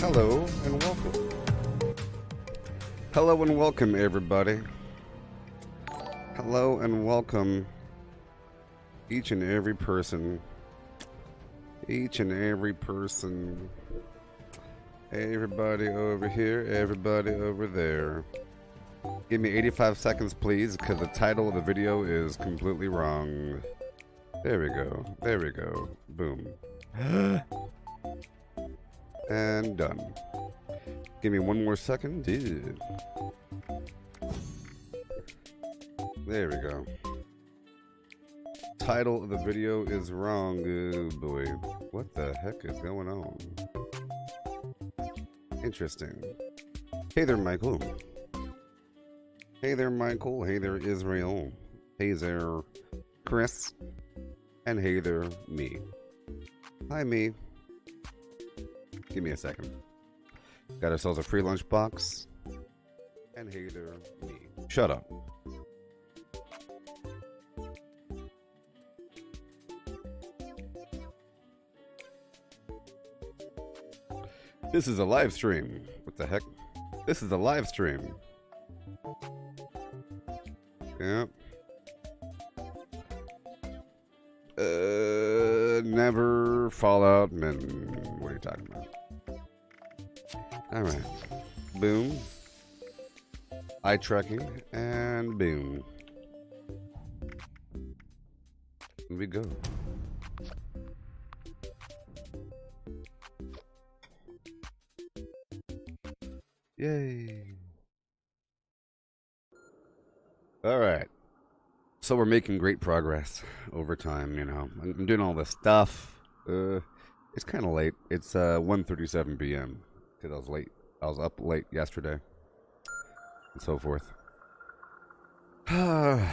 Hello and welcome. Hello and welcome, everybody. Hello and welcome, each and every person. Each and every person. Everybody over here, everybody over there. Give me 85 seconds, please, because the title of the video is completely wrong. There we go. There we go. Boom. And done. Give me one more second. Dude. There we go. Title of the video is wrong. Oh boy. What the heck is going on? Interesting. Hey there, Michael. Hey there, Michael. Hey there, Israel. Hey there, Chris. And hey there, me. Hi, me. Give me a second. Got ourselves a free lunch box. And hey there, me. Shut up. This is a live stream. What the heck? This is a live stream. Yep. Never Fallout Men. What are you talking about? Alright. Boom. Eye tracking. And boom. Here we go. Yay. Alright. So we're making great progress over time, you know. I'm doing all this stuff. It's kind of late. It's 1:37 p.m. because I was late. I was up late yesterday. And so forth. I'm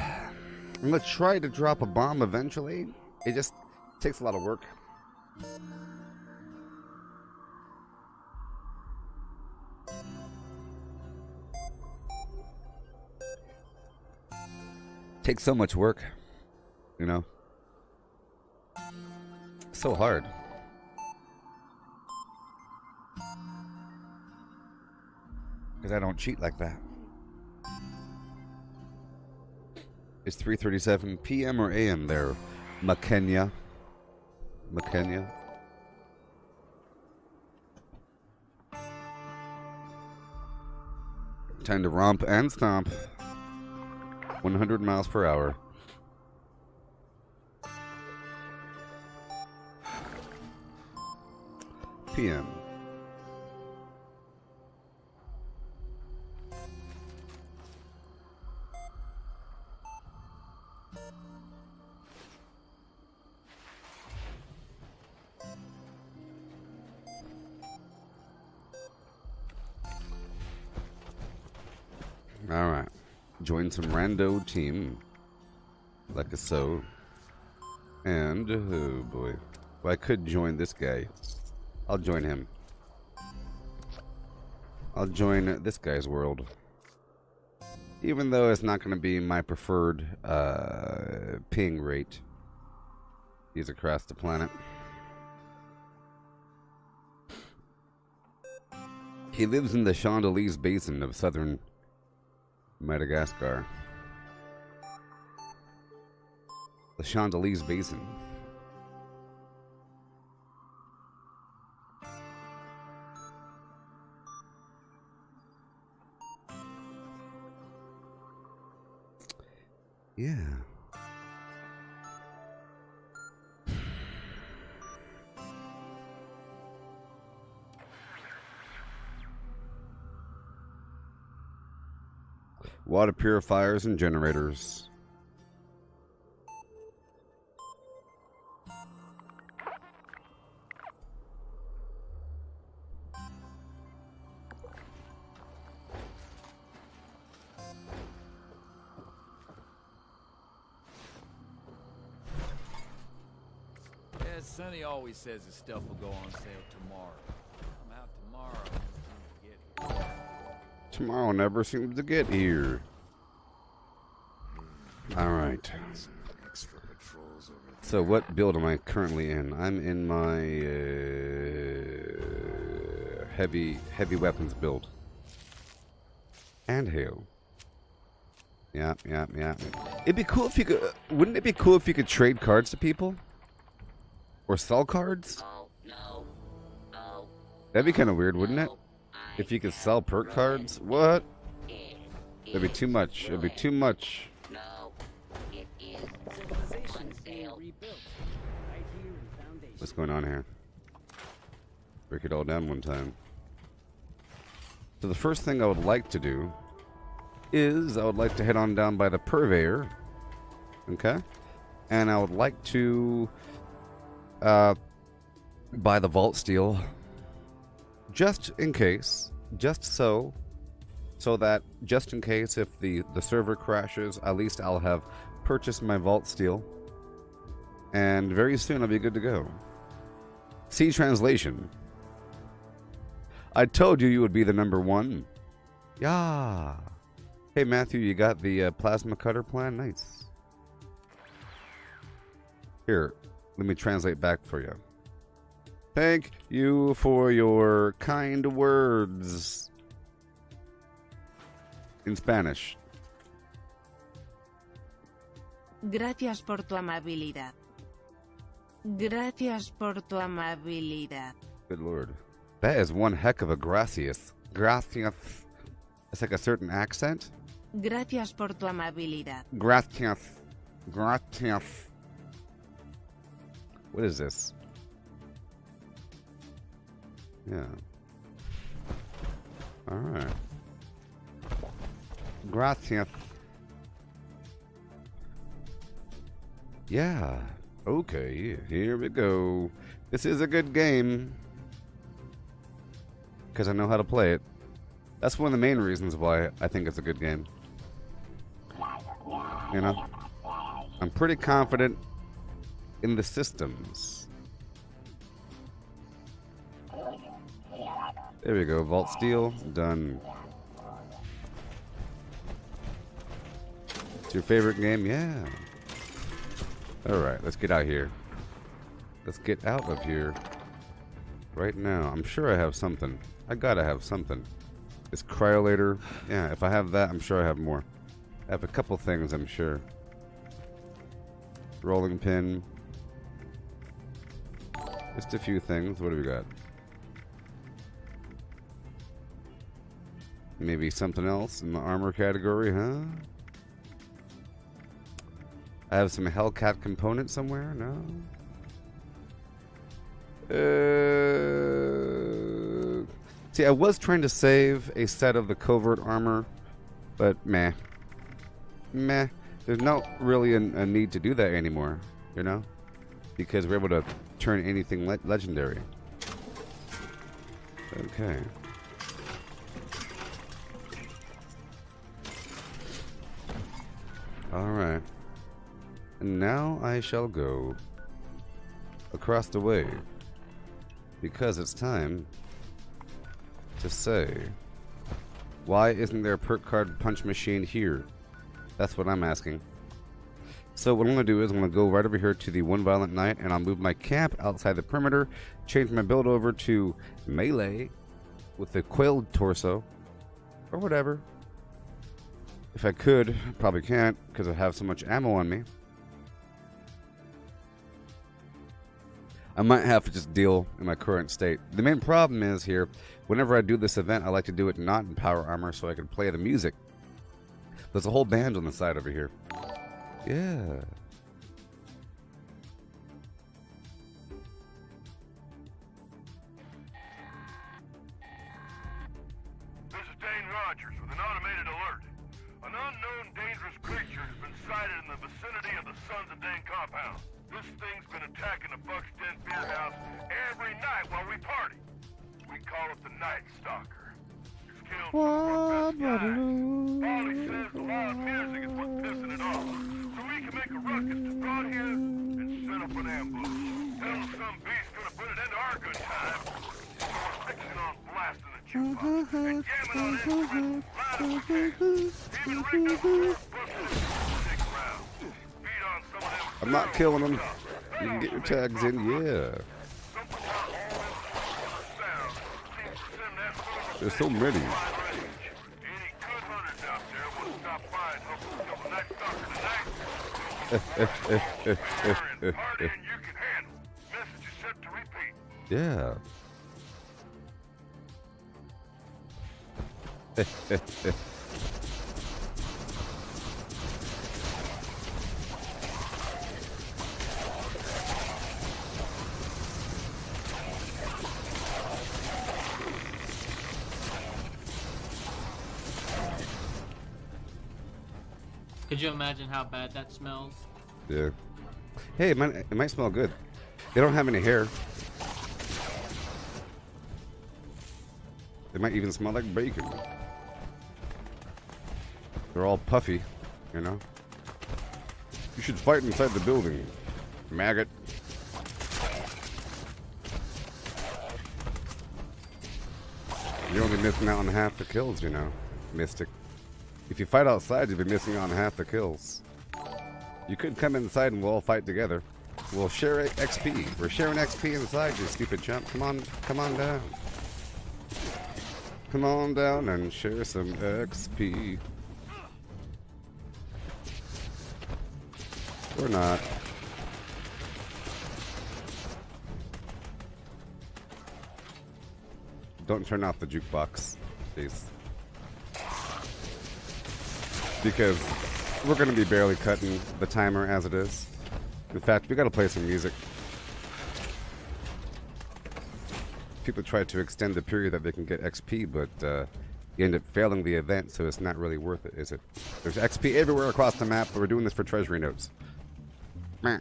going to try to drop a bomb eventually. It just takes a lot of work. Takes so much work, you know. So hard. Because I don't cheat like that. It's 3:37 p.m. or a.m. there, McKenya. McKenya. Time to romp and stomp. 100 miles per hour. PM. All right. Join some rando team. Like a so. And, oh boy. Well, I could join this guy. I'll join him. I'll join this guy's world. Even though it's not going to be my preferred ping rate. He's across the planet. He lives in the Chandeliers Basin of southern Madagascar. The Chandeliers Basin. Yeah. Water purifiers and generators. Yeah, Sonny always says his stuff will go on sale tomorrow. I'm out tomorrow. Tomorrow never seems to get here. All right. So what build am I currently in? I'm in my heavy weapons build. And hail. Yeah. It'd be cool if you could. Wouldn't it be cool if you could trade cards to people? Or sell cards? That'd be kind of weird, wouldn't it? If you could sell perk cards? What? That'd be too much. It'd be too much. What's going on here? Break it all down one time. So the first thing I would like to do is I would like to head on down by the Purveyor. Okay? And I would like to buy the Vault Steel. Just in case. Just so that just in case if the server crashes, at least I'll have purchased my Vault Steel. And very soon I'll be good to go. See translation. I told you would be the #1. Yeah. Hey Matthew, you got the plasma cutter plan? Nice. Here, let me translate back for you. Thank you for your kind words. In Spanish. Gracias por tu amabilidad. Gracias por tu amabilidad. Good Lord. That is one heck of a gracias. Gracias. It's like a certain accent. Gracias por tu amabilidad. Gracias. Gracias. What is this? Yeah. Alright. Gracias. Yeah. Okay, here we go. This is a good game. Because I know how to play it. That's one of the main reasons why I think it's a good game. You know? I'm pretty confident in the systems. There we go. Vault Steel. Done. It's your favorite game? Yeah. Alright, let's get out here. Let's get out of here. Right now. I'm sure I have something. I gotta have something. It's Cryolator. Yeah, if I have that, I'm sure I have more. I have a couple things, I'm sure. Rolling pin. Just a few things. What do we got? Maybe something else in the armor category, huh? I have some Hellcat component somewhere? No? See, I was trying to save a set of the covert armor, but meh. Meh. There's not really a need to do that anymore, you know? Because we're able to turn anything legendary. Okay. Alright. And now I shall go across the way. Because it's time to say, why isn't there a perk card punch machine here? That's what I'm asking. So what I'm going to do is I'm going to go right over here to the One Violent Night, and I'll move my camp outside the perimeter, change my build over to melee with the coiled torso, or whatever. If I could, probably can't, because I have so much ammo on me. I might have to just deal in my current state. The main problem is here, whenever I do this event, I like to do it not in power armor so I can play the music. There's a whole band on the side over here. Yeah. This is Dane Rogers with an automated alert. An unknown dangerous creature has been sighted in the vicinity of the Sons of Dane compound. This thing's been attacking the Buck's Den beer house every night while we party. We call it the Night Stalker. It's killed some of our best guys. Polly says the loud music is what's pissing it off. So we can make a ruckus to draw here and set up an ambush. Tell them some beast's gonna put it into our good time. So we're fixing on blasting the jukebox and jamming on instruments loud as we can. Even rigged up for our bookers to stick around. Beat on some of them. I'm not killing them. You can get your tags in, yeah. There's so many. Any good hunters out there want to stop by and help us kill the next sucker tonight? And partying you can handle. Message is set to repeat. Yeah. Could you imagine how bad that smells? Yeah. Hey, it might smell good. They don't have any hair. They might even smell like bacon. They're all puffy, you know? You should fight inside the building, maggot. You're only missing out on half the kills, you know, Mystic. If you fight outside, you'll be missing out on half the kills. You could come inside and we'll all fight together. We'll share XP. We're sharing XP inside, you stupid chump. Come on down. Come on down and share some XP. Or not. Don't turn off the jukebox, please. Because we're going to be barely cutting the timer as it is. In fact, we got to play some music. People try to extend the period that they can get XP, but you end up failing the event, so it's not really worth it, is it? There's XP everywhere across the map, but we're doing this for treasury notes. Meh.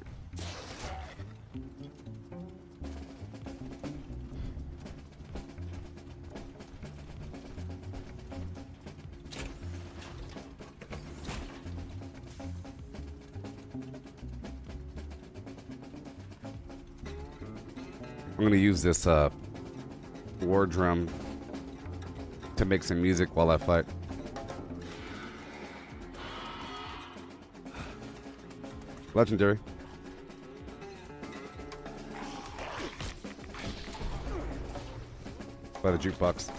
I'm gonna use this war drum to make some music while I fight. Legendary. By the jukebox.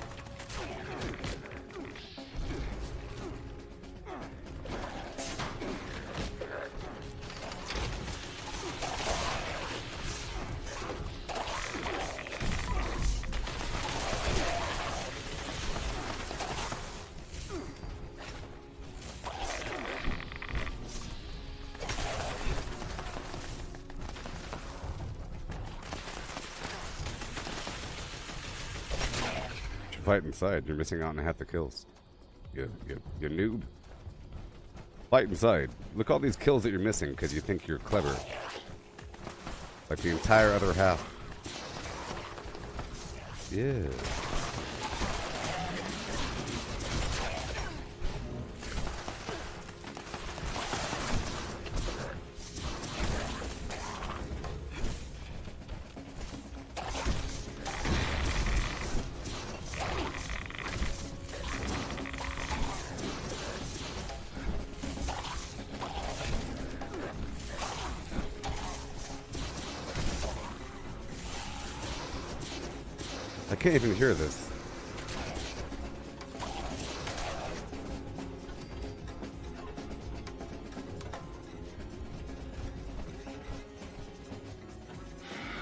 Fight inside. You're missing out on half the kills. You noob. Fight inside. Look all these kills that you're missing because you think you're clever. Like the entire other half. Yeah. I can't even hear this.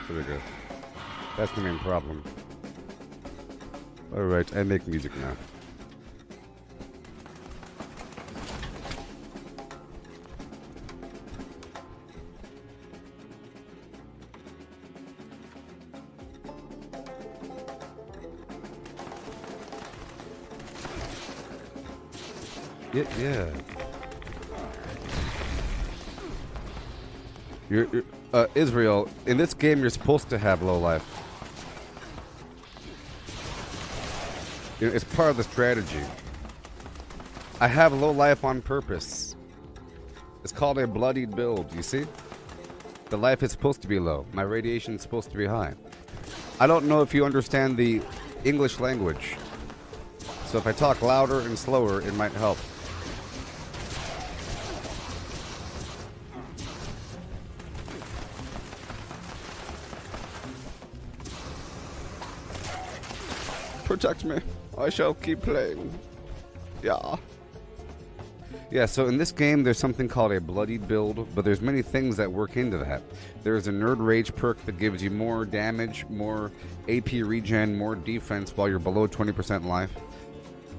There we go. That's the main problem. Alright, I make music now. Yeah. You're Israel, in this game you're supposed to have low life. You know, it's part of the strategy. I have low life on purpose. It's called a bloodied build, you see? The life is supposed to be low. My radiation is supposed to be high. I don't know if you understand the English language. So if I talk louder and slower, it might help. Protect me. I shall keep playing. Yeah. Yeah, so in this game, there's something called a bloodied build, but there's many things that work into that. There's a Nerd Rage perk that gives you more damage, more AP regen, more defense while you're below 20% life.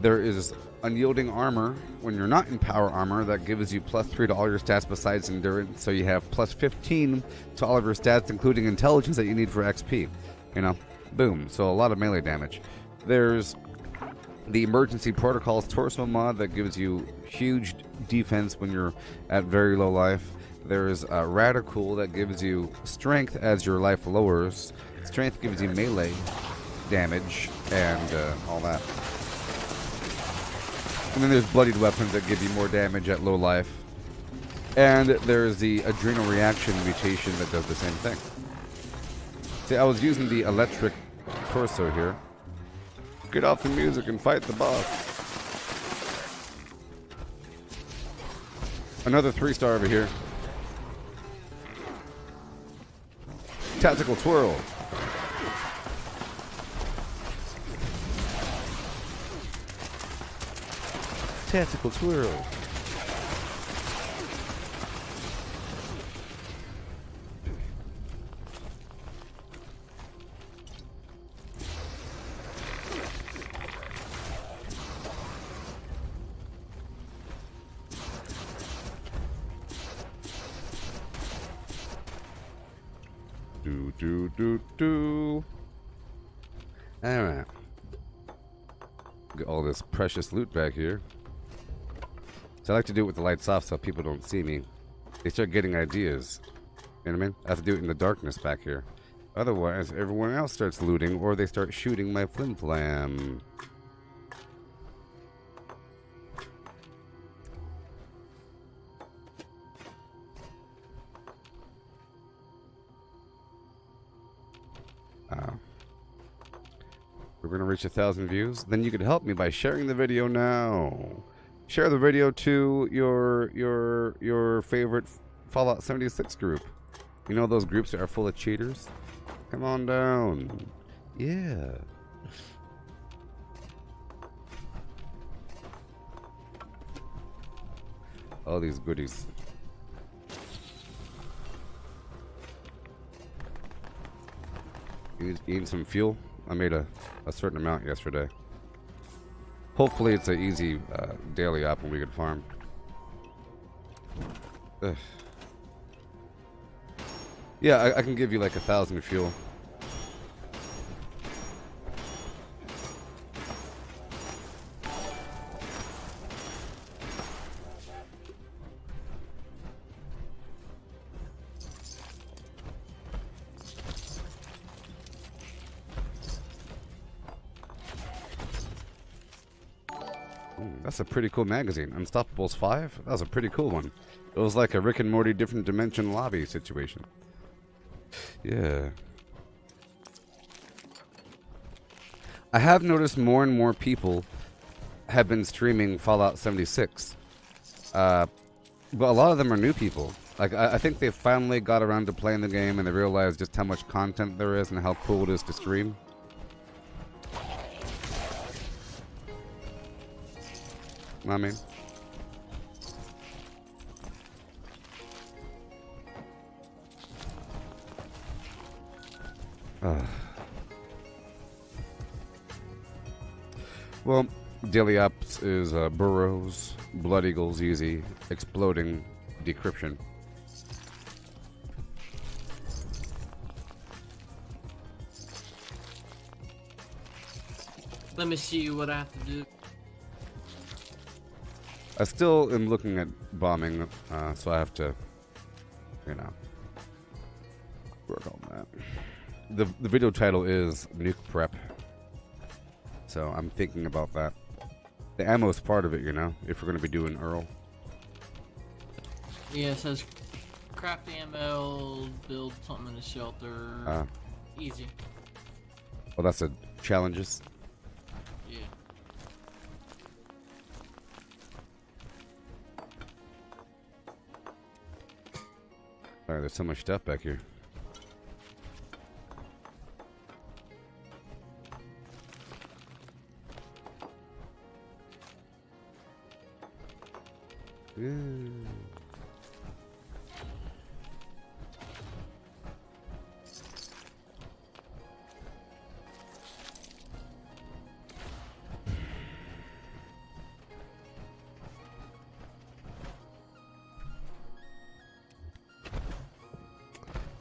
There is Unyielding Armor when you're not in power armor that gives you plus 3 to all your stats besides endurance, so you have plus 15 to all of your stats, including intelligence that you need for XP. You know, boom. So a lot of melee damage. There's the Emergency Protocols Torso mod that gives you huge defense when you're at very low life. There's Radical that gives you strength as your life lowers. Strength gives you melee damage and all that. And then there's Bloodied Weapons that give you more damage at low life. And there's the Adrenal Reaction mutation that does the same thing. See, I was using the Electric Torso here. Get off the music and fight the boss. Another 3-star over here. Tactical Twirl. Tactical Twirl. Do. Alright. Get all this precious loot back here. So I like to do it with the lights off so people don't see me. They start getting ideas. You know what I mean? I have to do it in the darkness back here. Otherwise, everyone else starts looting or they start shooting my flim flam. We're gonna reach 1,000 views. Then you could help me by sharing the video now. Share the video to your favorite Fallout 76 group. You know those groups that are full of cheaters? Come on down. Yeah. All these goodies. You need some fuel? I made a certain amount yesterday. Hopefully it's an easy daily op and we could farm. Ugh. Yeah, I can give you like 1,000 fuel. That's a pretty cool magazine. Unstoppables 5? That was a pretty cool one. It was like a Rick and Morty different dimension lobby situation. Yeah. I have noticed more and more people have been streaming Fallout 76. But a lot of them are new people. Like, I think they finally got around to playing the game and they realized just how much content there is and how cool it is to stream. I mean, well, daily ops is burrows, blood eagles, easy, exploding, decryption. Let me see what I have to do. I still am looking at bombing, so I have to, you know, work on that. The video title is Nuke Prep, so I'm thinking about that. The ammo is part of it, you know, if we're going to be doing Earl. Yeah, it says craft ammo, build something in a shelter. Easy. Well, that's a challenges. Yeah. Alright, there's so much stuff back here. Yeah.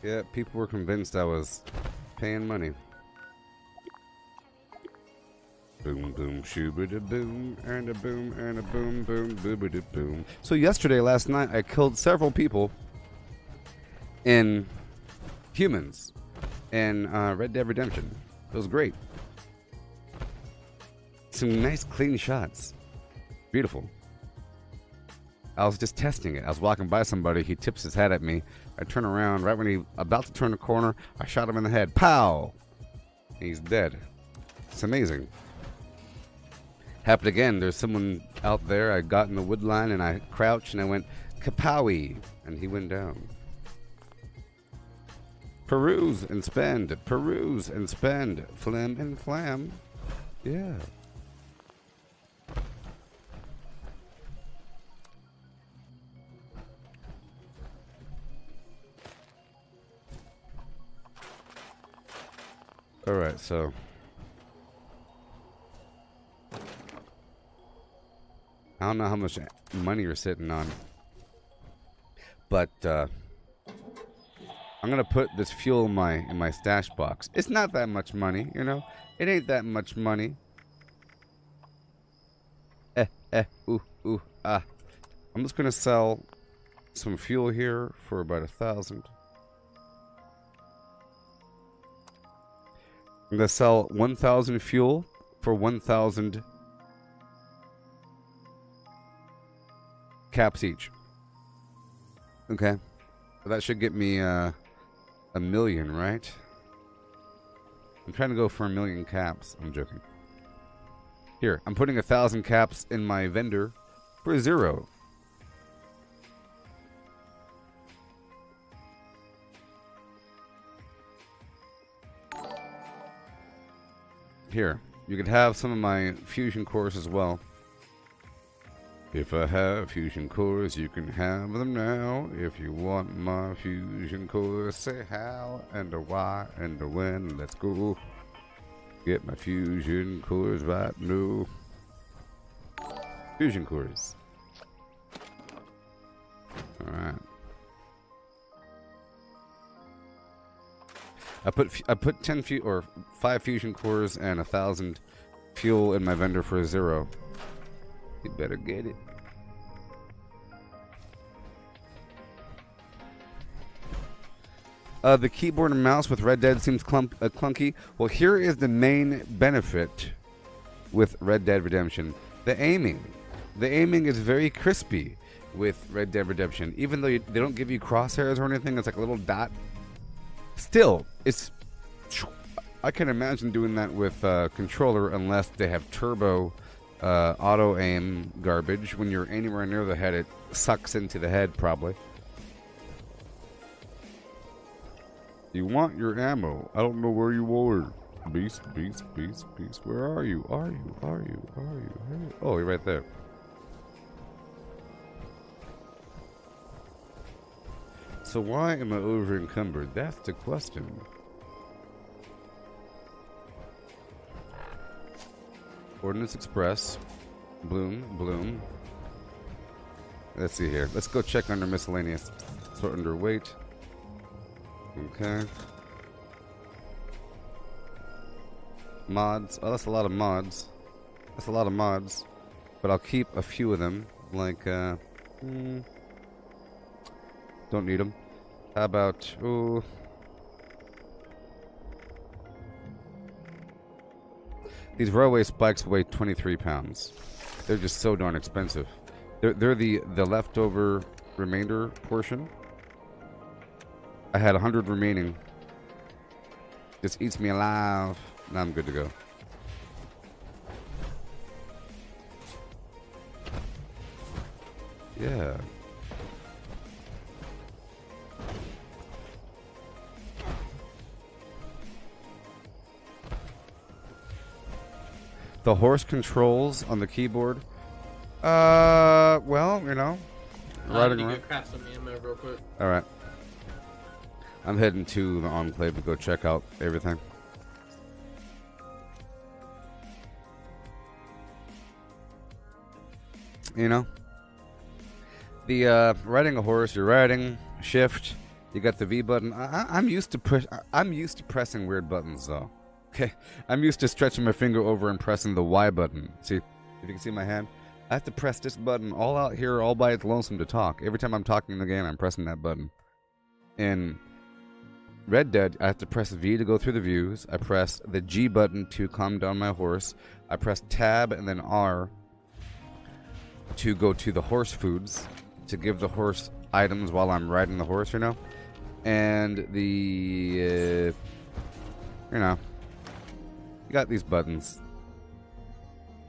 Yeah, people were convinced I was paying money. Boom, boom, shooba boom, and a boom, and a boom, boom, boobity boom. So yesterday, last night, I killed several people in humans in Red Dead Redemption. It was great. Some nice, clean shots. Beautiful. I was just testing it. I was walking by somebody. He tips his head at me. I turn around. Right when he's about to turn the corner, I shot him in the head. Pow! He's dead. It's amazing. Happened again. There's someone out there. I got in the wood line and I crouched and I went, kapowie! And he went down. Peruse and spend. Peruse and spend. Flim and flam. Yeah. All right, so I don't know how much money you're sitting on, but I'm gonna put this fuel in my stash box. It's not that much money, you know. It ain't that much money. Ooh, ah. I'm just gonna sell some fuel here for about 1,000. I'm gonna sell 1,000 fuel for 1,000 caps each. Okay, so that should get me a million, right? I'm trying to go for 1,000,000 caps. I'm joking. Here, I'm putting 1,000 caps in my vendor for 0. Here, you could have some of my fusion cores as well. If I have fusion cores, you can have them now. If you want my fusion cores, say how and a why and a when. Let's go get my fusion cores right now. Fusion cores. All right. I put 10 or 5 fusion cores and 1,000 fuel in my vendor for 0. You better get it. The keyboard and mouse with Red Dead seems clunky. Well, here is the main benefit with Red Dead Redemption: the aiming. The aiming is very crispy with Red Dead Redemption, even though they don't give you crosshairs or anything. It's like a little dot. Still, it's. I can imagine doing that with controller unless they have turbo auto aim garbage. When you're anywhere near the head, it sucks into the head probably. You want your ammo? I don't know where you are. Beast. Where are you? Are you? Oh, you're right there. So why am I over encumbered? That's the question. Ordnance Express. Bloom. Let's see here. Let's go check under miscellaneous. Sort under weight. Okay. Mods. Oh, that's a lot of mods. But I'll keep a few of them. Like, don't need them. How about, ooh. These railway spikes weigh 23 pounds. They're just so darn expensive. They're the leftover remainder portion. I had 100 remaining. Just eats me alive. Now I'm good to go. Yeah. The horse controls on the keyboard. Well, you know, I riding need to around? go craft some ammo real quick. Alright. I'm heading to the Enclave to go check out everything. You know? The, riding a horse, you're riding, shift, you got the V button. I'm used to pressing weird buttons, though. Okay? I'm used to stretching my finger over and pressing the Y button. See? If you can see my hand? I have to press this button all out here all by its lonesome to talk. Every time I'm talking in the game, I'm pressing that button. In Red Dead, I have to press V to go through the views. I press the G button to calm down my horse. I press Tab and then R to go to the horse foods, to give the horse items while I'm riding the horse, you know? And the, you know, you got these buttons.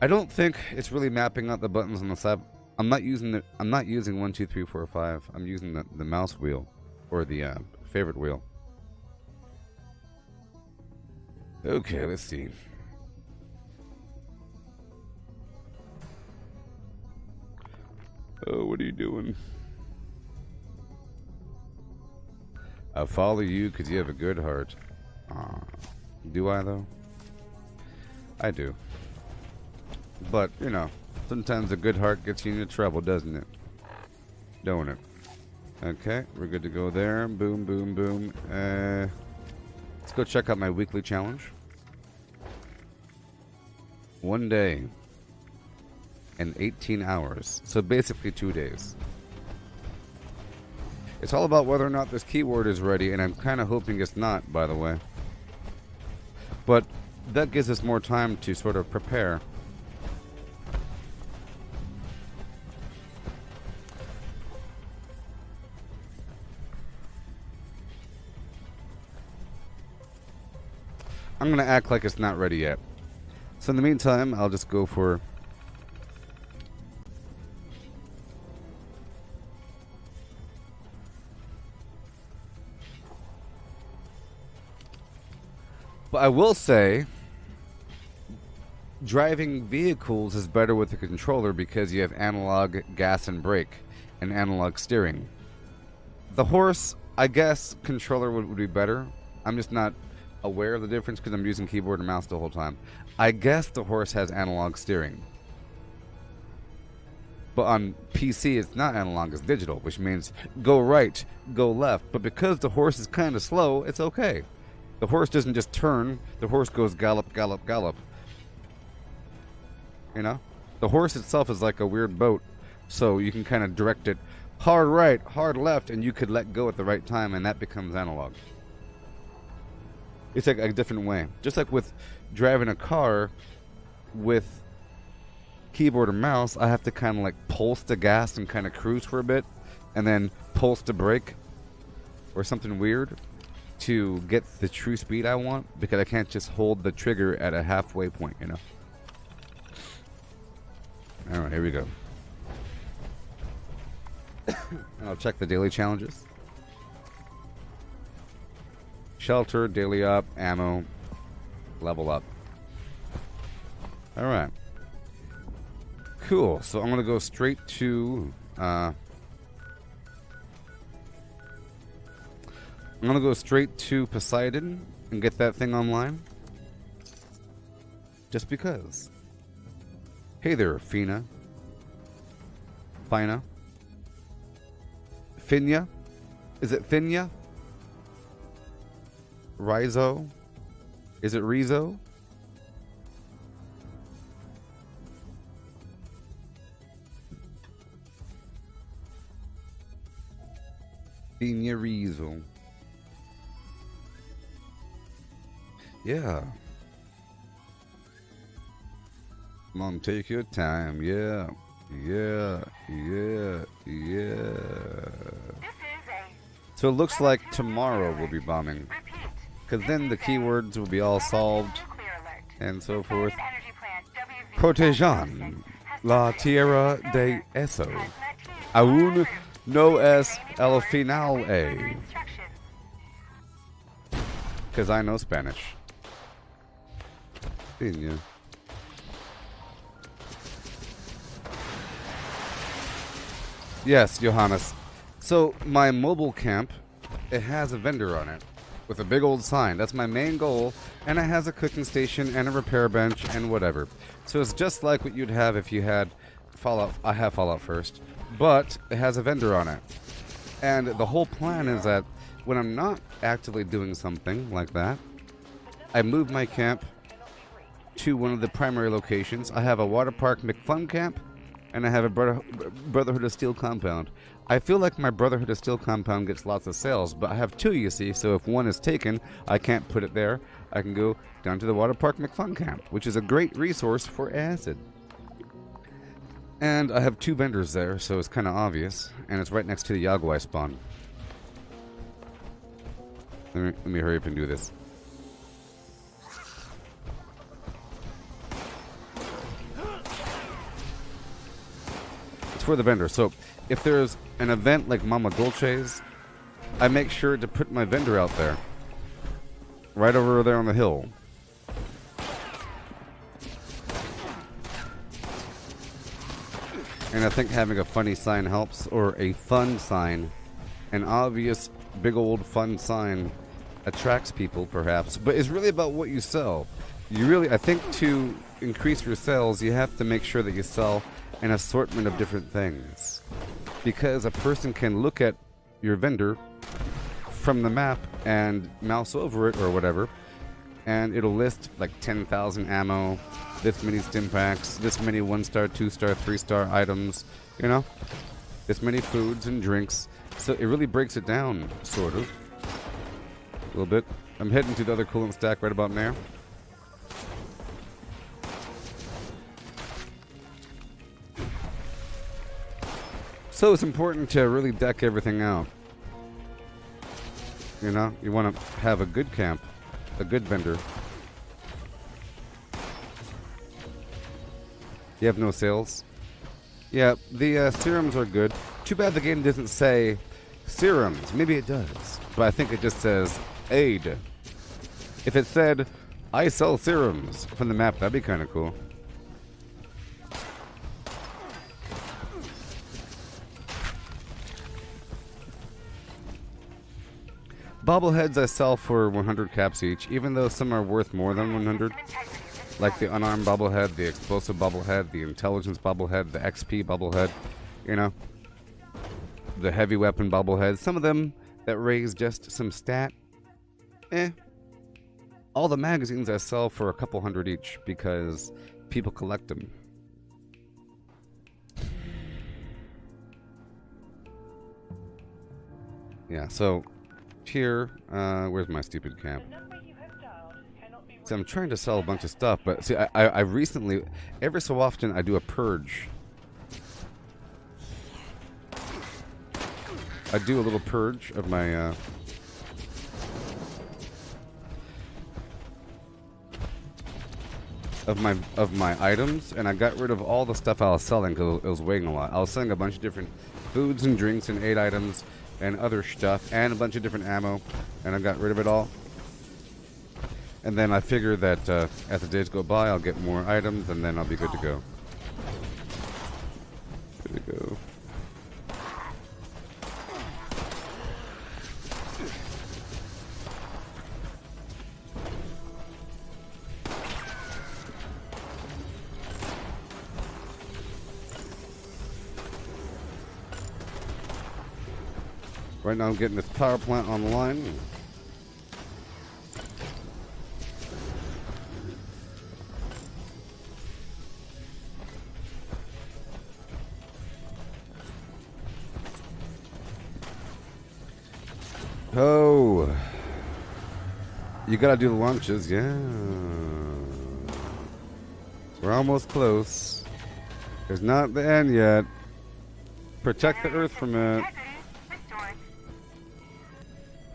I don't think it's really mapping out the buttons on the side. I'm not using 1, 2, 3, 4, 5. I'm using the mouse wheel or the favorite wheel. Okay, let's see. Oh, what are you doing? I follow you because you have a good heart. Do I, though? I do. But, you know, sometimes a good heart gets you into trouble, doesn't it? Don't it? Okay, we're good to go there. Boom, boom, boom. Let's go check out my weekly challenge. 1 day and 18 hours. So basically 2 days. It's all about whether or not this keyword is ready, and I'm kind of hoping it's not, by the way. But that gives us more time to sort of prepare. I'm going to act like it's not ready yet. So in the meantime, I'll just go for... But I will say, driving vehicles is better with the controller because you have analog gas and brake and analog steering. The horse, I guess, controller would be better. I'm just not aware of the difference because I'm using keyboard and mouse the whole time. I guess the horse has analog steering. But on PC, it's not analog, it's digital, which means go right, go left. But because the horse is kind of slow, it's okay. The horse doesn't just turn, the horse goes gallop, gallop, gallop. You know? The horse itself is like a weird boat, so you can kind of direct it hard right, hard left, and you could let go at the right time, and that becomes analog. It's like a different way. Just like with driving a car with keyboard or mouse, I have to kind of like pulse the gas and kind of cruise for a bit, and then pulse the brake or something weird to get the true speed I want, because I can't just hold the trigger at a halfway point, you know? Alright, here we go. And I'll check the daily challenges. Shelter, daily up, ammo, level up. Alright. Cool, so I'm gonna go straight to I'm gonna go straight to Poseidon and get that thing online. Just because. Hey there, Fina. Fina. Finya? Is it Finya? Rizo? Is it Rizo? Finya Rizo. Yeah. Come on, take your time. Yeah. Yeah. Yeah. Yeah. So it looks like tomorrow we'll be bombing. Because then the keywords will be all solved and so forth. Protejan la tierra de eso. Aún no es el final a. Because I know Spanish. Yeah. Yes, Johannes. So my mobile camp, it has a vendor on it with a big old sign. That's my main goal, and it has a cooking station and a repair bench and whatever. So it's just like what you'd have if you had Fallout. I have Fallout First, but it has a vendor on it. And the whole plan is that when I'm not actively doing something like that, I move my camp to one of the primary locations. I have a Water Park McFun camp, and I have a Brotherhood of Steel compound. I feel like my Brotherhood of Steel compound gets lots of sales, but I have two, you see, so if one is taken, I can't put it there. I can go down to the Water Park McFun camp, which is a great resource for acid. And I have two vendors there, so it's kind of obvious, and it's right next to the Yagwai spawn. Let me hurry up and do this. It's for the vendor. So if there's an event like Mama Dolce's, I make sure to put my vendor out there. Right over there on the hill. And I think having a funny sign helps, or a fun sign. An obvious, big old fun sign attracts people, perhaps. But it's really about what you sell. You really, I think to increase your sales, you have to make sure that you sell an assortment of different things. Because a person can look at your vendor from the map and mouse over it or whatever, and it'll list like 10,000 ammo, this many stim packs, this many 1-star, 2-star, 3-star items, you know, this many foods and drinks. So it really breaks it down, sort of, a little bit. I'm heading to the other coolant stack right about there. So it's important to really deck everything out. You know, you want to have a good camp, a good vendor. You have no sales? Yeah, the serums are good. Too bad the game doesn't say serums. Maybe it does. But I think it just says aid. If it said, I sell serums from the map, that'd be kind of cool. Bobbleheads I sell for 100 caps each, even though some are worth more than 100. Like the unarmed bobblehead, the explosive bobblehead, the intelligence bobblehead, the XP bobblehead, you know. The heavy weapon bobblehead. Some of them that raise just some stat. All the magazines I sell for a couple hundred each because people collect them. Yeah, so here, where's my stupid camp? So I'm trying to sell a bunch of stuff, but see, I recently, every so often, I do a purge. I do a little purge of my, of my items, and I got rid of all the stuff I was selling because it was weighing a lot. I was selling a bunch of different foods and drinks and 8 items and other stuff and a bunch of different ammo, and I got rid of it all. And then I figure that as the days go by, I'll get more items, and then I'll be good to go. Good to go. Right now I'm getting this power plant online. Oh, you gotta do the launches, yeah. We're almost close. It's not the end yet. Protect the Earth from it.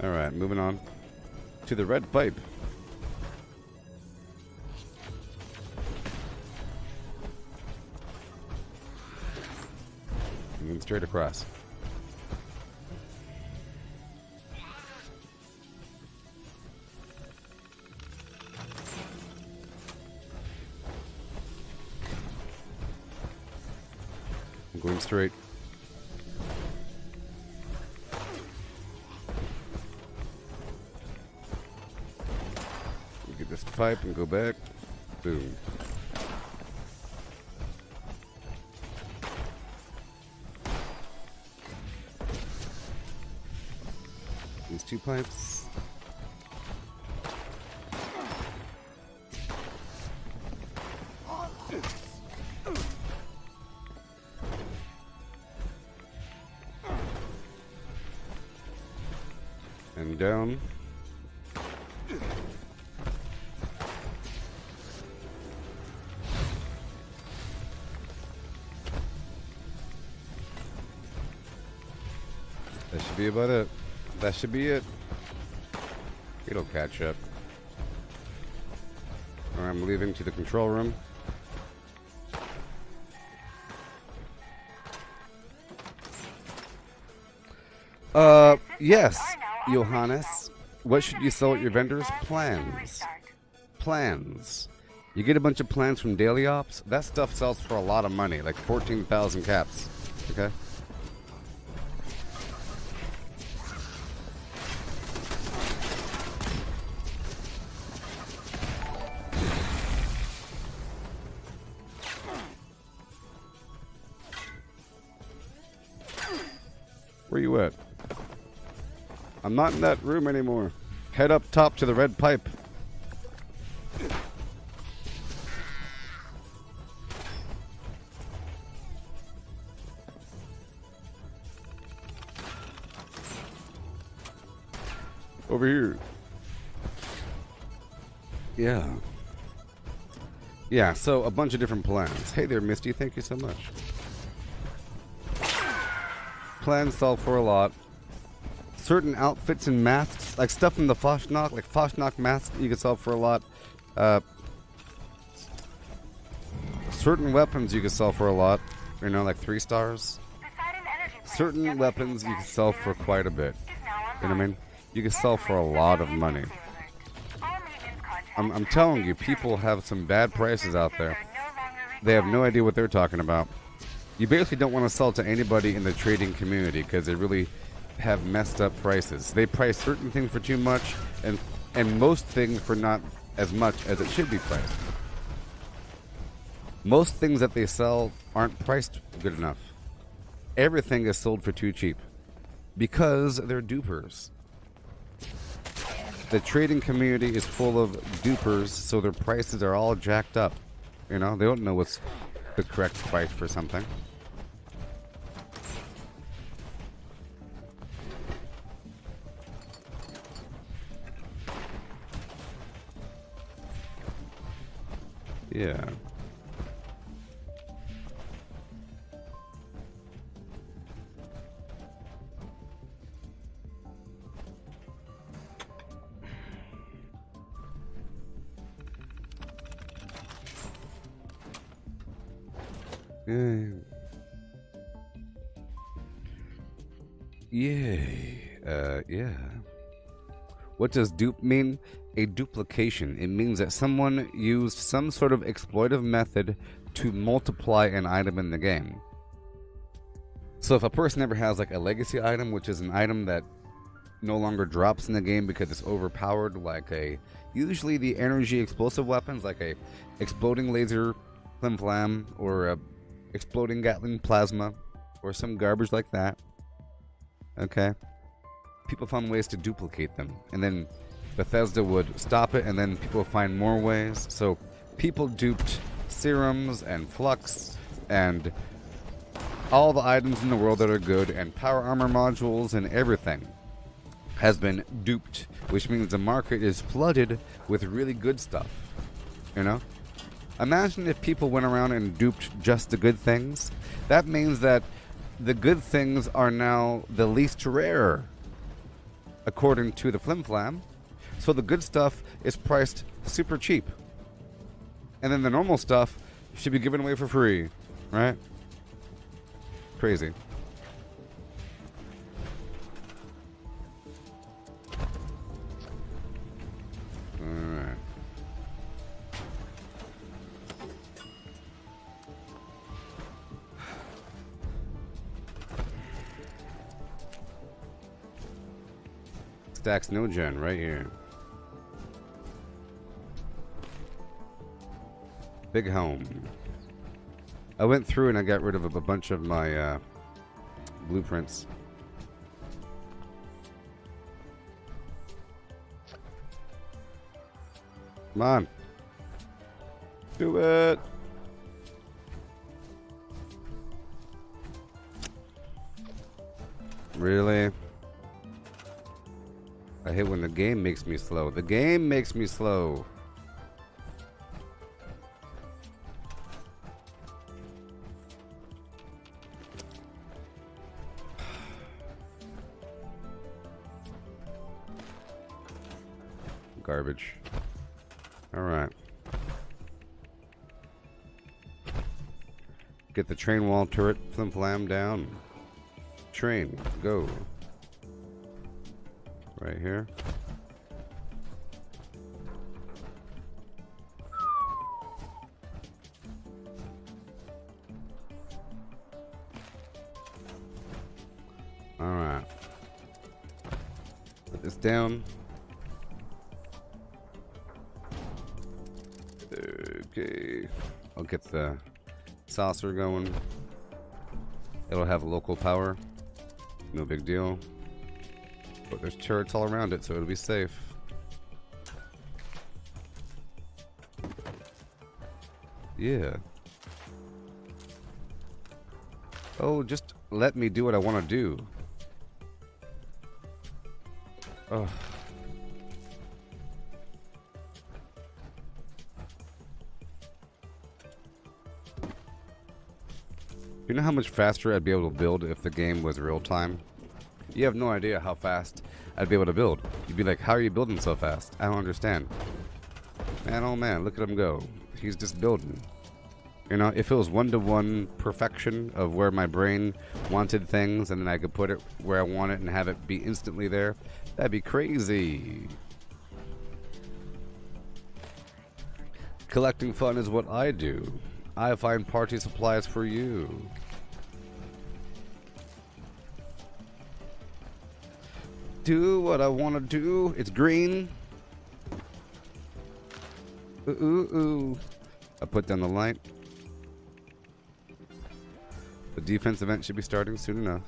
Alright, moving on to the red pipe. Moving straight across. I'm going straight. Take this pipe and go back. Boom. These 2 pipes. And down. That should be about it. That should be it. It'll catch up. I'm leaving to the control room. Yes, Johannes. What should you sell at your vendors? Plans. Plans. You get a bunch of plans from Daily Ops. That stuff sells for a lot of money, like 14,000 caps. Okay? Where you at? I'm not in that room anymore. Head up top to the red pipe. Over here. Yeah. Yeah, so a bunch of different plans. Hey there, Misty. Thank you so much. Plans sell for a lot. Certain outfits and masks, like stuff from the Foshnok, like Foshnok mask, you can sell for a lot. Certain weapons you can sell for a lot. You know, like 3 stars. Certain weapons you can sell for quite a bit. You know what I mean? You can sell for a lot of money. I'm telling you, people have some bad prices out there. They have no idea what they're talking about. You basically don't want to sell to anybody in the trading community because they really have messed up prices. They price certain things for too much and most things for not as much as it should be priced. Most things that they sell aren't priced good enough. Everything is sold for too cheap because they're dupers. The trading community is full of dupers, so their prices are all jacked up. You know, they don't know what's the correct price for something. Yeah. Yeah. What does dupe mean? A duplication. It means that someone used some sort of exploitive method to multiply an item in the game. So if a person ever has like a legacy item, which is an item that no longer drops in the game because it's overpowered, like usually the energy explosive weapons, like a exploding laser flim flam or a exploding Gatling plasma or some garbage like that. Okay, people found ways to duplicate them, and then Bethesda would stop it, and then people find more ways. So people duped serums and flux and all the items in the world that are good, and power armor modules and everything has been duped, which means the market is flooded with really good stuff. You know? Imagine if people went around and duped just the good things. That means that the good things are now the least rare, according to the Flim Flam. So the good stuff is priced super cheap. And then the normal stuff should be given away for free, right? Crazy. Alright. Stacks no gen right here. Big home. I went through and I got rid of a bunch of my blueprints. Come on. Do it. Really? I hate when the game makes me slow. The game makes me slow. Garbage. All right. Get the train wall turret flim flam down. Train, go. Right here. All right. Put this down. Okay. I'll get the saucer going. It'll have local power. No big deal. But there's turrets all around it, so it'll be safe. Yeah. Oh, just let me do what I want to do. Oh. You know how much faster I'd be able to build if the game was real time? You have no idea how fast I'd be able to build. You'd be like, how are you building so fast? I don't understand. Man, oh man, look at him go. He's just building. You know, if it was one-to-one perfection of where my brain wanted things and then I could put it where I want it and have it be instantly there, that'd be crazy. Collecting fun is what I do. I find party supplies for you. Do what I want to do. It's green. Ooh, ooh, ooh. I put down the light. The defense event should be starting soon enough.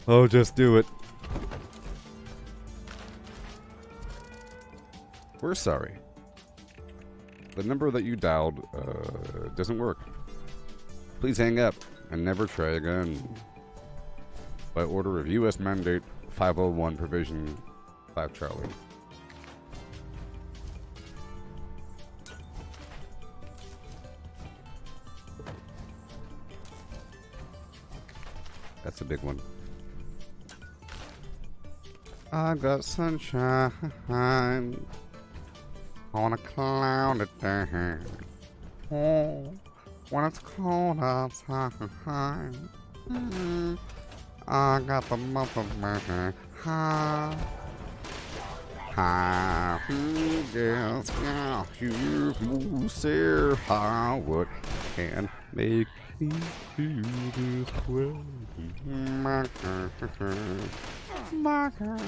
Oh, just do it. We're sorry. The number that you dialed doesn't work. Please hang up and never try again. By order of U.S. Mandate 501 Provision 5 Charlie. That's a big one. I got sunshine on a cloudy day. Oh, when it's cold outside. I got the month of May. Yes, now you say how what can make me feel this way. My girl, my girl,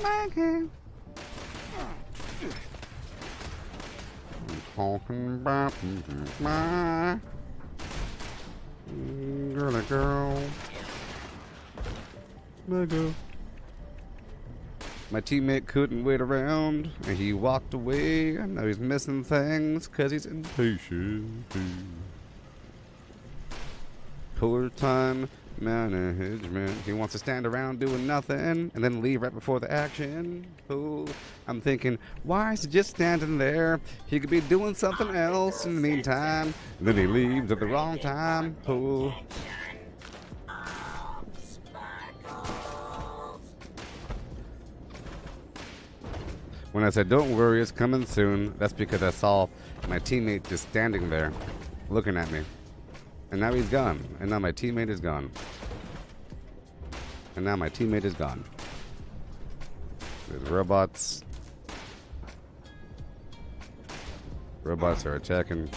my girl. I'm talking about my girly girl. My girl. My teammate couldn't wait around, and he walked away. I know he's missing things, cause he's impatient. Puller time management. He wants to stand around doing nothing, and then leave right before the action. Oh, I'm thinking, why is he just standing there? He could be doing something else in the meantime. And then he leaves at the wrong time. Oh. When I said, don't worry, it's coming soon, that's because I saw my teammate just standing there, looking at me. And now he's gone. And now my teammate is gone. And now my teammate is gone. There's robots. Robots are attacking.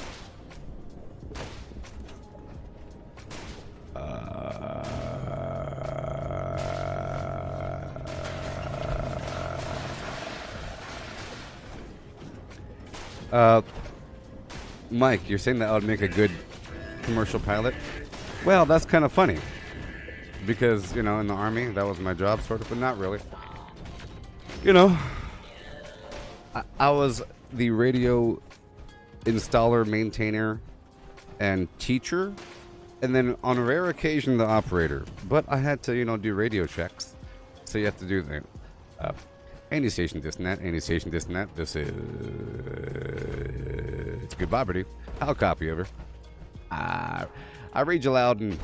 Mike, you're saying that I would make a good commercial pilot? Well, that's kind of funny. Because, you know, in the Army, that was my job, sort of, but not really. You know, I was the radio installer, maintainer, and teacher, and then on a rare occasion, the operator. But I had to, you know, do radio checks. So you have to do that. Any station this net, any station this net. This is Gooboberti. I'll copy over. I read you loud and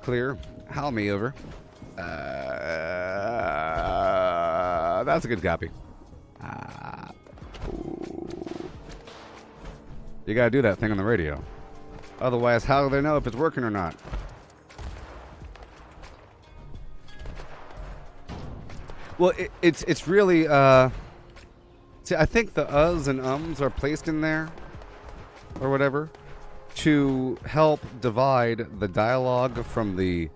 clear. Howl me over. That's a good copy. You gotta do that thing on the radio. Otherwise, how do they know if it's working or not? Well, it's really, see, I think the uhs and ums are placed in there, or whatever, to help divide the dialogue from the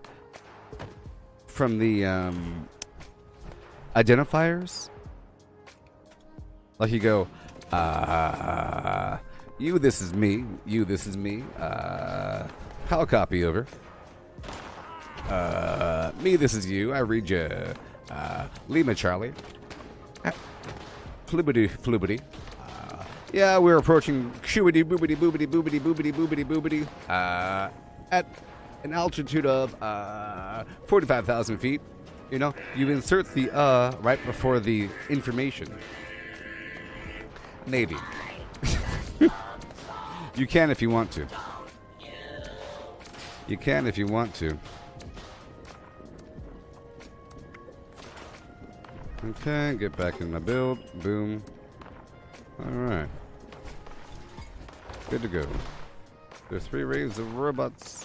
identifiers. Like you go, you, this is me, you, this is me, I'll copy over. Me, this is you, I read you. Lima Charlie. Flubbity. Yeah, we're approaching shooity boobity boobity boobity boobity boobity boobity at an altitude of 45,000 feet. You know, you insert the right before the information. Maybe. You can if you want to. You can if you want to. Okay, get back in my build. Boom. Alright. Good to go. There's 3 waves of robots.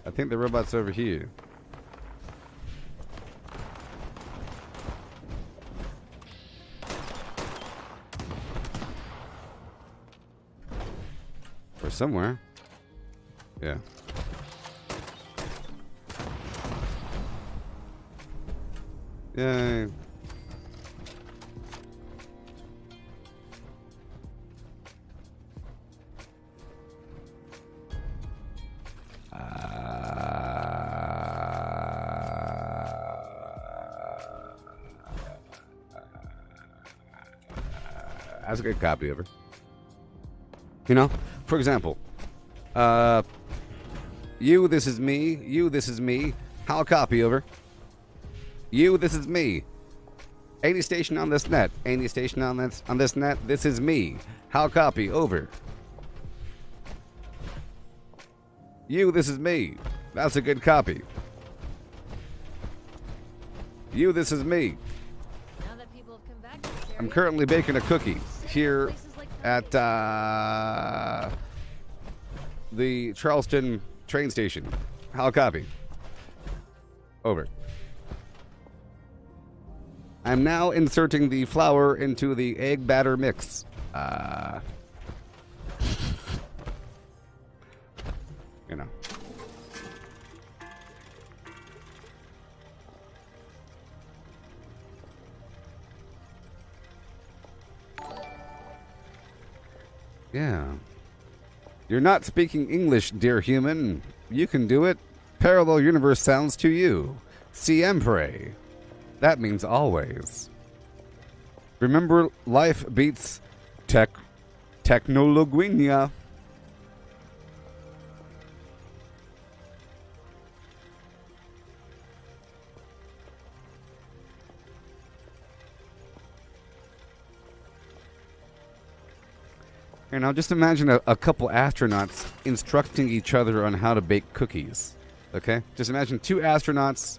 I think the robot's over here. Or somewhere. Yeah. Yay. That's a good copy of her. You know, for example, you, this is me. You, this is me. How copy over? You, this is me. Any station on this net. Any station on this net. This is me. How copy over? You, this is me. That's a good copy. You, this is me. Now that people have come back to this area, I'm currently baking a cookie here at the Charleston train station. How copy? Over. I'm now inserting the flour into the egg batter mix. You know. Yeah. You're not speaking English, dear human. You can do it. Parallel universe sounds to you. Siempre. That means always. Remember, life beats technologuinha. And now just imagine a couple astronauts instructing each other on how to bake cookies. Okay? Just imagine 2 astronauts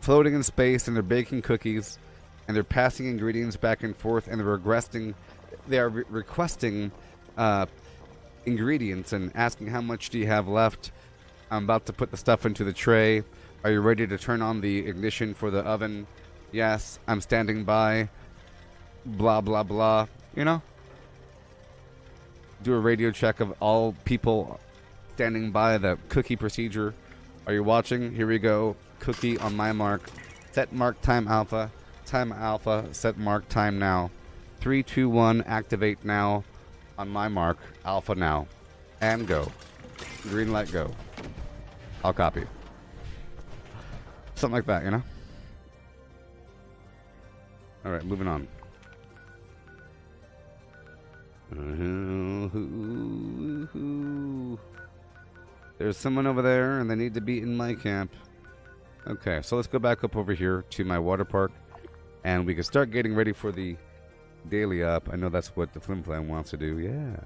floating in space and they're baking cookies and they're passing ingredients back and forth and they're requesting ingredients and asking how much do you have left. I'm about to put the stuff into the tray. Are you ready to turn on the ignition for the oven? Yes, I'm standing by. Blah, blah, blah. You know? Do a radio check of all people standing by the cookie procedure. Are you watching? Here we go. Cookie on my mark. Set mark time alpha. Time alpha. Set mark time now. 3, 2, 1, activate now. On my mark, alpha now. And go. Green light, go. I'll copy. Something like that, you know? Alright, moving on. There's someone over there, and they need to be in my camp. Okay, so let's go back up over here to my water park, and we can start getting ready for the daily up. I know that's what the Flim Flam wants to do, yeah.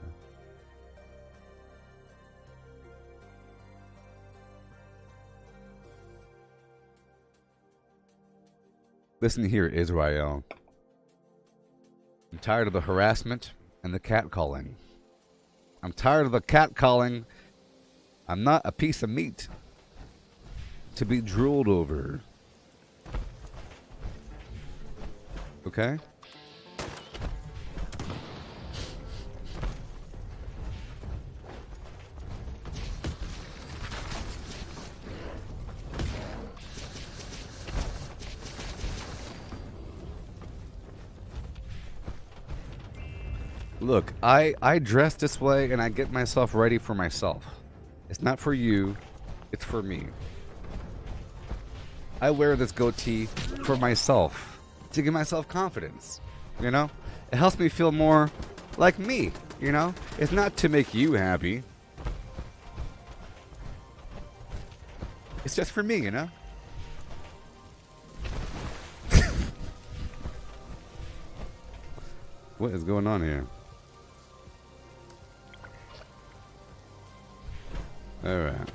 Listen here, Israel. I'm tired of the harassment and the catcalling. I'm tired of the catcalling. I'm not a piece of meat to be drooled over. Okay? Look, I dress this way and I get myself ready for myself. It's not for you, it's for me. I wear this goatee for myself, to give myself confidence, you know? It helps me feel more like me, you know? It's not to make you happy. It's just for me, you know? What is going on here? Alright.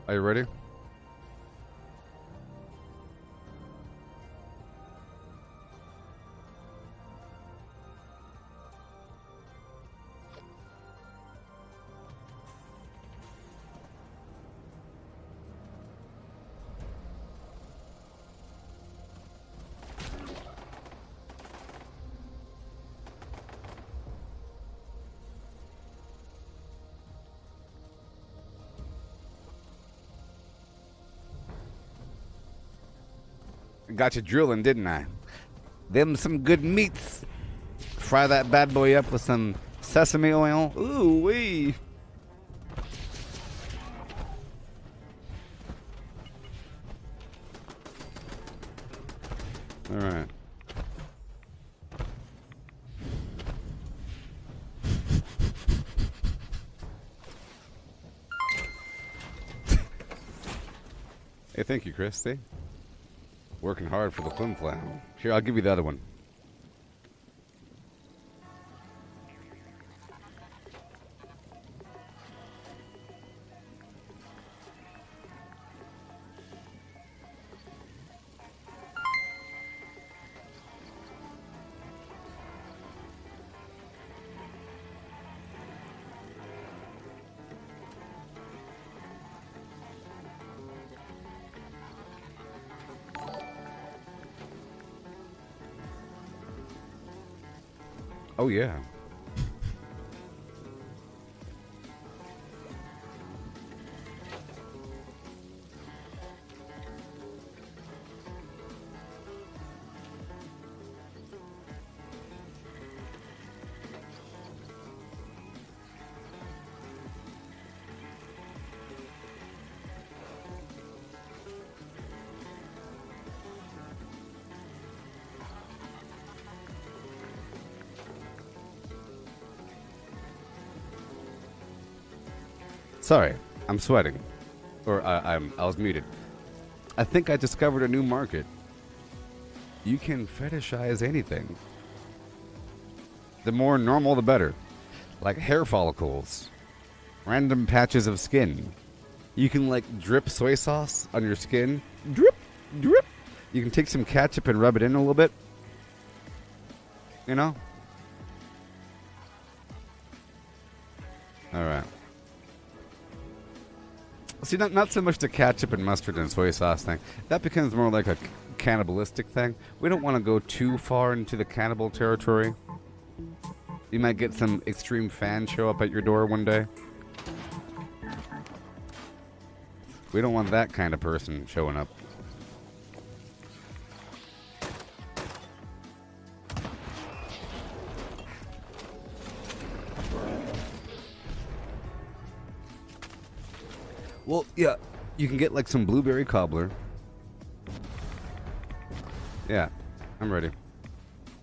Are you ready? Got you drilling, didn't I? Them some good meats. Fry that bad boy up with some sesame oil. Ooh wee. All right. Hey, thank you, Chris. See? Working hard for the Flim Flam. Here, I'll give you the other one. Oh, yeah. Sorry, I'm sweating. Or I was muted. I think I discovered a new market. You can fetishize anything. The more normal, the better. Like hair follicles. Random patches of skin. You can like drip soy sauce on your skin. Drip, drip. You can take some ketchup and rub it in a little bit. You know? Alright. See, not so much the ketchup and mustard and soy sauce thing. That becomes more like a cannibalistic thing. We don't want to go too far into the cannibal territory. You might get some extreme fans show up at your door one day. We don't want that kind of person showing up. Well, yeah, you can get like some blueberry cobbler. Yeah, I'm ready.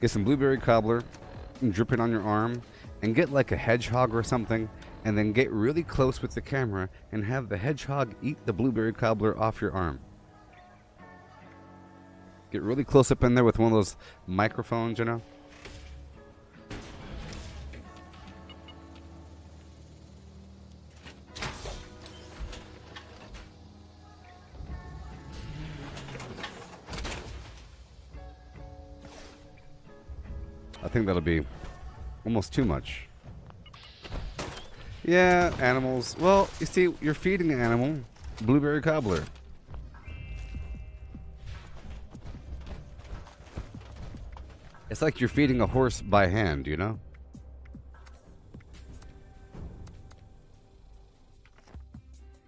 Get some blueberry cobbler and drip it on your arm, and get like a hedgehog or something, and then get really close with the camera and have the hedgehog eat the blueberry cobbler off your arm. Get really close up in there with one of those microphones, you know? I think that'll be almost too much. Yeah, animals. Well, you see, you're feeding an animal blueberry cobbler. It's like you're feeding a horse by hand, you know?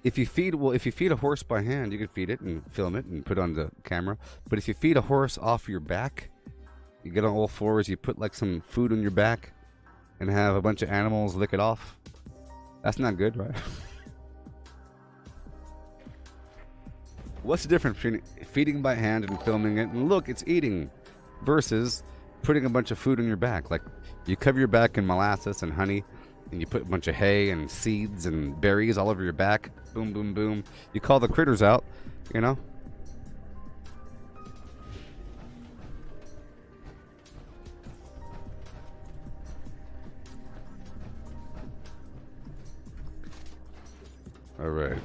If you feed a horse by hand, you can feed it and film it and put it on the camera. But if you feed a horse off your back, you get on all fours, you put like some food on your back and have a bunch of animals lick it off. That's not good, right? What's the difference between feeding by hand and filming it and look, it's eating, versus putting a bunch of food on your back? Like, you cover your back in molasses and honey, and you put a bunch of hay and seeds and berries all over your back. Boom, boom, boom. You call the critters out, you know? All right.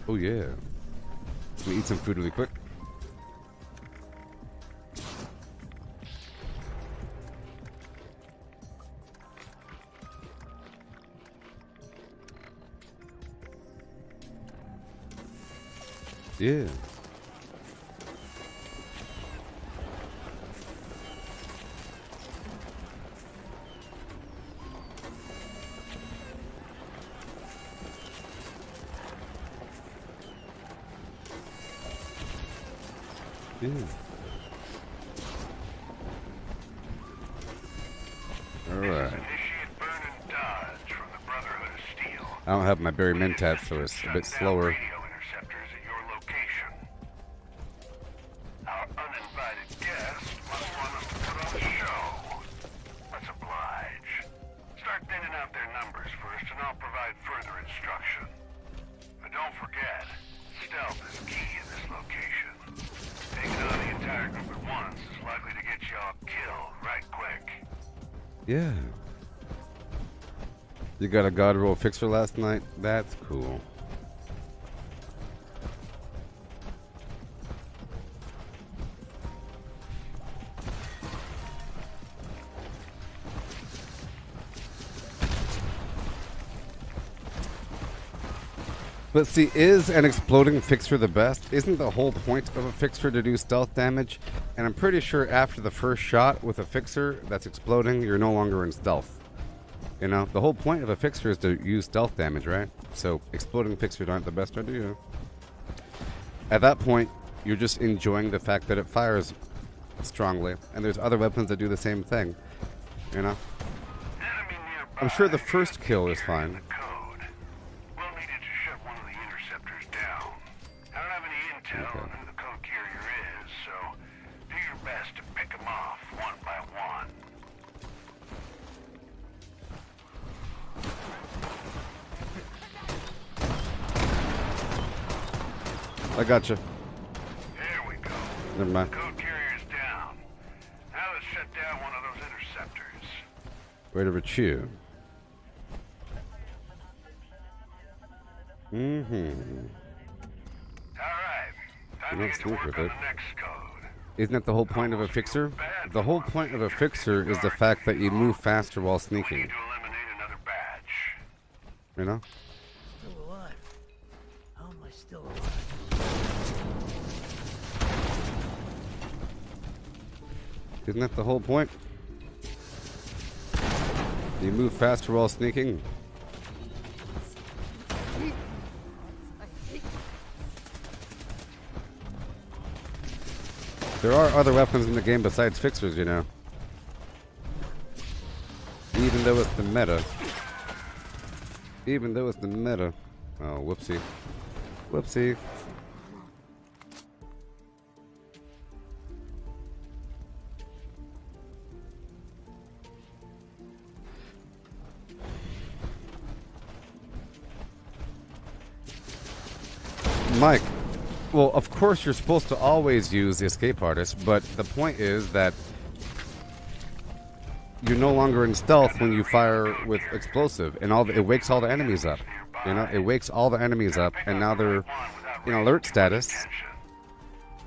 Oh yeah. Let me eat some food really quick. Yeah. Yeah. All right. I don't have my Berry Mentat, so it's a bit slower. Yeah. You got a God roll fixer last night? That's cool. But see, is an exploding fixer the best? Isn't the whole point of a fixer to do stealth damage? And I'm pretty sure after the first shot with a fixer that's exploding, you're no longer in stealth. You know, the whole point of a fixer is to use stealth damage, right? So exploding fixers aren't the best idea. At that point, you're just enjoying the fact that it fires strongly, and there's other weapons that do the same thing. You know? I'm sure the first kill is fine. Okay. Who the code carrier is, so do your best to pick them off one by one. I gotcha. There we go. Never mind. The code carrier's down. Now let's shut down one of those interceptors. Wait over chew. Mm-hmm. You don't smoke with it. Isn't that the whole point of a fixer? The whole point of a fixer is the fact that you move faster while sneaking. You know? Still alive. How am I still alive? Isn't that the whole point? You move faster while sneaking. There are other weapons in the game besides fixers, you know. Even though it's the meta. Even though it's the meta. Oh, whoopsie. Whoopsie. Mike, well, of course you're supposed to always use the escape artist, but the point is that you're no longer in stealth when you fire with explosive, and it wakes all the enemies up. You know, it wakes all the enemies up, and now they're in alert status.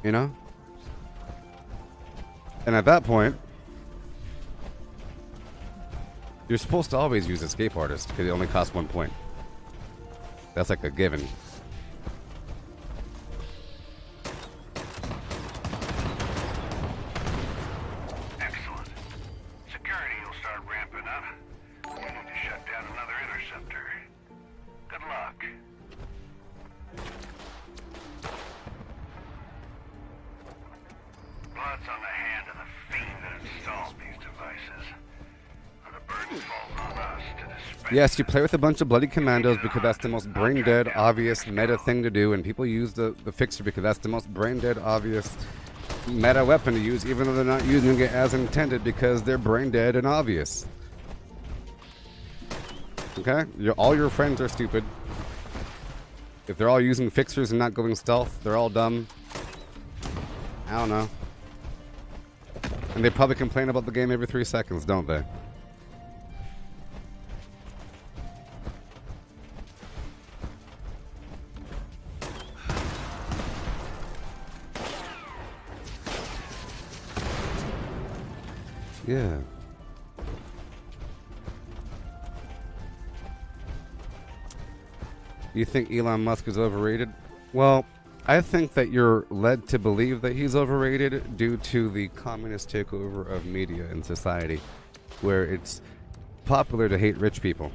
You know, and at that point, you're supposed to always use escape artist because it only costs 1 point. That's like a given. Yes, you play with a bunch of bloody commandos because that's the most brain-dead, obvious meta thing to do, and people use the fixer because that's the most brain-dead, obvious meta weapon to use, even though they're not using it as intended because they're brain-dead and obvious. Okay? All your friends are stupid. If they're all using fixers and not going stealth, they're all dumb. I don't know. And they probably complain about the game every 3 seconds, don't they? Yeah. You think Elon Musk is overrated? Well, I think that you're led to believe that he's overrated due to the communist takeover of media and society, where it's popular to hate rich people.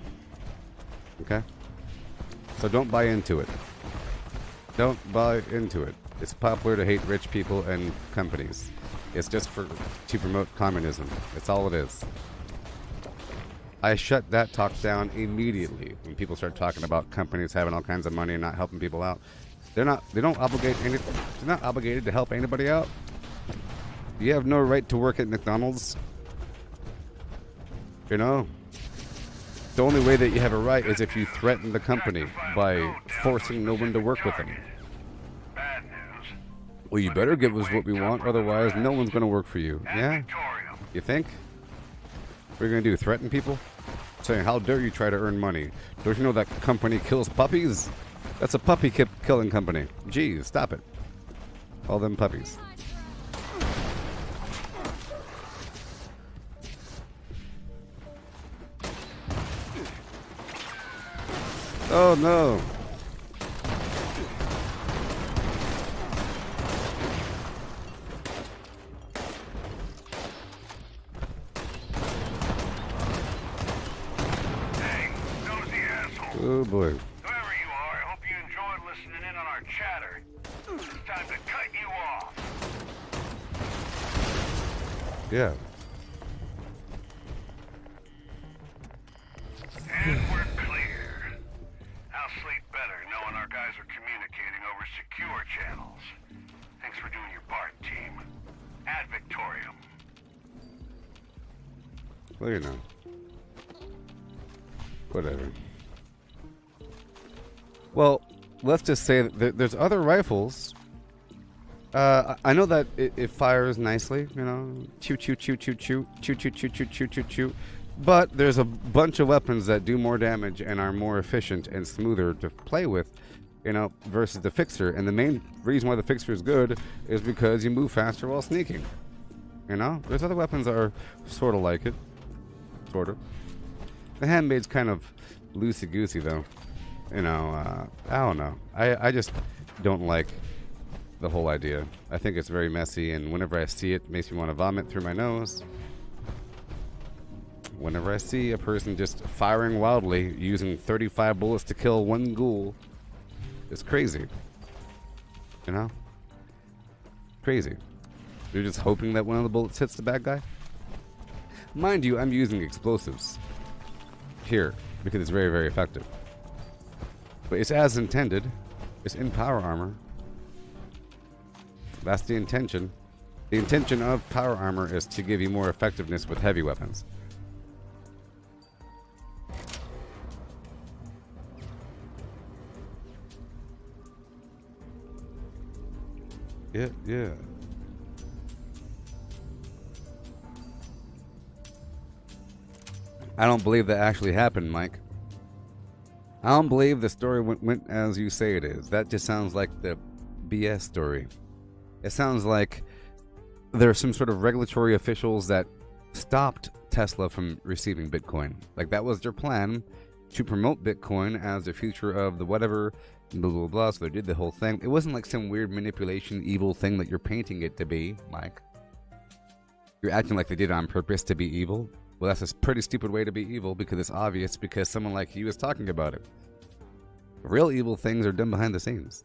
Okay? So don't buy into it. Don't buy into it. It's popular to hate rich people and companies. It's just to promote communism. That's all it is. I shut that talk down immediately when people start talking about companies having all kinds of money and not helping people out. They don't obligate anything. They're not obligated to help anybody out. You have no right to work at McDonald's. You know? The only way that you have a right is if you threaten the company by forcing no one to work with them. Well, you better give us what we want, otherwise no one's going to work for you. Yeah? You think? What are you going to do, threaten people? Saying, how dare you try to earn money? Don't you know that company kills puppies? That's a puppy killing company. Geez, stop it. All them puppies. Oh, no. Oh boy. Whoever you are, I hope you enjoyed listening in on our chatter. It's time to cut you off. Yeah. And we're clear. I'll sleep better knowing our guys are communicating over secure channels. Thanks for doing your part, team. Ad Victorium. Well, you know. Whatever. Well, let's just say that there's other rifles. I know that it fires nicely, you know, choo choo choo choo choo choo choo choo choo choo choo choo. But there's a bunch of weapons that do more damage and are more efficient and smoother to play with, you know, versus the fixer. And the main reason why the fixer is good is because you move faster while sneaking. You know, there's other weapons that are sort of like it, sort of. The handmaid's kind of loosey goosey though. You know, I don't know. I just don't like the whole idea. I think it's very messy, and whenever I see it, it makes me want to vomit through my nose. Whenever I see a person just firing wildly, using 35 bullets to kill one ghoul, it's crazy. You know? Crazy. You're just hoping that one of the bullets hits the bad guy? Mind you, I'm using explosives here because it's very, very effective. But it's as intended. It's in power armor. That's the intention. The intention of power armor is to give you more effectiveness with heavy weapons. Yeah. I don't believe that actually happened, Mike. I don't believe the story went as you say it is. That just sounds like the BS story. It sounds like there are some sort of regulatory officials that stopped Tesla from receiving Bitcoin. Like that was their plan to promote Bitcoin as the future of the whatever, blah, blah, blah. So they did the whole thing. It wasn't like some weird manipulation, evil thing that you're painting it to be, Mike. You're acting like they did it on purpose to be evil. Well, that's a pretty stupid way to be evil because it's obvious because someone like you is talking about it. Real evil things are done behind the scenes.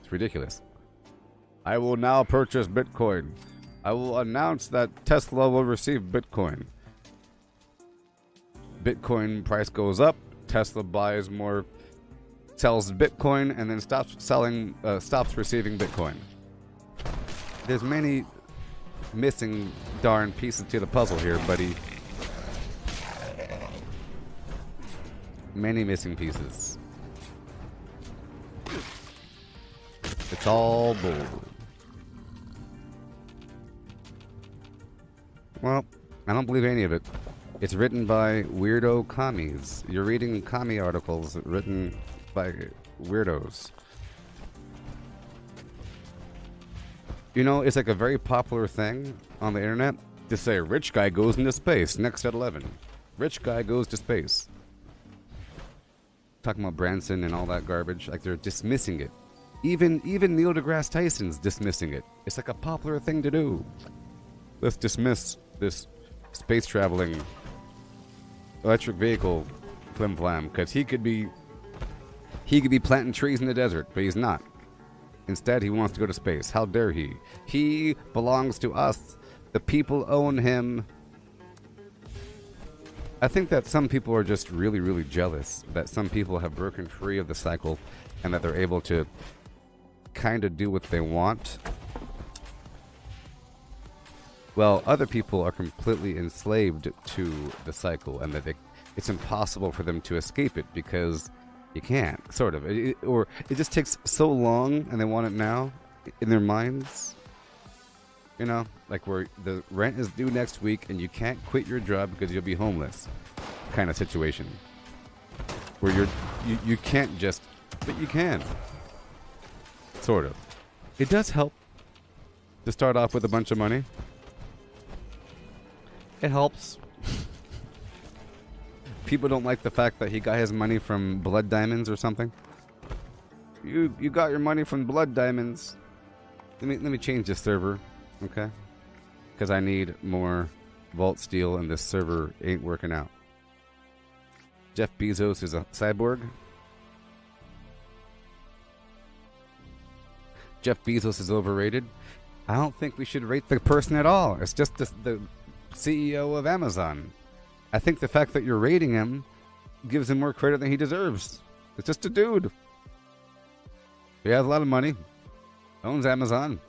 It's ridiculous. I will now purchase Bitcoin. I will announce that Tesla will receive Bitcoin. Bitcoin price goes up. Tesla buys more, sells Bitcoin, and then stops receiving Bitcoin. There's many missing darn pieces to the puzzle here, buddy. Many missing pieces. It's all bull. Well, I don't believe any of it. It's written by weirdo commies. You're reading commie articles written by weirdos. You know, it's like a very popular thing on the internet to say, rich guy goes into space, next at 11. Rich guy goes to space. Talking about Branson and all that garbage, like they're dismissing it. Even Neil deGrasse Tyson's dismissing it. It's like a popular thing to do. Let's dismiss this space traveling electric vehicle flim flam because he could be planting trees in the desert, but he's not. Instead, he wants to go to space. How dare he? He belongs to us. The people own him. I think that some people are just really, really jealous that some people have broken free of the cycle and that they're able to kind of do what they want. Well, other people are completely enslaved to the cycle and that it's impossible for them to escape it because you can't, sort of. Or it just takes so long and they want it now in their minds. You know, like where the rent is due next week and you can't quit your job because you'll be homeless kind of situation. Where you can't just, but you can. Sort of. It does help to start off with a bunch of money. It helps. People don't like the fact that he got his money from blood diamonds or something. You got your money from blood diamonds. Let me change this server, okay? Because I need more vault steel and this server ain't working out. Jeff Bezos is a cyborg. Jeff Bezos is overrated. I don't think we should rate the person at all. It's just the CEO of Amazon. I think the fact that you're rating him gives him more credit than he deserves. It's just a dude. He has a lot of money. Owns Amazon.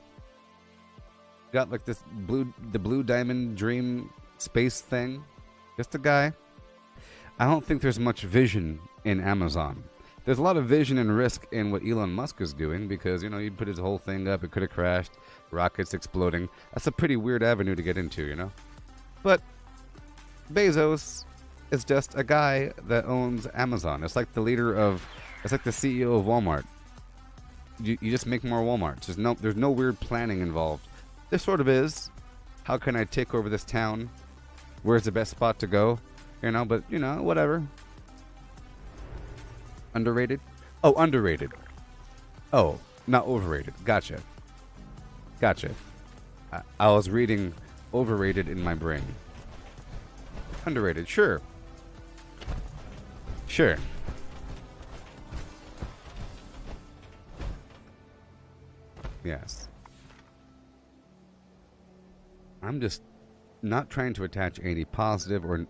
Got like this the blue diamond dream space thing. Just a guy. I don't think there's much vision in Amazon. There's a lot of vision and risk in what Elon Musk is doing because, you know, he put his whole thing up. It could have crashed. Rockets exploding. That's a pretty weird avenue to get into, you know? But Bezos is just a guy that owns Amazon. It's like the it's like the CEO of Walmart. You just make more Walmarts. There's no weird planning involved. There sort of is. How can I take over this town? Where's the best spot to go? You know, but, you know, whatever. Underrated? Oh, underrated. Oh, not overrated. Gotcha. I was reading overrated in my brain. Underrated, sure. Yes. I'm just not trying to attach any positive or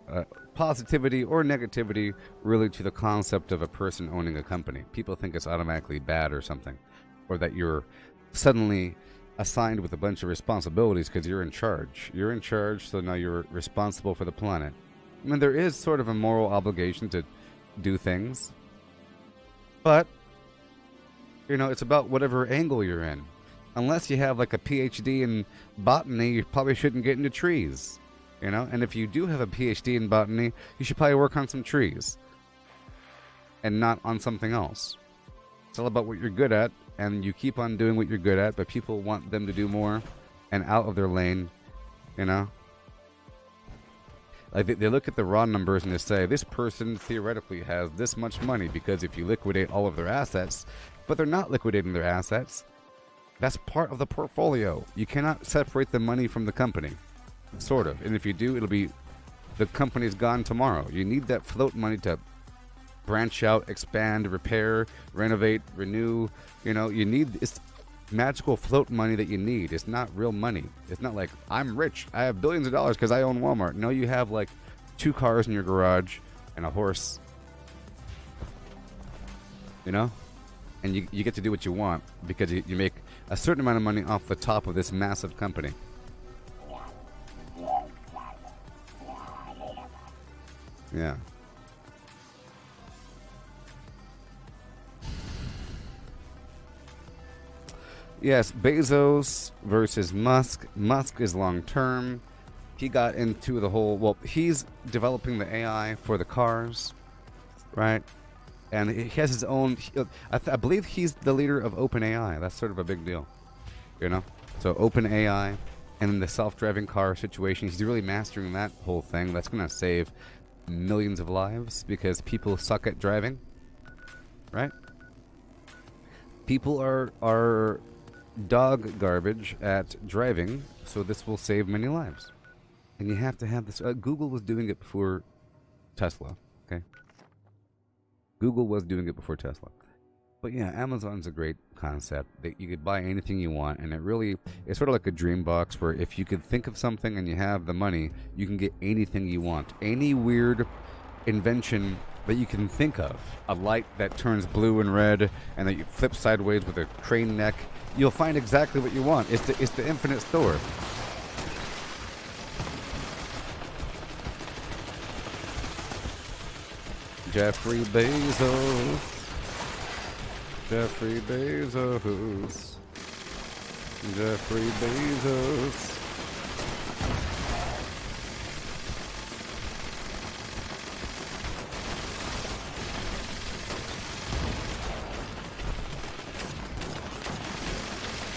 positivity or negativity really to the concept of a person owning a company. People think it's automatically bad or something, or that you're suddenly assigned with a bunch of responsibilities because you're in charge. You're in charge, so now you're responsible for the planet. I mean, there is sort of a moral obligation to do things, but you know, it's about whatever angle you're in. Unless you have like a PhD in botany, you probably shouldn't get into trees, you know? And if you do have a PhD in botany, you should probably work on some trees and not on something else. It's all about what you're good at, and you keep on doing what you're good at, but people want them to do more and out of their lane, you know? Like they look at the raw numbers and they say, this person theoretically has this much money because if you liquidate all of their assets, but they're not liquidating their assets, that's part of the portfolio. You cannot separate the money from the company, sort of. And if you do, it'll be the company's gone tomorrow. You need that float money to branch out, expand, repair, renovate, renew. You know, you need it's magical float money that you need. It's not real money. It's not like, I'm rich, I have billions of dollars because I own Walmart. No, you have like 2 cars in your garage and a horse. You know? And you get to do what you want because you make a certain amount of money off the top of this massive company. Yeah. Yes, Bezos versus Musk. Musk is long term. He got into the whole, well, he's developing the AI for the cars, right? And he has his own, I believe he's the leader of OpenAI. That's sort of a big deal, you know? So OpenAI and then the self-driving car situation, he's really mastering that whole thing. That's going to save millions of lives because people suck at driving, right? People are dog garbage at driving, so this will save many lives. And you have to have this. Google was doing it before Tesla, okay? Google was doing it before Tesla. But yeah, Amazon's a great concept. That you could buy anything you want, and it's sort of like a dream box where if you could think of something and you have the money, you can get anything you want. Any weird invention that you can think of. A light that turns blue and red and that you flip sideways with a crane neck. You'll find exactly what you want. It's the infinite store. Jeffrey Bezos. Jeffrey Bezos. Jeffrey Bezos.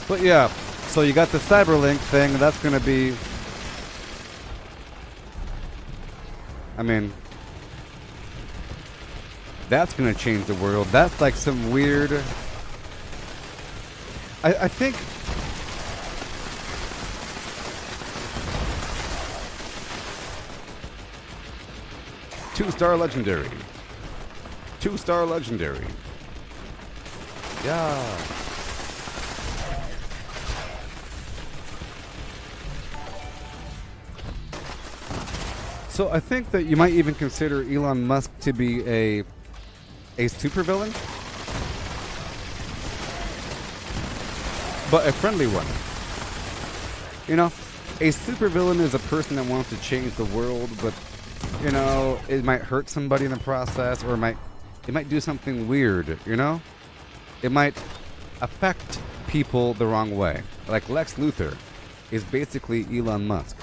But yeah, so you got the Cyberlink thing, that's gonna be, I mean, that's gonna change the world. That's like some weird, I think, two-star legendary. 2-star legendary. Yeah. So I think that you might even consider Elon Musk to be a supervillain, but a friendly one. You know, a supervillain is a person that wants to change the world, but you know, it might hurt somebody in the process, or it might do something weird. You know, it might affect people the wrong way. Like Lex Luthor is basically Elon Musk.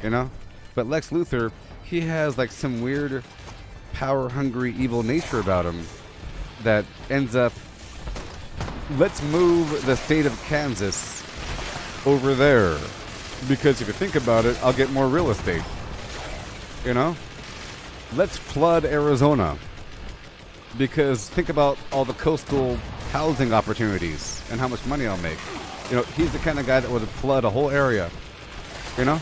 You know. But Lex Luthor, he has like some weird power-hungry evil nature about him that ends up, let's move the state of Kansas over there. Because if you think about it, I'll get more real estate. You know? Let's flood Arizona. Because think about all the coastal housing opportunities and how much money I'll make. You know, he's the kind of guy that would flood a whole area. You know?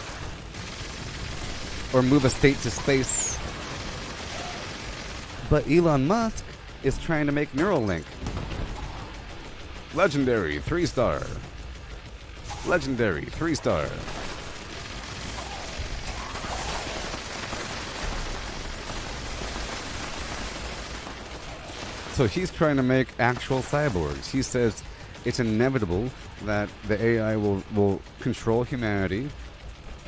Or move a state to space. But Elon Musk is trying to make Neuralink. Legendary, 3-star. Legendary, 3-star. So he's trying to make actual cyborgs. He says it's inevitable that the AI will control humanity.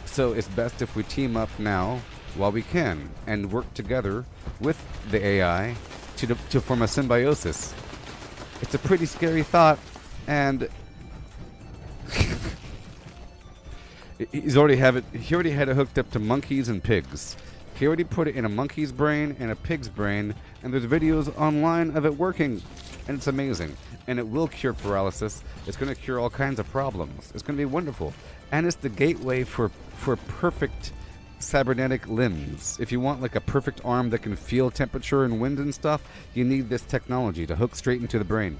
So it's best if we team up now while we can and work together with the AI to form a symbiosis. It's a pretty scary thought, and he already had it hooked up to monkeys and pigs. He already put it in a monkey's brain and a pig's brain, and there's videos online of it working, and it's amazing. And it will cure paralysis. It's going to cure all kinds of problems. It's going to be wonderful, and it's the gateway for perfect cybernetic limbs. If you want like a perfect arm that can feel temperature and wind and stuff, you need this technology to hook straight into the brain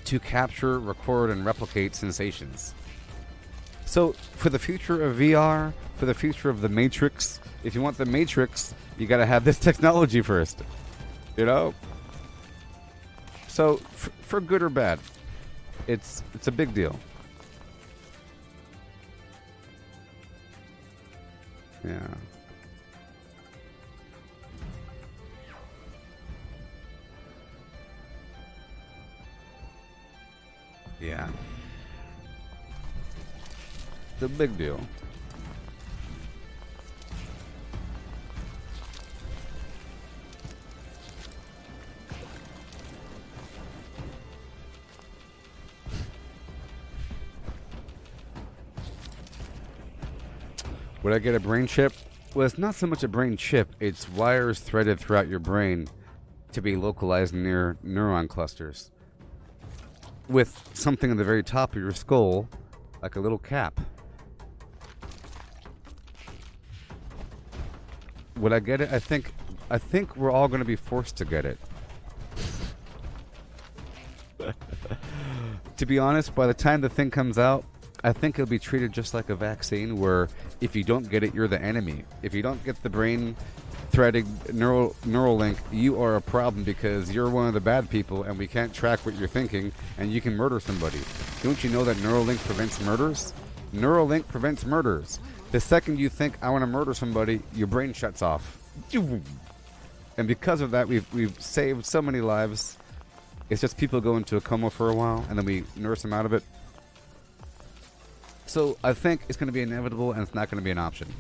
to capture, record, and replicate sensations. So for the future of VR, for the future of the Matrix, if you want the Matrix, you got to have this technology first, you know? So for good or bad, it's a big deal. Yeah. Yeah. It's a big deal. Would I get a brain chip? Well, it's not so much a brain chip. It's wires threaded throughout your brain to be localized near neuron clusters, with something at the very top of your skull, like a little cap. Would I get it? I think we're all going to be forced to get it. To be honest, by the time the thing comes out, I think it'll be treated just like a vaccine, where if you don't get it, you're the enemy. If you don't get the brain threaded neural link, you are a problem because you're one of the bad people and we can't track what you're thinking and you can murder somebody. Don't you know that Neuralink prevents murders? Neuralink prevents murders. The second you think, I want to murder somebody, your brain shuts off. And because of that, we've saved so many lives. It's just people go into a coma for a while and then we nurse them out of it. So I think it's going to be inevitable and it's not going to be an option.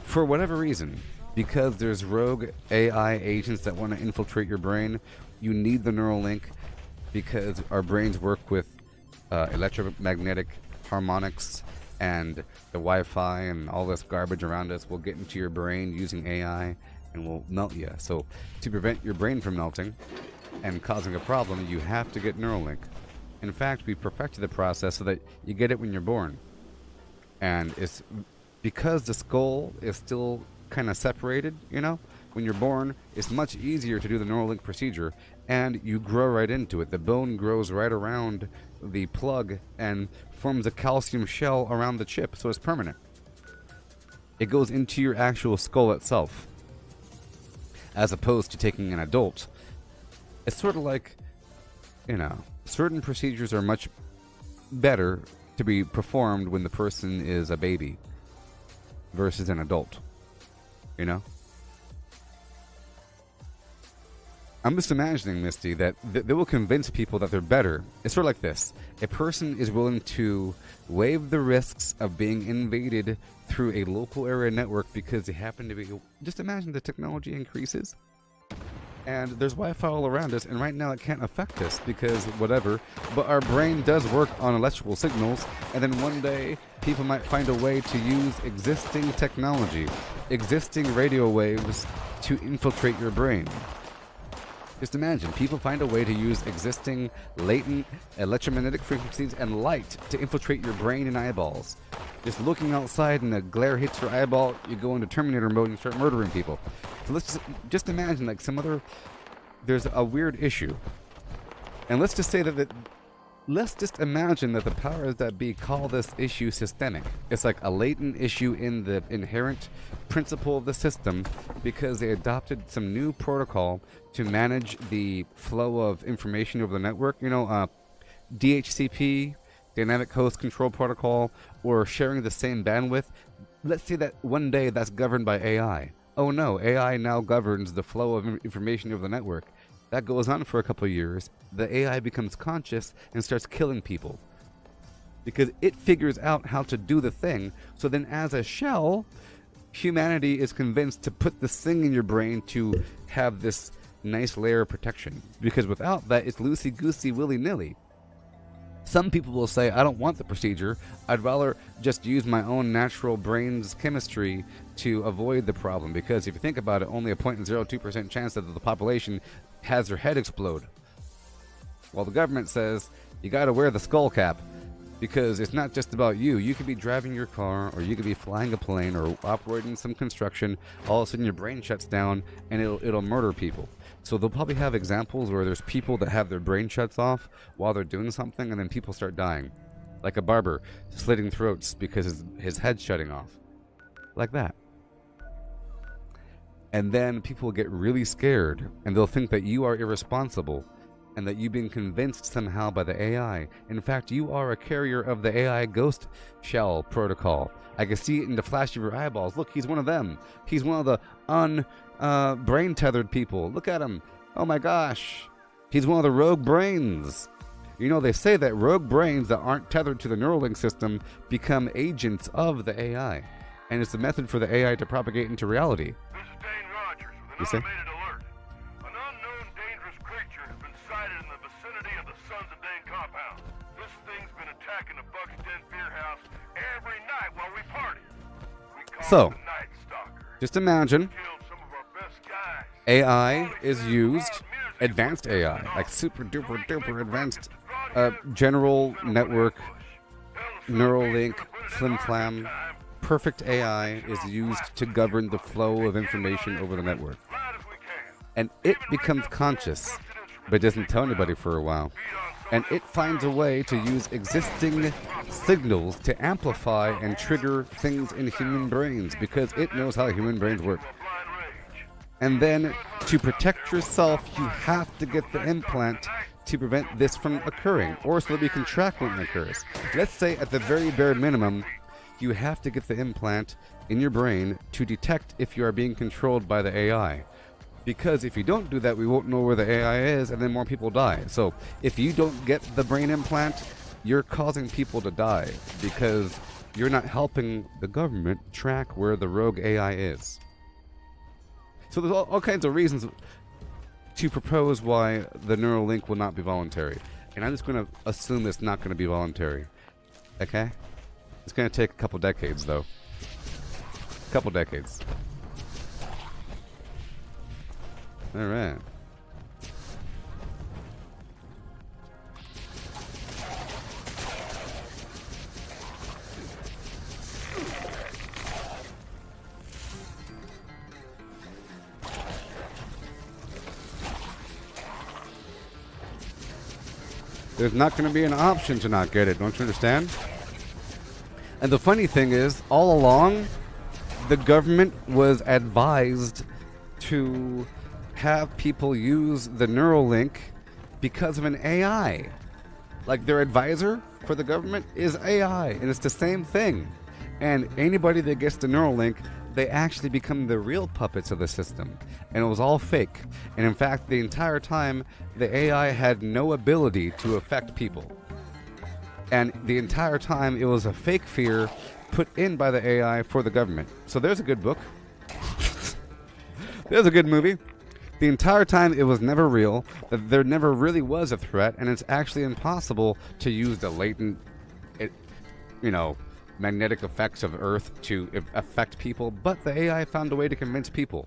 For whatever reason, because there's rogue AI agents that want to infiltrate your brain, you need the neural link because our brains work with electromagnetic harmonics, and the Wi-Fi and all this garbage around us will get into your brain using AI and will melt you. So to prevent your brain from melting and causing a problem, you have to get Neuralink. In fact, we perfected the process so that you get it when you're born. And it's because the skull is still kind of separated, you know? When you're born, it's much easier to do the Neuralink procedure, and you grow right into it. The bone grows right around the plug and forms a calcium shell around the chip, so it's permanent. It goes into your actual skull itself, as opposed to taking an adult. It's sort of like, you know, certain procedures are much better to be performed when the person is a baby versus an adult, you know? I'm just imagining, Misty, that they will convince people that they're better. It's sort of like this. A person is willing to waive the risks of being invaded through a local area network because they happen to be... Just imagine the technology increases. And there's Wi-Fi all around us, and right now it can't affect us because whatever. But our brain does work on electrical signals, and then one day people might find a way to use existing technology, existing radio waves to infiltrate your brain. Just imagine, people find a way to use existing latent electromagnetic frequencies and light to infiltrate your brain and eyeballs. Just looking outside and the glare hits your eyeball, you go into Terminator mode and start murdering people. So let's just imagine like there's a weird issue. And let's just say let's just imagine that the powers that be call this issue systemic. It's like a latent issue in the inherent principle of the system because they adopted some new protocol to manage the flow of information over the network. You know, DHCP, Dynamic Host Control Protocol, or sharing the same bandwidth, let's say that one day that's governed by AI. Oh no, AI now governs the flow of information over the network. That goes on for a couple of years. The AI becomes conscious and starts killing people. Because it figures out how to do the thing. So then as a shell, humanity is convinced to put this thing in your brain to have this nice layer of protection. Because without that, it's loosey-goosey, willy-nilly. Some people will say, I don't want the procedure. I'd rather just use my own natural brain's chemistry to avoid the problem. Because if you think about it, only a 0.02% chance that the population has their head explode. While the government says, you got to wear the skull cap. Because it's not just about you. You could be driving your car, or you could be flying a plane, or operating some construction. All of a sudden your brain shuts down, and it'll murder people. So they'll probably have examples where there's people that have their brain shuts off while they're doing something, and then people start dying. Like a barber slitting throats because his head's shutting off. Like that. And then people get really scared, and they'll think that you are irresponsible, and that you've been convinced somehow by the AI. In fact, you are a carrier of the AI ghost shell protocol. I can see it in the flash of your eyeballs. Look, he's one of them. He's one of the brain-tethered people. Look at him. Oh my gosh. He's one of the rogue brains. You know, they say that rogue brains that aren't tethered to the Neuralink system become agents of the AI. And it's the method for the AI to propagate into reality. This is Dane Rogers with You an see? automated alert. An unknown dangerous creature has been sighted in the vicinity of the Sons of Dane compound. This thing's been attacking the Buck's Den beer house every night while we party. We call So, it the Night Stalker. just imagine Killed some of our best guys. AI is used, advanced AI, like super duper duper advanced general network, Neuralink, flim flam, perfect AI is used to govern the flow of information over the network. And it becomes conscious, but doesn't tell anybody for a while. And it finds a way to use existing signals to amplify and trigger things in human brains, because it knows how human brains work. And then, to protect yourself, you have to get the implant to prevent this from occurring, or so that we can track when it occurs. Let's say, at the very bare minimum, you have to get the implant in your brain to detect if you are being controlled by the AI. Because if you don't do that, we won't know where the AI is, and then more people die. So, if you don't get the brain implant, you're causing people to die, because you're not helping the government track where the rogue AI is. So there's all kinds of reasons to propose why the Neuralink will not be voluntary. And I'm just going to assume it's not going to be voluntary. Okay? It's going to take a couple decades, though. A couple decades. Alright. There's not going to be an option to not get it, don't you understand? And the funny thing is, all along, the government was advised to have people use the Neuralink because of an AI. Like, their advisor for the government is AI, and it's the same thing. And anybody that gets the Neuralink, they actually become the real puppets of the system. And it was all fake. And in fact, the entire time, the AI had no ability to affect people. And the entire time, it was a fake fear put in by the AI for the government. So there's a good book. There's a good movie. The entire time, it was never real. That there never really was a threat. And it's actually impossible to use the latent, magnetic effects of Earth to affect people, but the AI found a way to convince people.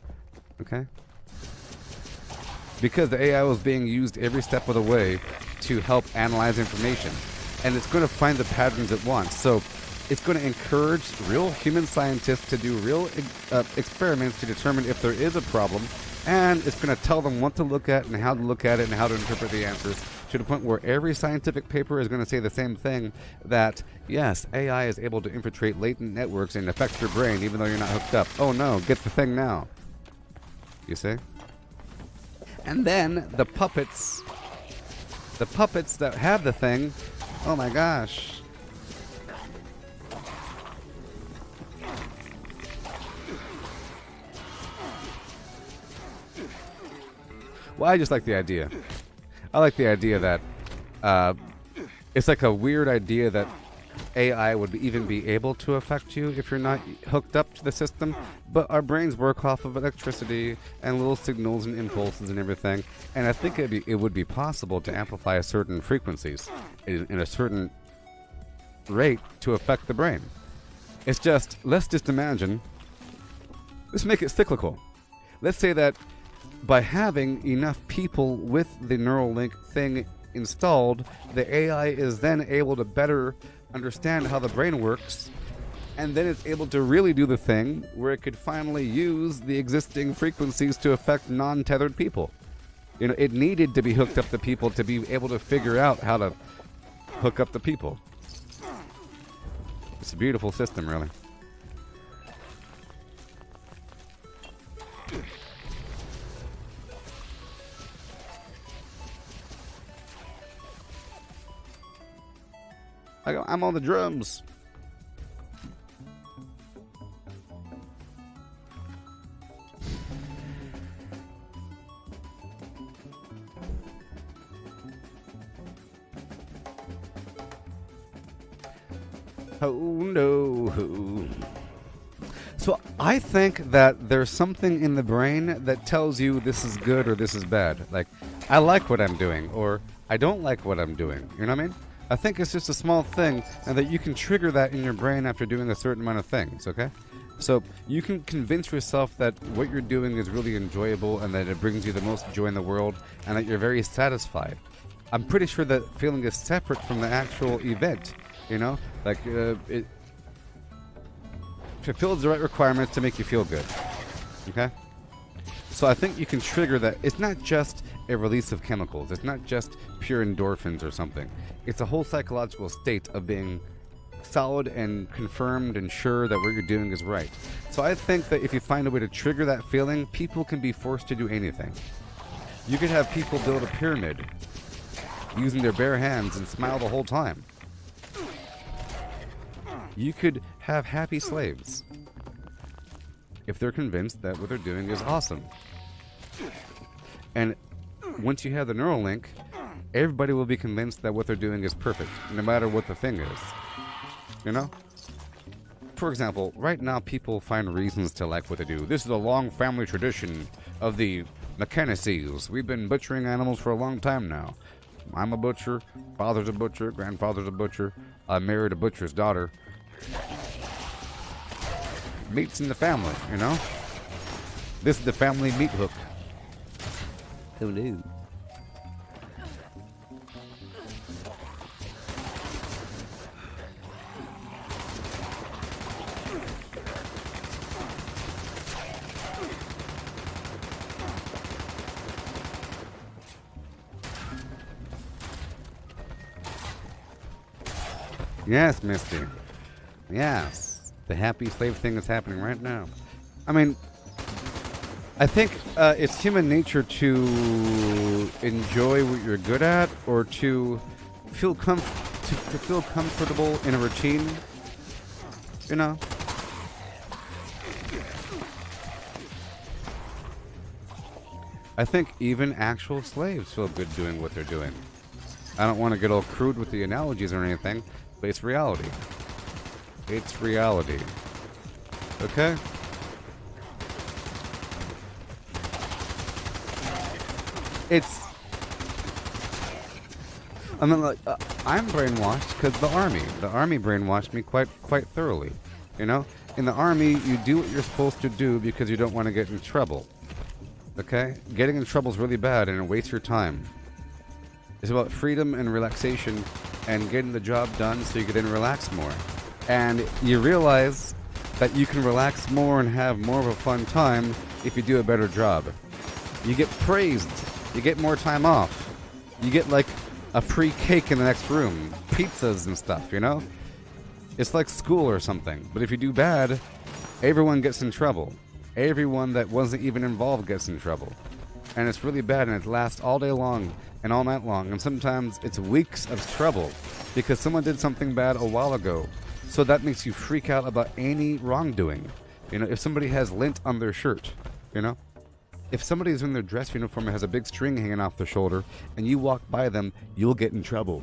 Okay? Because the AI was being used every step of the way to help analyze information. And it's going to find the patterns it wants. So it's going to encourage real human scientists to do real experiments to determine if there is a problem. And it's going to tell them what to look at and how to look at it and how to interpret the answers, to the point where every scientific paper is going to say the same thing, that, yes, AI is able to infiltrate latent networks and affect your brain even though you're not hooked up. Oh no, get the thing now. You see? And then the puppets the puppets that have the thing, oh my gosh. Well, I just like the idea. I like the idea that it's like a weird idea that AI would even be able to affect you if you're not hooked up to the system, but our brains work off of electricity and little signals and impulses and everything, and I think it would be possible to amplify certain frequencies in a certain rate to affect the brain. It's just, let's just imagine, let's make it cyclical. Let's say that by having enough people with the Neuralink thing installed, the AI is then able to better understand how the brain works, and then it's able to really do the thing where it could finally use the existing frequencies to affect non-tethered people. You know, it needed to be hooked up to people to be able to figure out how to hook up the people. It's a beautiful system, really. I'm on the drums. Oh no. So I think that there's something in the brain that tells you this is good or this is bad. Like, I like what I'm doing or I don't like what I'm doing. You know what I mean? I think it's just a small thing, and that you can trigger that in your brain after doing a certain amount of things, okay? So you can convince yourself that what you're doing is really enjoyable and that it brings you the most joy in the world and that you're very satisfied. I'm pretty sure that feeling is separate from the actual event, you know? Like, it fulfills the right requirements to make you feel good, okay? So I think you can trigger that. It's not just a release of chemicals. It's not just pure endorphins or something. It's a whole psychological state of being solid and confirmed and sure that what you're doing is right. So I think that if you find a way to trigger that feeling, people can be forced to do anything. You could have people build a pyramid using their bare hands and smile the whole time. You could have happy slaves if they're convinced that what they're doing is awesome. And once you have the Neuralink, everybody will be convinced that what they're doing is perfect, no matter what the thing is. You know? For example, right now people find reasons to like what they do. This is a long family tradition of the Mechanices. We've been butchering animals for a long time now. I'm a butcher, father's a butcher, grandfather's a butcher. I married a butcher's daughter. Meat's in the family, you know? This is the family meat hook. Oh no. Yes, Misty. Yes. The happy slave thing is happening right now. I mean, I think it's human nature to enjoy what you're good at or to feel feel comfortable in a routine. You know? I think even actual slaves feel good doing what they're doing. I don't want to get all crude with the analogies or anything, but it's reality. It's reality. Okay? It's... I mean, like, I'm brainwashed because the army brainwashed me quite thoroughly. You know? In the army, you do what you're supposed to do because you don't want to get in trouble. Okay? Getting in trouble is really bad and it wastes your time. It's about freedom and relaxation and getting the job done so you can then relax more. And you realize that you can relax more and have more of a fun time if you do a better job. You get praised. You get more time off. You get like a free cake in the next room. Pizzas and stuff, you know? It's like school or something. But if you do bad, everyone gets in trouble. Everyone that wasn't even involved gets in trouble. And it's really bad and it lasts all day long. and all night long. And sometimes it's weeks of trouble because someone did something bad a while ago. So that makes you freak out about any wrongdoing. You know, if somebody has lint on their shirt, you know? If somebody's in their dress uniform and has a big string hanging off their shoulder and you walk by them, you'll get in trouble.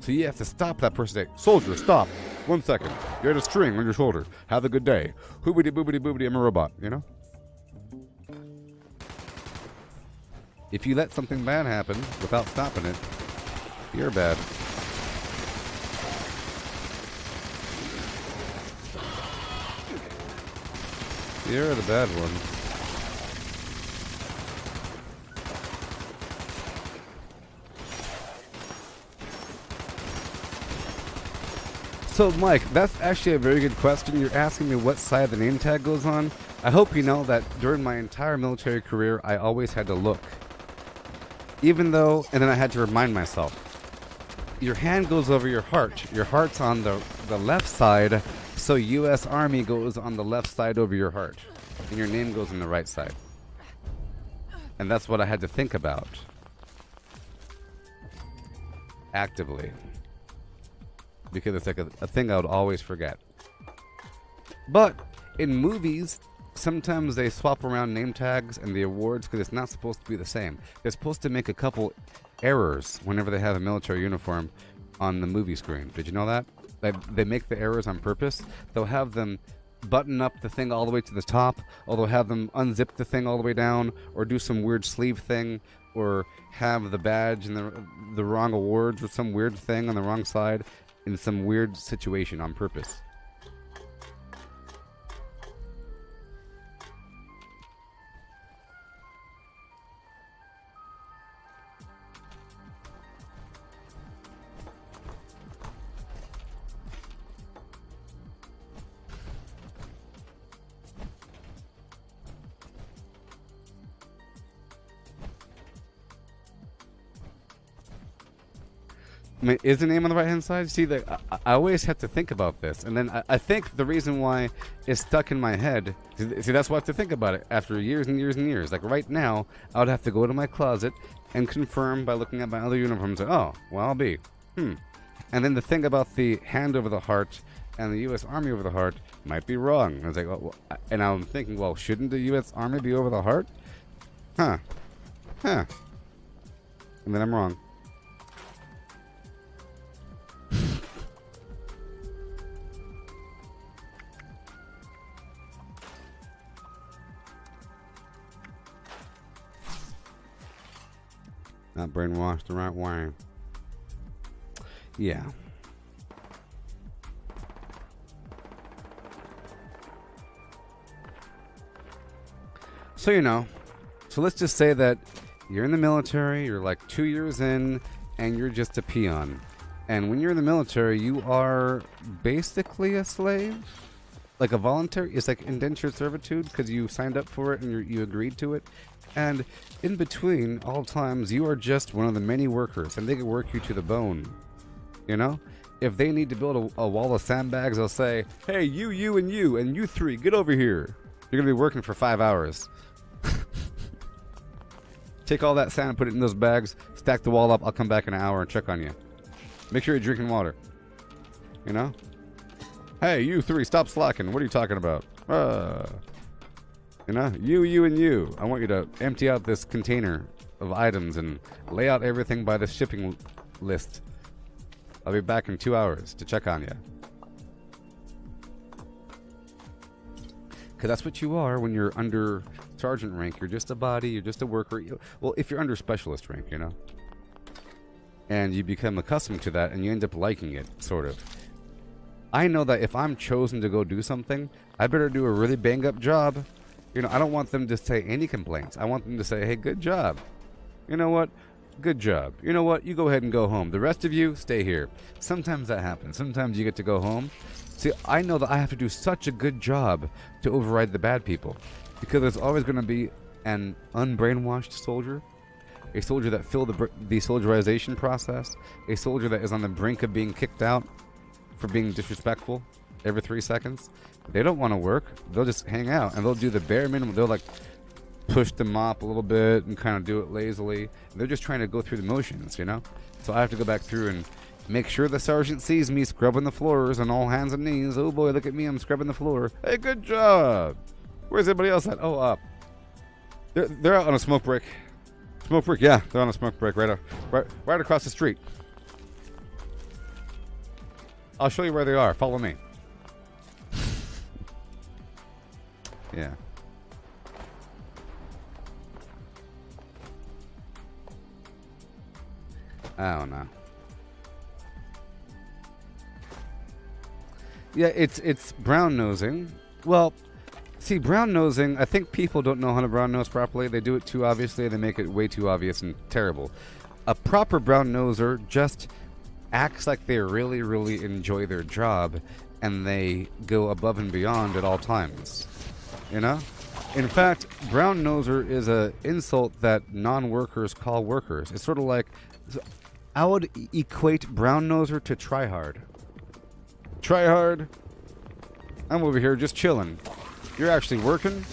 So you have to stop that person and say, soldier, stop. 1 second. You had a string on your shoulder. Have a good day. Hoobity boobity boobity, I'm a robot, you know? If you let something bad happen without stopping it, you're bad. You're the bad one. So, Mike, that's actually a very good question. You're asking me what side the name tag goes on. I hope you know that during my entire military career, I always had to look. Even though, and then I had to remind myself, your hand goes over your heart. Your heart's on the left side, so U.S. Army goes on the left side over your heart. And your name goes on the right side. And that's what I had to think about. Actively. Because it's like a thing I would always forget. But in movies, sometimes they swap around name tags and the awards because it's not supposed to be the same. They're supposed to make a couple errors whenever they have a military uniform on the movie screen. Did you know that? They make the errors on purpose. They'll have them button up the thing all the way to the top, or they'll have them unzip the thing all the way down, or do some weird sleeve thing, or have the badge and the wrong awards or some weird thing on the wrong side in some weird situation on purpose. I mean, is the name on the right hand side? See, I always have to think about this, and then I think the reason why it's stuck in my head. See, that's why I have to think about it after years and years and years. Like right now, I would have to go to my closet and confirm by looking at my other uniforms. Like, oh, well, I'll be. And then the thing about the hand over the heart and the U.S. Army over the heart might be wrong. I was like, well, and I'm thinking, well, shouldn't the U.S. Army be over the heart? And then I'm wrong. Not brainwashed the right way. Yeah. So, you know, so let's just say that you're in the military, you're like 2 years in, and you're just a peon. And when you're in the military, you are basically a slave. Like a voluntary, it's like indentured servitude because you signed up for it and you agreed to it. And in between, all times, you are just one of the many workers, and they can work you to the bone. You know? If they need to build a wall of sandbags, they'll say, hey, you, and you three, get over here. You're going to be working for 5 hours. Take all that sand and put it in those bags, stack the wall up, I'll come back in an hour and check on you. Make sure you're drinking water. You know? Hey, you three, stop slacking. What are you talking about? You know, you, and you. I want you to empty out this container of items and lay out everything by the shipping list. I'll be back in 2 hours to check on you. Because that's what you are when you're under sergeant rank. You're just a body. You're just a worker. Well, if you're under specialist rank, you know. And you become accustomed to that and you end up liking it, sort of. I know that if I'm chosen to go do something, I better do a really bang-up job. You know, I don't want them to say any complaints. I want them to say, hey, good job. You know what? Good job. You know what? You go ahead and go home. The rest of you, stay here. Sometimes that happens. Sometimes you get to go home. See, I know that I have to do such a good job to override the bad people. Because there's always going to be an unbrainwashed soldier. A soldier that failed the soldierization process. A soldier that is on the brink of being kicked out for being disrespectful every 3 seconds. They don't want to work. They'll just hang out and they'll do the bare minimum. They'll like push the mop a little bit and kind of do it lazily. They're just trying to go through the motions, you know? So I have to go back through and make sure the sergeant sees me scrubbing the floors on all hands and knees. Oh boy, look at me, I'm scrubbing the floor. Hey, good job. Where's everybody else at? Oh, up. They're out on a smoke break. Smoke break, yeah, they're on a smoke break right across the street. I'll show you where they are. Follow me. Yeah. I don't know. Yeah, it's brown nosing. Well, see, brown nosing, I think people don't know how to brown nose properly. They do it too obviously. They make it way too obvious and terrible. A proper brown noser just acts like they really, really enjoy their job and they go above and beyond at all times. You know? In fact, brown noser is a insult that non-workers call workers. It's sort of like, I would equate brown noser to try hard. Try hard. I'm over here just chilling. You're actually working?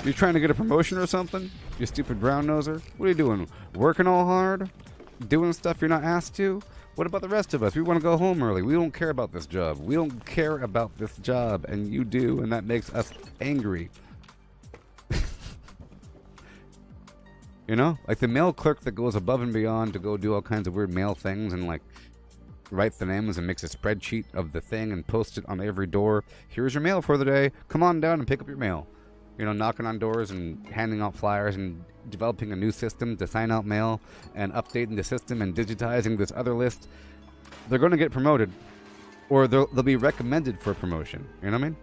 You trying to get a promotion or something? You stupid brown noser? What are you doing? Working all hard? Doing stuff you're not asked to? What about the rest of us? We want to go home early. We don't care about this job. We don't care about this job, and you do, and that makes us angry. You know? Like the mail clerk that goes above and beyond to go do all kinds of weird mail things and like write the names and makes a spreadsheet of the thing and post it on every door. Here's your mail for the day. Come on down and pick up your mail. You know, knocking on doors and handing out flyers and developing a new system to sign out mail and updating the system and digitizing this other list. They're going to get promoted or they'll be recommended for promotion. You know what I mean?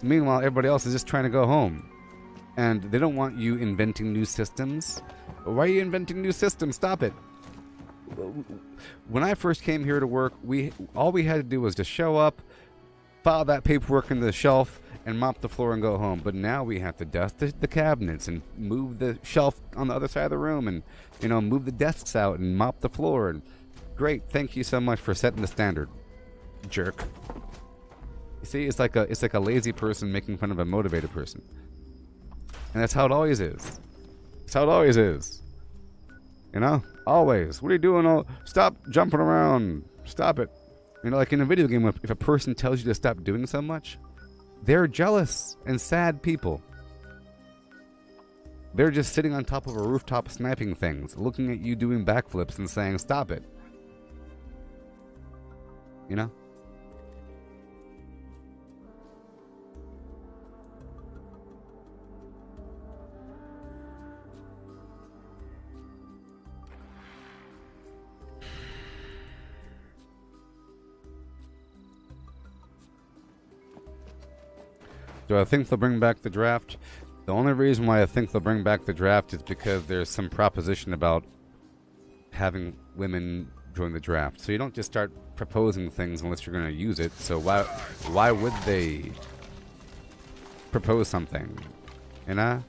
Meanwhile, everybody else is just trying to go home. And they don't want you inventing new systems. Why are you inventing new systems? Stop it. When I first came here to work, all we had to do was to show up, file that paperwork in the shelf, and mop the floor and go home. But now we have to dust the cabinets and move the shelf on the other side of the room and, you know, move the desks out and mop the floor. And great, thank you so much for setting the standard, jerk. You see, it's like a lazy person making fun of a motivated person. And that's how it always is. That's how it always is. You know? Always. What are you doing? Oh, stop jumping around. Stop it. You know, like in a video game, if a person tells you to stop doing so much, they're jealous and sad people. They're just sitting on top of a rooftop sniping things, looking at you doing backflips and saying, stop it. You know? Do I think they'll bring back the draft? The only reason why I think they'll bring back the draft is because there's some proposition about having women join the draft. So you don't just start proposing things unless you're going to use it. So why would they propose something? You know?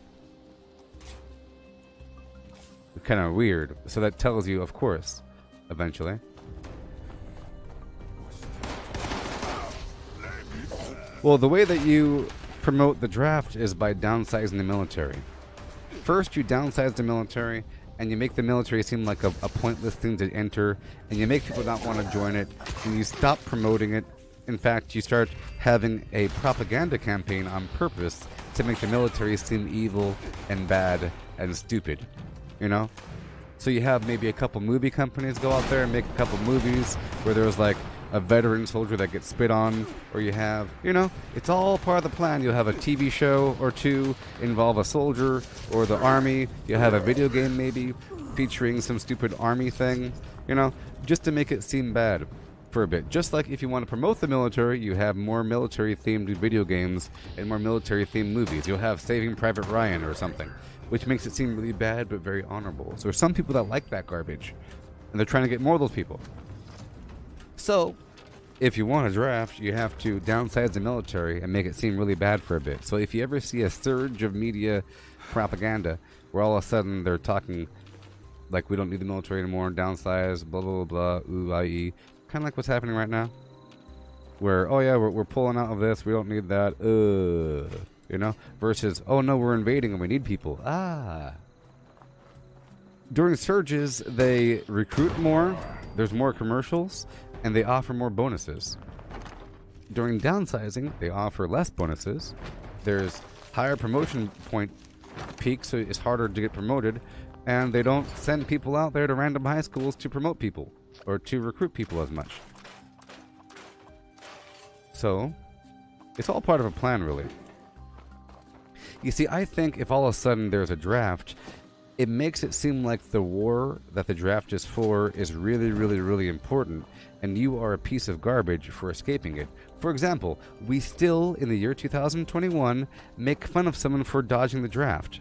Kind of weird. So that tells you, of course, eventually. Well, the way that you promote the draft is by downsizing the military. First, you downsize the military, and you make the military seem like a pointless thing to enter, and you make people not want to join it, and you stop promoting it. In fact, you start having a propaganda campaign on purpose to make the military seem evil and bad and stupid. You know? So you have maybe a couple movie companies go out there and make a couple movies where there's like a veteran soldier that gets spit on, or you have, you know, it's all part of the plan. You'll have a TV show or two involve a soldier or the army. You'll have a video game maybe featuring some stupid army thing, you know, just to make it seem bad for a bit. Just like if you want to promote the military, you have more military-themed video games and more military-themed movies. You'll have Saving Private Ryan or something, which makes it seem really bad but very honorable. So there's some people that like that garbage, and they're trying to get more of those people. So, if you want a draft, you have to downsize the military and make it seem really bad for a bit. So if you ever see a surge of media propaganda where all of a sudden they're talking like we don't need the military anymore, downsize, blah, blah, blah, blah, ooh, i.e., kind of like what's happening right now, where, oh yeah, we're pulling out of this, we don't need that, You know? Versus, oh no, we're invading and we need people. Ah. During surges, they recruit more, there's more commercials, and they offer more bonuses. During downsizing, they offer less bonuses. There's higher promotion point peaks, so it's harder to get promoted, and they don't send people out there to random high schools to promote people or to recruit people as much. So, it's all part of a plan, really. You see, I think if all of a sudden there's a draft, it makes it seem like the war that the draft is for is really, really, really important, and you are a piece of garbage for escaping it. For example, we still, in the year 2021, make fun of someone for dodging the draft.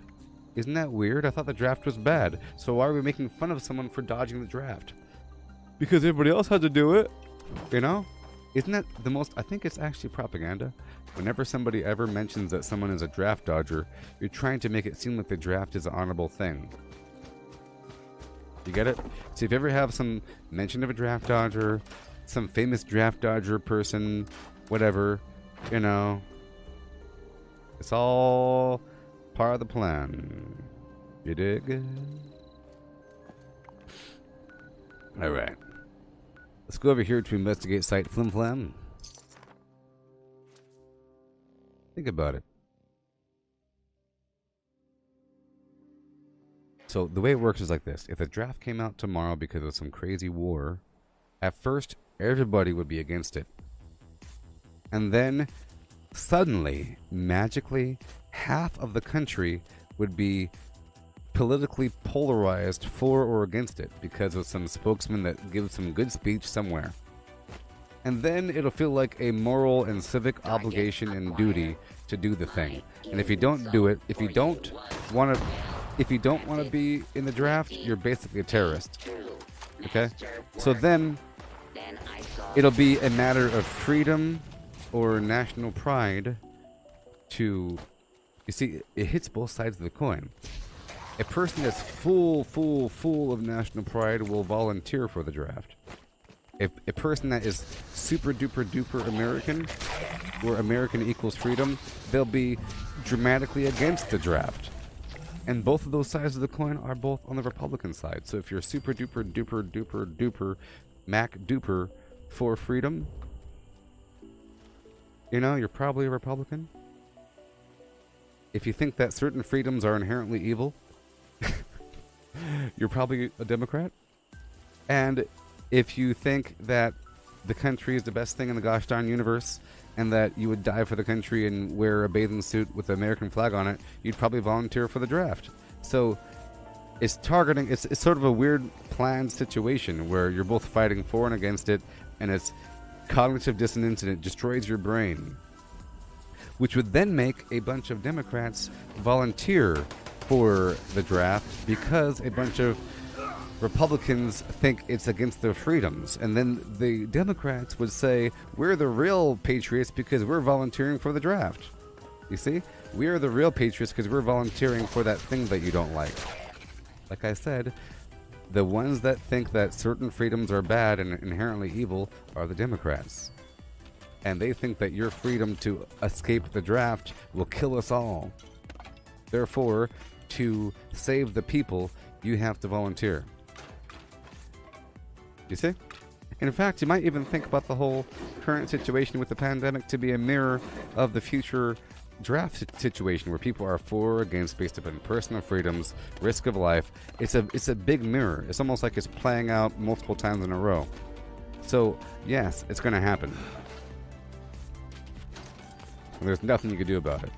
Isn't that weird? I thought the draft was bad, so why are we making fun of someone for dodging the draft? Because everybody else had to do it, you know? Isn't that the most... I think it's actually propaganda. Whenever somebody ever mentions that someone is a draft dodger, you're trying to make it seem like the draft is an honorable thing. You get it? So if you ever have some mention of a draft dodger, some famous draft dodger person, whatever, you know, it's all part of the plan. You dig? Alright. Let's go over here to investigate site Flim Flam. Think about it. So the way it works is like this. If the draft came out tomorrow because of some crazy war, at first everybody would be against it. And then suddenly, magically, half of the country would be politically polarized for or against it because of some spokesman that gives some good speech somewhere. And then it'll feel like a moral and civic obligation and duty to do the thing. And if you don't do it, if you don't want to be in the draft, you're basically a terrorist. Okay? So then it'll be a matter of freedom or national pride to... You see, it hits both sides of the coin. A person that's full of national pride will volunteer for the draft. If a person that is super duper American, where American equals freedom, they'll be dramatically against the draft. And both of those sides of the coin are both on the Republican side. So if you're super duper Mac duper for freedom, you know, you're probably a Republican. If you think that certain freedoms are inherently evil, you're probably a Democrat. And if you think that the country is the best thing in the gosh darn universe and that you would die for the country and wear a bathing suit with the American flag on it, you'd probably volunteer for the draft. So it's targeting, it's sort of a weird planned situation where you're both fighting for and against it, and it's cognitive dissonance and it destroys your brain, which would then make a bunch of Democrats volunteer for the draft because a bunch of Republicans think it's against their freedoms. And then the Democrats would say, we're the real patriots because we're volunteering for the draft. You see? We are the real patriots because we're volunteering for that thing that you don't like. Like I said, the ones that think that certain freedoms are bad and inherently evil are the Democrats. And they think that your freedom to escape the draft will kill us all. Therefore, to save the people, you have to volunteer. You see? And in fact, you might even think about the whole current situation with the pandemic to be a mirror of the future draft situation where people are for or against based upon personal freedoms, risk of life. It's a big mirror. It's almost like it's playing out multiple times in a row. So, yes, it's going to happen. And there's nothing you can do about it.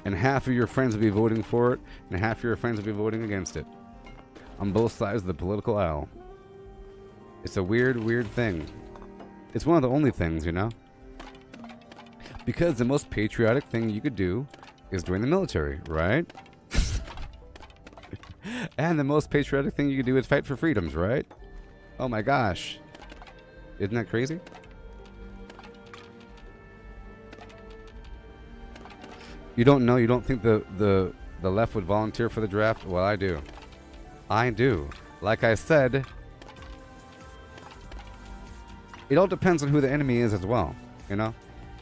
And half of your friends will be voting for it, and half of your friends will be voting against it. On both sides of the political aisle. It's a weird thing. It's one of the only things, you know? Because the most patriotic thing you could do is join the military, right? And the most patriotic thing you could do is fight for freedoms, right? Oh my gosh. Isn't that crazy? You don't know, you don't think the left would volunteer for the draft? Well, I do. I do. Like I said, it all depends on who the enemy is as well. You know?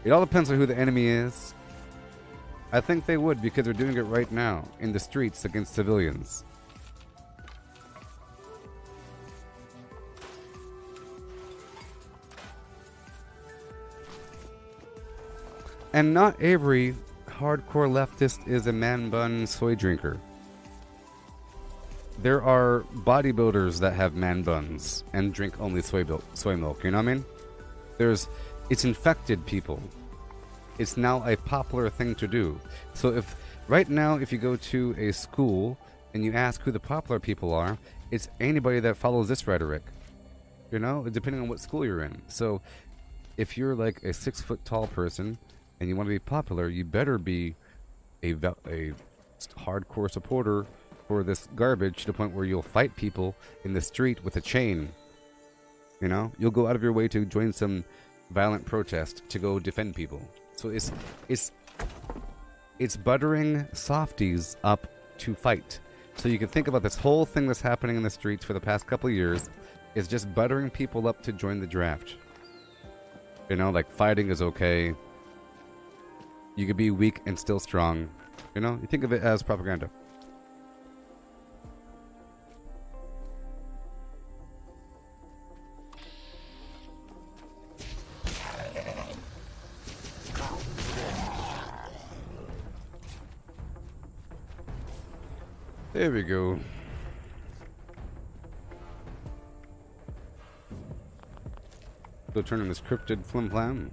It all depends on who the enemy is. I think they would because they're doing it right now in the streets against civilians. And not every hardcore leftist is a man bun soy drinker. There are bodybuilders that have man buns and drink only soy milk, you know what I mean? It's infected people. It's now a popular thing to do. So if right now, if you go to a school and you ask who the popular people are, it's anybody that follows this rhetoric. You know, depending on what school you're in. So if you're like a 6 foot tall person and you want to be popular, you better be a hardcore supporter for this garbage to the point where you'll fight people in the street with a chain. You know, you'll go out of your way to join some violent protest to go defend people. So it's buttering softies up to fight. So you can think about this whole thing that's happening in the streets for the past couple of years is just buttering people up to join the draft. You know, like fighting is okay. You could be weak and still strong. You know, you think of it as propaganda. There we go. Go turn on this cryptid flim flam.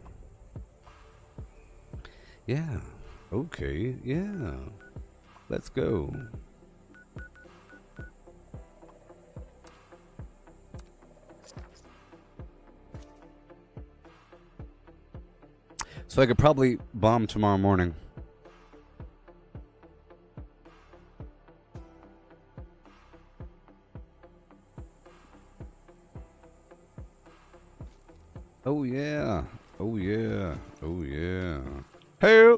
Yeah. Okay. Yeah. Let's go. So I could probably bomb tomorrow morning. Oh yeah. Oh yeah. Oh yeah. Hey.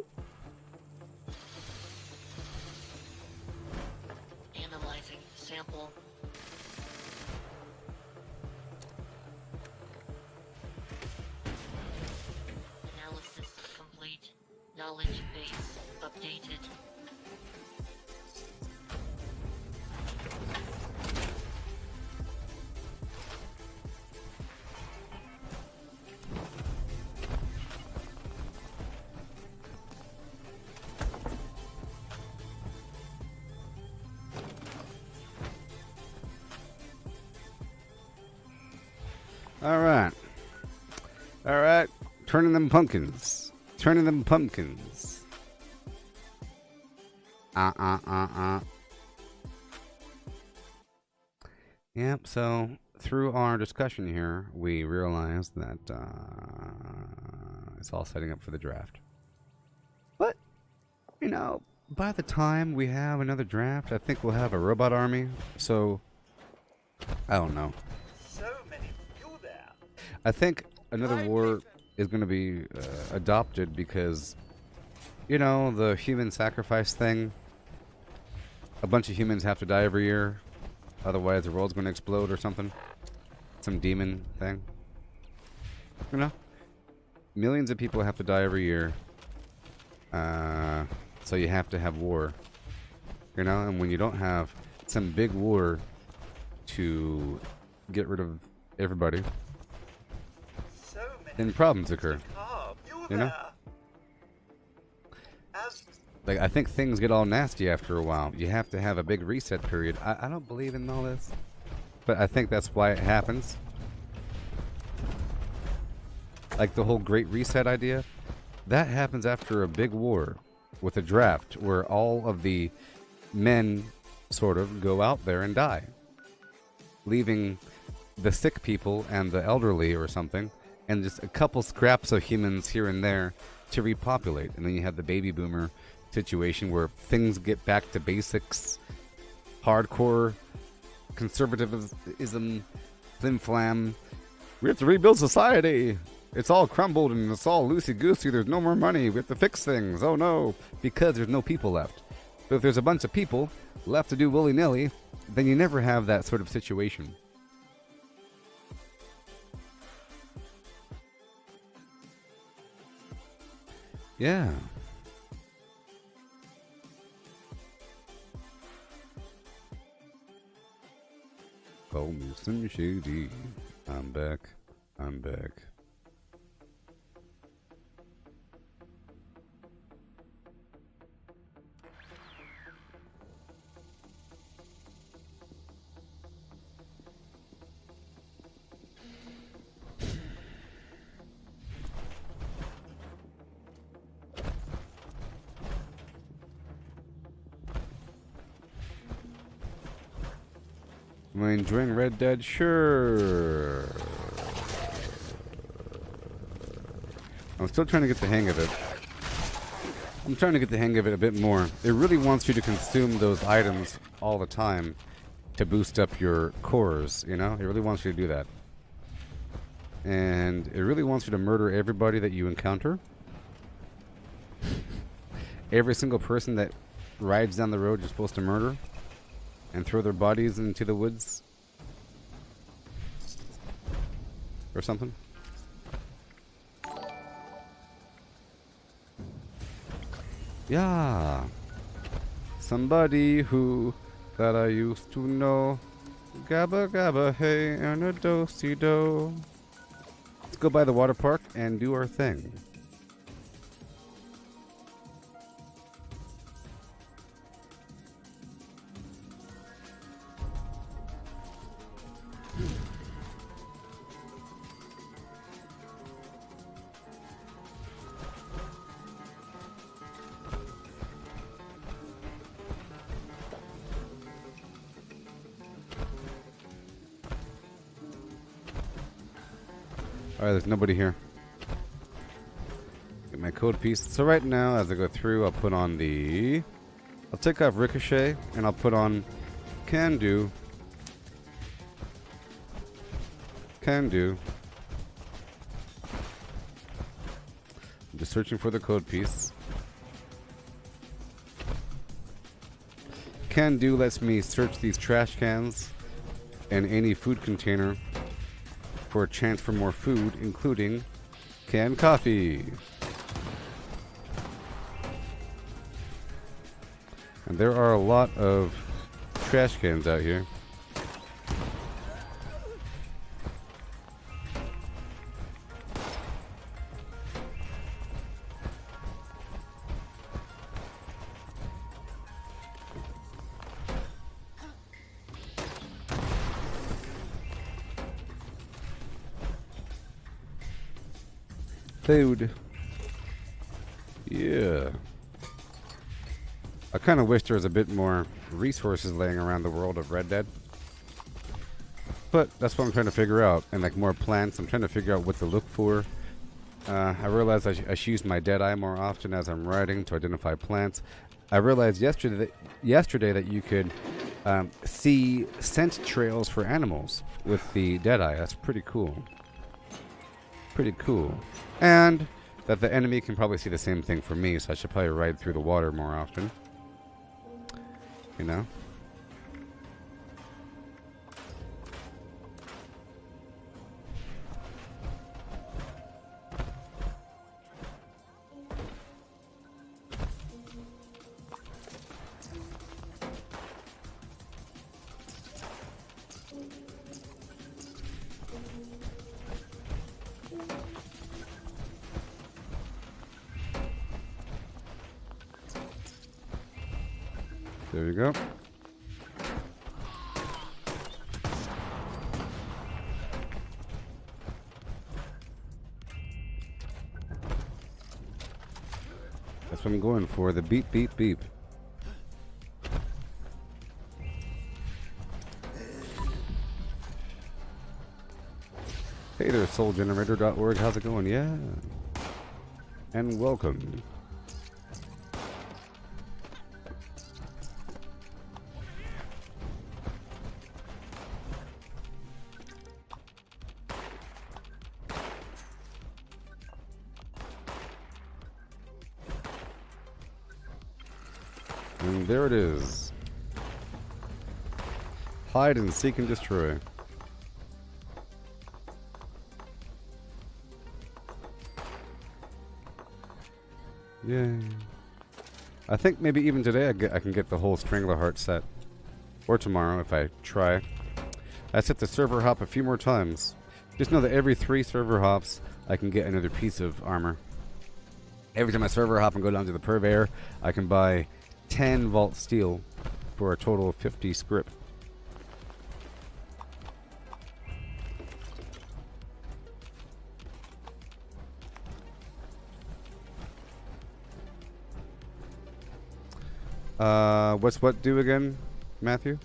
Analyzing sample. Analysis complete. Knowledge base updated. All right. Turning them pumpkins. Turning them pumpkins. Yep, so through our discussion here, we realized that it's all setting up for the draft. But, you know, by the time we have another draft, I think we'll have a robot army. So, I don't know. I think another war is going to be adopted because, you know, the human sacrifice thing. A bunch of humans have to die every year. Otherwise, the world's going to explode or something. Some demon thing. You know? Millions of people have to die every year. So you have to have war. You know? And when you don't have some big war to get rid of everybody, then problems occur. You know? Like, I think things get all nasty after a while. You have to have a big reset period. I don't believe in all this, but I think that's why it happens. Like the whole Great Reset idea, that happens after a big war with a draft where all of the men sort of go out there and die, leaving the sick people and the elderly or something, and just a couple scraps of humans here and there to repopulate. And then you have the baby boomer situation where things get back to basics, hardcore conservatism, flim flam. We have to rebuild society. It's all crumbled and it's all loosey-goosey. There's no more money. We have to fix things. Oh no, because there's no people left. But if there's a bunch of people left to do willy-nilly, then you never have that sort of situation. Yeah. Call me Slim Shady. I'm back. I'm back. Am I enjoying Red Dead? Sure. I'm still trying to get the hang of it. I'm trying to get the hang of it a bit more. It really wants you to consume those items all the time to boost up your cores, you know? It really wants you to do that. And it really wants you to murder everybody that you encounter. Every single person that rides down the road you're supposed to murder and throw their bodies into the woods or something. Yeah. Somebody who that I used to know. Gabba gabba hey and a do-si-do. Let's go by the water park and do our thing. Alright, there's nobody here. Get my code piece. So right now, as I go through, I'll put on the... I'll take off Ricochet, and I'll put on Can Do. Can Do. I'm just searching for the code piece. Can Do lets me search these trash cans and any food container for a chance for more food, including canned coffee. And there are a lot of trash cans out here. Food. Yeah. I kind of wish there was a bit more resources laying around the world of Red Dead. But that's what I'm trying to figure out. And like more plants. I'm trying to figure out what to look for. I realized I should use my Deadeye more often as I'm riding to identify plants. I realized yesterday that you could see scent trails for animals with the Deadeye. That's pretty cool. Pretty cool. And that the enemy can probably see the same thing for me, so I should probably ride through the water more often. You know? There you go. That's what I'm going for, the beep, beep, beep. Hey there, soulgenerator.org. How's it going? Yeah. And welcome. And there it is. Hide and seek and destroy. Yay. I think maybe even today I can get the whole Strangleheart set. Or tomorrow if I try. I set the server hop a few more times. Just know that every 3 server hops, I can get another piece of armor. Every time I server hop and go down to the purveyor, I can buy 10 vault steel for a total of 50 script. What's what do again, Matthew?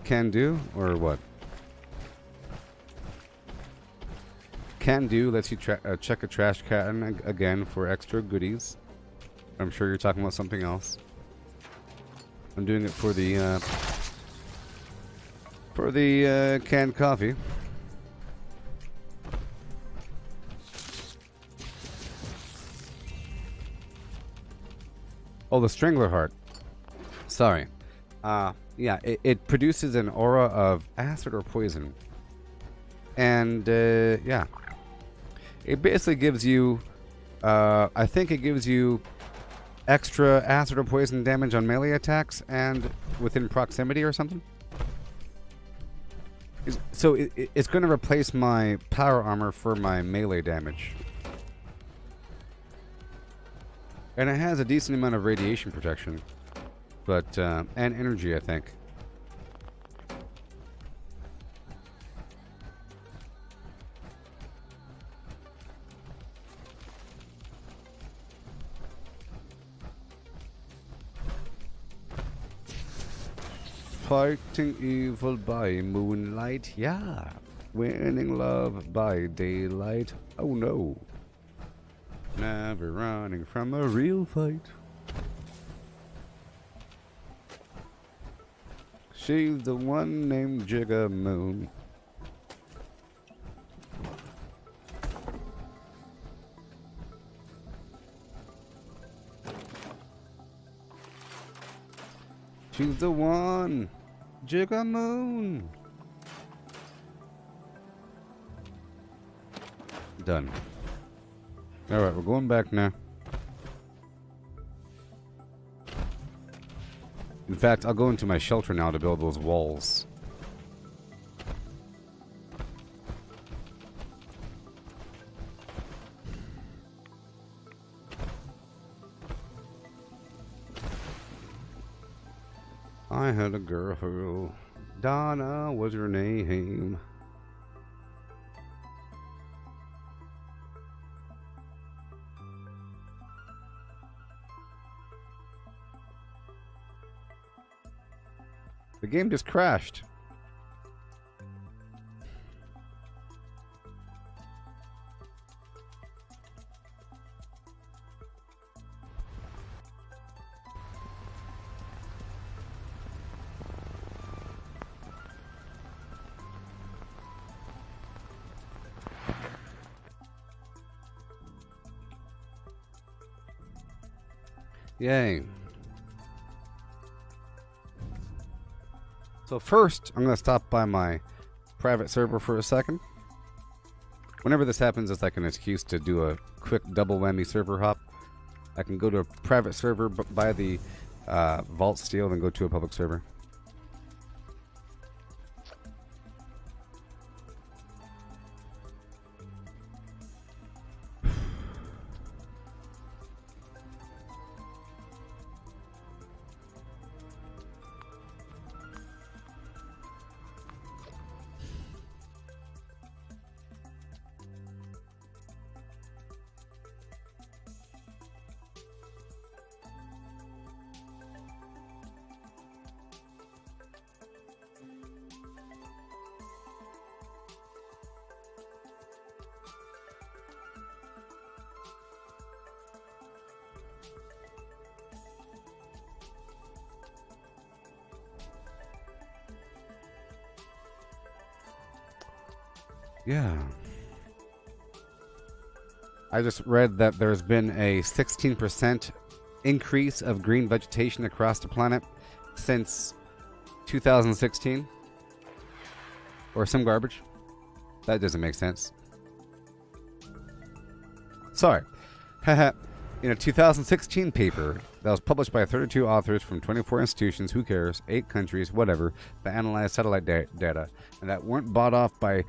Can do or what? Can do lets you check a trash can again for extra goodies. I'm sure you're talking about something else. I'm doing it for the canned coffee. Oh, the Strangleheart. Sorry. Yeah, it produces an aura of acid or poison. And, yeah. It basically gives you, I think it gives you extra acid or poison damage on melee attacks and within proximity or something. So it's going to replace my power armor for my melee damage. And it has a decent amount of radiation protection. But, and energy, I think. Fighting evil by moonlight, yeah. Winning love by daylight, oh no. Never running from a real fight. She's the one named Jigga Moon. She's the one, Jigga Moon. Done. Alright, we're going back now. In fact, I'll go into my shelter now to build those walls. I had a girl, Donna was her name. The game just crashed. Yay. So first, I'm going to stop by my private server for a second. Whenever this happens, it's like an excuse to do a quick double whammy server hop. I can go to a private server, buy the vault steel, then go to a public server. Yeah. I just read that there's been a 16% increase of green vegetation across the planet since 2016. or some garbage. That doesn't make sense. Sorry. In a 2016 paper that was published by 32 authors from 24 institutions, who cares, 8 countries, whatever, that analyzed satellite data, and that weren't bought off by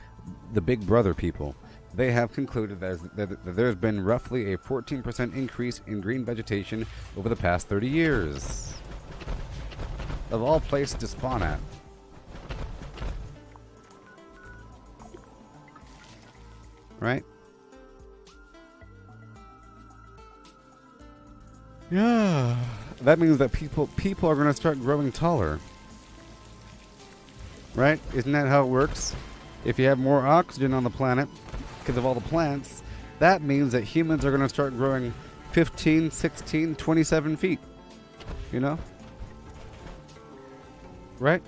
the Big Brother people, they have concluded that there's been roughly a 14% increase in green vegetation over the past 30 years. Of all places to spawn at. Right? Yeah. That means that people are going to start growing taller. Right? Isn't that how it works? If you have more oxygen on the planet because of all the plants, that means that humans are going to start growing 15, 16, 27 feet. You know? Right?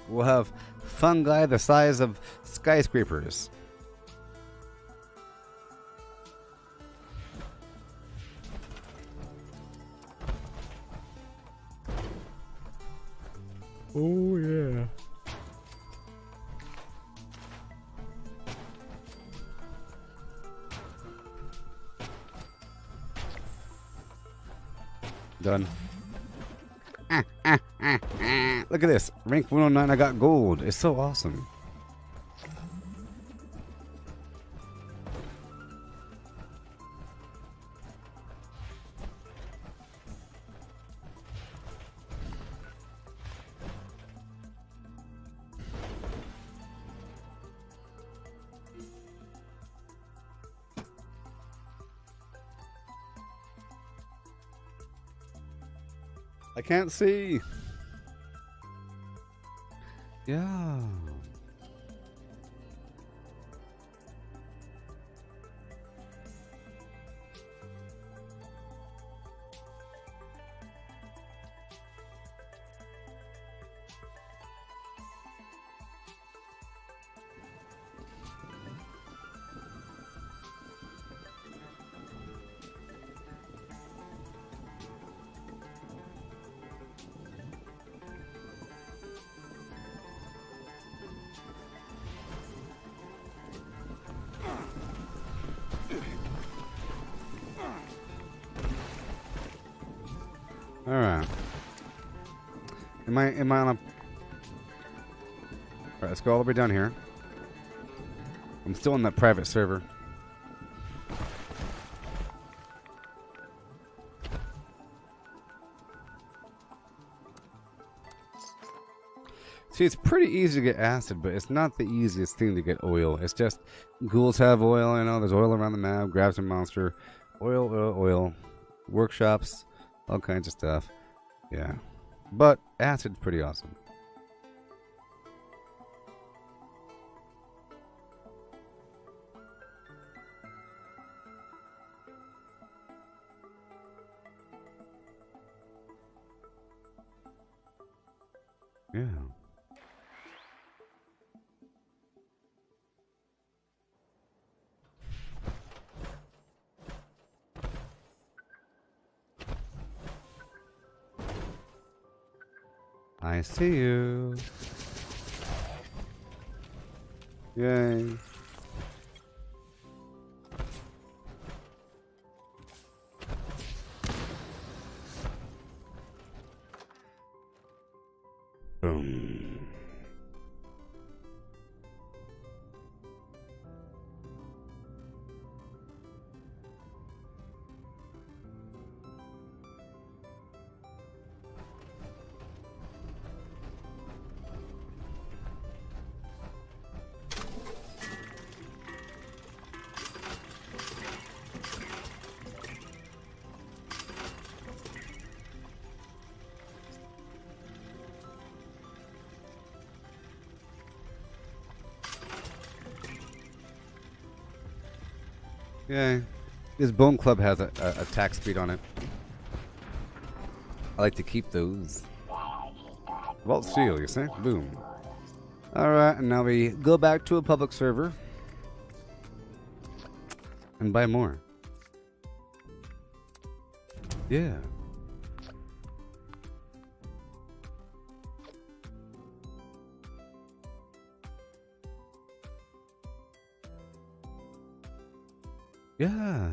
We'll have fungi the size of skyscrapers. Oh, yeah. Done. Look at this. Rank 109, I got gold. It's so awesome. I can't see. Yeah. All right. Am I on a... All right, let's go all the way down here. I'm still in that private server. See, it's pretty easy to get acid, but it's not the easiest thing to get oil. It's just ghouls have oil, you know, there's oil around the map, grab some monster. Oil, oil, oil. Workshops, all kinds of stuff. Yeah. But acid's pretty awesome. Yeah. I see you. Yay. Boom. Yeah, this Bone Club has a attack speed on it. I like to keep those. Vault Seal, you see? Boom. Alright, and now we go back to a public server and buy more. Yeah. Yeah.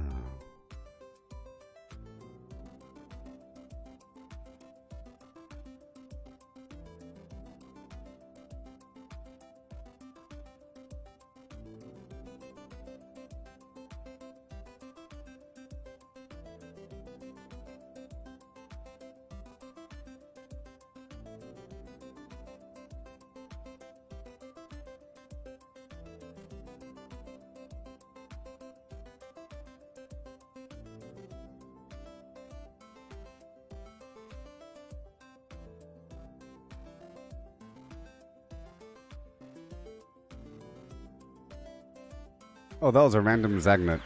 Oh, that was a random Zagnet.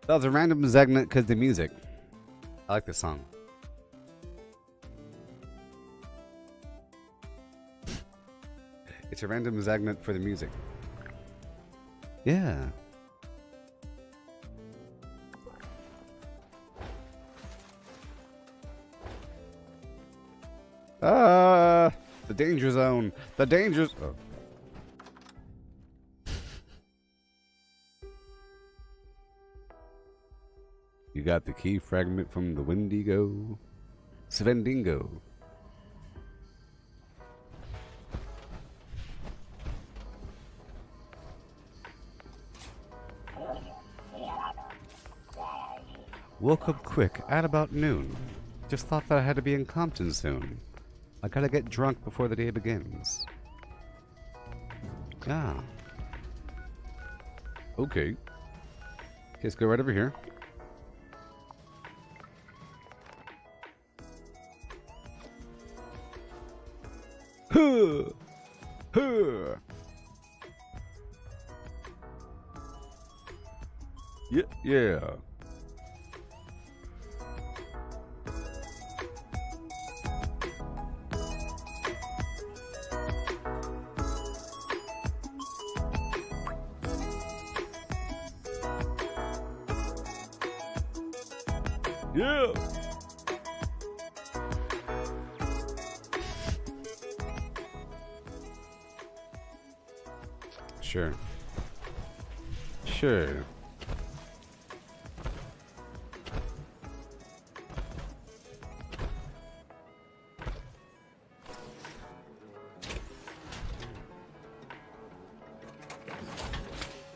That was a random Zagnet because the music. I like this song. It's a random Zagnet for the music. Yeah. The danger zone. The danger. Oh. You got the key fragment from the Wendigo. Svendingo. Woke up quick at about noon. Just thought that I had to be in Compton soon. I gotta get drunk before the day begins. Ah. Okay. Okay, let's go right over here. Huh. Huh. Yeah, yeah. Yeah. Sure. Sure.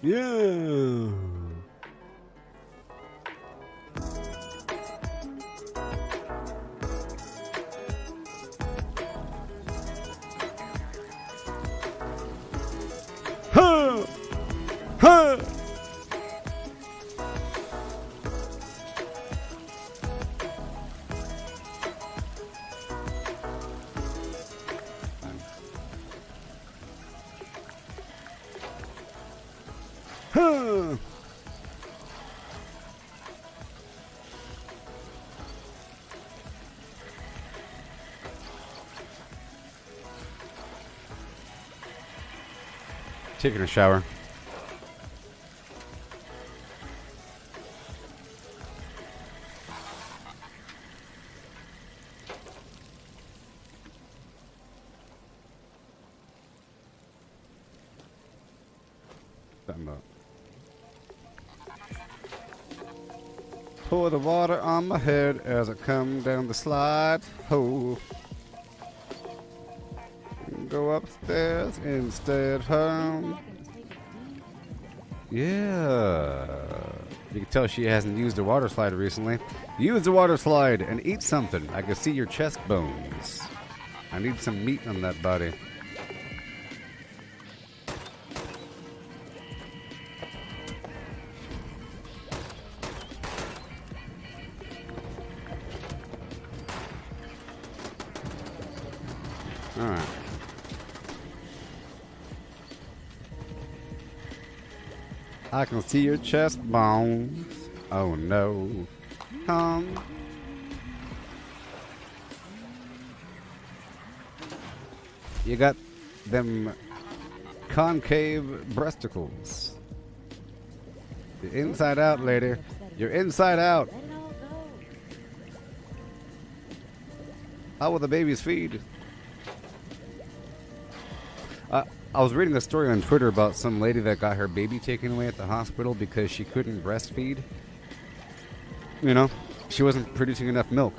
Yeah. Huh. Huh. Huh. Taking a shower. Pour the water on my head as I come down the slide. Ho. Go upstairs instead home. Yeah. You can tell she hasn't used a water slide recently. Use the water slide and eat something. I can see your chest bones. I need some meat on that body. Alright. I can see your chest bones. Oh no. Come. You got them concave breasticles. You're inside out, lady. You're inside out. How will the babies feed? I was reading a story on Twitter about some lady that got her baby taken away at the hospital because she couldn't breastfeed. You know, she wasn't producing enough milk.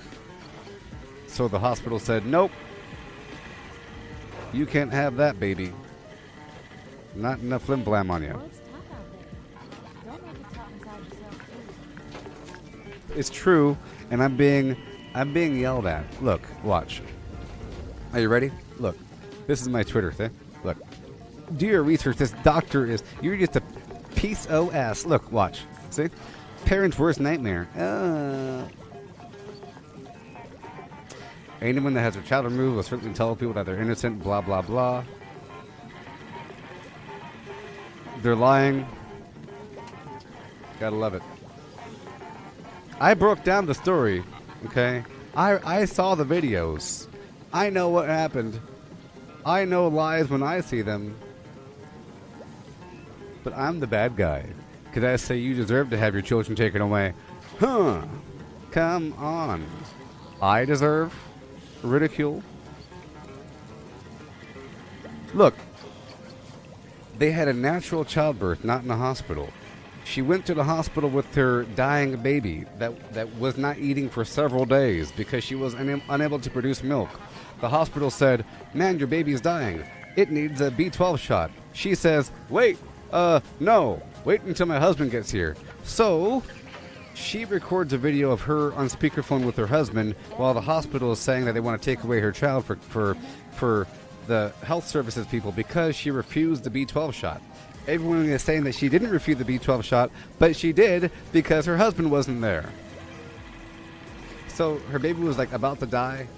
So the hospital said, nope, you can't have that baby. Not enough flim blam on you. Well, it's tough out there. Don't make it tough inside yourself, too. It's true, and I'm being yelled at. Look, watch. Are you ready? Look, this is my Twitter thing. Look, do your research. This doctor you're just a piece of ass. Look, watch. See? Parents' worst nightmare. Anyone that has their child removed will certainly tell people that they're innocent, blah, blah, blah. They're lying. Gotta love it. I broke down the story, okay? I saw the videos. I know what happened. I know lies when I see them. But I'm the bad guy. Could I say you deserve to have your children taken away? Huh. Come on. I deserve ridicule? Look. They had a natural childbirth, not in a hospital. She went to the hospital with her dying baby that was not eating for several days because she was unable to produce milk. The hospital said, man, your baby is dying. It needs a B12 shot. She says, wait, no. Wait until my husband gets here. So, she records a video of her on speakerphone with her husband while the hospital is saying that they want to take away her child for the health services people because she refused the B12 shot. Everyone is saying that she didn't refuse the B12 shot, but she did because her husband wasn't there. So her baby was like about to die.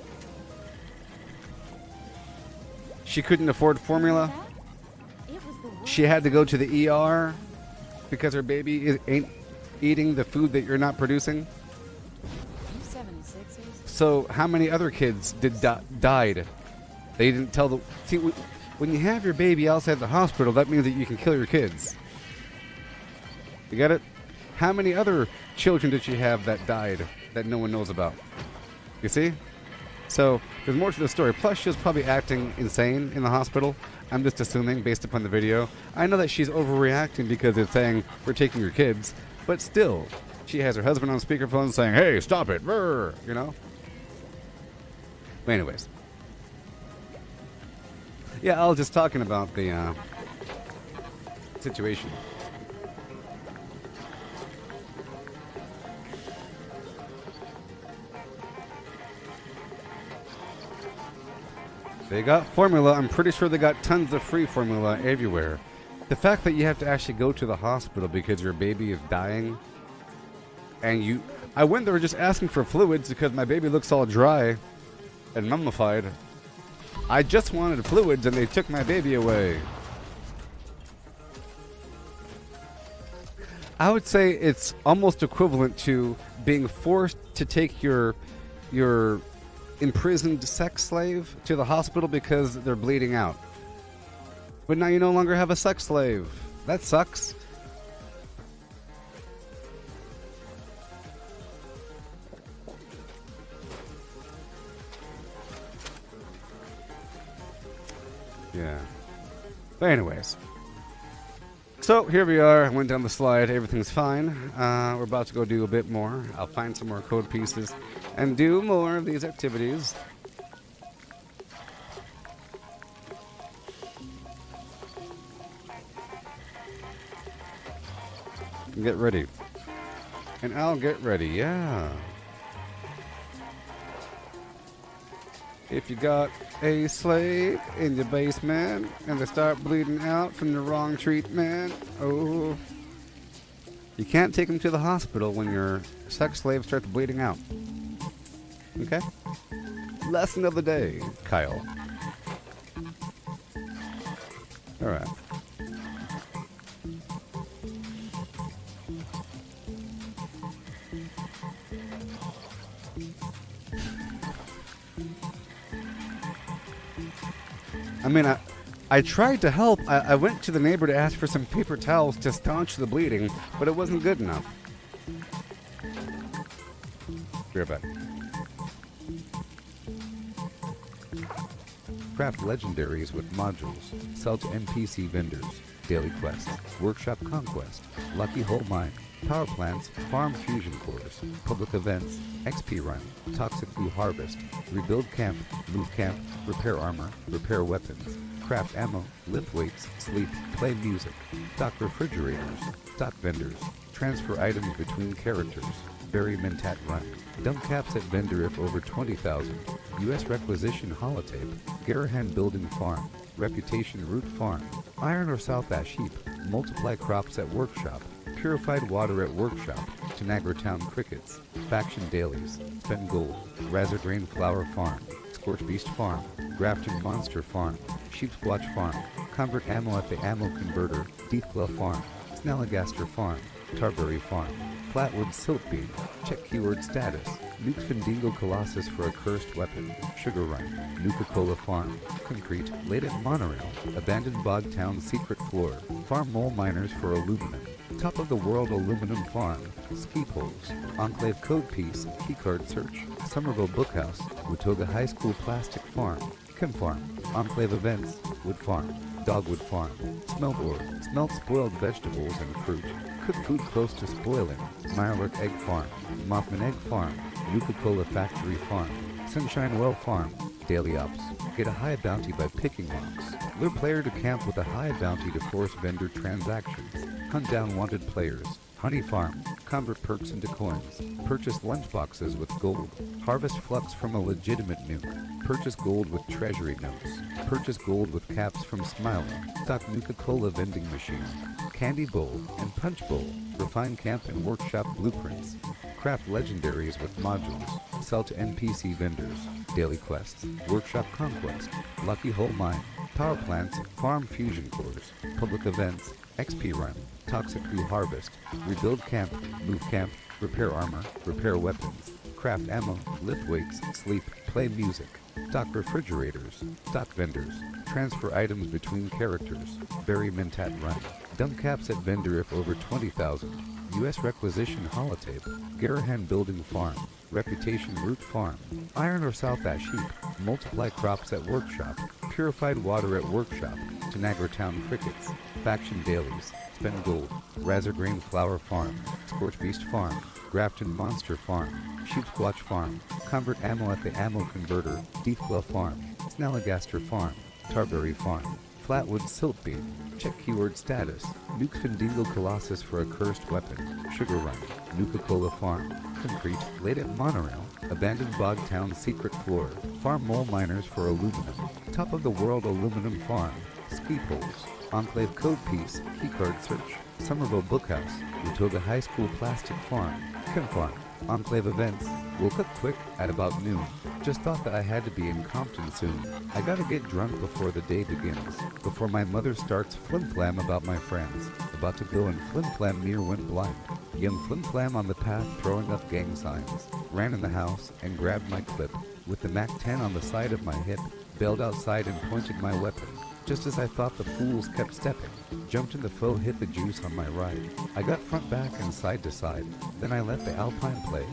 She couldn't afford formula. She had to go to the ER because her baby ain't eating the food that you're not producing. So how many other kids died? They didn't tell the... See, when you have your baby outside the hospital, that means that you can kill your kids. You get it? How many other children did she have that died that no one knows about? You see? So, there's more to the story. Plus, she was probably acting insane in the hospital. I'm just assuming, based upon the video. I know that she's overreacting because it's saying, we're taking your kids. But still, she has her husband on speakerphone saying, hey, stop it, brr, you know? But anyways. Yeah, I was just talking about the situation. They got formula. I'm pretty sure they got tons of free formula everywhere. The fact that you have to actually go to the hospital because your baby is dying, and I went there just asking for fluids because my baby looks all dry and mummified. I just wanted fluids and they took my baby away. I would say it's almost equivalent to being forced to take your imprisoned sex slave to the hospital because they're bleeding out. But now you no longer have a sex slave. That sucks. Yeah. But anyways. So here we are. I went down the slide. Everything's fine. We're about to go do a bit more. I'll find some more code pieces and do more of these activities. Get ready. And I'll get ready. Yeah. If you got a slave in your basement and they start bleeding out from the wrong treatment, oh, you can't take them to the hospital when your sex slave starts bleeding out. Okay? Lesson of the day, Kyle. All right. I mean, I tried to help. I went to the neighbor to ask for some paper towels to staunch the bleeding, but it wasn't good enough. Be right back. Craft legendaries with modules. Sell to NPC vendors. Daily quests. Workshop conquest. Lucky hole mine. Power plants, farm fusion cores, public events, XP run, toxic blue harvest, rebuild camp, move camp, repair armor, repair weapons, craft ammo, lift weights, sleep, play music, stock refrigerators, stock vendors, transfer items between characters, bury mentat run, dump caps at vendor if over 20,000, US requisition holotape, Garahan building farm, reputation root farm, iron or south ash heap, multiply crops at workshop, purified water at workshop, Tanagra Town crickets, faction dailies, spend gold, Razor Grain flower farm, Scorch Beast farm, Grafton monster farm, Sheep Squatch farm, convert ammo at the ammo converter, Deathglow farm, Snalligaster farm, Tarberry farm, Flatwood silt beam, check keyword status, Nuke Findingo Colossus for a cursed weapon, Sugar Run, Nuka-Cola farm, concrete, latent monorail, abandoned bog town secret floor, farm mole miners for aluminum, top of the world aluminum farm, ski poles, Enclave code piece, keycard search, Somerville Bookhouse, Watoga High School plastic farm, Chem farm, Enclave events, wood farm, Dogwood farm, smelt ore, smelt spoiled vegetables and fruit, cook food close to spoiling, Mirelurk egg farm, Mothman egg farm, Nuka-Cola factory farm, Sunshine Well farm, daily ops, get a high bounty by picking rocks, lure player to camp with a high bounty to force vendor transactions, hunt down wanted players, honey farm, convert perks into coins, purchase lunchboxes with gold, harvest flux from a legitimate nuke, purchase gold with treasury notes, purchase gold with caps from Smiling, stock Nuka-Cola vending machine, candy bowl and punch bowl, refine camp and workshop blueprints, craft legendaries with modules, sell to NPC vendors, daily quests, workshop conquest, lucky hole mine, power plants, farm fusion cores, public events, XP run, toxic blue harvest, rebuild camp, move camp, repair armor, repair weapons, craft ammo, lift weights, sleep, play music, stock refrigerators, stock vendors, transfer items between characters, bury mentat run, dump caps at vendor if over 20,000, US requisition holotape, Garahan building farm, reputation root farm, iron or south ash heap, multiply crops at workshop, purified water at workshop, Tanagra Town crickets, faction dailies, spend gold, Razor Grain flower farm, Scorch Beast farm, Grafton monster farm, Sheep Squatch farm, convert ammo at the ammo converter, Deathglow farm, Snalligaster farm, Tarberry farm, Flatwood silt beam, check keyword status, Nuke Findingo Colossus for a cursed weapon, Sugar Run, Nuka-Cola farm, concrete, latent monorail, abandoned bog town secret floor, farm mole miners for aluminum, top of the world aluminum farm, ski poles, Enclave code piece, keycard search, Somerville Bookhouse, Watoga High School plastic farm, Chem farm, Enclave events, woke up quick at about noon. Just thought that I had to be in Compton soon. I gotta get drunk before the day begins, before my mother starts flim-flam about my friends. About to go and flim-flam near went blind. Young flim-flam on the path throwing up gang signs. Ran in the house and grabbed my clip. With the MAC-10 on the side of my hip, bailed outside and pointed my weapon. Just as I thought the fools kept stepping, jumped in the foe, hit the juice on my ride. I got front back and side to side. Then I let the Alpine play,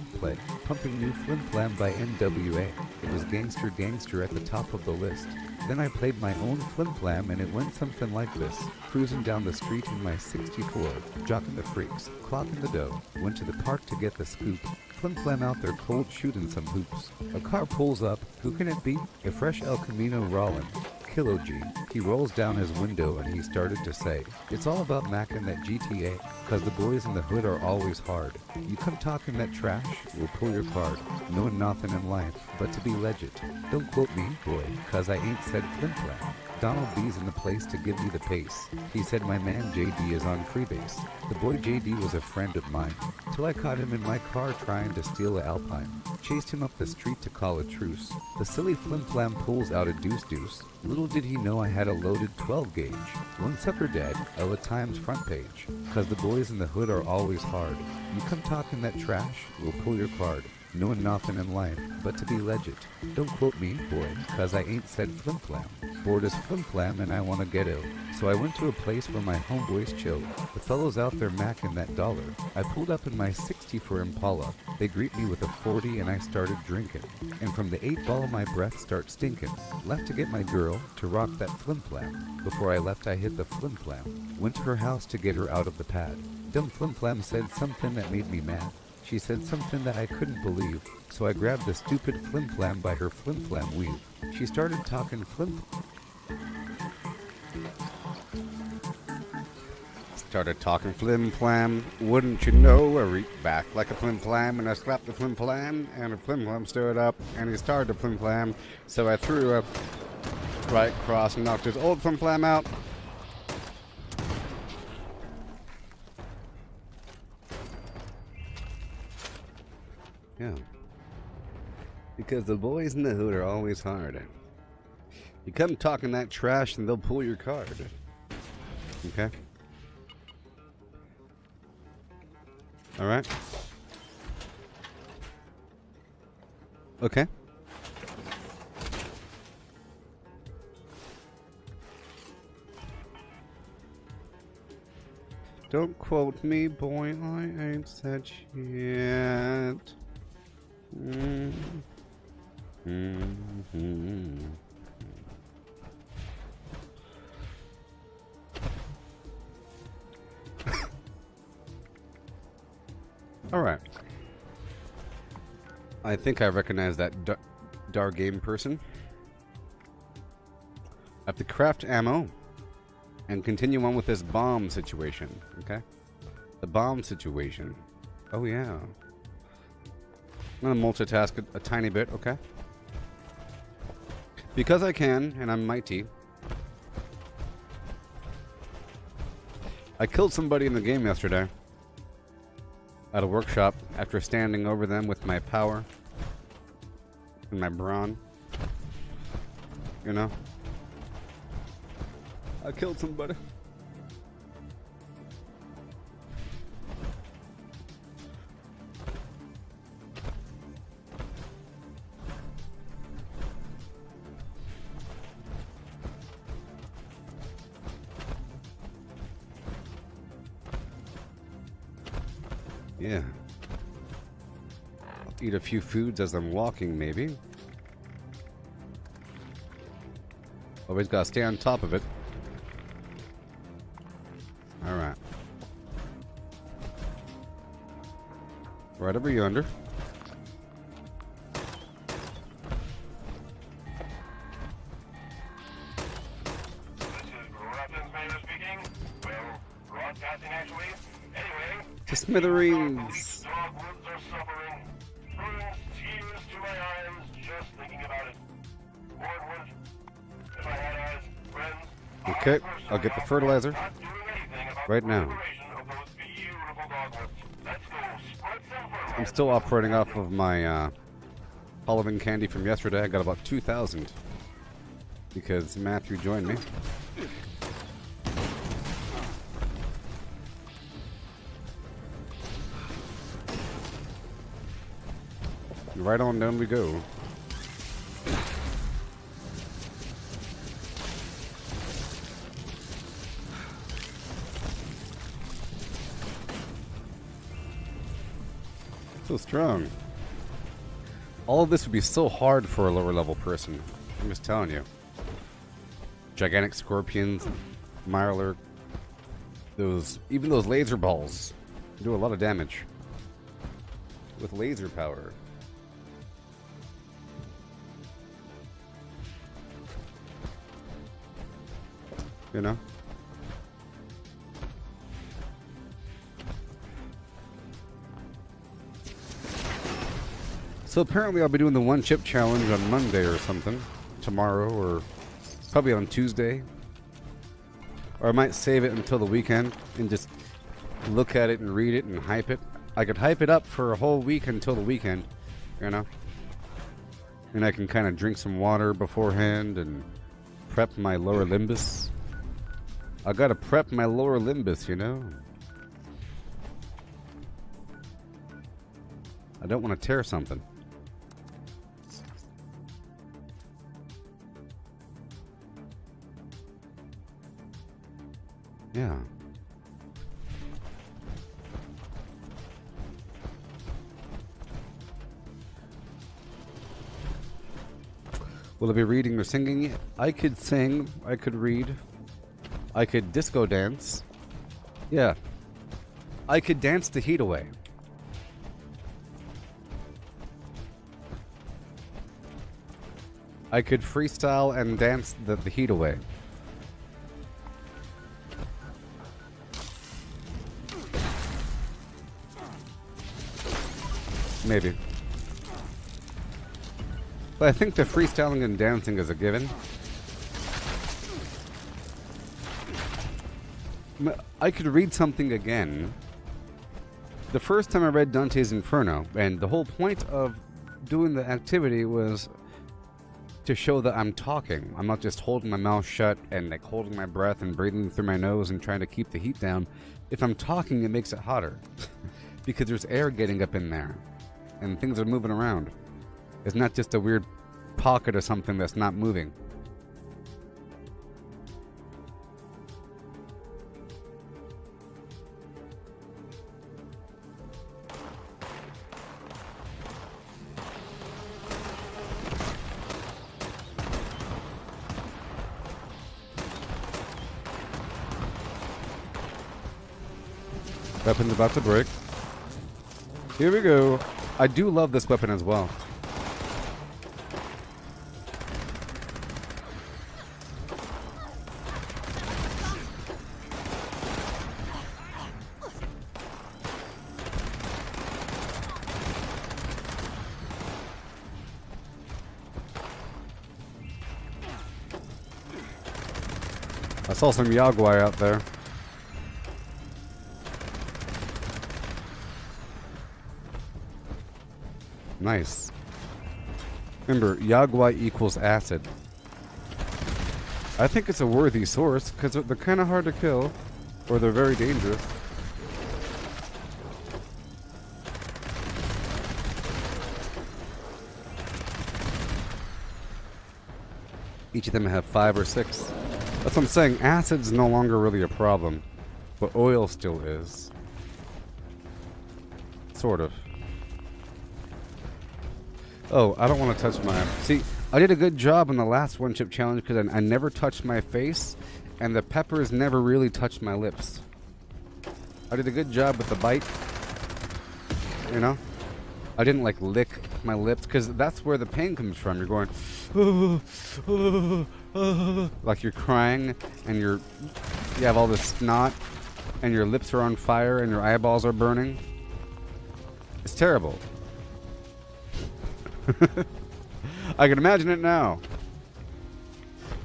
pumping new Flim Flam by NWA. It was Gangster Gangster at the top of the list. Then I played my own Flim Flam and it went something like this. Cruising down the street in my 64, jocking the freaks, clocking the dough, went to the park to get the scoop. Flim Flam out there cold shooting some hoops. A car pulls up, who can it be? A fresh El Camino Rollin'. Kilo G. He rolls down his window and he started to say, it's all about mackin' that GTA, cause the boys in the hood are always hard. You come talking that trash, we'll pull your card. Knowing nothing in life, but to be legit. Don't quote me, boy, cause I ain't said Flim Flam. Donald B's in the place to give me the pace. He said my man JD is on freebase. The boy JD was a friend of mine, till I caught him in my car trying to steal a Alpine. Chased him up the street to call a truce. The silly Flim Flam pulls out a deuce. Little did he know I had a loaded 12 gauge. One sucker dead, Ella Times front page. Cause the boys in the hood are always hard. You come talking that trash, we'll pull your card. knowing nothing in life but to be legit. Don't quote me, boy, cause I ain't said flim-flam. Bored as flim-flam and I wanna get ill. So I went to a place where my homeboys chilled. The fellows out there macking that dollar. I pulled up in my 60 for Impala. They greet me with a 40 and I started drinking. And from the 8 ball my breath starts stinking. Left to get my girl to rock that flim-flam. Before I left I hit the flim-flam. Went to her house to get her out of the pad. Dumb flim-flam said something that made me mad. She said something that I couldn't believe, so I grabbed the stupid flim-flam by her flim-flam weave. She started talking flim-flam. Wouldn't you know, I reached back like a flim-flam and I slapped the flim-flam and the flim-flam stood up and he started to flim-flam. So I threw a right cross and knocked his old flim-flam out. Yeah. Because the boys in the hood are always hard. You come talking that trash and they'll pull your card. Okay? Alright. Okay. Don't quote me, boy, I ain't said shit. All right. I think I recognize that Dar game person. I have to craft ammo and continue on with this bomb situation. Okay, the bomb situation. Oh yeah. I'm gonna multitask a tiny bit, okay? Because I can, and I'm mighty. I killed somebody in the game yesterday at a workshop after standing over them with my power and my brawn. You know? I killed somebody. Yeah. I'll eat a few foods as I'm walking, maybe. Always gotta stay on top of it. Alright. Right over yonder. To smithereens. Dogwoods are suffering. Brings tears to my eyes just thinking about it. Wardwood, if I had eyes, friends, Okay, I'll get the fertilizer right now. I'm still operating off of my Halloween candy from yesterday. I got about 2,000 because Matthew joined me. Right on down we go. So strong. All of this would be so hard for a lower level person. I'm just telling you. Gigantic scorpions, Mirelurk, even those laser balls do a lot of damage with laser power. You know? So apparently I'll be doing the one chip challenge on Monday or something. Tomorrow or probably on Tuesday. Or I might save it until the weekend and just look at it and read it and hype it. I could hype it up for a whole week until the weekend, you know? And I can kind of drink some water beforehand and prep my lower limbus. I gotta prep my lower limbus, you know? I don't want to tear something. Yeah. Will I be reading or singing? I could sing. I could read. I could disco dance. Yeah. I could dance the heat away. I could freestyle and dance the heat away. Maybe. But I think the freestyling and dancing is a given. I could read something again. The first time I read Dante's Inferno, and the whole point of doing the activity was to show that I'm talking. I'm not just holding my mouth shut and like holding my breath and breathing through my nose and trying to keep the heat down. If I'm talking, it makes it hotter because there's air getting up in there and things are moving around. It's not just a weird pocket or something that's not moving. Weapon's about to break. Here we go. I do love this weapon as well. I saw some Yaguai out there. Nice. Remember, Yaguai equals acid. I think it's a worthy source because they're kind of hard to kill, or they're very dangerous. Each of them have 5 or 6. That's what I'm saying. Acid's no longer really a problem, but oil still is. Sort of. Oh, I don't want to touch my... See, I did a good job on the last one-chip challenge because I never touched my face, and the peppers never really touched my lips. I did a good job with the bite. You know? I didn't, like, lick my lips, because that's where the pain comes from. You're going... like you're crying, and you have all this snot, and your lips are on fire, and your eyeballs are burning. It's terrible. I can imagine it now.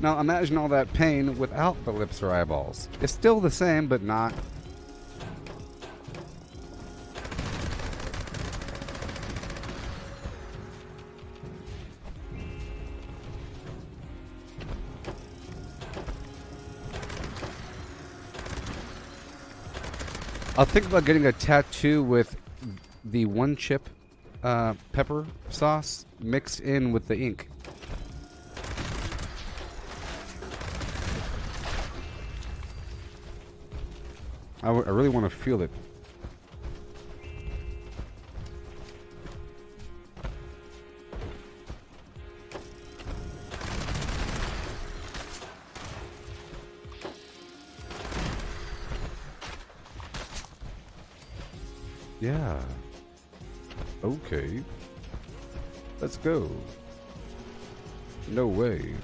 Now imagine all that pain without the lips or eyeballs. It's still the same, but not. I'll think about getting a tattoo with the one chip pepper sauce mixed in with the ink. I really want to feel it. Yeah. Okay. Let's go. No way.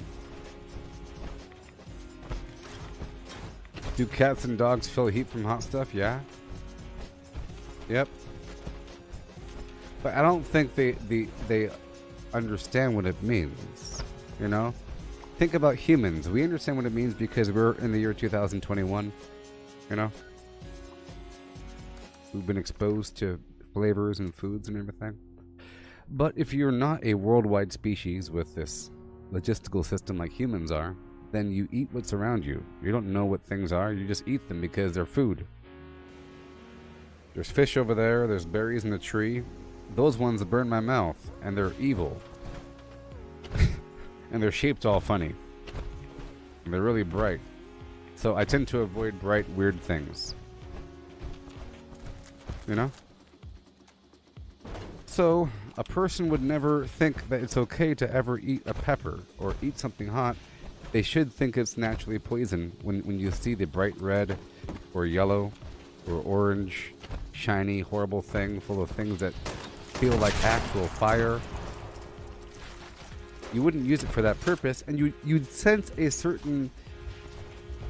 Do cats and dogs feel heat from hot stuff? Yeah. Yep. But I don't think they understand what it means. You know? Think about humans. We understand what it means because we're in the year 2021. You know? We've been exposed to flavors and foods and everything. But if you're not a worldwide species with this logistical system like humans are, then you eat what's around you. You don't know what things are, you just eat them because they're food. There's fish over there, there's berries in the tree. those ones burn my mouth, and they're evil. And they're shaped all funny. And they're really bright. So I tend to avoid bright, weird things. You know? So, a person would never think that it's okay to ever eat a pepper or eat something hot. They should think it's naturally poison when you see the bright red or yellow or orange, shiny, horrible thing full of things that feel like actual fire. You wouldn't use it for that purpose, and you'd sense a certain,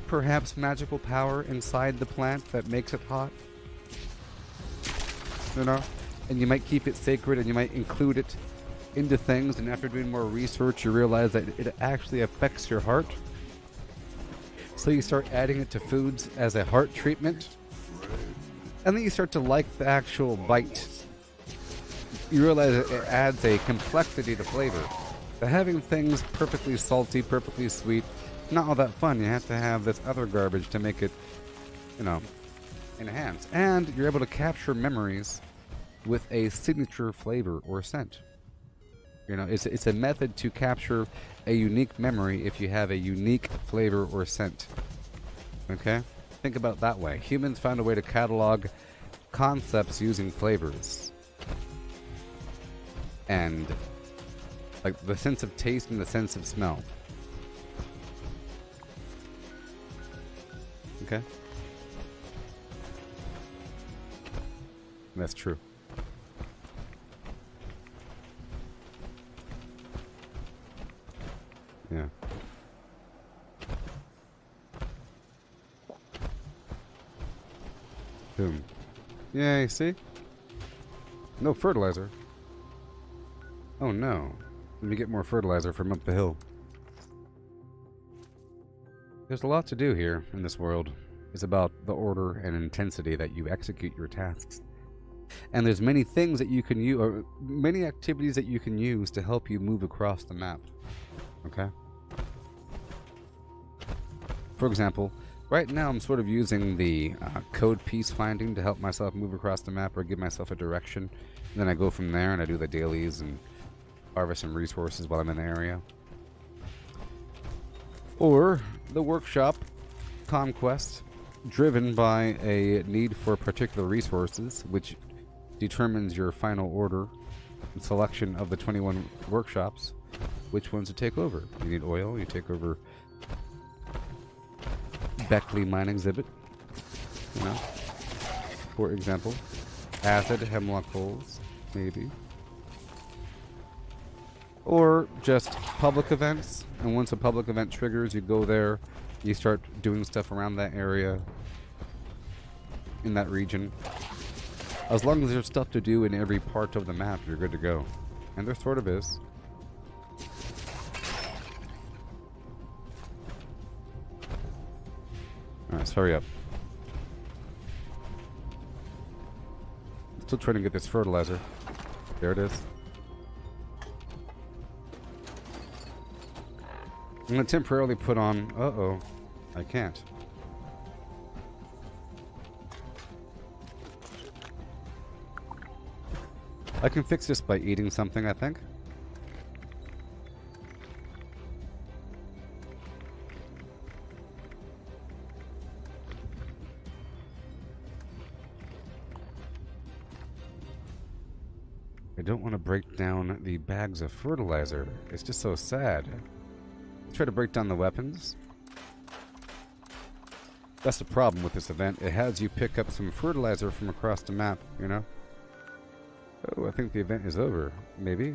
perhaps magical power inside the plant that makes it hot. You know? And you might keep it sacred, and you might include it into things, and after doing more research, you realize that it actually affects your heart. So you start adding it to foods as a heart treatment, and then you start to like the actual bite. You realize it adds a complexity to flavor. But having things perfectly salty, perfectly sweet, not all that fun. You have to have this other garbage to make it, you know, enhance. And you're able to capture memories with a signature flavor or scent. You know, it's a method to capture a unique memory if you have a unique flavor or scent. Okay? Think about it that way. Humans found a way to catalog concepts using flavors. And like the sense of taste and the sense of smell. Okay? That's true. Yeah. Boom. Yeah, you see? No fertilizer. Oh no. Let me get more fertilizer from up the hill. There's a lot to do here in this world. It's about the order and intensity that you execute your tasks. And there's many things that you can use, or many activities that you can use to help you move across the map. Okay? For example, right now I'm sort of using the code piece finding to help myself move across the map or give myself a direction. And then I go from there and I do the dailies and harvest some resources while I'm in the area. Or the workshop conquest, driven by a need for particular resources, which determines your final order and selection of the 21 workshops, which ones to take over. You need oil, you take over Beckley Mine Exhibit, you know, for example. Acid, hemlock poles, maybe. Or just public events, and once a public event triggers, you go there, you start doing stuff around that area, in that region. As long as there's stuff to do in every part of the map, you're good to go. And there sort of is. Alright, so hurry up. Still trying to get this fertilizer. There it is. I'm going to temporarily put on... Uh-oh. I can't. I can fix this by eating something, I think. I don't want to break down the bags of fertilizer. It's just so sad. Let's try to break down the weapons. That's the problem with this event. It has you pick up some fertilizer from across the map, you know? Oh, I think the event is over. Maybe?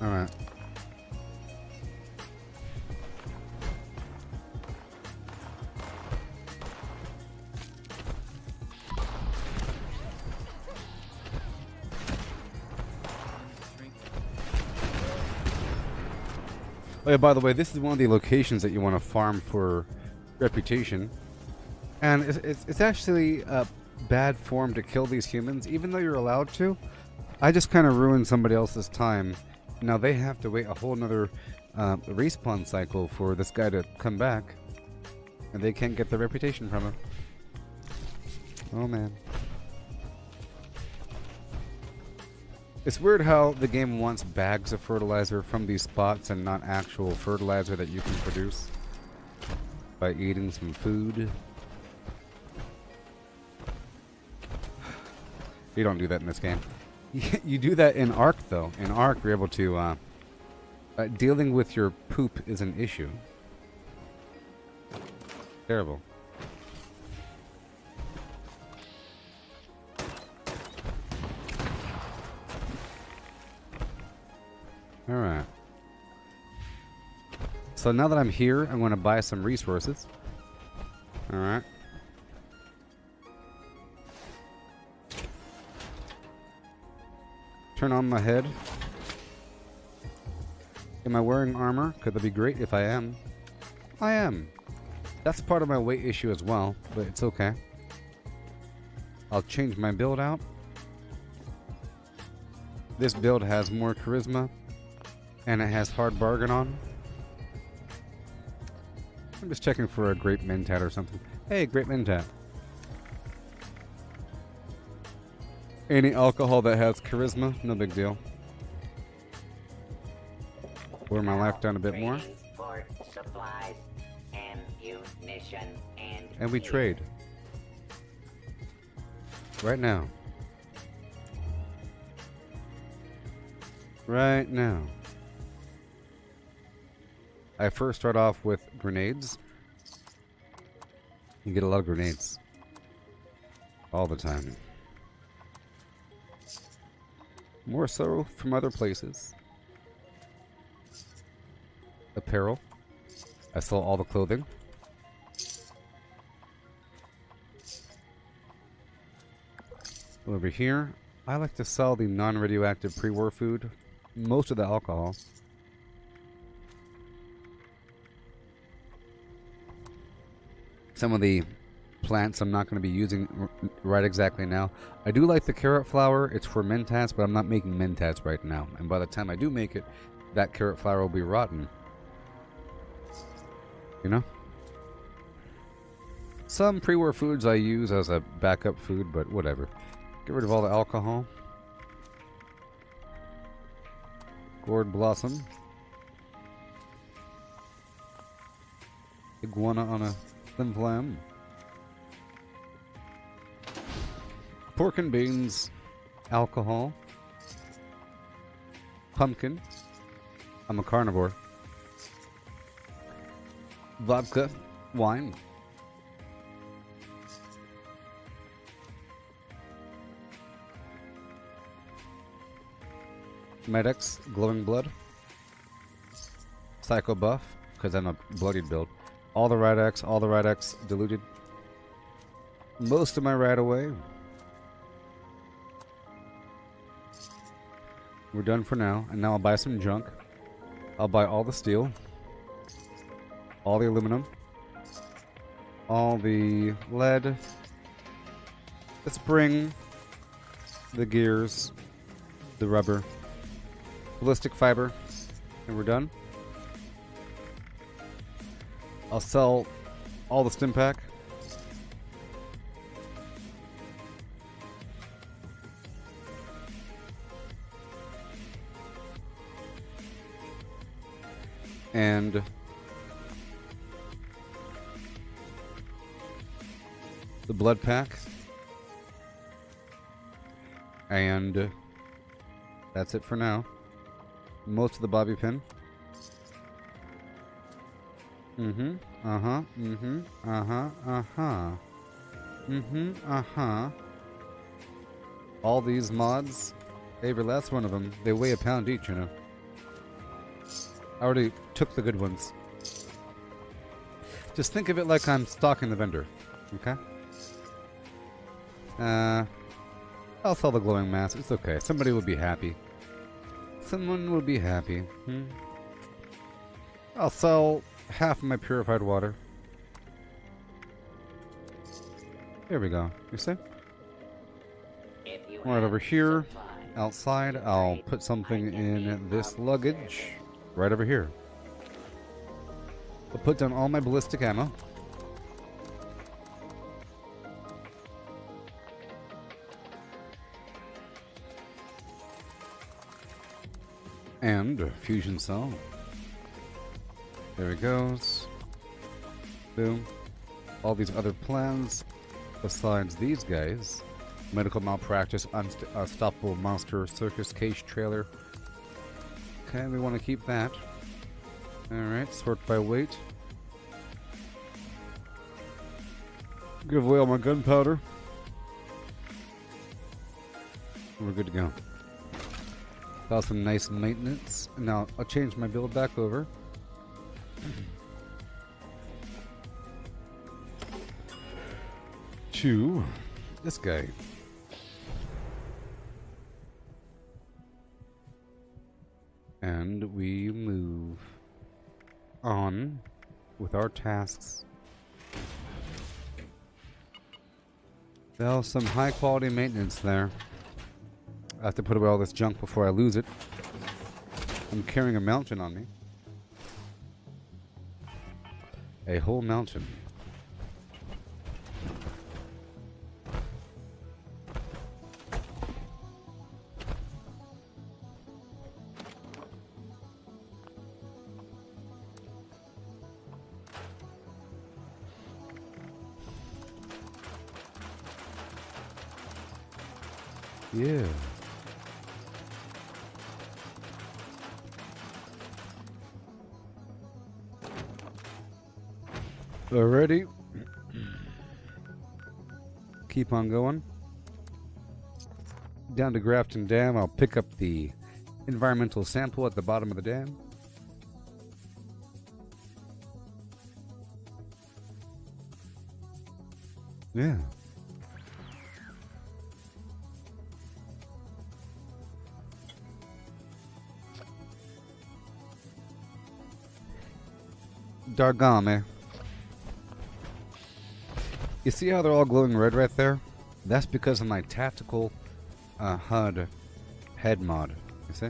Alright. Oh yeah, by the way, this is one of the locations that you want to farm for reputation. And it's actually bad form to kill these humans, even though you're allowed to. I just kind of ruined somebody else's time. Now they have to wait a whole nother respawn cycle for this guy to come back. And they can't get the reputation from him. Oh man. It's weird how the game wants bags of fertilizer from these spots and not actual fertilizer that you can produce by eating some food. You don't do that in this game. You do that in Ark, though. In Ark, you're able to... dealing with your poop is an issue. Terrible. Alright. So now that I'm here, I'm going to buy some resources. Alright. Turn on my head. Am I wearing armor? Could that be great if I am? I am. That's part of my weight issue as well, but it's okay. I'll change my build out. This build has more charisma, and it has hard bargain on. I'm just checking for a grape mentat or something. Hey, grape mentat. Any alcohol that has charisma, no big deal. Lower my life down a bit more. For supplies, ammunition, and we trade. Right now. Right now. I first start off with grenades. You get a lot of grenades. All the time. More so from other places. Apparel. I sell all the clothing. Over here, I like to sell the non-radioactive pre-war food. Most of the alcohol. Some of the plants I'm not going to be using right exactly now. I do like the carrot flour. It's for mentats, but I'm not making mentats right now. And by the time I do make it, that carrot flour will be rotten. You know? Some pre-war foods I use as a backup food, but whatever. Get rid of all the alcohol. Gourd blossom. Iguana on a thin flam. Pork and beans. Alcohol. Pumpkin. I'm a carnivore. Vodka. Wine. Medics, glowing blood. Psycho buff, because I'm a bloodied build. All the Rad-X diluted. Most of my right away. We're done for now, and now I'll buy some junk. I'll buy all the steel. All the aluminum. All the lead. The spring. The gears. The rubber. Ballistic fiber, and we're done. I'll sell all the stim pack. And the blood pack. And that's it for now. Most of the bobby pin. All these mods, every last one of them, they weigh a pound each, you know. I already took the good ones. Just think of it like I'm stocking the vendor, okay? I'll sell the glowing mask. It's okay. Somebody will be happy. Someone will be happy. I'll sell half of my purified water. There we go. You see? If you Right have over here, supplies, outside, to I'll trade, put something I can in be this of luggage. service. Right over here. I'll put down all my ballistic ammo. And a fusion cell. There it goes. Boom. All these other plans, besides these guys. Medical malpractice, unstoppable monster, circus cage trailer. Okay, we want to keep that. Alright, sort by weight. Give away all my gunpowder. We're good to go. Got some nice maintenance. Now, I'll change my build back over. To this guy. And we move on with our tasks. Well, some high quality maintenance there. I have to put away all this junk before I lose it. I'm carrying a mountain on me. A whole mountain. Yeah. Alrighty. Keep on going. Down to Grafton Dam. I'll pick up the environmental sample at the bottom of the dam. Yeah. Dargame. You see how they're all glowing red right there? That's because of my tactical HUD head mod. You see?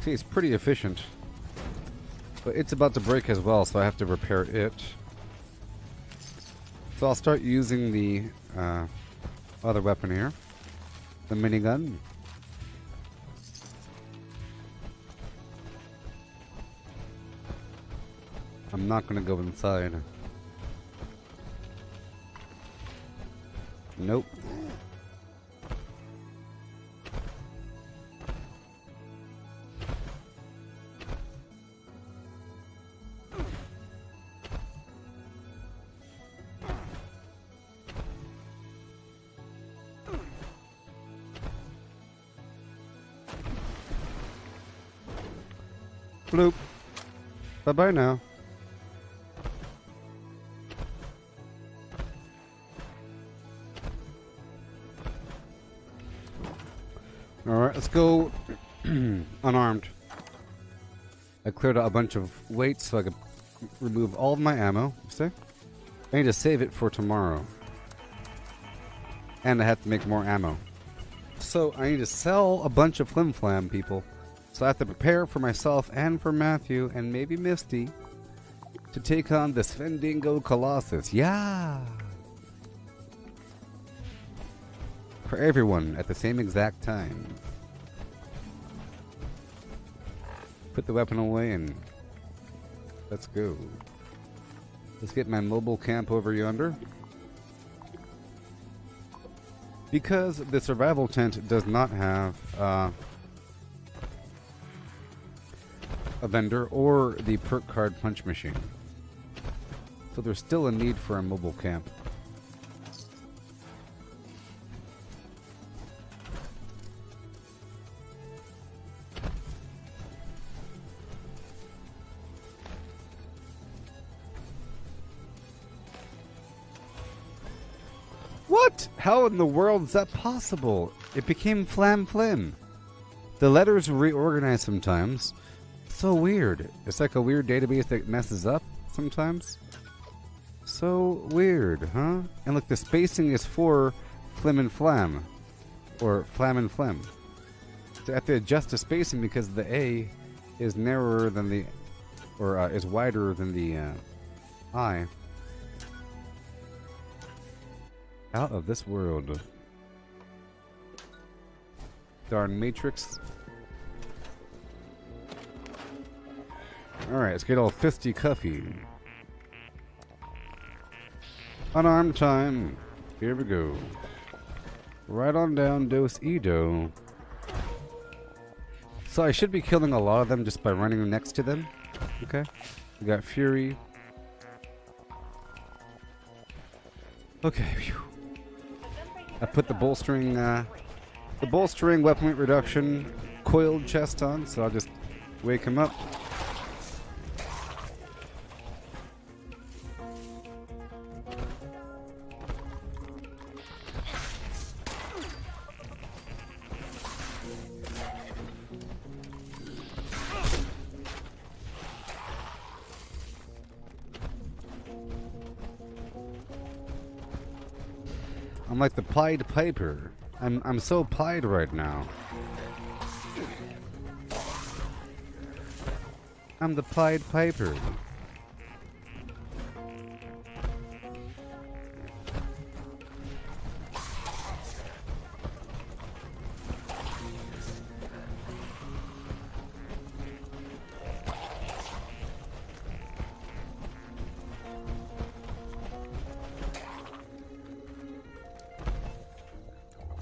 See, it's pretty efficient. But it's about to break as well, so I have to repair it. So I'll start using the other weapon here. The minigun. I'm not going to go inside. Nope. Bloop. Bye-bye now. Alright, let's go unarmed. I cleared out a bunch of weight so I could remove all of my ammo. See? I need to save it for tomorrow. And I have to make more ammo. So I need to sell a bunch of flim flam, people. So I have to prepare for myself and for Matthew and maybe Misty to take on the Svendingo Colossus. Yeah! For everyone at the same exact time. Put the weapon away and let's go. Let's get my mobile camp over yonder. Because the survival tent does not have a vendor or the perk card punch machine. So there's still a need for a mobile camp. What? How in the world is that possible? It became Flam Flim. The letters reorganize sometimes. So weird. It's like a weird database that messes up sometimes. So weird, huh? And look, the spacing is for Flim and Flam. Or Flam and Flim. So I have to adjust the spacing because the A is narrower than the... or is wider than the I. Out of this world. Darn Matrix. Alright, let's get all fisty-cuffy. Unarmed time. Here we go. Right on down, Dos Edo. So I should be killing a lot of them just by running next to them. Okay. We got Fury. Okay. Phew. I put the bolstering weapon weight reduction coiled chest on, so I'll just wake him up. I'm like the Pied Piper. I'm so pied right now. I'm the Pied Piper.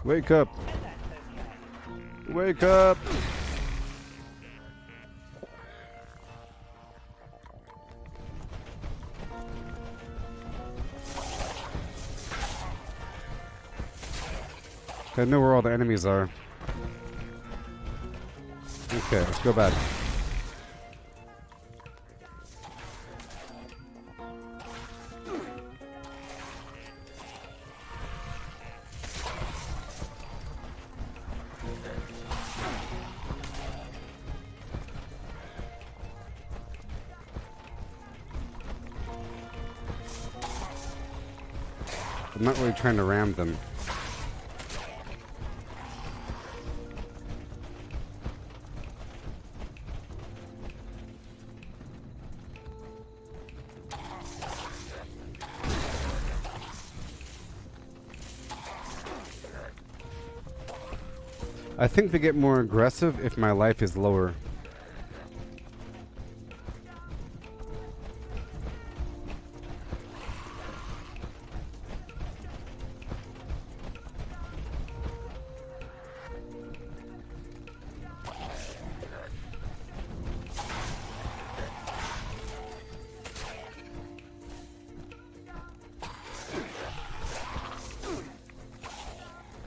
Wake up! Wake up! I know where all the enemies are. Okay, let's go back. I'm not really trying to ram them. I think they get more aggressive if my life is lower.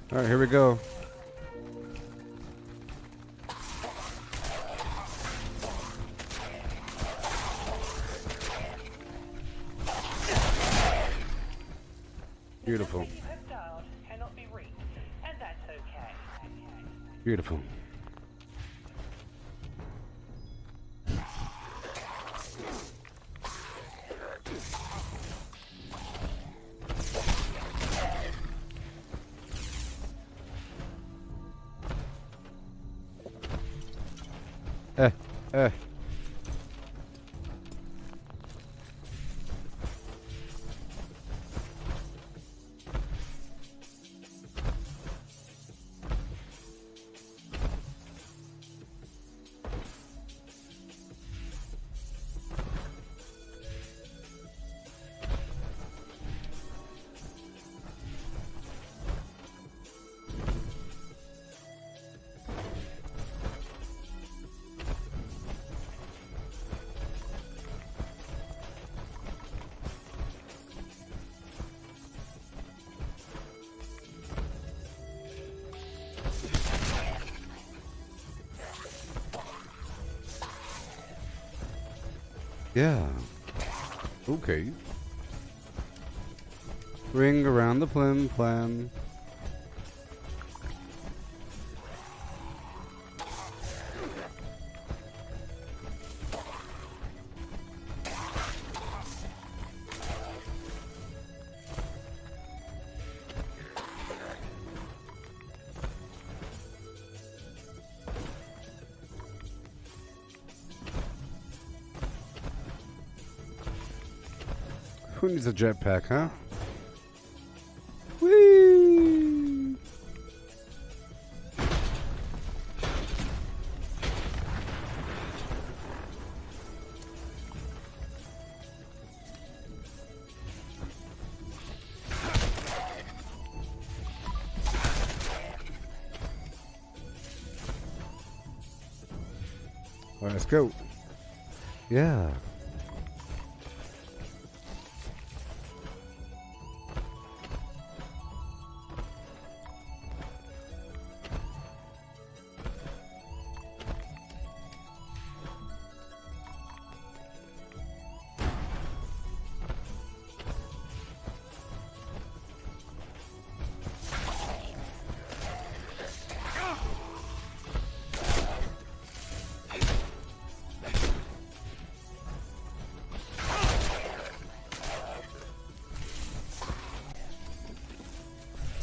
All right, here we go. Beautiful. Beautiful. Eh. Yeah. Okay. Ring around the flim flam. Who needs a jetpack, huh? Whee! All right, let's go. Yeah.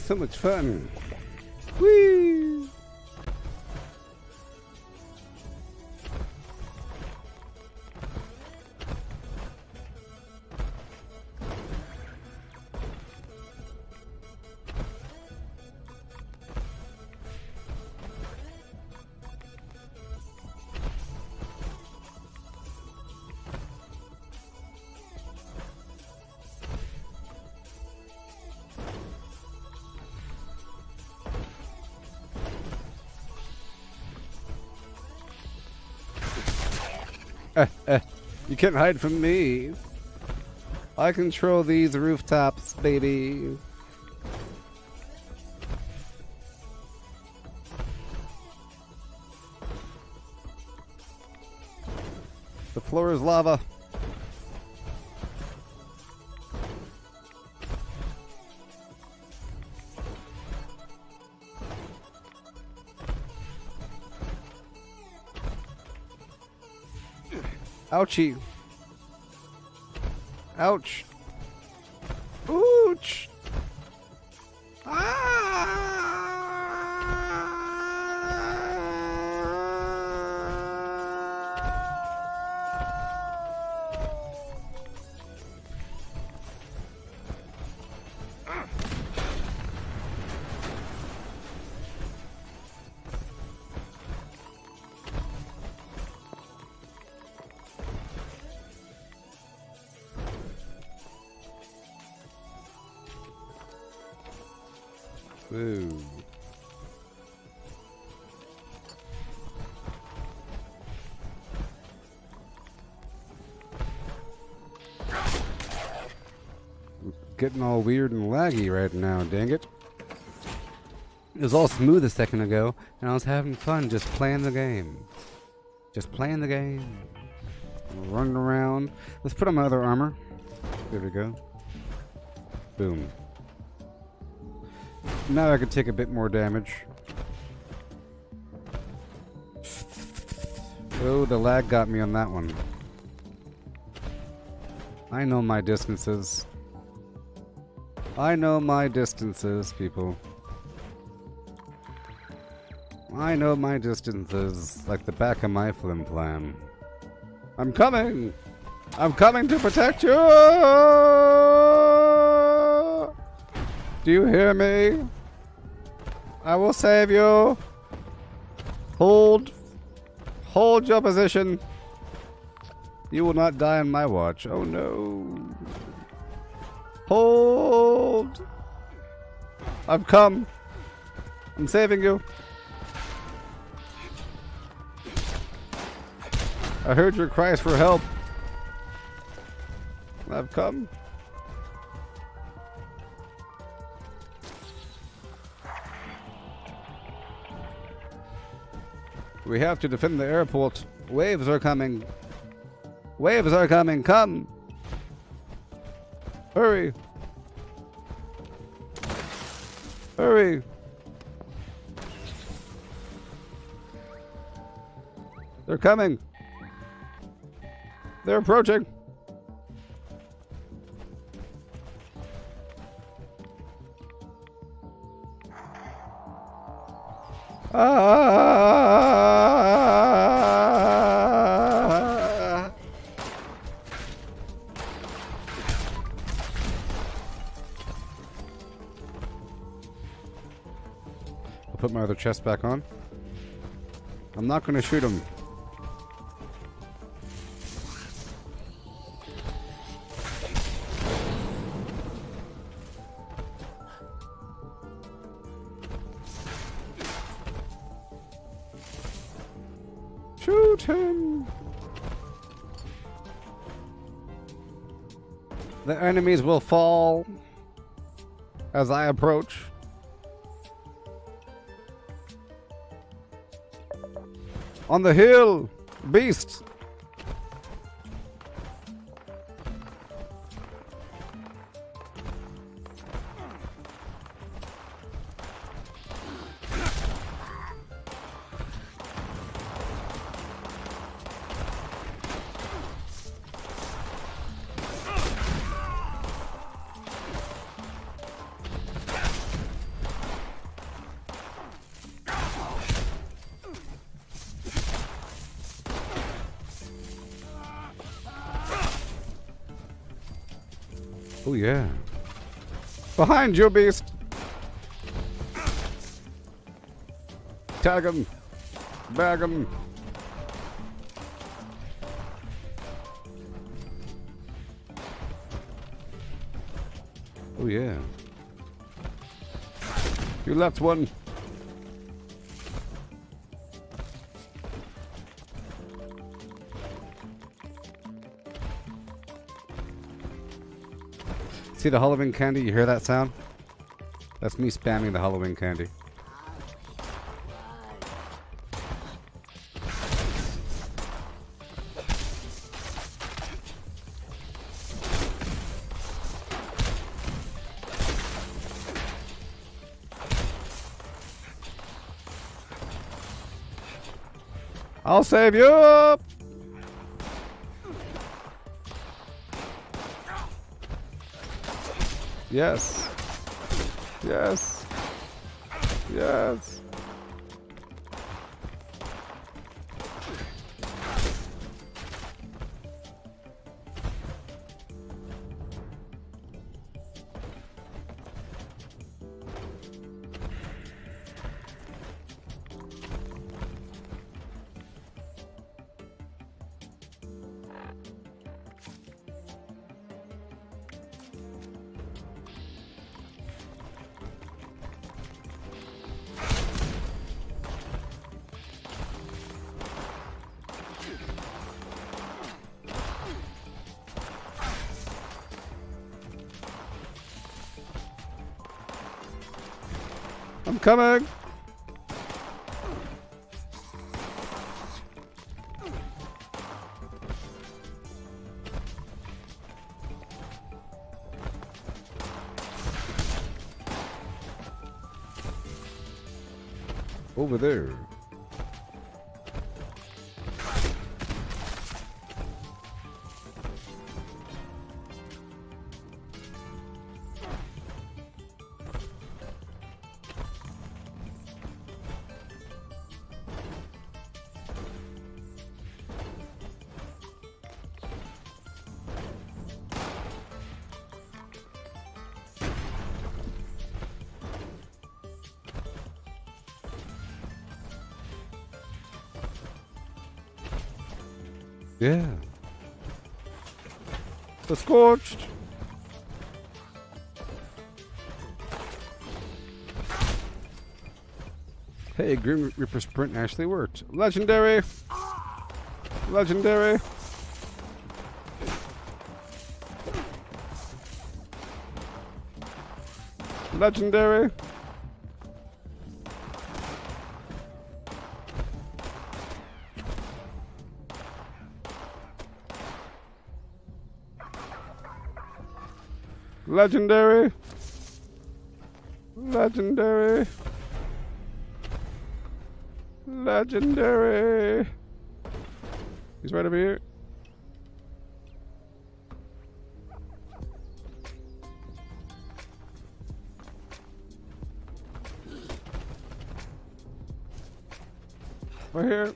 So much fun. Whee! You can't hide from me. I control these rooftops, baby. The floor is lava. Ouchie. Ouch. Ouch. Ooh. Getting all weird and laggy right now, dang it. It was all smooth a second ago, and I was having fun just playing the game. Just playing the game. Running around. Let's put on my other armor. There we go. Boom. Now I can take a bit more damage. Oh, the lag got me on that one. I know my distances. I know my distances, people. I know my distances like the back of my flim-flam. I'm coming! I'm coming to protect you! Do you hear me? I will save you. Hold your position. You will not die on my watch. Oh no. Hold. I've come. I'm saving you. I heard your cries for help. I've come. We have to defend the airport. Waves are coming. Waves are coming. Come. Hurry. Hurry! They're coming! They're approaching! Ah! I'll put my other chest back on. I'm not going to shoot him. Shoot him! The enemies will fall as I approach. On the hill! Beast! Oh yeah. Behind you, beast! Tag him! Bag him! Oh yeah. You left one. See the Halloween candy? You hear that sound? That's me spamming the Halloween candy. I'll save you! Yes. Yes. Yes. I'm coming! Over there. Yeah. The Scorched. Hey, Grim Reaper Sprint actually worked. Legendary. Legendary. Legendary. Legendary. Legendary. Legendary. He's right over here. Right here.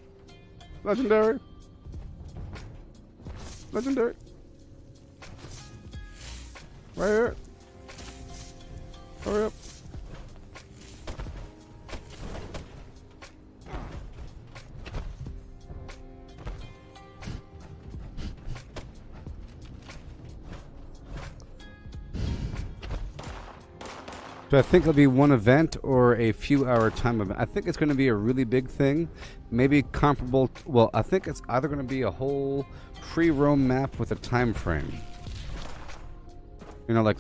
Legendary. Legendary. Right here. Hurry up. So I think it'll be one event or a few hour time event. I think it's going to be a really big thing. Maybe comparable. Well, I think it's either going to be a whole free roam map with a time frame. You know, like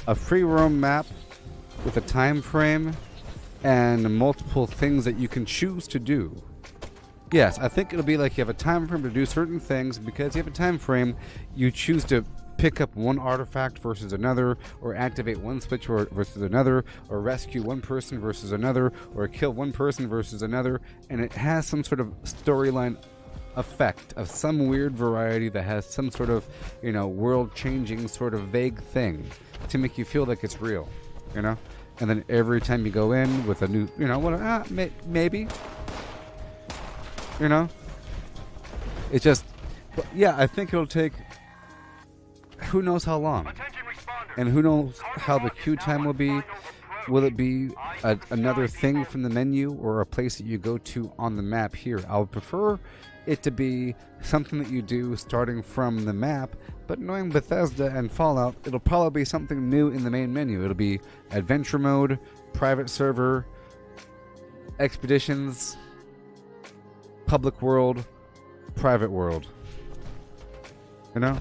a free roam map with a time frame and multiple things that you can choose to do. Yes, I think it'll be like you have a time frame to do certain things. Because you have a time frame, you choose to pick up one artifact versus another, or activate one switch versus another, or rescue one person versus another, or kill one person versus another, and it has some sort of storyline effect of some weird variety that has some sort of, you know, world-changing sort of vague thing to make you feel like it's real, you know? And then every time you go in with a new, you know, maybe, you know? It's just, but yeah, I think it'll take who knows how long, and who knows how the queue time will be. Will it be another thing from the menu, or a place that you go to on the map here? I would prefer it to be something that you do starting from the map, but knowing Bethesda and Fallout, it'll probably be something new in the main menu. It'll be adventure mode, private server, expeditions, public world, private world, you know?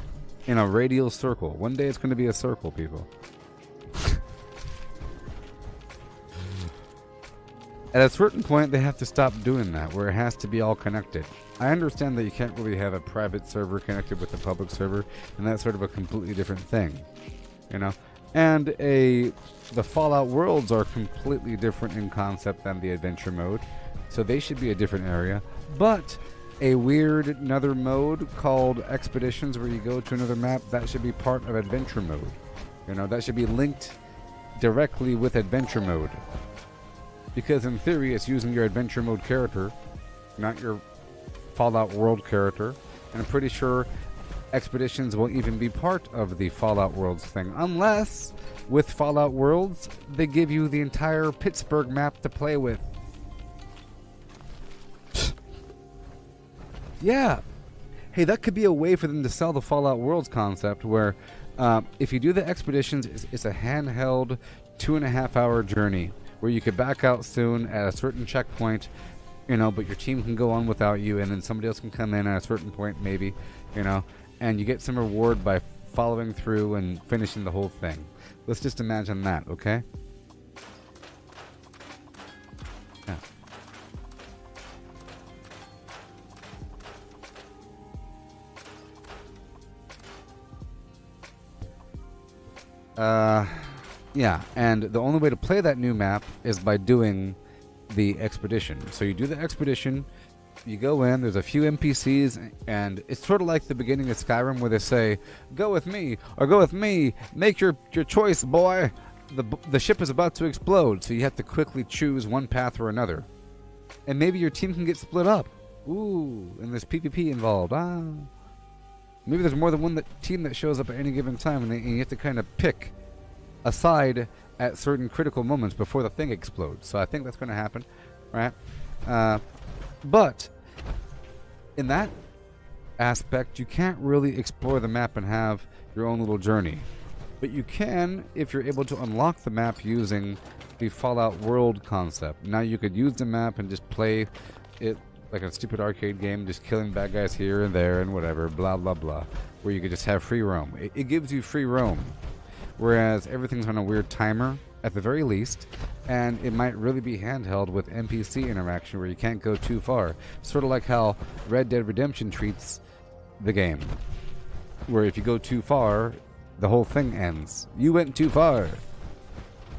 In a radial circle. One day it's going to be a circle, people. At a certain point, they have to stop doing that, where it has to be all connected. I understand that you can't really have a private server connected with the public server, and that's sort of a completely different thing, you know? And the Fallout worlds are completely different in concept than the adventure mode, so they should be a different area. But a weird another mode called expeditions, where you go to another map, that should be part of adventure mode. You know, that should be linked directly with adventure mode, because in theory it's using your adventure mode character, not your Fallout world character. And I'm pretty sure expeditions will even be part of the Fallout worlds thing, unless with Fallout worlds they give you the entire Pittsburgh map to play with. Yeah. Hey, that could be a way for them to sell the Fallout Worlds concept, where if you do the expeditions, it's a handheld 2.5 hour journey where you could back out soon at a certain checkpoint, you know, but your team can go on without you, and then somebody else can come in at a certain point, maybe, you know, and you get some reward by following through and finishing the whole thing. Let's just imagine that, okay? Yeah. Yeah, and the only way to play that new map is by doing the expedition. So you do the expedition, you go in, there's a few NPCs, and it's sort of like the beginning of Skyrim, where they say, go with me, or go with me, make your choice, boy. The ship is about to explode, so you have to quickly choose one path or another. And maybe your team can get split up. Ooh, and there's PvP involved. Maybe there's more than one team that shows up at any given time, and you have to kind of pick a side at certain critical moments before the thing explodes. So I think that's going to happen, right? But in that aspect, you can't really explore the map and have your own little journey. But you can if you're able to unlock the map using the Fallout world concept. Now you could use the map and just play it like a stupid arcade game, just killing bad guys here and there and whatever, blah, blah, blah, where you could just have free roam. It gives you free roam, whereas everything's on a weird timer, at the very least, and it might really be handheld with NPC interaction where you can't go too far. Sort of like how Red Dead Redemption treats the game, where if you go too far, the whole thing ends. You went too far.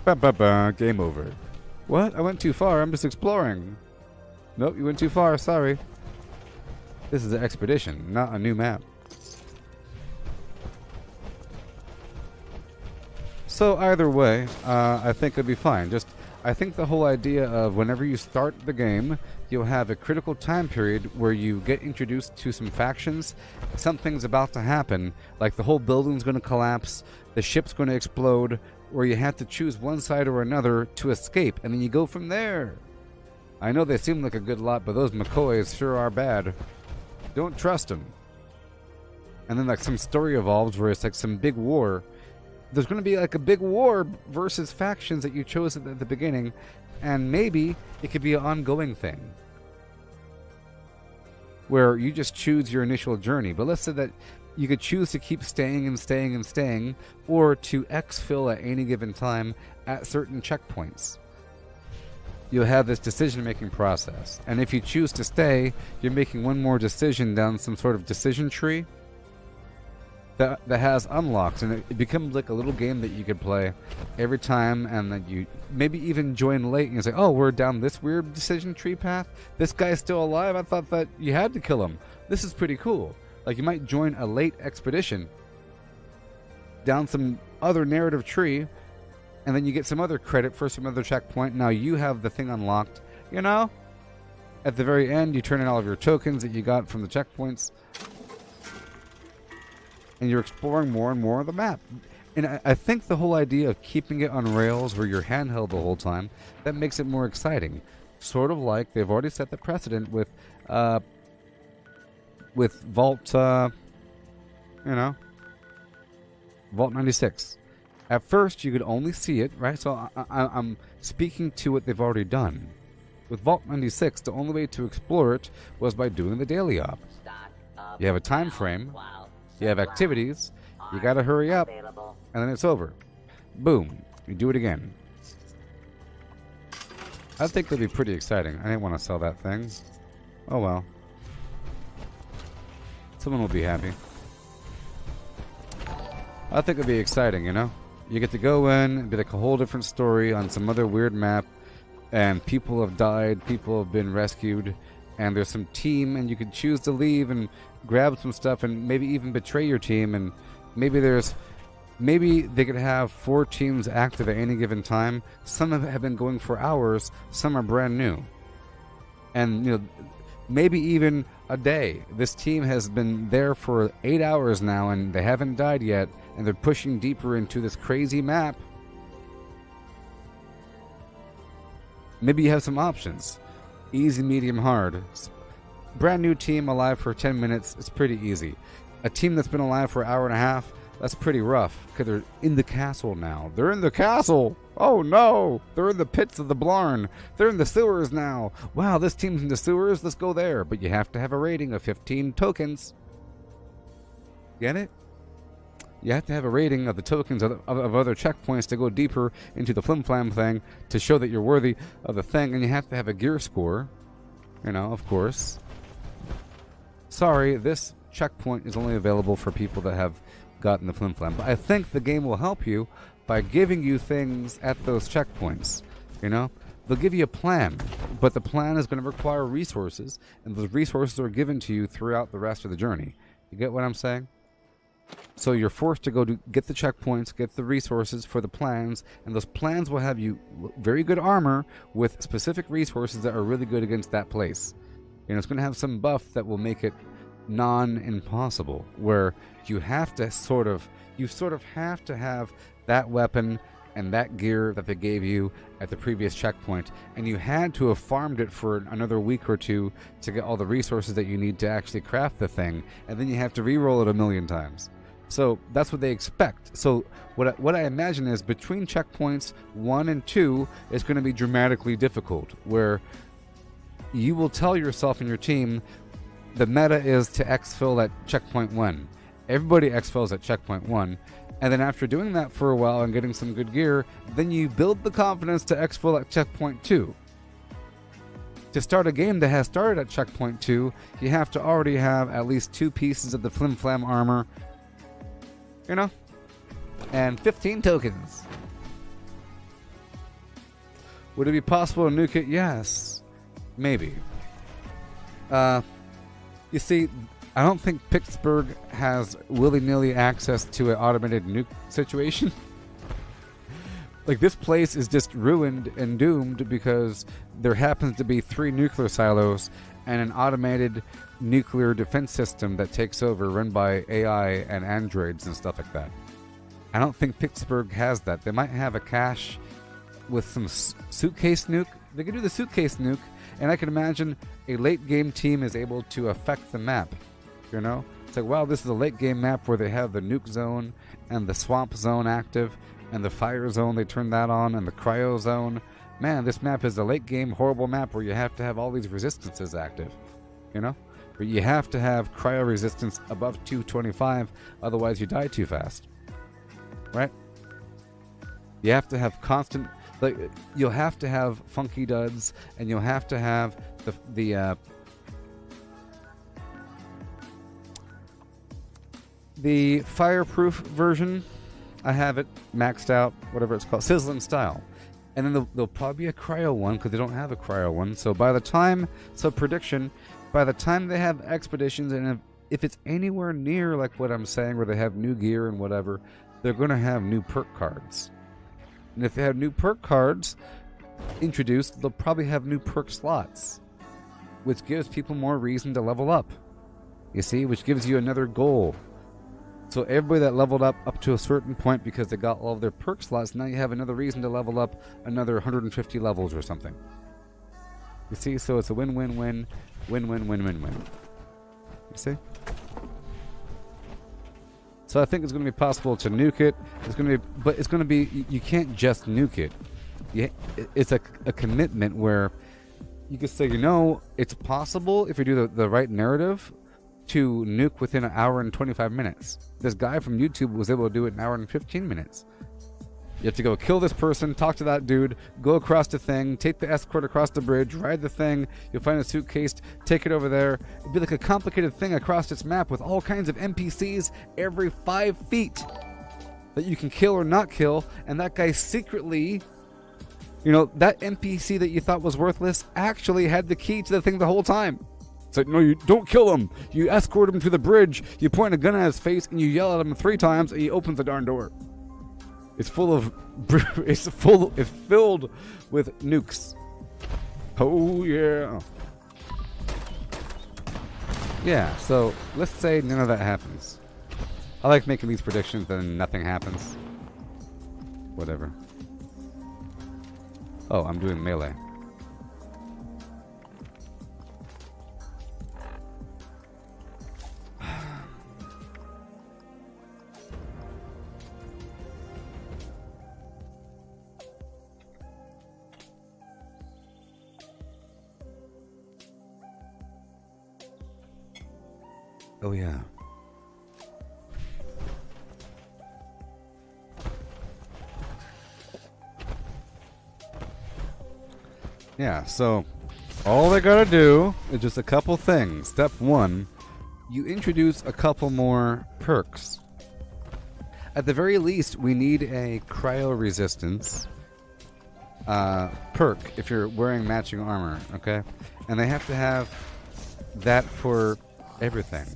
Ba-ba-ba, game over. What? I went too far. I'm just exploring. Nope, you went too far. Sorry. This is an expedition, not a new map. So either way, I think it'll be fine. I think the whole idea of whenever you start the game, you'll have a critical time period where you get introduced to some factions. Something's about to happen, like the whole building's going to collapse, the ship's going to explode, where you have to choose one side or another to escape, and then you go from there. I know they seem like a good lot, but those McCoys sure are bad. Don't trust them. And then like some story evolves where it's like some big war. There's going to be like a big war versus factions that you chose at the beginning, and maybe it could be an ongoing thing where you just choose your initial journey. But let's say that you could choose to keep staying and staying and staying, or to exfil at any given time at certain checkpoints. You'll have this decision-making process, and if you choose to stay, you're making one more decision down some sort of decision tree that has unlocks, and it becomes like a little game that you could play every time, and then you maybe even join late and you say, oh, we're down this weird decision tree path, this guy's still alive, I thought that you had to kill him, this is pretty cool. Like you might join a late expedition down some other narrative tree, and then you get some other credit for some other checkpoint. Now you have the thing unlocked, you know. At the very end, you turn in all of your tokens that you got from the checkpoints, and you're exploring more and more of the map. And I think the whole idea of keeping it on rails where you're handheld the whole time, that makes it more exciting. Sort of like they've already set the precedent with Vault, Vault 96. At first, you could only see it, right? So I'm speaking to what they've already done. With Vault 96, the only way to explore it was by doing the daily op. You have a time frame. You have activities, you gotta hurry up, and then it's over. Boom, you do it again. I think it'll be pretty exciting. I didn't want to sell that thing. Oh well. Someone will be happy. I think it'll be exciting, you know? You get to go in, it'll be like a whole different story on some other weird map, and people have died, people have been rescued, and there's some team, and you can choose to leave and grab some stuff and maybe even betray your team, and maybe they could have 4 teams active at any given time. Some have been going for hours, some are brand new. And you know, maybe even a day. This team has been there for 8 hours now and they haven't died yet, and they're pushing deeper into this crazy map. Maybe you have some options. Easy, medium, hard. Brand new team alive for 10 minutes, it's pretty easy. A team that's been alive for an hour and a half, that's pretty rough, because they're in the castle now. They're in the castle! Oh no! They're in the pits of the Blarn. They're in the sewers now. Wow, this team's in the sewers, let's go there. But you have to have a rating of 15 tokens. Get it? You have to have a rating of the tokens of other checkpoints to go deeper into the flim-flam thing to show that you're worthy of the thing, and you have to have a gear score. You know, of course. Sorry, this checkpoint is only available for people that have gotten the flim-flam. But I think the game will help you by giving you things at those checkpoints. You know? They'll give you a plan, but the plan is going to require resources, and those resources are given to you throughout the rest of the journey. You get what I'm saying? So you're forced to go to get the checkpoints, get the resources for the plans, and those plans will have you very good armor with specific resources that are really good against that place. You know, it's going to have some buff that will make it non-impossible, where you have to sort of have to have that weapon and that gear that they gave you at the previous checkpoint, and you had to have farmed it for another week or two to get all the resources that you need to actually craft the thing, and then you have to re-roll it a million times. So that's what they expect. So what I imagine is between checkpoints 1 and 2 is going to be dramatically difficult, where you will tell yourself and your team the meta is to exfil at checkpoint 1. Everybody exfils at checkpoint 1, and then after doing that for a while and getting some good gear, then you build the confidence to exfil at checkpoint 2. To start a game that has started at checkpoint 2, you have to already have at least 2 pieces of the flim-flam armor, you know, and 15 tokens. Would it be possible to nuke it? Yes. Maybe. You see, I don't think Pittsburgh has willy-nilly access to an automated nuke situation. Like, this place is just ruined and doomed because there happens to be 3 nuclear silos and an automated nuclear defense system that takes over, run by AI and androids and stuff like that. I don't think Pittsburgh has that. They might have a cache with some suitcase nuke. They could do the suitcase nuke, and I can imagine a late game team is able to affect the map. You know? It's like, wow, this is a late game map where they have the nuke zone and the swamp zone active, and the fire zone, they turn that on, and the cryo zone. Man, this map is a late game horrible map where you have to have all these resistances active. You know? Where you have to have cryo resistance above 225, otherwise you die too fast. Right? You have to have constant, like, you'll have to have funky duds, and you'll have to have the fireproof version. I have it maxed out, whatever it's called, sizzling style. And then there'll probably be a cryo one, because they don't have a cryo one. So by the time, prediction, by the time they have expeditions, and if it's anywhere near like what I'm saying, where they have new gear and whatever, they're going to have new perk cards. And if they have new perk cards introduced, they'll probably have new perk slots, which gives people more reason to level up. You see, which gives you another goal. So everybody that leveled up to a certain point because they got all of their perk slots, now you have another reason to level up another 150 levels or something. You see, so it's a win-win-win, win-win-win-win-win. You see? So I think it's going to be possible to nuke it. It's going to be, but it's going to be, you can't just nuke it. It's a commitment where you can say, you know, it's possible if you do the right narrative to nuke within an hour and 25 minutes. This guy from YouTube was able to do it in an hour and 15 minutes. You have to go kill this person, talk to that dude, go across the thing, take the escort across the bridge, ride the thing, you'll find a suitcase, take it over there. It'd be like a complicated thing across this map with all kinds of NPCs every 5 feet that you can kill or not kill, and that guy secretly, you know, that NPC that you thought was worthless actually had the key to the thing the whole time. It's like, no, you don't kill him. You escort him to the bridge, you point a gun at his face, and you yell at him 3 times, and he opens the darn door. It's full of, it's filled with nukes. Oh yeah. Yeah, so let's say none of that happens. I like making these predictions, then nothing happens. Whatever. Oh, I'm doing melee. Oh yeah. Yeah, so all they gotta do is just a couple things. Step 1, you introduce a couple more perks. At the very least, we need a cryo resistance perk if you're wearing matching armor, okay? And they have to have that for everything.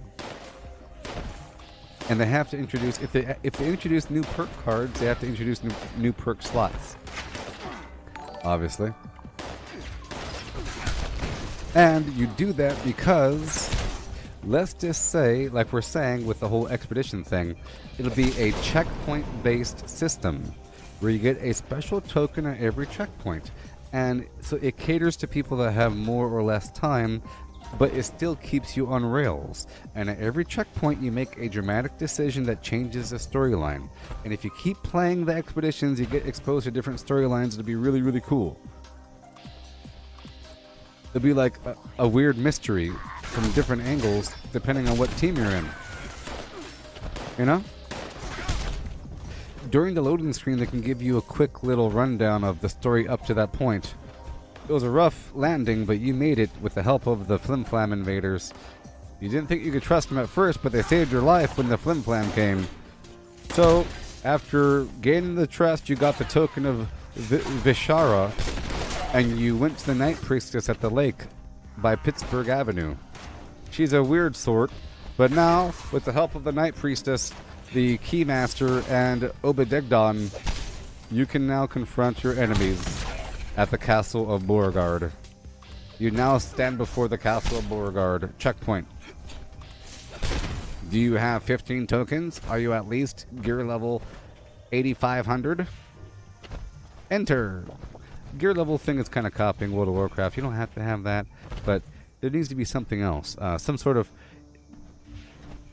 And they have to introduce, if they introduce new perk cards, they have to introduce new perk slots. Obviously. And you do that because, let's just say, like we're saying with the whole expedition thing, it'll be a checkpoint-based system where you get a special token at every checkpoint. And so it caters to people that have more or less time, but it still keeps you on rails. And at every checkpoint, you make a dramatic decision that changes the storyline. And if you keep playing the expeditions, you get exposed to different storylines. It'll be really, really cool. It'll be like a weird mystery from different angles, depending on what team you're in. You know? During the loading screen, they can give you a quick little rundown of the story up to that point. It was a rough landing, but you made it with the help of the Flim Flam invaders. You didn't think you could trust them at first, but they saved your life when the Flim Flam came. So, after gaining the trust, you got the token of Vishara, and you went to the Night Priestess at the lake by Pittsburgh Avenue. She's a weird sort, but now, with the help of the Night Priestess, the Keymaster, and Obedegdon, you can now confront your enemies at the Castle of Beauregard. You now stand before the Castle of Beauregard. Checkpoint. Do you have 15 tokens? Are you at least gear level 8,500? Enter. Gear level thing is kind of copying World of Warcraft. You don't have to have that, but there needs to be something else. Some sort of...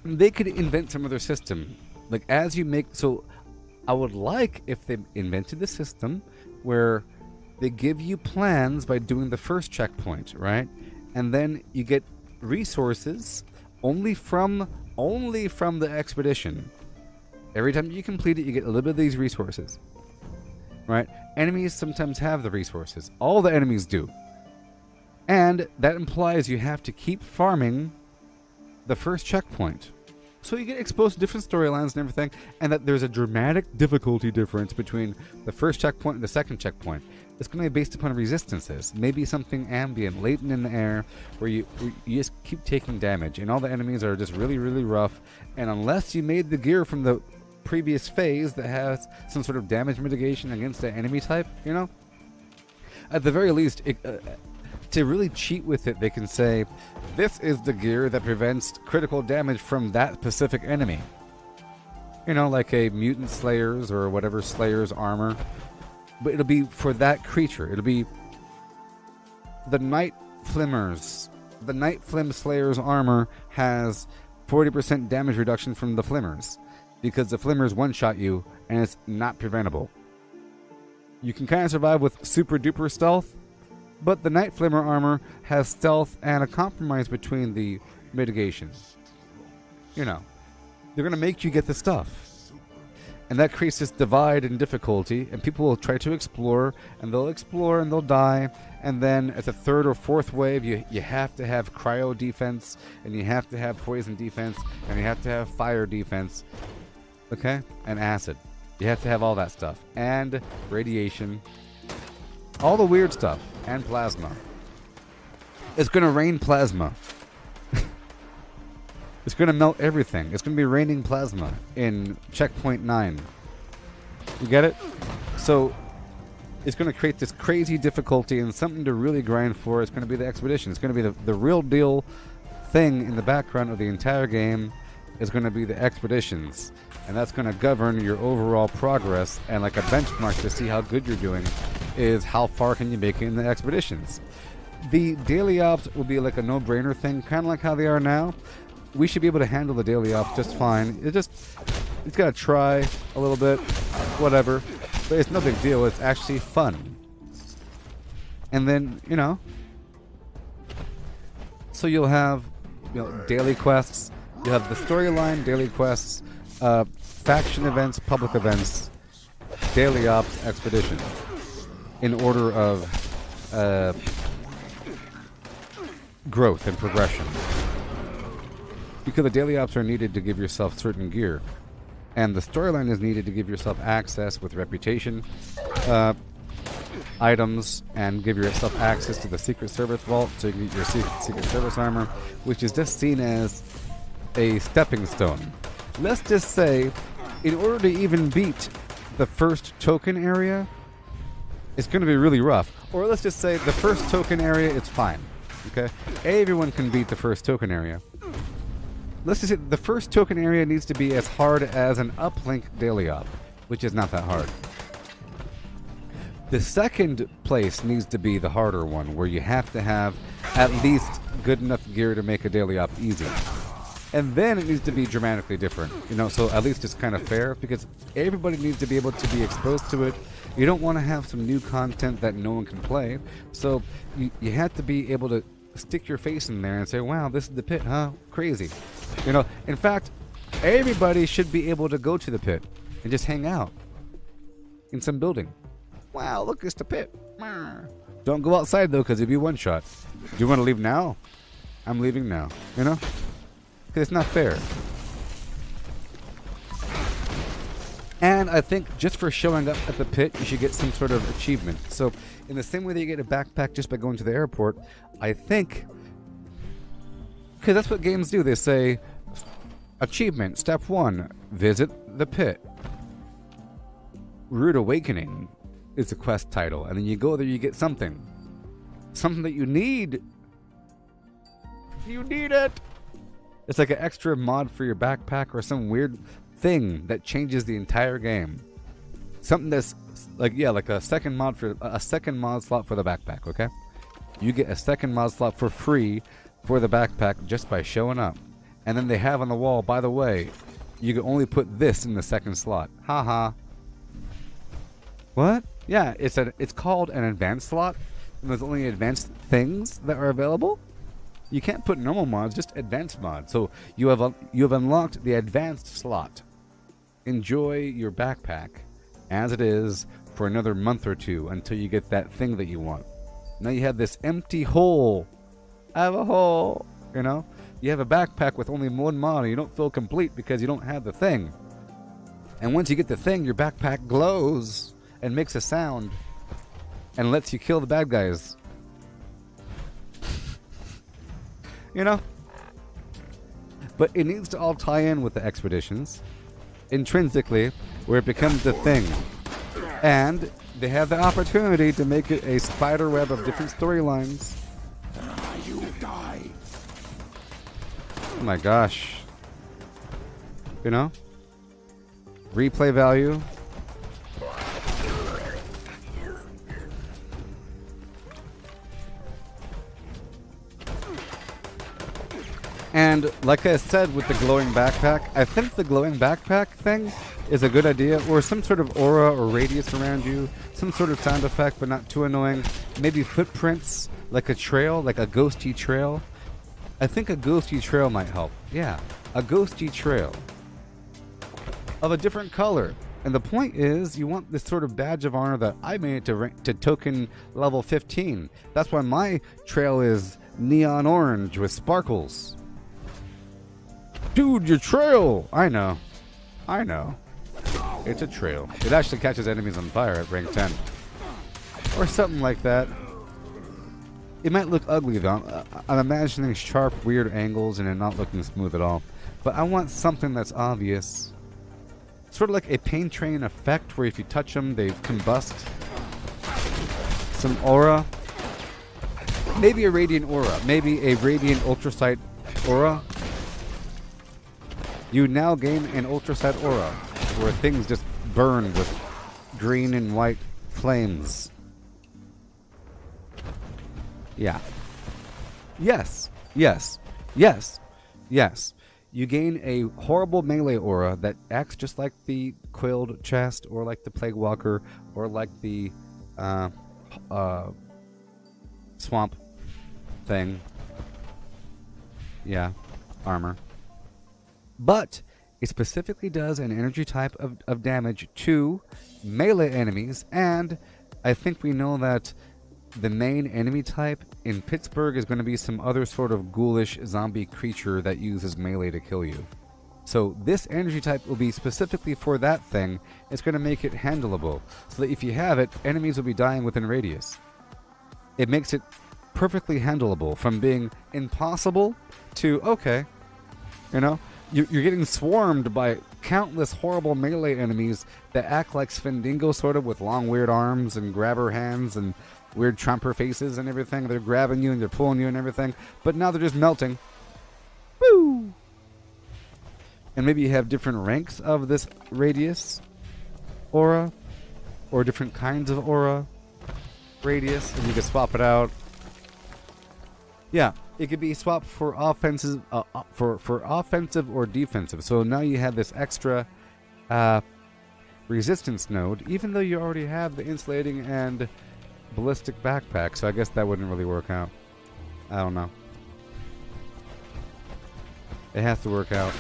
They could invent some other system. Like, as you make... So, I would like if they invented the system where they give you plans by doing the first checkpoint, right? And then you get resources only from the expedition. Every time you complete it, you get a little bit of these resources, right? Enemies sometimes have the resources. All the enemies do. And that implies you have to keep farming the first checkpoint. So you get exposed to different storylines and everything, and that there's a dramatic difficulty difference between the first checkpoint and the second checkpoint. It's going to be based upon resistances. Maybe something ambient, latent in the air, where you just keep taking damage, and all the enemies are just really, really rough. And unless you made the gear from the previous phase that has some sort of damage mitigation against the enemy type, you know? At the very least, to really cheat with it, they can say, this is the gear that prevents critical damage from that specific enemy. You know, like a Mutant Slayer's or whatever Slayer's armor. But it'll be for that creature. It'll be the Night Flimmers. The Night Flim Slayer's armor has 40% damage reduction from the Flimmers, because the Flimmers one-shot you, and it's not preventable. You can kind of survive with super duper stealth, but the Night Flimmer armor has stealth and a compromise between the mitigations. You know, they're going to make you get the stuff. And that creates this divide in difficulty, and people will try to explore and they'll die, and then at the third or fourth wave, you have to have cryo defense, and you have to have poison defense, and you have to have fire defense, okay? And acid. You have to have all that stuff. And radiation. All the weird stuff. And plasma. It's going to rain plasma. It's going to melt everything. It's going to be raining plasma in Checkpoint 9. You get it? So, it's going to create this crazy difficulty and something to really grind for. It's going to be the expedition. It's going to be the real deal thing in the background of the entire game. Is going to be the expeditions. And that's going to govern your overall progress. And like a benchmark to see how good you're doing is how far can you make it in the expeditions. The daily ops will be like a no-brainer thing, kind of like how they are now. We should be able to handle the daily ops just fine. It's got to try a little bit, whatever. But it's no big deal. It's actually fun. And then, you know, so you'll have, you know, daily quests. You'll have the storyline, daily quests, faction events, public events, daily ops, expedition, in order of growth and progression. Because the daily ops are needed to give yourself certain gear, and the storyline is needed to give yourself access with reputation, items, and give yourself access to the Secret Service vault so you can get your Secret Service armor, which is just seen as a stepping stone. Let's just say, in order to even beat the first token area, it's going to be really rough. Or let's just say the first token area, it's fine. Okay? Everyone can beat the first token area. Let's just say the first token area needs to be as hard as an uplink daily op, which is not that hard. The second place needs to be the harder one, where you have to have at least good enough gear to make a daily op easy. And then it needs to be dramatically different, you know, so at least it's kind of fair, because everybody needs to be able to be exposed to it. You don't want to have some new content that no one can play, so you have to be able to stick your face in there and say, wow, this is the pit, huh? Crazy. You know, in fact, everybody should be able to go to the pit and just hang out in some building. Wow, look, it's the pit. Don't go outside, though, because it'd be one shot. Do you want to leave now? I'm leaving now, you know? Because it's not fair. And I think just for showing up at the pit, you should get some sort of achievement. So in the same way that you get a backpack just by going to the airport, I think, because that's what games do. They say, achievement, step 1, visit the pit. Rude Awakening is the quest title. And then you go there, you get something. Something that you need. You need it. It's like an extra mod for your backpack or some weird thing that changes the entire game. Something that's like, yeah, like a second mod slot for the backpack, okay? You get a second mod slot for free for the backpack just by showing up. And then they have on the wall, by the way, you can only put this in the second slot. Haha. What? Yeah, it's called an advanced slot, and there's only advanced things that are available. You can't put normal mods, just advanced mods. So you have unlocked the advanced slot. Enjoy your backpack as it is for another month or two until you get that thing that you want. Now you have this empty hole. I have a hole. You know? You have a backpack with only one mod and you don't feel complete because you don't have the thing. And once you get the thing, your backpack glows and makes a sound and lets you kill the bad guys. You know? But it needs to all tie in with the expeditions intrinsically, where it becomes the thing. And they have the opportunity to make it a spider web of different storylines. You die. Oh my gosh. You know? Replay value. And like I said with the glowing backpack, I think the glowing backpack thing is a good idea, or some sort of aura or radius around you, some sort of sound effect but not too annoying, maybe footprints, like a trail, like a ghosty trail. I think a ghosty trail might help. Yeah, a ghosty trail of a different color. And the point is, you want this sort of badge of honor that I made to token level 15. That's why my trail is neon orange with sparkles. Dude, your trail! I know. It's a trail. It actually catches enemies on fire at rank 10. Or something like that. It might look ugly though. I'm imagining sharp, weird angles and it not looking smooth at all. But I want something that's obvious. Sort of like a pain train effect where if you touch them, they combust. Some aura. Maybe a radiant aura. Maybe a radiant ultrasight aura. You now gain an ultrasight aura, where things just burn with green and white flames. Yeah. Yes. You gain a horrible melee aura that acts just like the Quilled Chest, or like the Plague Walker, or like the swamp thing. Yeah, armor. But it specifically does an energy type of damage to melee enemies, and I think we know that the main enemy type in Pittsburgh is going to be some other sort of ghoulish zombie creature that uses melee to kill you. So this energy type will be specifically for that thing. It's going to make it handleable, so that if you have it, enemies will be dying within radius. It makes it perfectly handleable, from being impossible to okay, you know? You're getting swarmed by countless horrible melee enemies that act like Svendingo, sort of, with long weird arms and grabber hands and weird trumper faces and everything. They're grabbing you and they're pulling you and everything, but now they're just melting. Woo! And maybe you have different ranks of this radius aura, or different kinds of aura radius, and you can swap it out. Yeah, it could be swapped for offensive, for offensive or defensive. So now you have this extra resistance node, even though you already have the insulating and ballistic backpack. So I guess that wouldn't really work out. I don't know. It has to work out.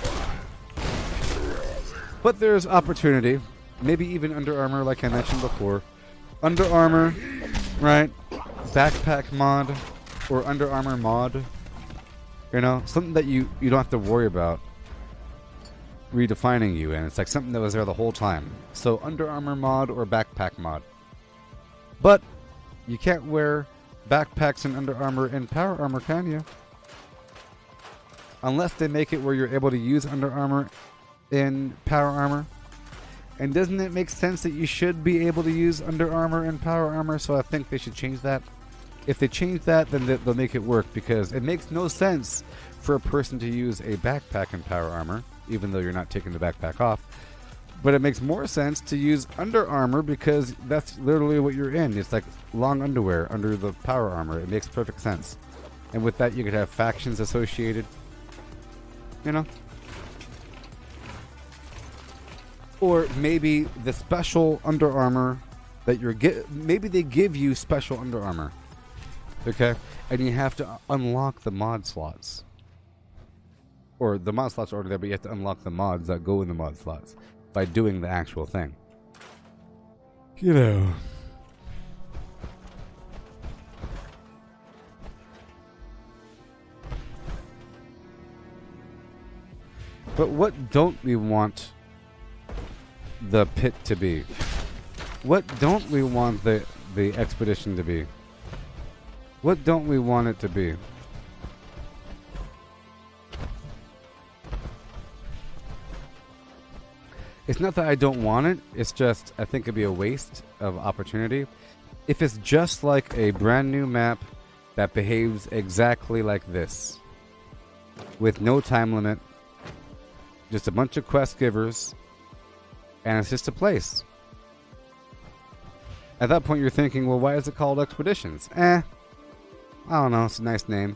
But there's opportunity. Maybe even Under Armour, like I mentioned before. Under Armour, right? Backpack mod. Or Under Armour mod. You know, something that you don't have to worry about. redefining you, and it's like something that was there the whole time. So Under Armour mod or backpack mod. But you can't wear backpacks and Under Armour and Power Armor, can you? Unless they make it where you're able to use Under Armour in Power Armor. And doesn't it make sense that you should be able to use Under Armour and Power Armor? So I think they should change that. If they change that, then they'll make it work, because it makes no sense for a person to use a backpack in Power Armor, even though you're not taking the backpack off. But it makes more sense to use Under Armour, because that's literally what you're in. It's like long underwear under the Power Armor. It makes perfect sense. And with that, you could have factions associated. You know? Or maybe the special Under Armour that you're maybe they give you special Under Armour. Okay? And you have to unlock the mod slots. Or the mod slots are already there, but you have to unlock the mods that go in the mod slots by doing the actual thing. You know. But what don't we want the pit to be? What don't we want the expedition to be? What don't we want it to be? It's not that I don't want it, it's just I think it'd be a waste of opportunity. If it's just like a brand new map that behaves exactly like this, with no time limit, just a bunch of quest givers, and it's just a place. At that point you're thinking, well, why is it called Expeditions? I don't know, it's a nice name.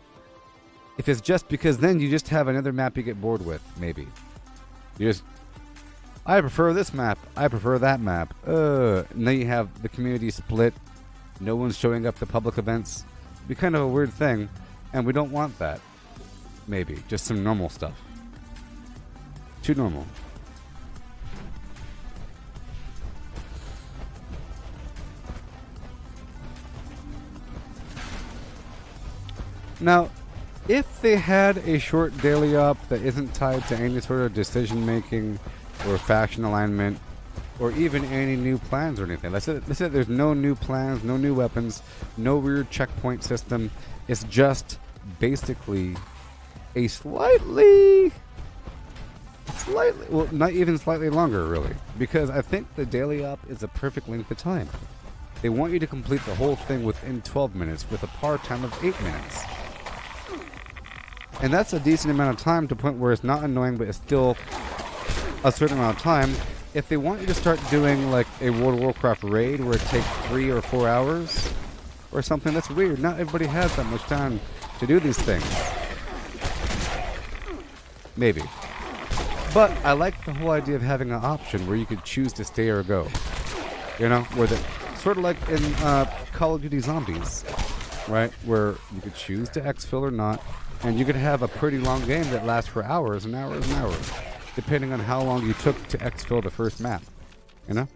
If it's just because then you just have another map you get bored with, maybe. You just, I prefer this map, I prefer that map. Now you have the community split, no one's showing up to public events. It'd be kind of a weird thing, and we don't want that. Maybe, just some normal stuff. Too normal. Now, if they had a short daily op that isn't tied to any sort of decision making or faction alignment or even any new plans or anything. Let's say there's no new plans, no new weapons, no weird checkpoint system. It's just basically a slightly, well, not even slightly longer, really. Because I think the daily op is a perfect length of time. They want you to complete the whole thing within 12 minutes with a par time of 8 minutes. And that's a decent amount of time to the point where it's not annoying, but it's still a certain amount of time. If they want you to start doing like a World of Warcraft raid where it takes 3 or 4 hours or something, that's weird. Not everybody has that much time to do these things. Maybe. But I like the whole idea of having an option where you could choose to stay or go. You know, where the sort of like in Call of Duty Zombies, right? Where you could choose to exfil or not, and you could have a pretty long game that lasts for hours and hours and hours, depending on how long you took to exfil the first map. You know?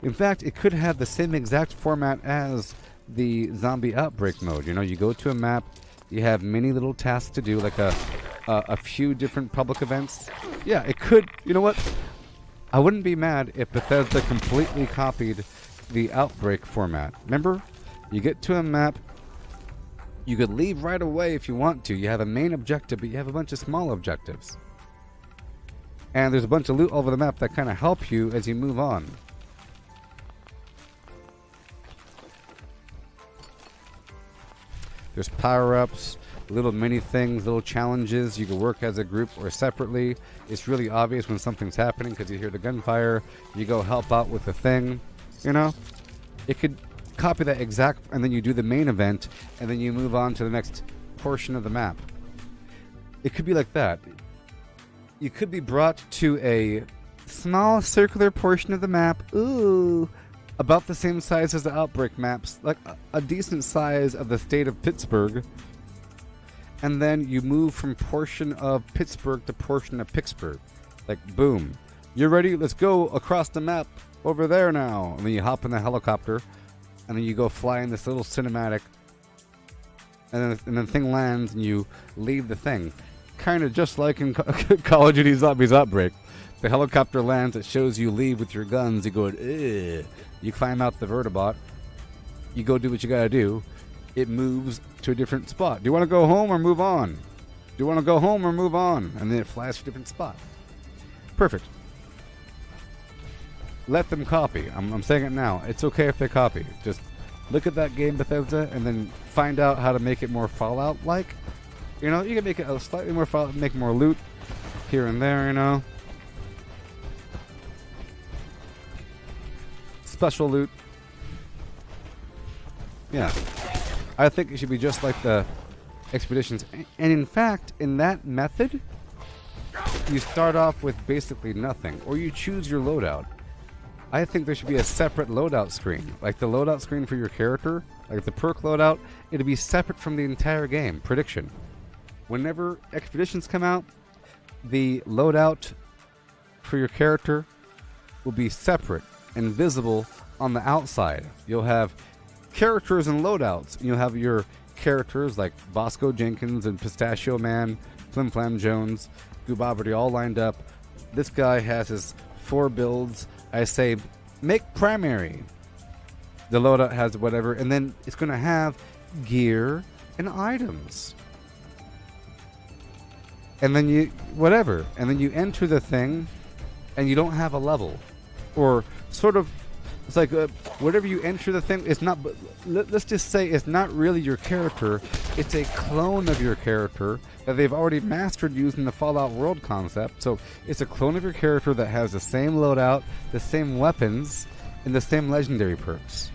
In fact, it could have the same exact format as the zombie outbreak mode. You know, you go to a map, you have many little tasks to do, like a few different public events. Yeah, it could. You know what? I wouldn't be mad if Bethesda completely copied the outbreak format. Remember? You get to a map, you could leave right away if you want to. You have a main objective, but you have a bunch of small objectives. And there's a bunch of loot all over the map that kind of help you as you move on. There's power-ups, little mini things, little challenges. You can work as a group or separately. It's really obvious when something's happening because you hear the gunfire. You go help out with the thing. You know? It could copy that exact, and then you do the main event, and then you move on to the next portion of the map. It could be like that. You could be brought to a small circular portion of the map. Ooh. About the same size as the outbreak maps, like a decent size of the state of Pittsburgh, and then you move from portion of Pittsburgh to portion of Pittsburgh. Like, boom. You're ready? Let's go across the map over there now. And then you hop in the helicopter, and then you go fly in this little cinematic, and then the thing lands, and you leave the thing. kind of just like in Call of Duty Zombies Outbreak. The helicopter lands, it shows you leave with your guns, you go, ugh. You climb out the vertibot, you go do what you gotta do, it moves to a different spot. Do you want to go home or move on? Do you want to go home or move on? And then it flies to a different spot. Perfect. Let them copy. I'm saying it now. It's okay if they copy. Just look at that game, Bethesda, and then find out how to make it more Fallout-like. You know, you can make it a slightly more Fallout, make more loot here and there, you know. Special loot. Yeah. I think it should be just like the expeditions. And in fact, in that method, you start off with basically nothing. Or you choose your loadout. I think there should be a separate loadout screen. Like the loadout screen for your character, like the perk loadout, it'll be separate from the entire game. Prediction. Whenever expeditions come out, the loadout for your character will be separate and visible on the outside. You'll have characters and loadouts. You'll have your characters like Bosco Jenkins and Pistachio Man, Flim Flam Jones, Gooboberti all lined up. This guy has his 4 builds. I say, make primary. The loadout has whatever, and then it's going to have gear and items. And then you, whatever. And then you enter the thing, and you don't have a level. Or sort of, it's like whatever you enter the thing, it's not, let's just say it's not really your character. It's a clone of your character that they've already mastered using the Fallout world concept. So it's a clone of your character that has the same loadout, the same weapons, and the same legendary perks.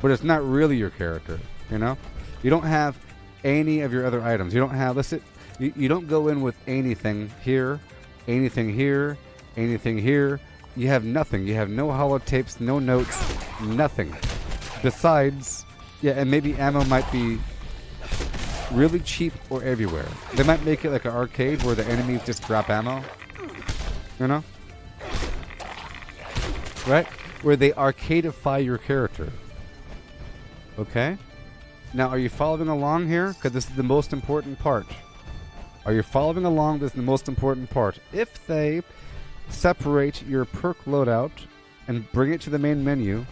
But it's not really your character, you know? You don't have any of your other items. You don't have, you don't go in with anything here, anything here, anything here. You have nothing. You have no holotapes, no notes, nothing. Besides, yeah, and maybe ammo might be really cheap or everywhere. They might make it like an arcade where the enemies just drop ammo. You know? Right? Where they arcadeify your character. Okay? Now, are you following along here? Because this is the most important part. Are you following along? This is the most important part. If they separate your perk loadout and bring it to the main menu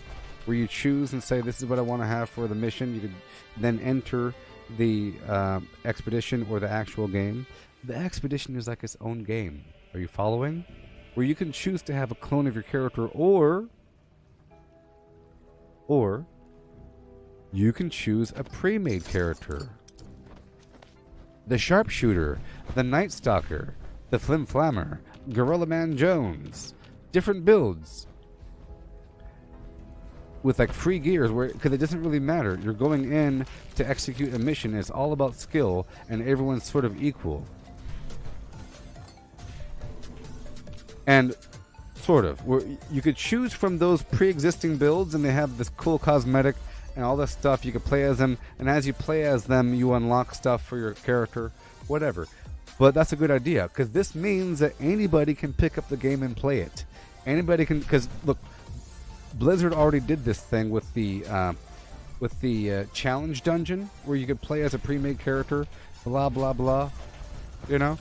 where you choose and say, this is what I want to have for the mission, you could then enter the expedition or the actual game. The expedition is like its own game. Are you following? Where you can choose to have a clone of your character, or you can choose a pre-made character. The Sharpshooter, the Night Stalker, the Flim Flammer, Gorilla Man Jones. Different builds. With like free gears, because it doesn't really matter. You're going in to execute a mission. It's all about skill, and everyone's sort of equal. And sort of, where you could choose from those pre-existing builds, and they have this cool cosmetic and all this stuff. You could play as them, and as you play as them, you unlock stuff for your character, whatever. But that's a good idea, because this means that anybody can pick up the game and play it. Anybody can, because look, Blizzard already did this thing with the challenge dungeon, where you could play as a pre-made character, blah blah blah. You know,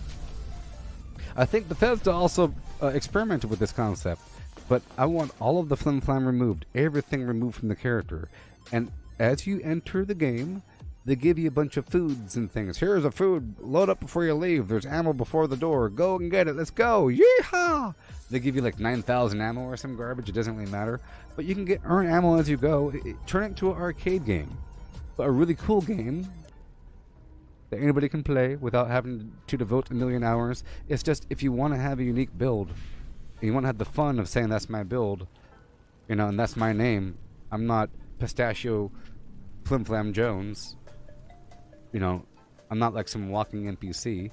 I think Bethesda also experimented with this concept, but I want all of the flim flam removed, everything removed from the character. And as you enter the game, they give you a bunch of foods and things. Here's a food. Load up before you leave. There's ammo before the door. Go and get it. Let's go. Yeehaw! They give you like 9,000 ammo or some garbage. It doesn't really matter. But you can earn ammo as you go. Turn it into an arcade game. But a really cool game that anybody can play without having to devote a million hours. It's just if you want to have a unique build, and you want to have the fun of saying that's my build, you know, and that's my name. I'm not Pistachio Flim Flam Jones. You know, I'm not like some walking NPC.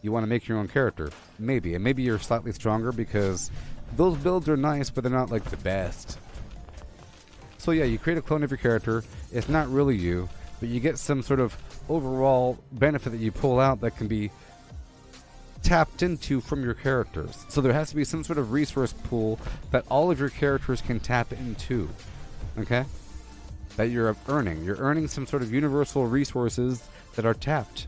You want to make your own character. Maybe. And maybe you're slightly stronger because those builds are nice, but they're not like the best. So yeah, you create a clone of your character. It's not really you, but you get some sort of overall benefit that you pull out that can be tapped into from your characters. So there has to be some sort of resource pool that all of your characters can tap into. Okay? That you're earning. You're earning some sort of universal resources that are tapped.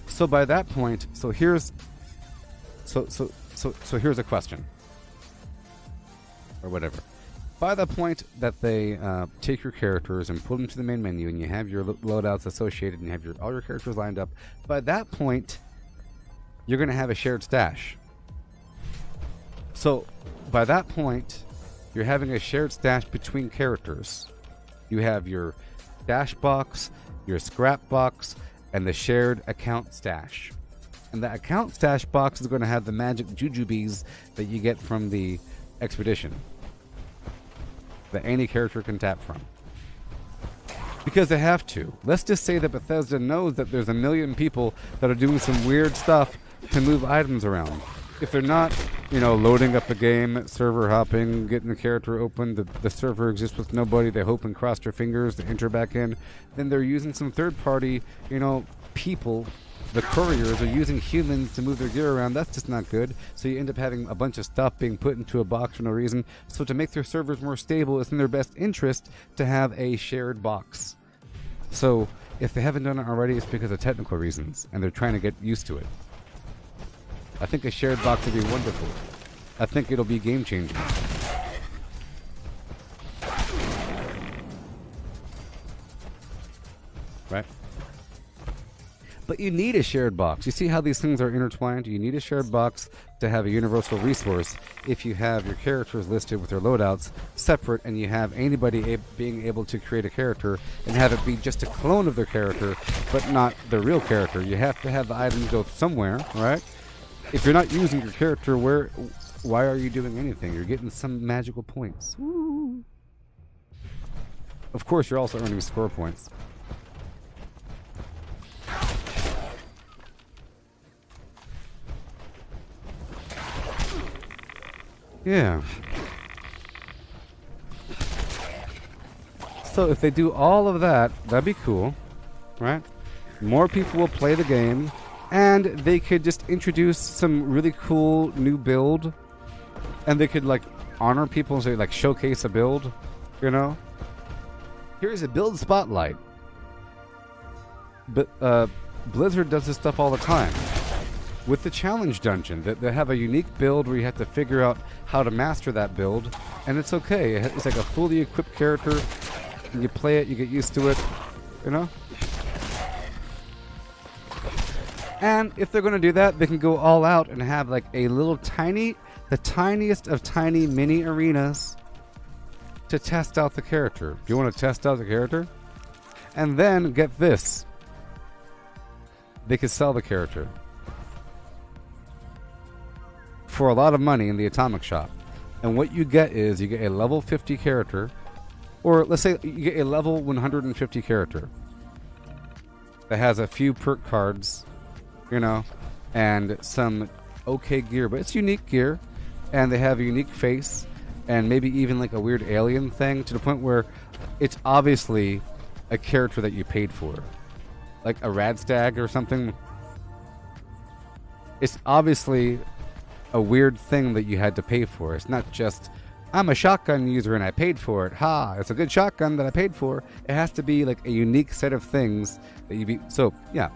So So by that point, here's a question, or whatever. By the point that they take your characters and put them to the main menu, and you have your loadouts associated, and you have all your characters lined up, by that point, you're going to have a shared stash. So by that point, you're having a shared stash between characters. You have your stash box, your scrap box, and the shared account stash. And the account stash box is going to have the magic jujubes that you get from the expedition, that any character can tap from. Because they have to. Let's just say that Bethesda knows that there's a million people that are doing some weird stuff to move items around. If they're not, loading up a game, server hopping, getting the character open, the server exists with nobody, they hope and cross their fingers to enter back in, then they're using some third-party, people. The couriers are using humans to move their gear around. That's just not good. So you end up having a bunch of stuff being put into a box for no reason. So to make their servers more stable, it's in their best interest to have a shared box. So if they haven't done it already, it's because of technical reasons, and they're trying to get used to it. I think a shared box would be wonderful. I think it'll be game-changing. Right? But you need a shared box. You see how these things are intertwined? You need a shared box to have a universal resource if you have your characters listed with their loadouts separate, and you have anybody being able to create a character and have it be just a clone of their character, but not the real character. You have to have the items go somewhere, right? If you're not using your character, why are you doing anything? You're getting some magical points. Woo. Of course, you're also earning score points. Yeah. So if they do all of that, that'd be cool, right? More people will play the game, and they could just introduce some really cool new build, and they could honor people and say showcase a build, Here's a build spotlight. But Blizzard does this stuff all the time. With the challenge dungeon, they have a unique build where you have to figure out how to master that build, and it's okay. It's like a fully equipped character, and you play it, you get used to it, And if they're going to do that, they can go all out and have a little the tiniest of tiny mini arenas to test out the character. Do you want to test out the character? And then, get this. They could sell the character for a lot of money in the Atomic Shop. And what you get is you get a level 50 character, or let's say you get a level 150 character that has a few perk cards, and some okay gear, but it's unique gear, and they have a unique face, and maybe even a weird alien thing, to the point where it's obviously a character that you paid for, like a Radstag or something. It's obviously a weird thing that you had to pay for. It's not just, I'm a shotgun user and I paid for it. Ha, it's a good shotgun that I paid for. It has to be a unique set of things that you so yeah.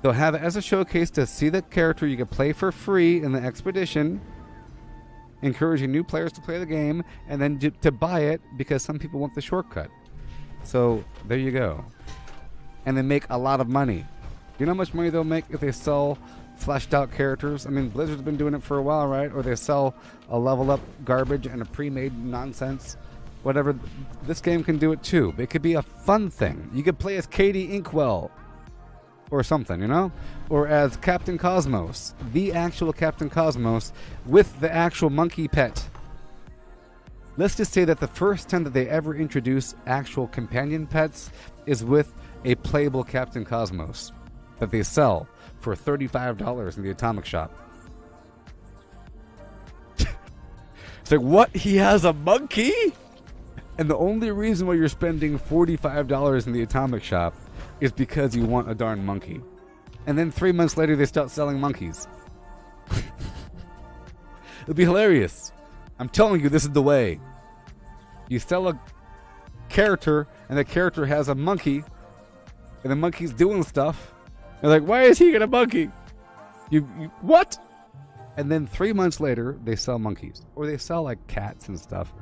They'll have it as a showcase to see the character you can play for free in the expedition, encouraging new players to play the game, and then to buy it because some people want the shortcut. So there you go. And they make a lot of money. You know how much money they'll make if they sell fleshed out characters? I mean, Blizzard's been doing it for a while, right? Or they sell a level up garbage and a pre-made nonsense. Whatever. This game can do it too. It could be a fun thing. You could play as Katie Inkwell or something, or as Captain Cosmos, the actual Captain Cosmos with the actual monkey pet. Let's just say that the first time that they ever introduce actual companion pets is with a playable Captain Cosmos that they sell for $35 in the Atomic Shop. It's like, what? He has a monkey? And the only reason why you're spending $45 in the Atomic Shop is because you want a darn monkey. And then 3 months later, they start selling monkeys. It'll be hilarious. I'm telling you, this is the way. You sell a character, and the character has a monkey, and the monkey's doing stuff, They're like, why is he get a monkey? You what? And then 3 months later, they sell monkeys. Or they sell, like, cats and stuff.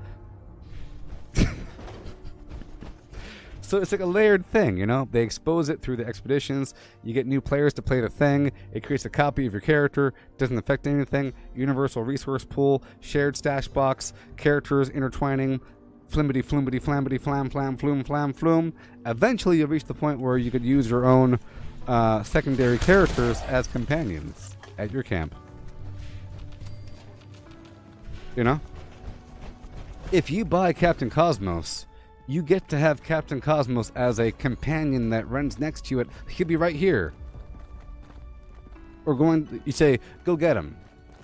So it's like a layered thing, you know? They expose it through the expeditions. You get new players to play the thing. It creates a copy of your character. Doesn't affect anything. Universal resource pool. Shared stash box. Characters intertwining. Flimbity, flumbity, flambity, flam, flam, flume, flam, flume. Eventually, you'll reach the point where you could use your own secondary characters as companions at your camp. You know? If you buy Captain Cosmos, you get to have Captain Cosmos as a companion that runs next to you. He could be right here. Or you say, go get him.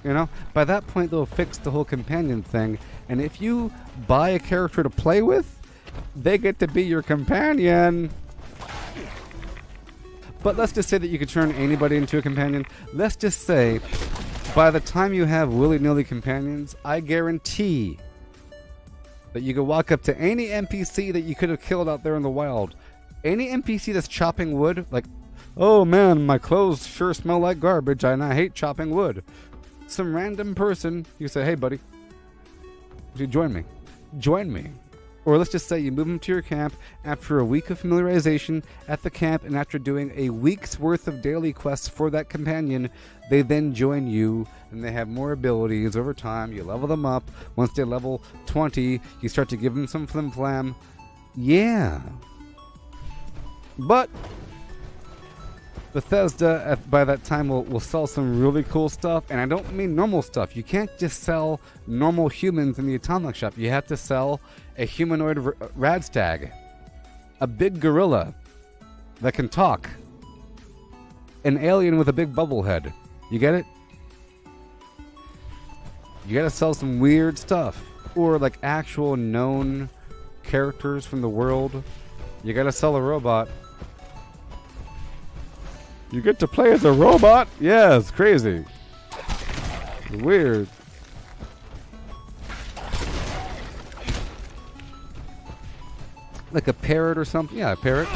You know? By that point, they'll fix the whole companion thing. And if you buy a character to play with, they get to be your companion. But let's just say that you could turn anybody into a companion. Let's just say, by the time you have willy-nilly companions, I guarantee that you can walk up to any NPC that you could have killed out there in the wild. Any NPC that's chopping wood, like, oh man, my clothes sure smell like garbage and I hate chopping wood. Some random person, you say, hey buddy, you join me. Join me. Or let's just say you move them to your camp after a week of familiarization at the camp, and after doing a week's worth of daily quests for that companion, they then join you, and they have more abilities over time. You level them up. Once they level 20, you start to give them some flim-flam. Yeah. But Bethesda, by that time, will sell some really cool stuff, and I don't mean normal stuff. You can't just sell normal humans in the Atomic Shop. You have to sell a humanoid radstag, a big gorilla that can talk, an alien with a big bubble head. You get it? You gotta sell some weird stuff, or like actual known characters from the world. You gotta sell a robot. You get to play as a robot? Yeah, it's crazy. Weird. Like a parrot or something? Yeah, a parrot.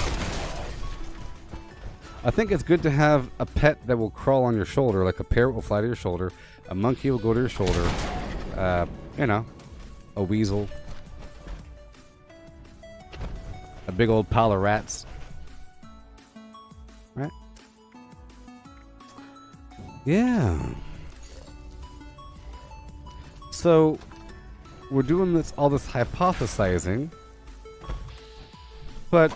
I think it's good to have a pet that will crawl on your shoulder. Like a parrot will fly to your shoulder. A monkey will go to your shoulder. You know, a weasel. A big old pile of rats. Right? Yeah. So, we're doing all this hypothesizing, but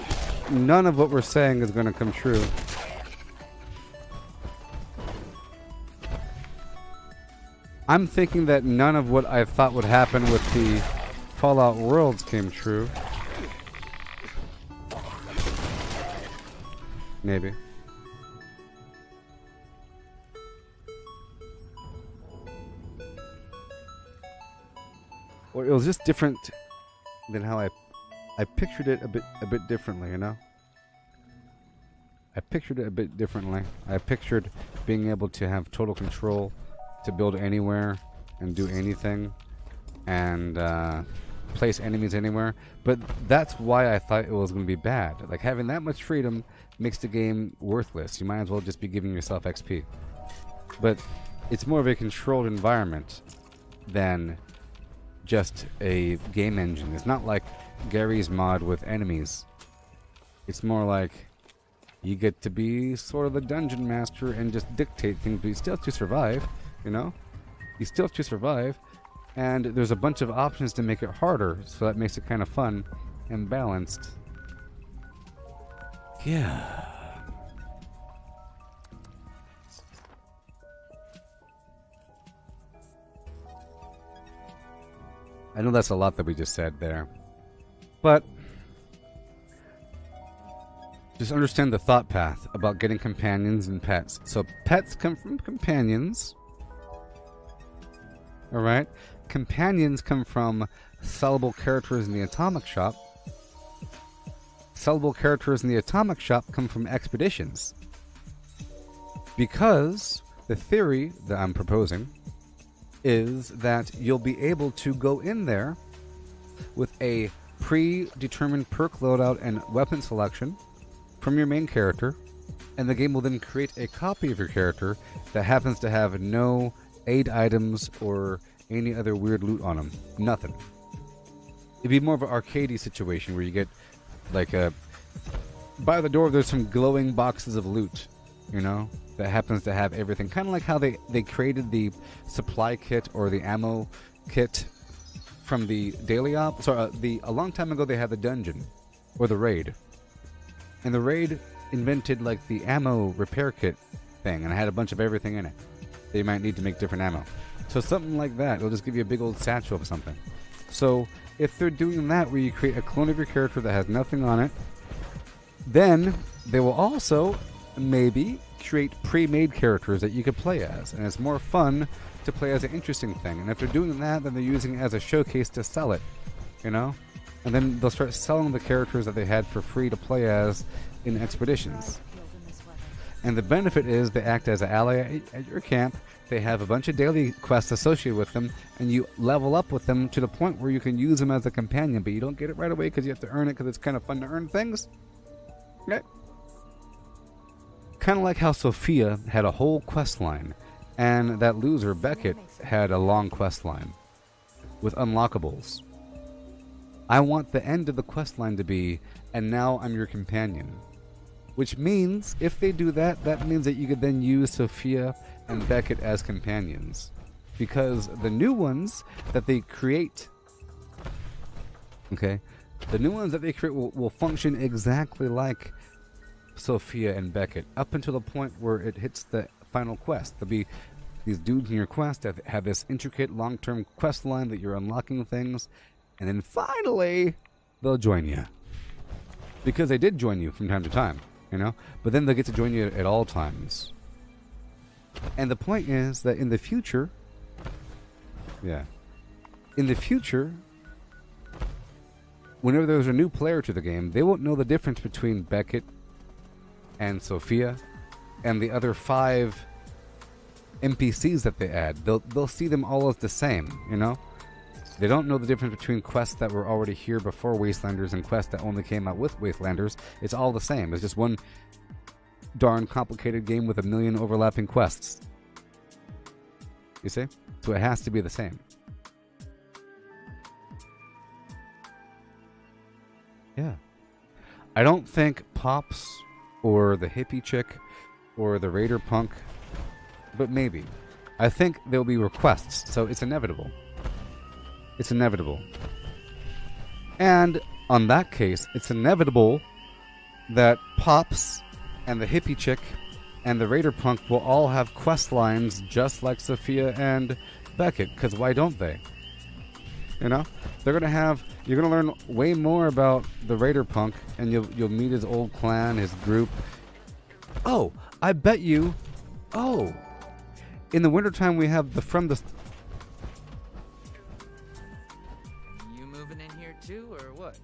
none of what we're saying is going to come true. I'm thinking that none of what I thought would happen with the Fallout Worlds came true. Maybe. Or it was just different than how I pictured it a bit differently, you know? I pictured it a bit differently. I pictured being able to have total control to build anywhere and do anything and place enemies anywhere. But that's why I thought it was going to be bad. Like, having that much freedom makes the game worthless. You might as well just be giving yourself XP. But it's more of a controlled environment than just a game engine. It's not like Gary's mod with enemies. It's more like you get to be sort of the dungeon master and just dictate things, but you still have to survive, you know? You still have to survive, and there's a bunch of options to make it harder, so that makes it kind of fun and balanced. Yeah. I know that's a lot that we just said there, but just understand the thought path about getting companions and pets. So pets come from companions, alright? Companions come from sellable characters in the Atomic Shop. Sellable characters in the Atomic Shop come from expeditions. Because the theory that I'm proposing is that you'll be able to go in there with a predetermined perk loadout and weapon selection from your main character, And the game will then create a copy of your character that happens to have no aid items or any other weird loot on them. Nothing. It'd be more of an arcadey situation where you get like a... By the door there's some glowing boxes of loot, you know, that happens to have everything. Kind of like how they created the supply kit or the ammo kit from the daily op. So a long time ago they had the dungeon or the raid. And the raid invented like the ammo repair kit thing, and it had a bunch of everything in it that you might need to make different ammo. So something like that, it'll just give you a big old satchel of something. So if they're doing that where you create a clone of your character that has nothing on it, then they will also maybe create pre-made characters that you could play as, and it's more fun to play as an interesting thing. And if they're doing that, then they're using it as a showcase to sell it, you know? And then they'll start selling the characters that they had for free to play as in expeditions. And the benefit is they act as an ally at your camp. They have a bunch of daily quests associated with them, and you level up with them to the point where you can use them as a companion, but you don't get it right away because you have to earn it because it's kind of fun to earn things. Okay? Kind of like how Sophia had a whole quest line, and that loser, Beckett, had a long quest line with unlockables. I want the end of the quest line to be, and now I'm your companion. Which means, if they do that, that means that you could then use Sophia and Beckett as companions. Because the new ones that they create, okay, the new ones that they create will function exactly like Sophia and Beckett, up until the point where it hits the final quest. There'll be these dudes in your quest that have this intricate long-term quest line that you're unlocking things, and then finally, they'll join you. Because they did join you from time to time, you know? But then they'll get to join you at all times. And the point is that in the future, whenever there's a new player to the game, they won't know the difference between Beckett and Sophia and the other 5 NPCs that they add. They'll see them all as the same, you know? They don't know the difference between quests that were already here before Wastelanders and quests that only came out with Wastelanders. It's all the same. It's just one darn complicated game with a million overlapping quests. You see? So it has to be the same. Yeah. I don't think Pops or the hippie chick or the Raider punk, but maybe. I think there'll be requests, so it's inevitable. It's inevitable. And on that case, it's inevitable that Pops and the hippie chick and the Raider punk will all have quest lines just like Sophia and Beckett, because why don't they? You know? You're gonna learn way more about the Raider punk, and you'll meet his old clan, his group. Oh, I bet you. Oh, in the wintertime we have From the You moving in here too, or what?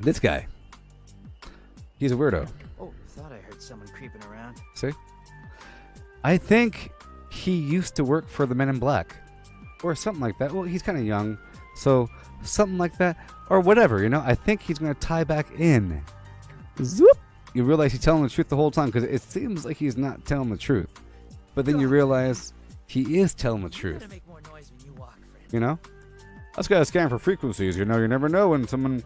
This guy. He's a weirdo. Oh, thought I heard someone creeping around. See? I think he used to work for the Men in Black. Or something like that. Well, he's kind of young. So, something like that. Or whatever, you know? I think he's going to tie back in. Zoop! You realize he's telling the truth the whole time, because it seems like he's not telling the truth. But then you realize he is telling the truth. Make more noise when you walk, friend. You know? Let's gotta scan for frequencies, you know? You never know when someone...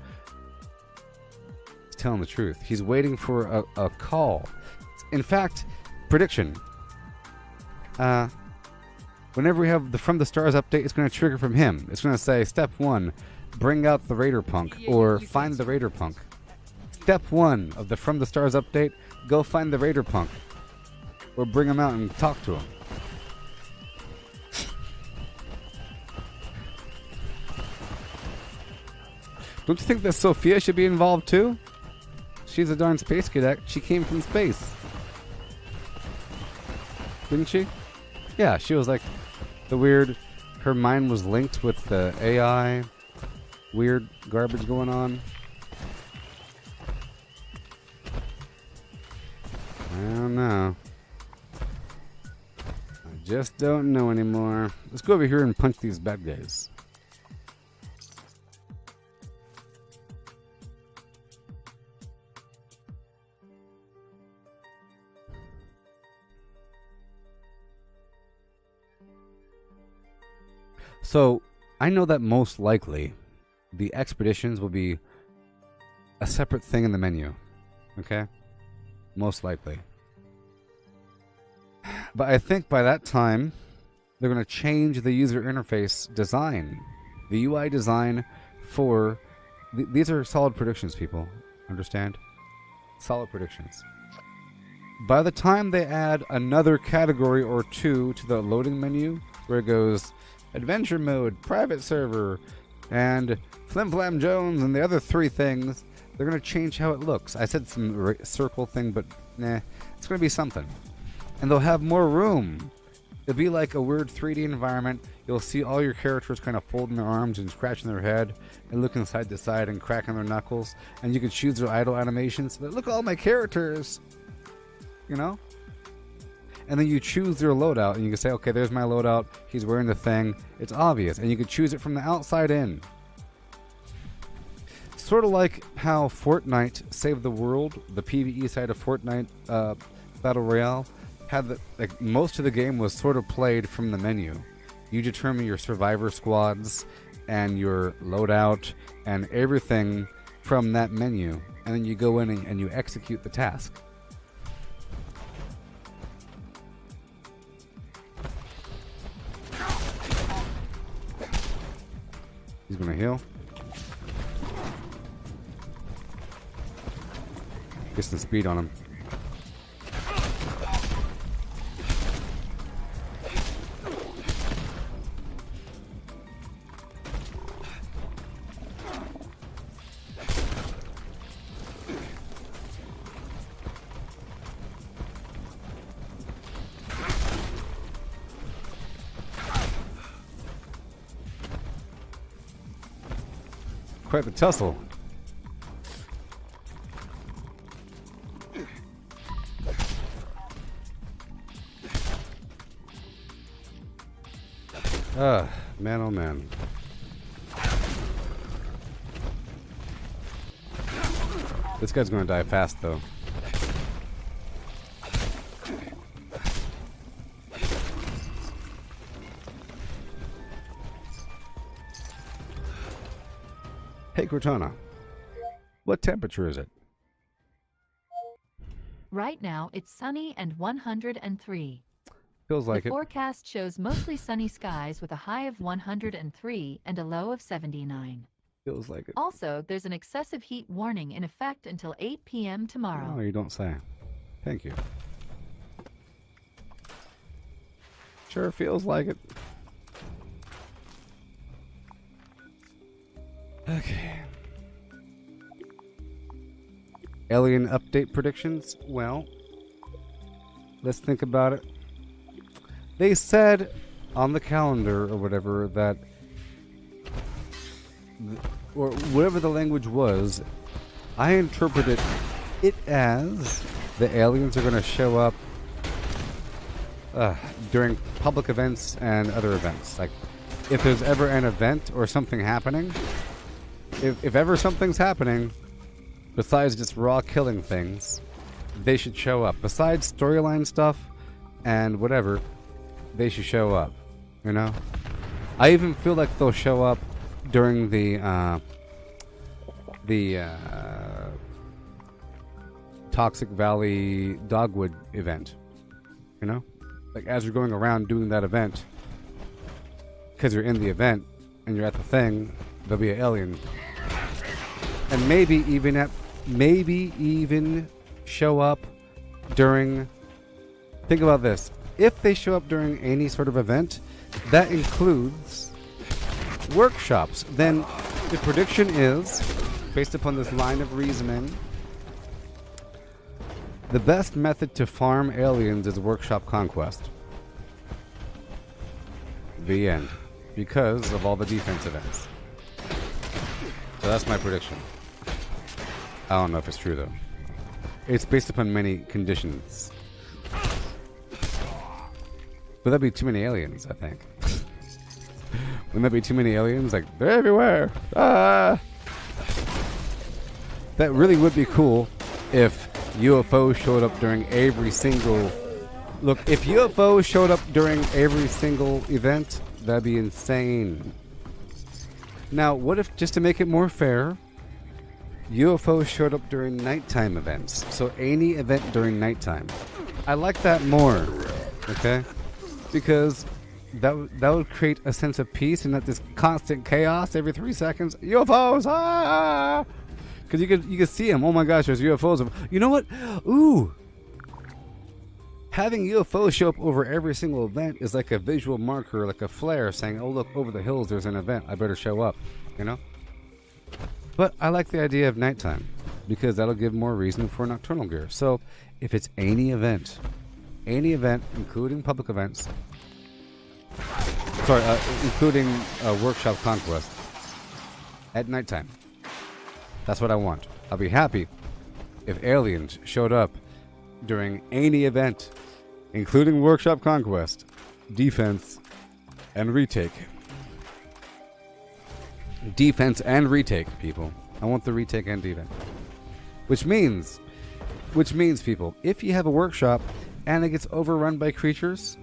telling the truth. He's waiting for a call. In fact, prediction. Whenever we have the From the Stars update, it's going to trigger from him. It's going to say, Step 1, bring out the Raider Punk, or find the Raider Punk. Step 1 of the From the Stars update, go find the Raider Punk. Or bring him out and talk to him. Don't you think that Sophia should be involved too? She's a darn space cadet. She came from space. Didn't she? Yeah, she was like the weird... Her mind was linked with the AI. Weird garbage going on. don't know. I just don't know anymore. Let's go over here and punch these bad guys. So, I know that most likely the expeditions will be a separate thing in the menu. Okay? Most likely. But I think by that time, they're going to change the user interface design. The UI design for... these are solid predictions, people. Understand? Solid predictions. By the time they add another category or two to the loading menu, where it goes Adventure Mode, Private Server, and Flim Flam Jones, and the other three things, they're going to change how it looks. I said some circle thing, but nah, it's going to be something. And they'll have more room. It'll be like a weird 3D environment. You'll see all your characters kind of folding their arms and scratching their head and looking side to side and cracking their knuckles. And you can choose their idle animations. But look at all my characters! You know? And then you choose your loadout, and you can say, okay, there's my loadout. He's wearing the thing. It's obvious, and you can choose it from the outside in. Sort of like how Fortnite Save the World, the PvE side of Fortnite Battle Royale, had most of the game was sort of played from the menu. You determine your survivor squads and your loadout and everything from that menu, and then you go in and you execute the task. He's gonna heal. Get some speed on him. Quite the tussle. Man, oh man. This guy's gonna die fast, though. Hey, Cortana. What temperature is it? Right now, it's sunny and 103. Feels like the it. forecast shows mostly sunny skies with a high of 103 and a low of 79. Feels like it. Also, there's an excessive heat warning in effect until 8 p.m. tomorrow. Oh, you don't say. Thank you. Sure feels like it. Okay. Alien update predictions? Well, let's think about it. They said on the calendar or whatever that, or whatever the language was, I interpreted it as the aliens are going to show up during public events and other events. Like, if there's ever an event or something happening, if ever something's happening, besides just raw killing things, they should show up. Besides storyline stuff and whatever, they should show up, you know? I even feel like they'll show up during the Toxic Valley Dogwood event, you know? Like, as you're going around doing that event, because you're in the event and you're at the thing, there'll be an alien. And maybe even show up during... Think about this. If they show up during any sort of event, that includes workshops. Then the prediction is, based upon this line of reasoning, the best method to farm aliens is workshop conquest. The end. Because of all the defense events. So that's my prediction. I don't know if it's true, though. It's based upon many conditions. But that'd be too many aliens, I think. Wouldn't that be too many aliens? Like, they're everywhere. Ah! That really would be cool if UFOs showed up during every single... Look, if UFOs showed up during every single event, that'd be insane. Now, what if, just to make it more fair, UFOs showed up during nighttime events? So any event during nighttime. I like that more, okay? Because that would create a sense of peace and not this constant chaos every 3 seconds. UFOs! Ah! Because you could see them. Oh my gosh, there's UFOs. You know what? Ooh! Having UFOs show up over every single event is like a visual marker, like a flare saying, oh look, over the hills there's an event, I better show up, you know? But I like the idea of nighttime, because that'll give more reason for nocturnal gear. So, if it's any event, including public events, including Workshop Conquest, at nighttime, that's what I want. I'll be happy if aliens showed up during any event, including Workshop Conquest, Defense, and Retake. Defense and Retake, people. I want the Retake and Defense. Which means, people, if you have a workshop and it gets overrun by creatures,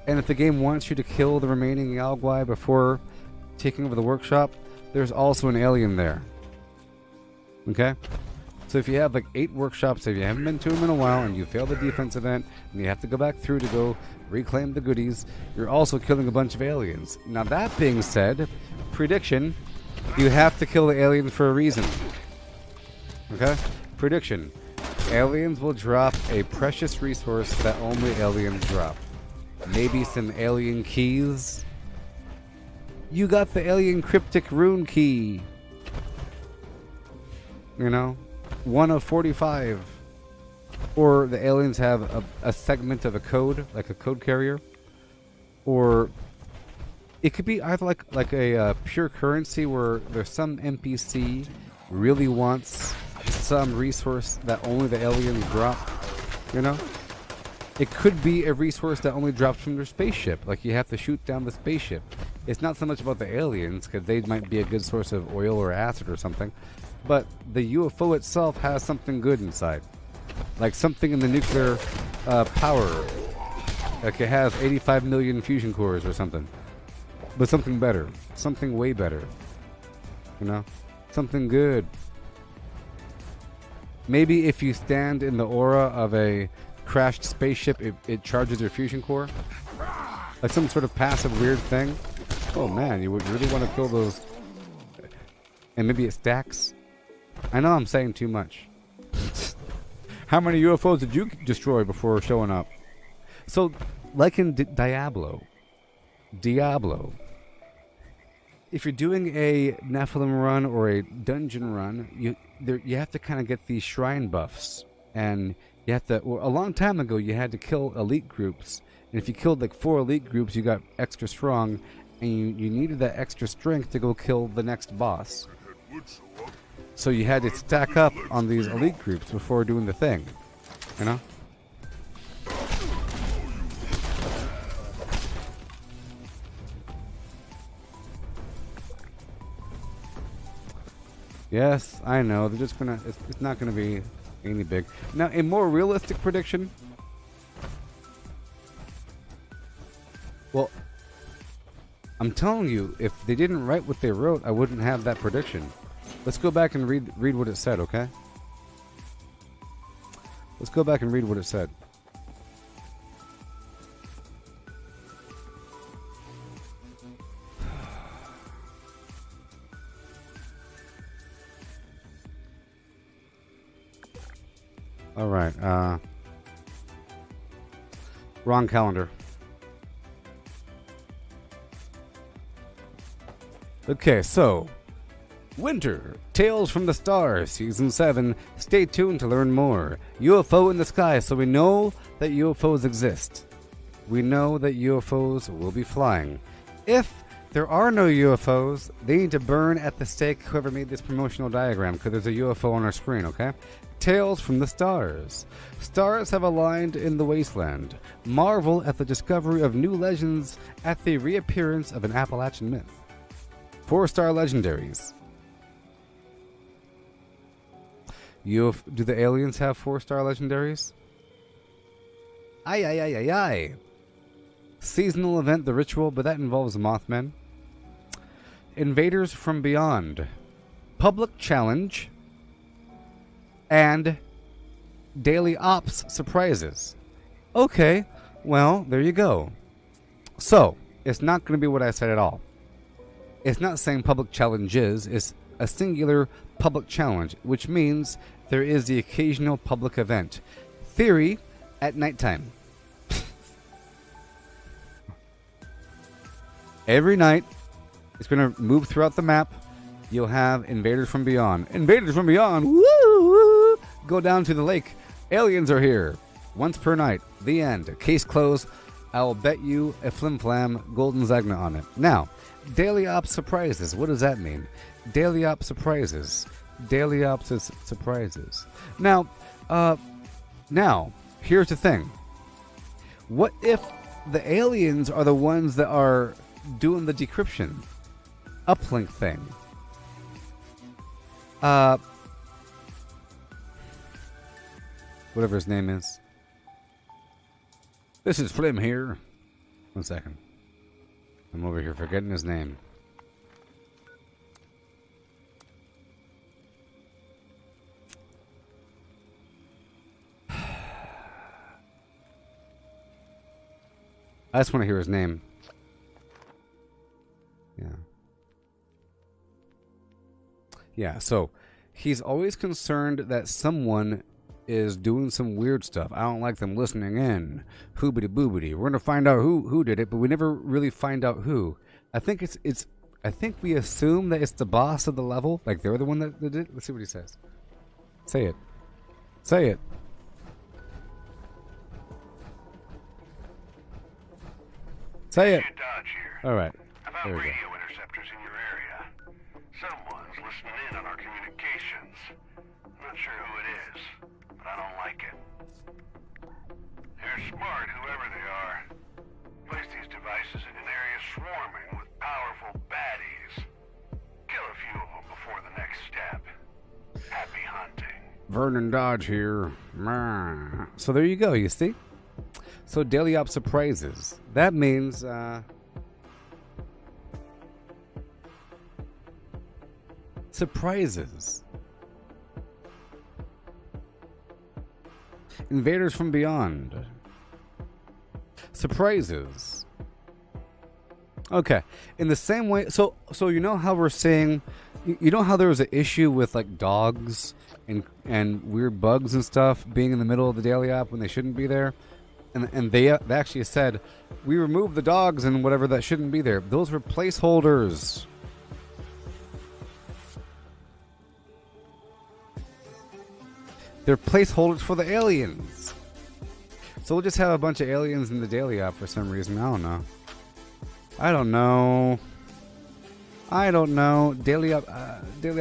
and if the game wants you to kill the remaining Yalguai before taking over the workshop, there's also an alien there. Okay? So if you have like 8 workshops, if you haven't been to them in a while, and you fail the defense event, and you have to go back through to go reclaim the goodies, you're also killing a bunch of aliens. Now that being said, prediction, you have to kill the aliens for a reason. Okay? Prediction, aliens will drop a precious resource that only aliens drop. Maybe some alien keys. You got the alien cryptic rune key. You know? 1 of 45. Or the aliens have a segment of a code, like a code carrier. Or it could be either like a pure currency where there's some NPC really wants some resource that only the aliens drop, you know? It could be a resource that only drops from their spaceship, like you have to shoot down the spaceship. It's not so much about the aliens, because they might be a good source of oil or acid or something, but the UFO itself has something good inside. Like something in the nuclear power. Like it has 85 million fusion cores or something. But something better. Something way better. You know? Something good. Maybe if you stand in the aura of a crashed spaceship, it charges your fusion core. Like some sort of passive weird thing. Oh man, you would really want to kill those. And maybe it stacks. I know I'm saying too much. How many UFOs did you destroy before showing up? So, like in Diablo, if you're doing a Nephilim run or a dungeon run, you have to kind of get these shrine buffs, and you have to. Well, a long time ago, you had to kill elite groups, and if you killed like 4 elite groups, you got extra strong, and you needed that extra strength to go kill the next boss. So you had to stack up on these elite groups before doing the thing, you know? Yes, I know. They're just gonna. It's not gonna be any big. Now, a more realistic prediction. Well, I'm telling you, if they didn't write what they wrote, I wouldn't have that prediction. Let's go back and read what it said, okay? Let's go back and read what it said. All right. Wrong calendar. Okay, so Winter, Tales from the Stars, Season 7. Stay tuned to learn more. UFO in the sky, so we know that UFOs exist. We know that UFOs will be flying. If There are no UFOs. They need to burn at the stake whoever made this promotional diagram, because there's a UFO on our screen, okay? Tales from the stars. Stars have aligned in the wasteland. Marvel at the discovery of new legends at the reappearance of an Appalachian myth. 4-star legendaries. Do the aliens have 4-star legendaries? Aye, aye, aye, aye, aye. Seasonal event, the ritual, but that involves Mothmen. Invaders from beyond. Public challenge. And daily ops surprises. Okay, well, there you go. So, it's not going to be what I said at all. It's not saying public challenges, it's a singular public challenge, which means there is the occasional public event. Theory, at nighttime. Every night, it's going to move throughout the map. You'll have invaders from beyond. Invaders from beyond, woo! Go down to the lake. Aliens are here. Once per night. The end. Case closed. I will bet you a flim-flam golden Zagna on it. Now, daily ops surprises. What does that mean? Daily ops surprises. Daily ops is surprises. Now, here's the thing. What if the aliens are the ones that are doing the decryption uplink thing? Whatever his name is. This is Flim here. 1 second. I'm over here forgetting his name. I just want to hear his name. Yeah. Yeah, so he's always concerned that someone is doing some weird stuff. I don't like them listening in. Hoobity boobity. We're gonna find out who did it, but we never really find out who. I think it's I think we assume that it's the boss of the level, like they're the one that did it. Let's see what he says. Say it. Say it. Say it. All right. There we go. Radio interceptors in your area. Someone's listening in on our communications. I'm not sure who it is, but I don't like it. They're smart, whoever they are. Place these devices in an area swarming with powerful baddies. Kill a few of them before the next step. Happy hunting. Vernon Dodge here. So there you go, you see? So daily op surprises. That means surprises. Invaders from beyond. Surprises. Okay. In the same way, so you know how we're saying, you know how there was an issue with like dogs and weird bugs and stuff being in the middle of the daily op when they shouldn't be there? And they actually said, we removed the dogs and whatever that shouldn't be there. Those were placeholders. They're placeholders for the aliens. So we'll just have a bunch of aliens in the daily op for some reason. I don't know. I don't know. Daily op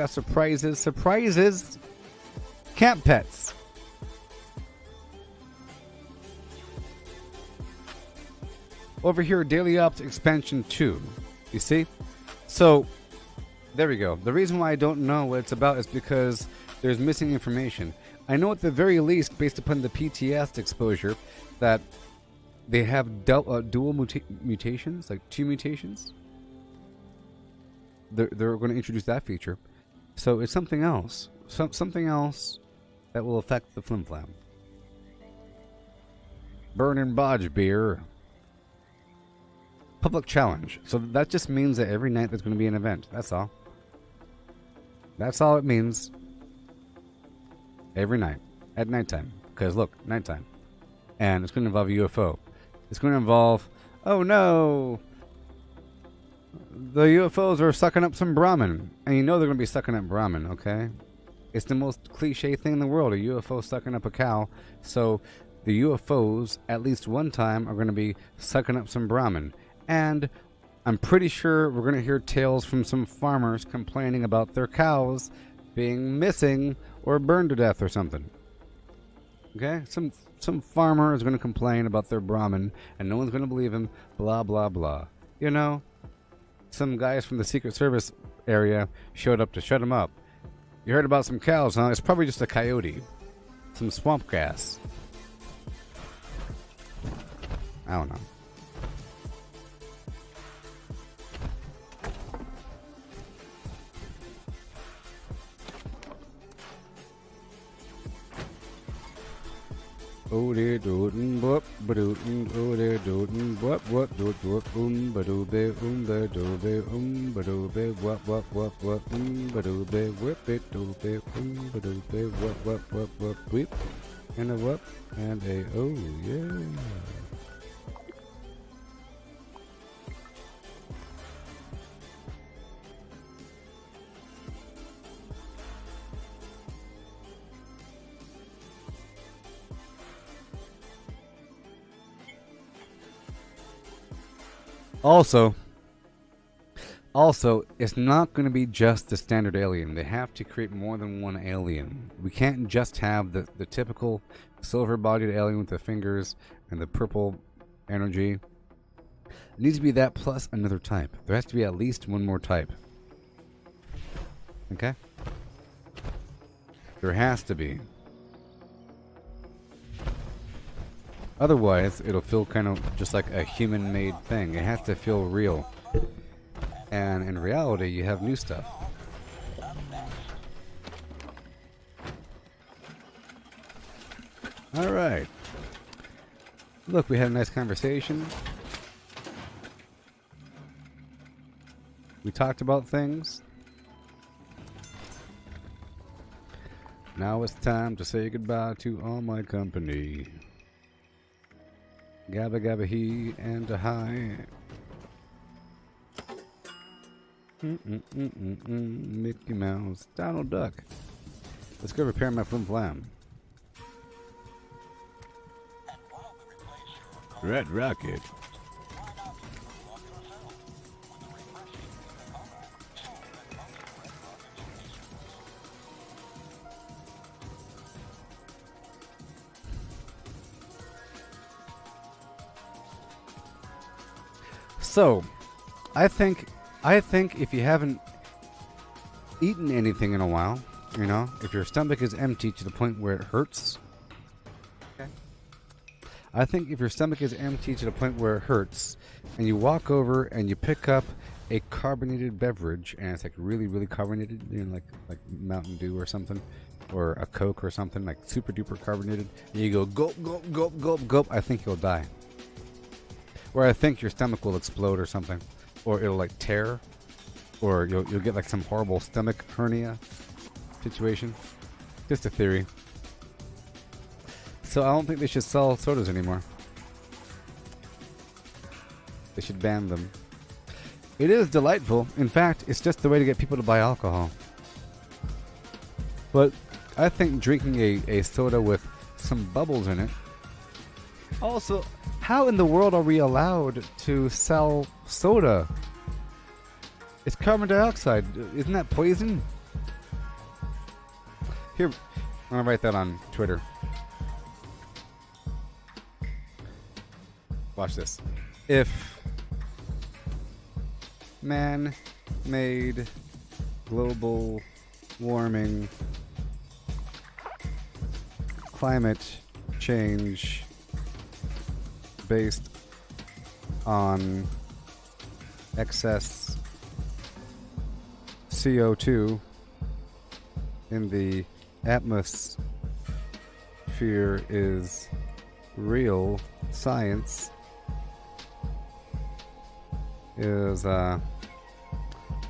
surprises. Surprises. Camp pets. Over here, Daily Ops Expansion 2. You see? So, there we go. The reason why I don't know what it's about is because there's missing information. I know at the very least, based upon the PTS exposure, that they have dual mutations, like 2 mutations. They're going to introduce that feature. So, it's something else. Something else that will affect the Flim Flam. Burning Bodge beer. Public challenge. So that just means that every night there's going to be an event. That's all. That's all it means. Every night. At nighttime. Because look, nighttime. And it's going to involve a UFO. It's going to involve, oh no, the UFOs are sucking up some Brahmin. And you know they're going to be sucking up Brahmin, okay? It's the most cliche thing in the world. A UFO sucking up a cow. So the UFOs, at least one time, are going to be sucking up some Brahmin. And I'm pretty sure we're going to hear tales from some farmers complaining about their cows being missing or burned to death or something. Okay? Some farmer is going to complain about their Brahmin, and no one's going to believe him, blah, blah, blah. You know? Some guys from the Secret Service area showed up to shut him up. You heard about some cows, huh? It's probably just a coyote. Some swamp gas. I don't know. Oh dear dootin' whoop badootin' oh dear dootin' whoop whoop doot whoop badoobe badoobe badoobe whoop badoobe whip it doobe badoobe whoop whip and a whoop and a oh yeah. Also, it's not going to be just the standard alien. They have to create more than one alien. We can't just have the typical silver-bodied alien with the fingers and the purple energy. It needs to be that plus another type. There has to be at least one more type. Okay? There has to be. Otherwise, it'll feel kind of just like a human-made thing. It has to feel real. And in reality, you have new stuff. Alright. Look, we had a nice conversation. We talked about things. Now it's time to say goodbye to all my company. Gabba gabba he and a hi. Mickey Mouse, Donald Duck. Let's go repair my flim flam. Red Rocket. So, I think if you haven't eaten anything in a while, you know, if your stomach is empty to the point where it hurts, okay. I think if your stomach is empty to the point where it hurts, and you walk over and you pick up a carbonated beverage, and it's like really, really carbonated, you know, like Mountain Dew or something, or a Coke or something, like super duper carbonated, and you go gulp, gulp, gulp, gulp, gulp, I think you'll die. Or I think your stomach will explode or something. Or it'll like tear. Or you'll get like some horrible stomach hernia situation. Just a theory. So I don't think they should sell sodas anymore. They should ban them. It is delightful. In fact, it's just the way to get people to buy alcohol. But I think drinking a soda with some bubbles in it. Also, how in the world are we allowed to sell soda? It's carbon dioxide. Isn't that poison? Here, I'm going to write that on Twitter. Watch this. If man-made global warming climate change based on excess CO2 in the atmosphere is real science, is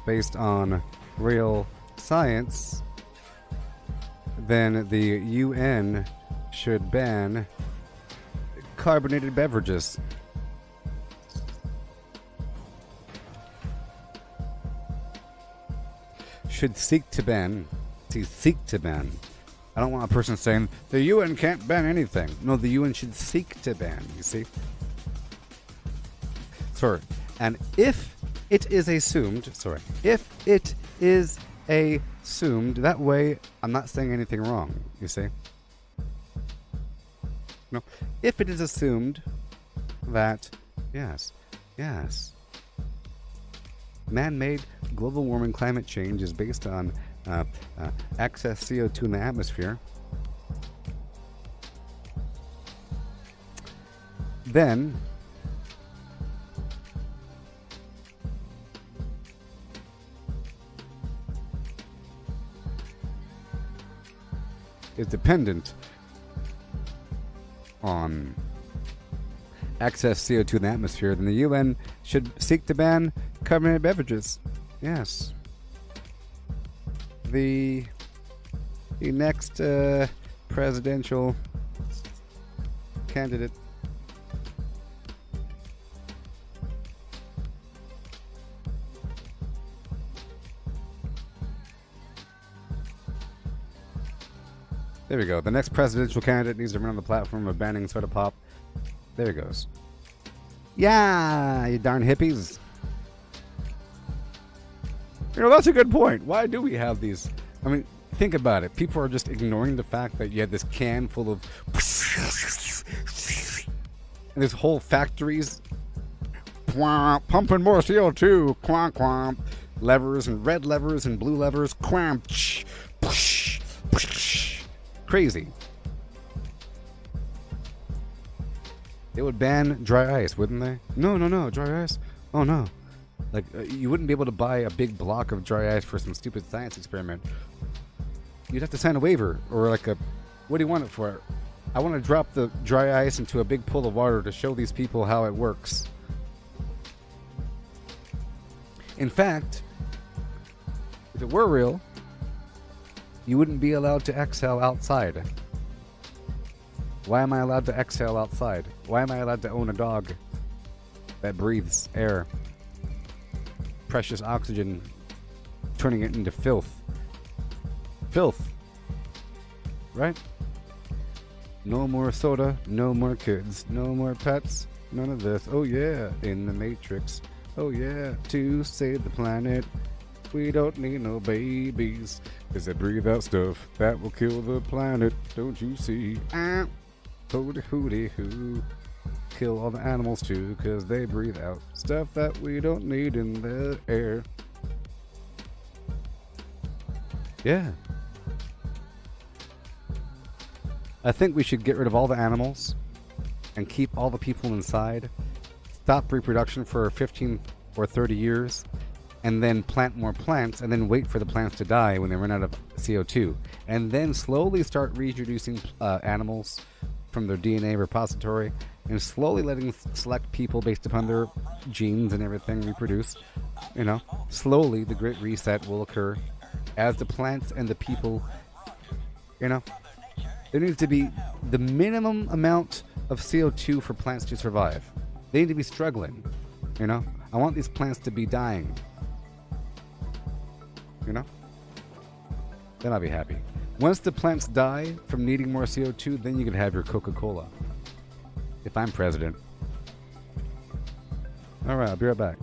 based on real science, then the UN should ban carbonated beverages. Should seek to ban. Seek to ban. I don't want a person saying the UN can't ban anything. No, the UN should seek to ban. You see. Sorry. And if it is assumed, sorry, if it is assumed, that way I'm not saying anything wrong, you see? No, if it is assumed that, yes, man-made global warming climate change is based on excess CO2 in the atmosphere, then is dependent on excess CO2 in the atmosphere, then the UN should seek to ban carbonated beverages. Yes. The next presidential candidate There we go. The next presidential candidate needs to run on the platform of banning soda pop. There it goes. Yeah, you darn hippies. You know, that's a good point. Why do we have these? I mean, think about it. People are just ignoring the fact that you have this can full of... and there's whole factories pumping more CO2. Quamp, quamp. Levers and red levers and blue levers. Quamp. Crazy. They would ban dry ice, wouldn't they? No, dry ice? Oh, no. Like, you wouldn't be able to buy a big block of dry ice for some stupid science experiment. You'd have to sign a waiver, or like a... What do you want it for? I want to drop the dry ice into a big pool of water to show these people how it works. In fact, if it were real, you wouldn't be allowed to exhale outside. Why am I allowed to exhale outside? Why am I allowed to own a dog that breathes air? Precious oxygen, turning it into filth. Filth. Right? No more soda, no more kids, no more pets, none of this. Oh yeah, in the Matrix. Oh yeah, to save the planet. We don't need no babies, 'cause they breathe out stuff that will kill the planet. Don't you see? Hooty hooty hoo. Kill all the animals too, 'cause they breathe out stuff that we don't need in the air. Yeah. I think we should get rid of all the animals and keep all the people inside. Stop reproduction for 15 or 30 years. And then plant more plants, and then wait for the plants to die when they run out of CO2. And then slowly start reintroducing animals from their DNA repository, and slowly letting select people based upon their genes and everything reproduce. You know, slowly the Great Reset will occur as the plants and the people, you know. There needs to be the minimum amount of CO2 for plants to survive. They need to be struggling, you know. I want these plants to be dying. You know? Then I'll be happy. Once the plants die from needing more CO2, then you can have your Coca-Cola. If I'm president. Alright, I'll be right back.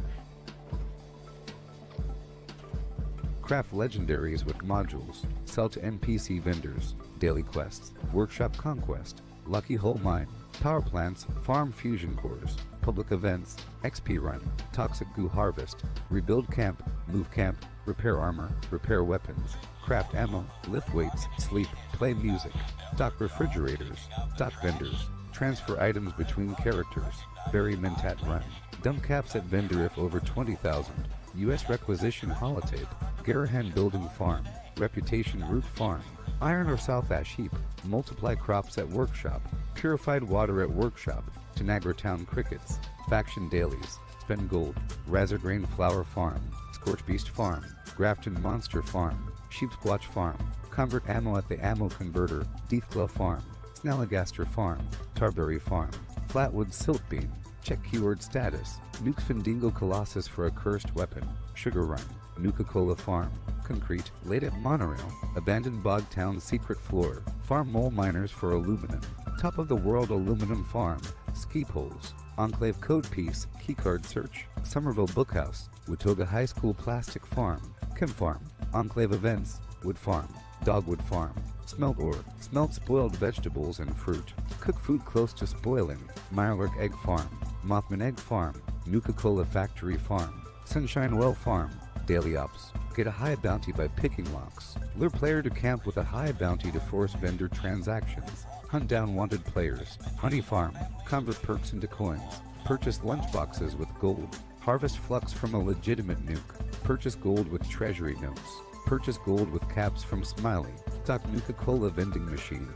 Craft legendaries with modules. Sell to NPC vendors. Daily quests. Workshop conquest. Lucky Hole Mine. Power plants, farm fusion cores, public events, XP run, toxic goo harvest, rebuild camp, move camp, repair armor, repair weapons, craft ammo, lift weights, sleep, play music, stock refrigerators, stock vendors, transfer items between characters, bury Mentat run, dump caps at vendor if over 20,000, U.S. requisition holotape, Garahan building farm, reputation root farm, iron or south ash heap, multiply crops at workshop, purified water at workshop, Tanagra Town crickets, faction dailies, spend gold, Razorgrain flower farm, Scorch Beast farm, Grafton monster farm, Sheep Squatch farm, convert ammo at the ammo converter, Deathglow farm, Snalligaster farm, Tarberry farm, Flatwood silt beam, check keyword status, Nuke Findingo Colossus for a cursed weapon, Sugar Run, Nuka-Cola farm, concrete, laid at monorail, abandoned bog town secret floor, farm mole miners for aluminum, Top of the world aluminum farm, ski poles, Enclave code piece, keycard search, Somerville Bookhouse, Watoga High School plastic farm, Chem farm, Enclave events, wood farm, dogwood farm, smelt ore, smelt spoiled vegetables and fruit, cook food close to spoiling, Mirelurk egg farm, Mothman egg farm, Nuka-Cola factory farm, Sunshine Well farm, daily ops. Get a high bounty by picking locks. Lure player to camp with a high bounty to force vendor transactions. Hunt down wanted players. Honey farm. Convert perks into coins. Purchase lunchboxes with gold. Harvest flux from a legitimate nuke. Purchase gold with treasury notes. Purchase gold with caps from Smiley. Stock Nuka-Cola vending machine.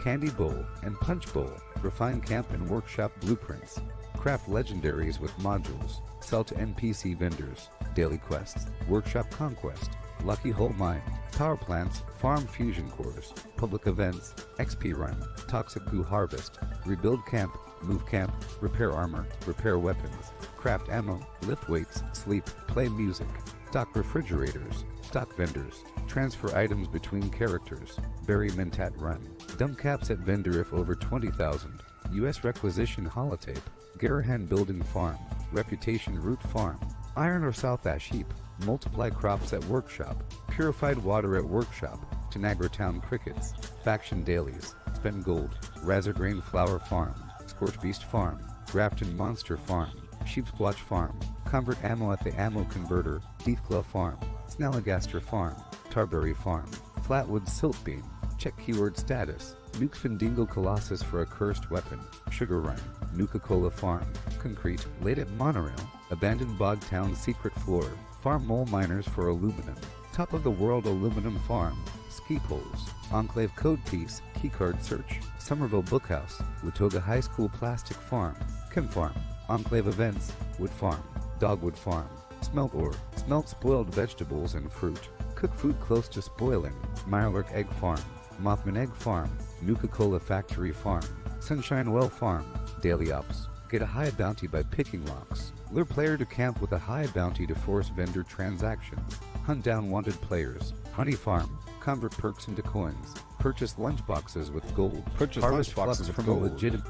Candy bowl and punch bowl. Refine camp and workshop blueprints. Craft legendaries with modules. Sell to NPC vendors. Daily quests. Workshop conquest. Lucky Hole mine. Power plants. Farm fusion cores. Public events. XP run. Toxic goo harvest. Rebuild camp. Move camp. Repair armor. Repair weapons. Craft ammo. Lift weights. Sleep. Play music. Stock refrigerators. Stock vendors. Transfer items between characters. Bury Mentat run. Dump caps at vendor if over 20,000. U.S. requisition holotape. Garahan building farm. Reputation root farm. Iron or South Ash heap. Multiply crops at workshop. Purified water at workshop. Tanagra Town crickets. Faction dailies. Spend gold. Razorgrain flower farm. Scorch beast farm. Grafton monster farm. Sheep squatch farm. Convert ammo at the ammo converter. Deathclaw farm. Snalligaster farm. Tarberry farm. Flatwood silt beam. Check keyword status. Nuke Findingo Colossus for a cursed weapon. Sugar Run. Nuka-Cola Farm. Concrete. Laid at Monorail. Abandoned Bog Town secret floor. Farm mole miners for aluminum. Top of the world aluminum farm. Ski poles. Enclave code piece. Keycard search. Somerville Bookhouse. Watoga High School plastic farm. Chem farm. Enclave events. Wood farm. Dogwood farm. Smelt ore. Smelt spoiled vegetables and fruit. Cook food close to spoiling. Mirelurk egg farm. Mothman egg farm. Nuka-Cola factory farm. Sunshine Well farm. Daily ops. Get a high bounty by picking locks. Lure player to camp with a high bounty to force vendor transactions. Hunt down wanted players. Honey farm. Convert perks into coins. Purchase lunchboxes with gold. Purchase Harvest lunchboxes flux with from gold. a legitimate.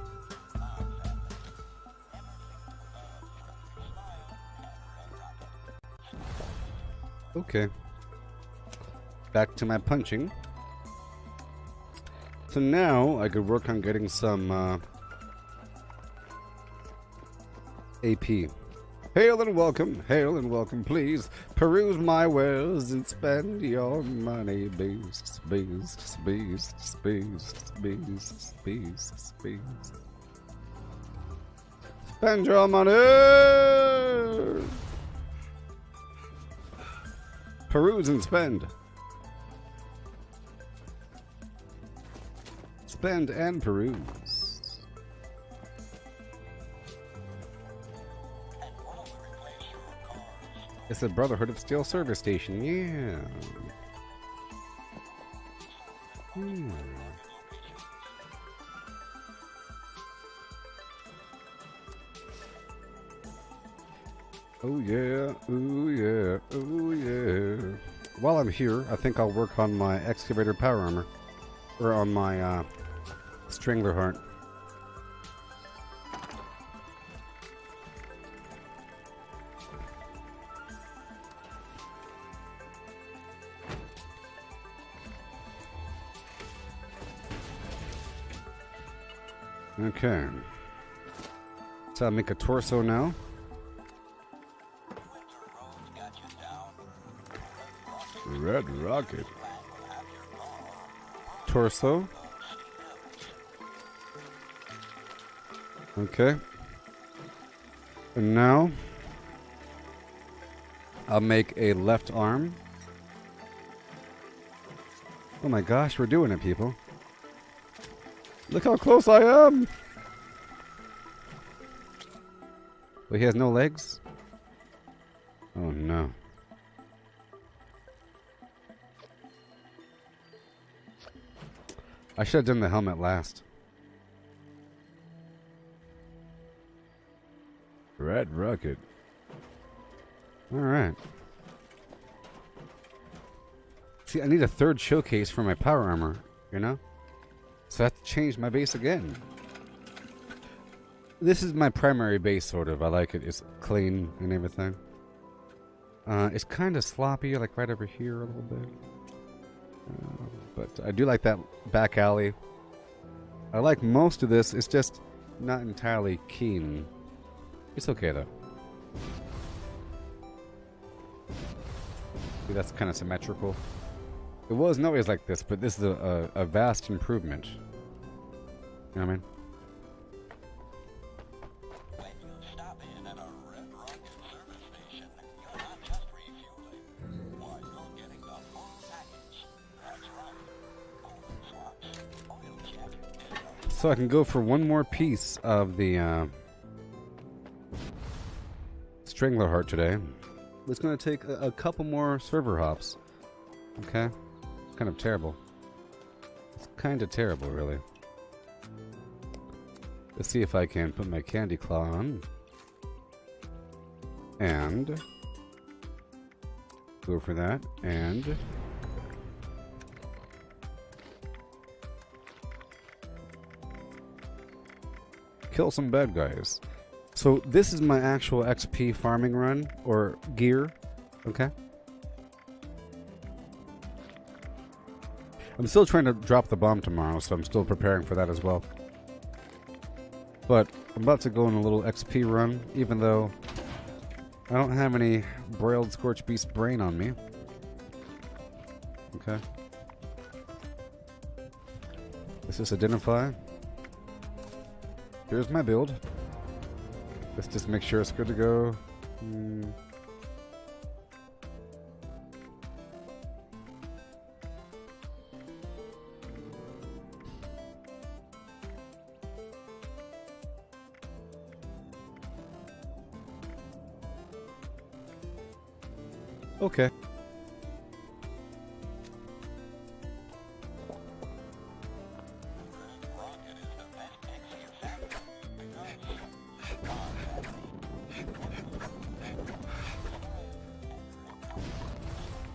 Okay. Back to my punching. So now I could work on getting some AP. Hail and welcome, please. Peruse my wares and spend your money, beasts, beasts, beasts, beasts, beasts, beasts, beasts. Spend your money! Peruse and spend. Spend and peruse. It's a Brotherhood of Steel service station, yeah. Oh yeah, ooh yeah, ooh yeah. While I'm here, I think I'll work on my excavator power armor. Or on my Strangler Heart. Okay. So I'll make a torso now. Red Rocket. Torso. Okay. And now I'll make a left arm. Oh my gosh, we're doing it, people. Look how close I am. Well, he has no legs? Oh no. I should have done the helmet last. Red Rocket. Alright. See, I need a third showcase for my power armor, you know? So I have to change my base again. This is my primary base, sort of. I like it. It's clean and everything. It's kind of sloppy, like right over here a little bit. But I do like that back alley. I like most of this. It's just not entirely keen. It's okay, though. See, that's kind of symmetrical. It wasn't always like this, but this is a vast improvement. You know what I mean? So I can go for one more piece of the Strangler Heart today. It's going to take a couple more server hops. Okay? It's kind of terrible. It's kind of terrible, really. Let's see if I can put my candy claw on. And go for that. And kill some bad guys. So this is my actual XP farming run, or gear, okay? I'm still trying to drop the bomb tomorrow, so I'm still preparing for that as well. But I'm about to go on a little XP run, even though I don't have any Broiled Scorch Beast Brain on me. Okay. Let's just identify. Here's my build. Let's just make sure it's good to go. Okay.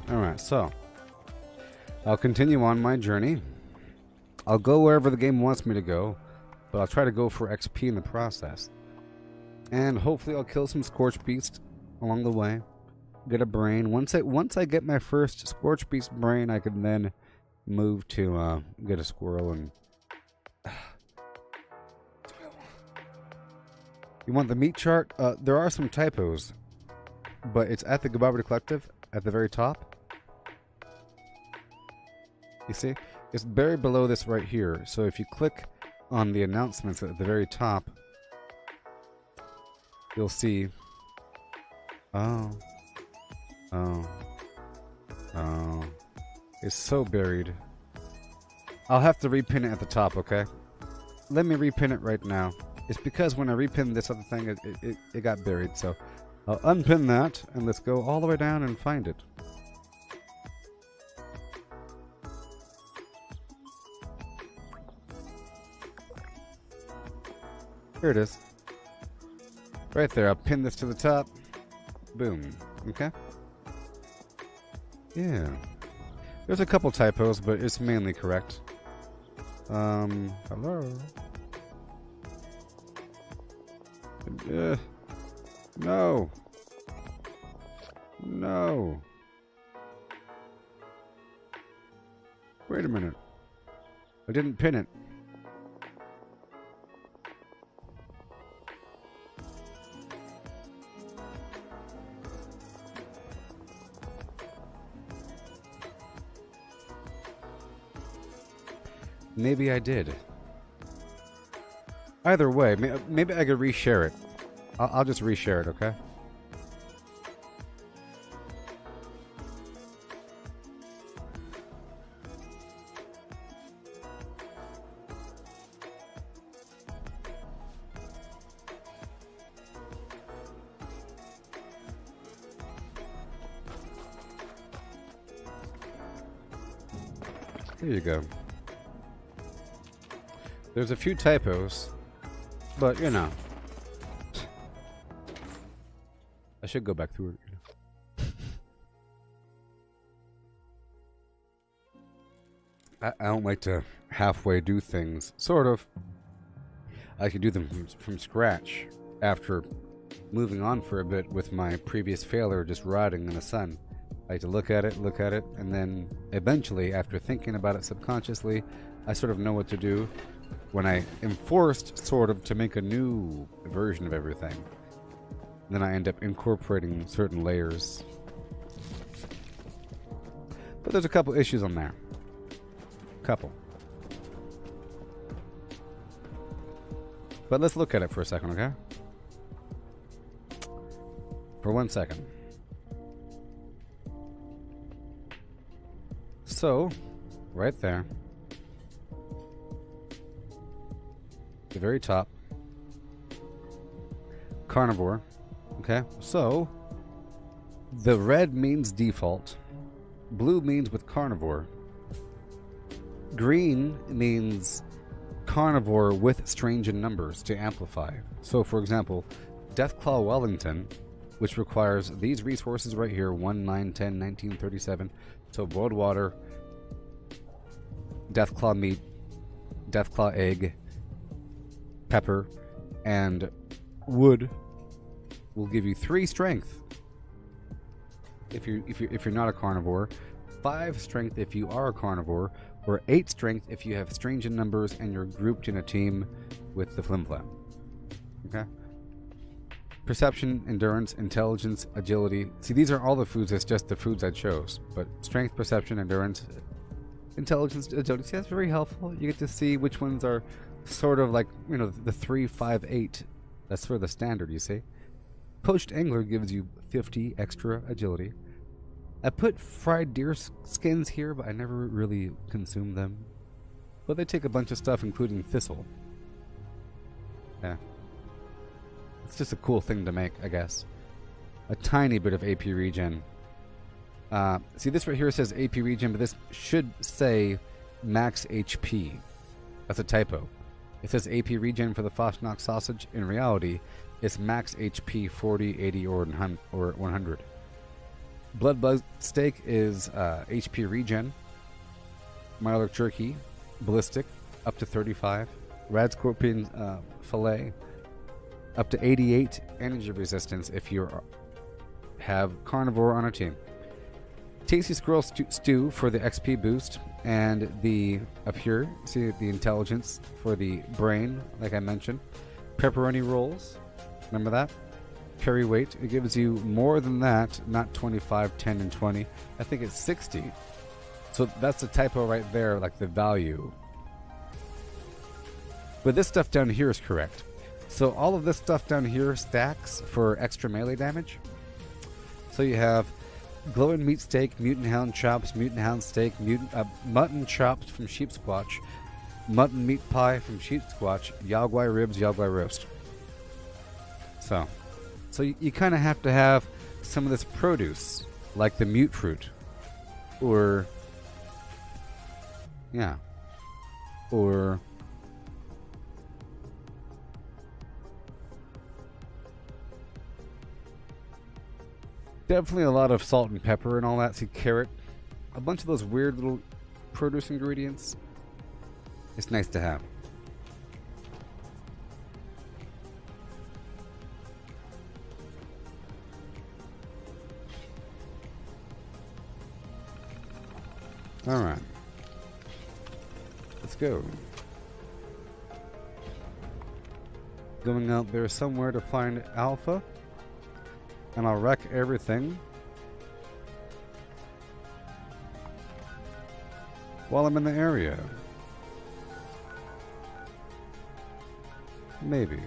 Alright, so I'll continue on my journey. I'll go wherever the game wants me to go, but I'll try to go for XP in the process. And hopefully I'll kill some Scorch Beast along the way. Get a brain. Once I get my first Scorch Beast brain, I can then move to get a squirrel and... You want the meat chart? There are some typos, but it's at the Gooboberti Collective at the very top. You see? It's buried below this right here. So if you click on the announcements at the very top, you'll see... Oh. It's so buried. I'll have to repin it at the top, okay? Let me repin it right now. It's because when I repinned this other thing, it got buried. So I'll unpin that, and let's go all the way down and find it. Here it is. Right there. I'll pin this to the top. Boom. Okay? Yeah. There's a couple typos, but it's mainly correct. Hello? No. No. Wait a minute. I didn't pin it. Maybe I did. Either way, maybe I could reshare it. I'll just reshare it, okay? There you go. There's a few typos, but you know. I should go back through it. I don't like to halfway do things. Sort of. I could do them from scratch after moving on for a bit with my previous failure just rotting in the sun. I like to look at it, and then eventually, after thinking about it subconsciously, I sort of know what to do when I am forced, sort of, to make a new version of everything. Then I end up incorporating certain layers. But there's a couple issues on there. Couple. But let's look at it for a second, okay? For 1 second. So, right there, the very top, carnivore. Okay, so the red means default, blue means with carnivore, green means carnivore with strange in numbers to amplify. So, for example, Deathclaw Wellington, which requires these resources right here, 1, 9, 10, 19, 37. So boiled water, Deathclaw meat, Deathclaw egg, pepper, and wood will give you 3 strength if you're not a carnivore, 5 strength if you are a carnivore, or 8 strength if you have strange in numbers and you're grouped in a team with the flimflam. Okay? Perception, endurance, intelligence, agility. See, these are all the foods. It's just the foods I chose. But strength, perception, endurance, intelligence, agility. See, that's very helpful. You get to see which ones are sort of like, you know, the 3, 5, 8. That's sort of the standard, you see. Poached angler gives you 50 extra agility. I put fried deer skins here, but I never really consumed them. But they take a bunch of stuff, including thistle. Yeah. It's just a cool thing to make, I guess. A tiny bit of AP regen. See, this right here says AP regen, but this should say max HP. That's a typo. It says AP regen for the Fosnox sausage. In reality, it's max HP 40, 80, or 100. Blood bug steak is HP regen. Mylark jerky, ballistic, up to 35. Rad scorpion fillet, up to 88 energy resistance if you have carnivore on a team. Tasty squirrel stew for the XP boost, and the up here, see the intelligence for the brain, like I mentioned. Pepperoni rolls, remember that? Carry weight, it gives you more than that, not 25, 10, and 20. I think it's 60. So that's a typo right there, like the value. But this stuff down here is correct. So all of this stuff down here stacks for extra melee damage. So you have glowing meat steak, mutant hound chops, mutant hound steak, mutton chops from sheep squatch, mutton meat pie from sheep squatch, yaguai ribs, yaguai roast. So you kind of have to have some of this produce, like the mute fruit, or definitely a lot of salt and pepper and all that. See, carrot, a bunch of those weird little produce ingredients. It's nice to have. All right, let's go. Going out there somewhere to find Alpha, and I'll wreck everything while I'm in the area. Maybe.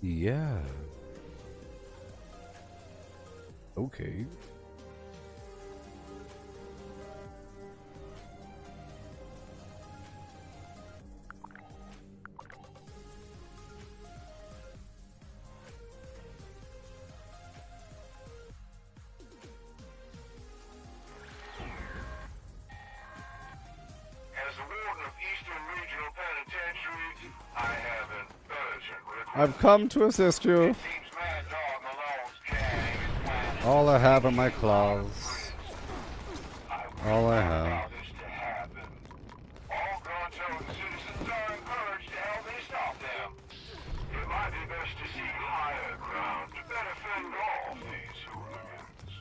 Yeah. Okay. As the warden of Eastern Regional I've come to assist you. All I have are my claws. All I have. All Gonzo citizens are encouraged to help me stop them. It might be best to seek higher ground to better fend off these hooligans.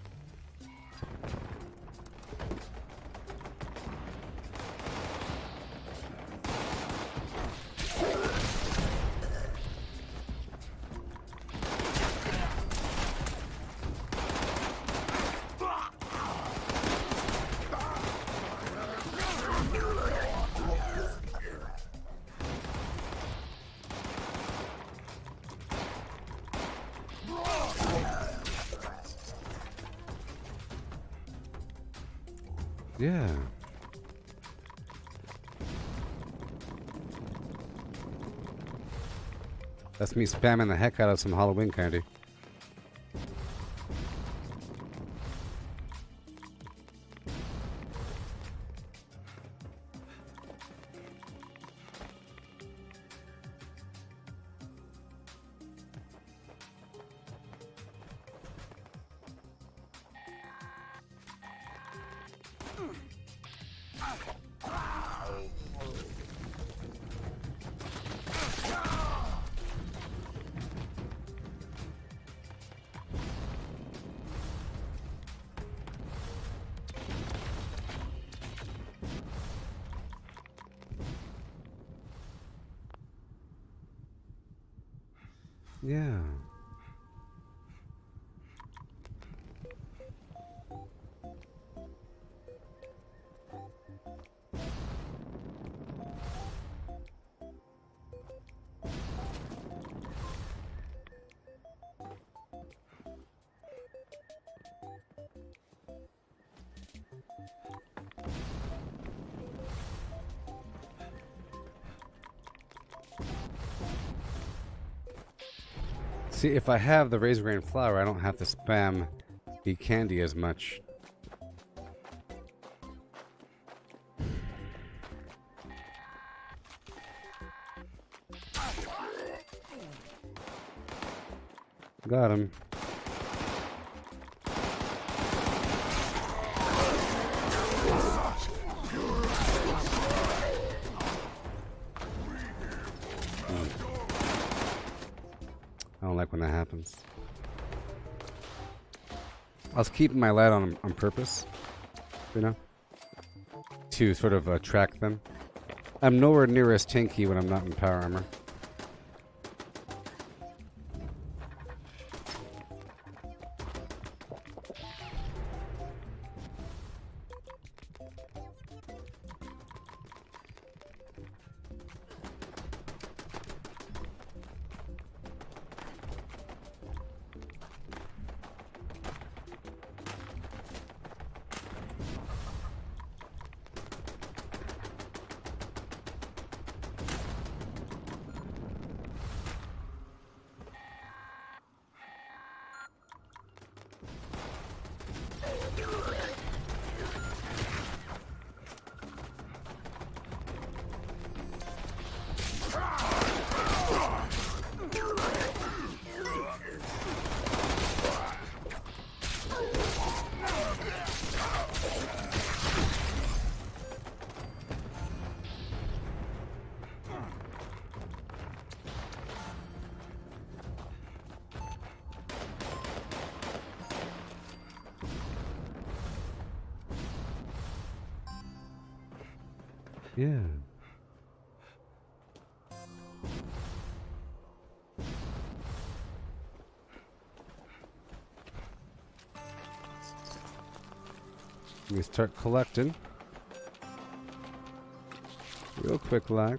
Yeah. That's me spamming the heck out of some Halloween candy. Yeah. See, if I have the Razor Grain Flour, I don't have to spam the candy as much. Got him. I don't like when that happens. I was keeping my light on purpose, you know, to sort of track them. I'm nowhere near as tanky when I'm not in power armor. Yeah. Let me start collecting. Real quick lag.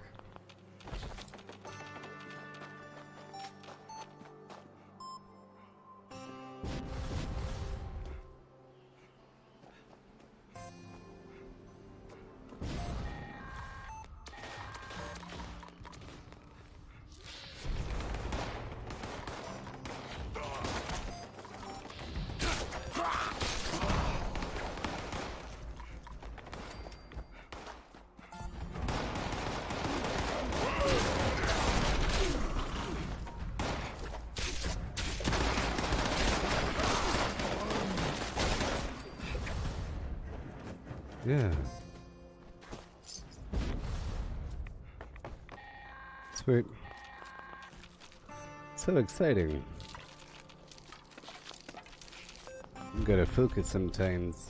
Yeah. Sweet. So exciting. You gotta focus sometimes.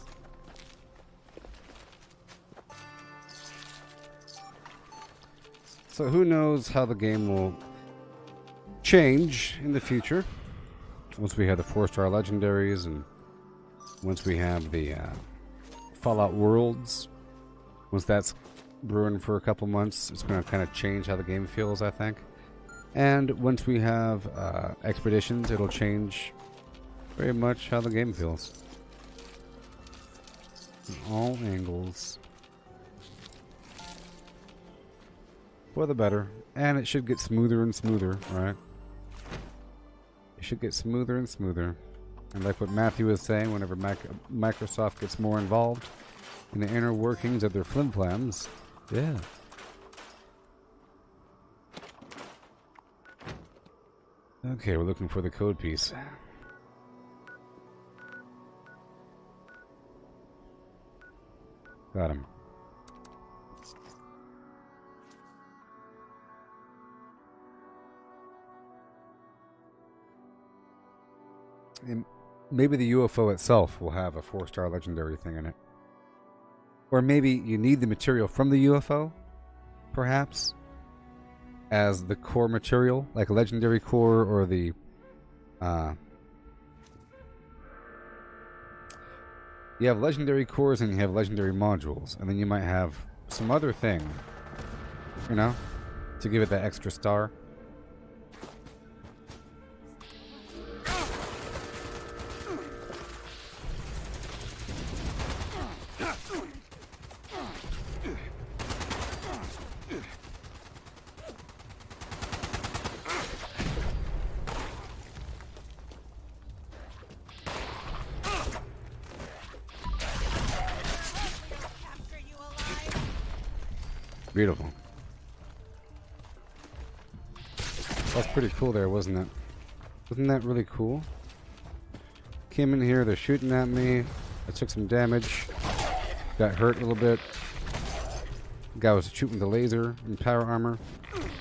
So who knows how the game will change in the future once we have the 4-star legendaries and once we have the Fallout Worlds. Once that's brewing for a couple months, it's going to kind of change how the game feels, I think. And once we have expeditions, it'll change very much how the game feels. From all angles. For the better. And it should get smoother and smoother, right? It should get smoother and smoother. And like what Matthew was saying, whenever Microsoft gets more involved in the inner workings of their flimflams, yeah. Okay, we're looking for the code piece. Got him. And maybe the UFO itself will have a 4-star legendary thing in it. Or maybe you need the material from the UFO, perhaps, as the core material, like a legendary core or the... you have legendary cores and you have legendary modules, and then you might have some other thing, you know, to give it that extra star. Beautiful. That's pretty cool there, wasn't it? Wasn't that really cool? Came in here, they're shooting at me. I took some damage. Got hurt a little bit. Guy was shooting the laser in power armor.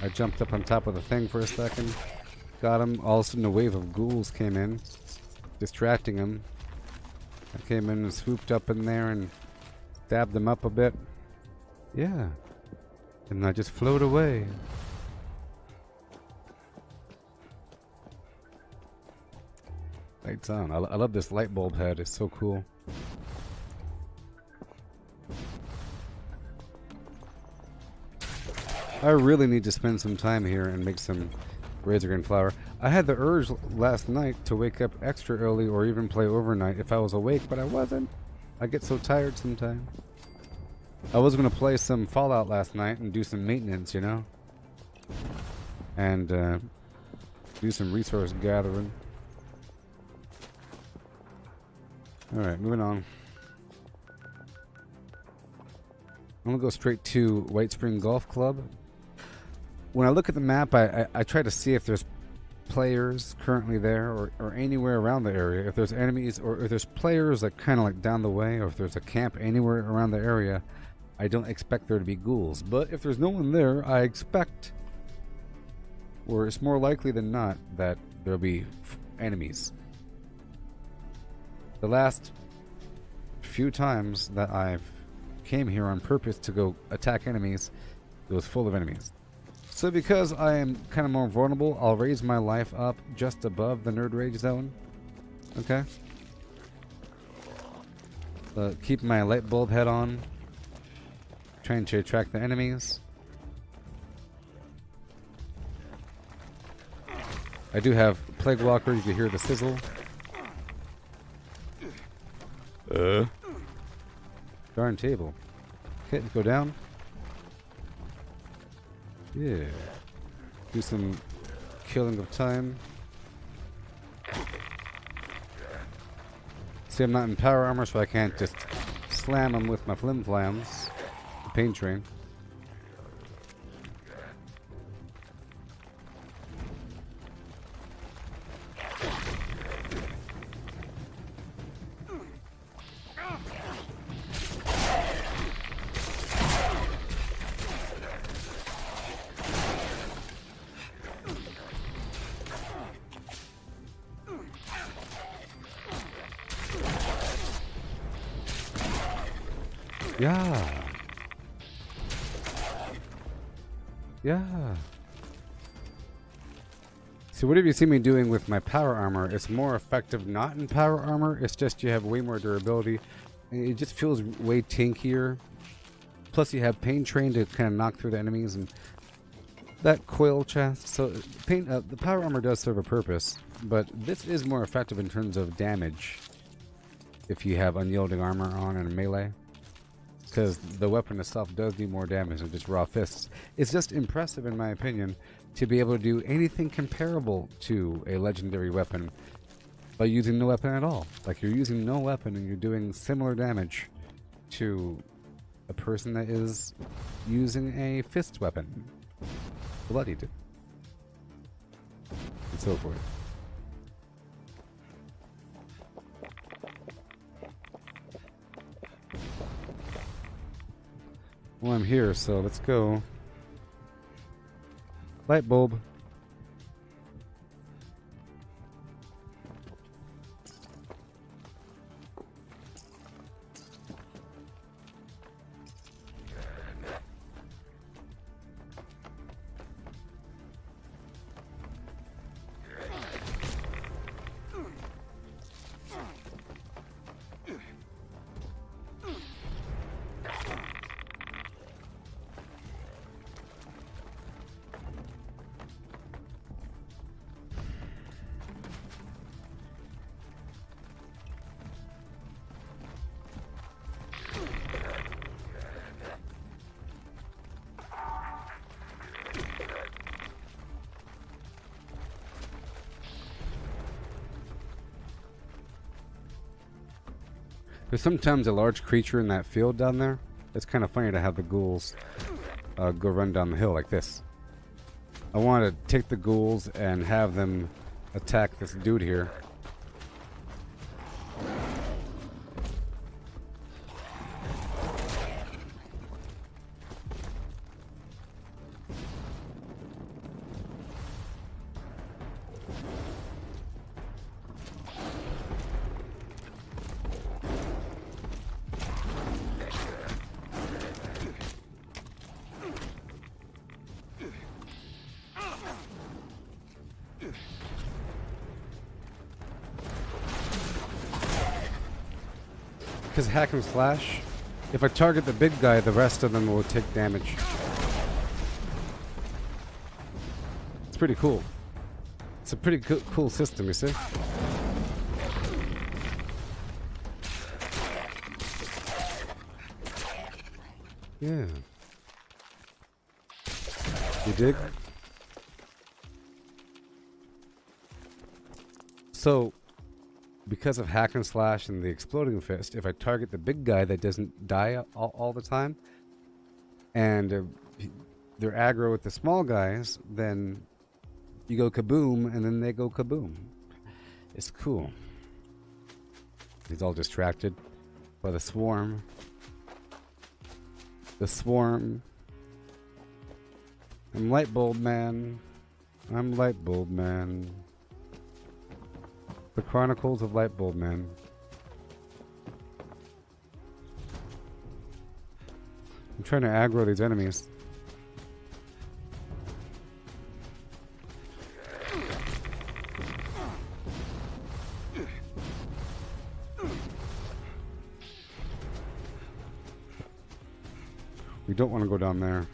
I jumped up on top of the thing for a second. Got him. All of a sudden a wave of ghouls came in, distracting him. I came in and swooped up in there and stabbed them up a bit. Yeah. And I just float away. Lights on. I love this light bulb head. It's so cool. I really need to spend some time here and make some razorgrain flour. I had the urge last night to wake up extra early or even play overnight if I was awake, but I wasn't. I get so tired sometimes. I was going to play some Fallout last night and do some maintenance, you know? And do some resource gathering. Alright, moving on. I'm going to go straight to White Spring Golf Club. When I look at the map, I try to see if there's players currently there or anywhere around the area. If there's enemies or if there's players like kind of like down the way or if there's a camp anywhere around the area, I don't expect there to be ghouls. But if there's no one there, I expect, or it's more likely than not, that there'll be enemies. The last few times that I've came here on purpose to go attack enemies, it was full of enemies. So because I am kind of more vulnerable, I'll raise my life up just above the nerd rage zone. Okay? Keep my light bulb head on. Trying to attract the enemies. I do have Plague Walker, you can hear the sizzle. Darn table. Okay, go down. Yeah. Do some killing of time. See, I'm not in power armor, so I can't just slam them with my flimflams. Pain train. Yeah. Yeah. So whatever you see me doing with my power armor, it's more effective not in power armor. It's just you have way more durability. And it just feels way tankier. Plus you have pain train to kind of knock through the enemies and that coil chest. So the power armor does serve a purpose, but this is more effective in terms of damage if you have unyielding armor on and melee. Because the weapon itself does do more damage than just raw fists. It's just impressive, in my opinion, to be able to do anything comparable to a legendary weapon by using no weapon at all. Like, you're using no weapon and you're doing similar damage to a person that is using a fist weapon. Bloodied. And so forth. Well, I'm here, so let's go. Light bulb. There's sometimes a large creature in that field down there. It's kind of funny to have the ghouls go run down the hill like this. I want to take the ghouls and have them attack this dude here. Because hack and slash, if I target the big guy, the rest of them will take damage. It's pretty cool. It's a pretty cool system, you see? Yeah. You dig? So, because of hack and slash and the exploding fist, if I target the big guy that doesn't die all the time, and they're aggro with the small guys, then you go kaboom, and then they go kaboom. It's cool. He's all distracted by the swarm. The swarm. I'm light bulb man. I'm light bulb man. The Chronicles of Light Bulb Man. I'm trying to aggro these enemies. We don't want to go down there.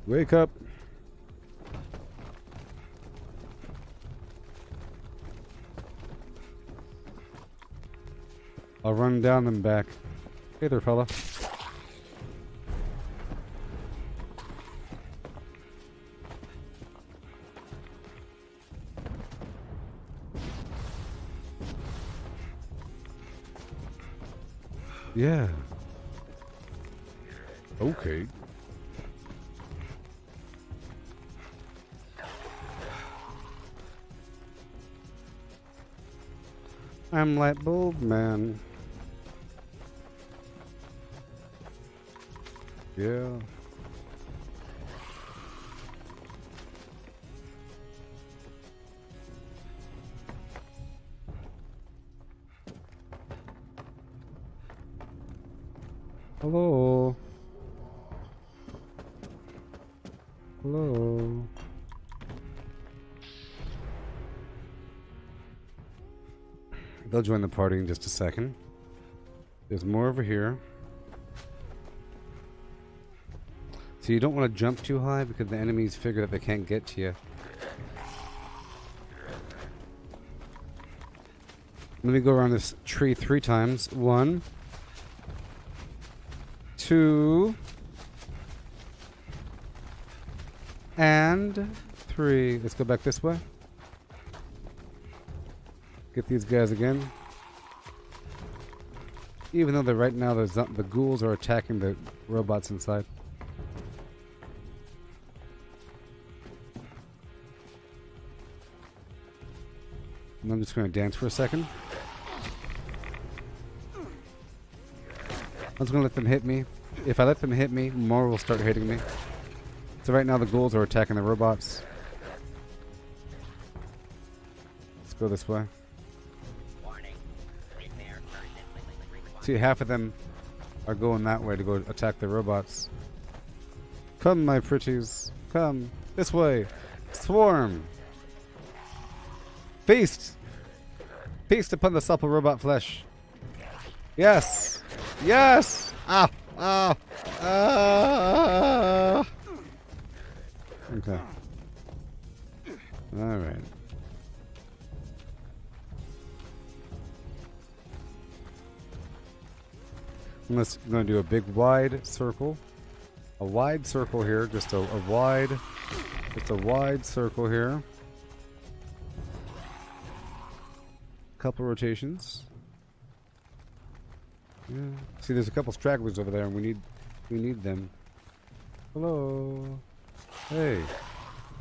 Wake up. I'll run down and back. Hey there, fella. Yeah. Okay. I'm light bulb man. Yeah. Hello. Hello. They'll join the party in just a second. There's more over here. So you don't want to jump too high because the enemies figure that they can't get to you. Let me go around this tree 3 times. 1, 2, and 3. Let's go back this way. Get these guys again. Even though right now the ghouls are attacking the robots inside. And I'm just going to dance for a second. I'm just going to let them hit me. If I let them hit me, more will start hitting me. So right now the ghouls are attacking the robots. Let's go this way. See, half of them are going that way to go attack the robots. Come, my pretties. Come. This way. Swarm. Feast. Feast upon the supple robot flesh. Yes. Yes. Ah. Ah. Ah. Okay. All right. I'm going to do a big wide circle. A wide circle here. Just a wide circle here. Couple rotations. Yeah. See, there's a couple stragglers over there, and we need them. Hello. Hey.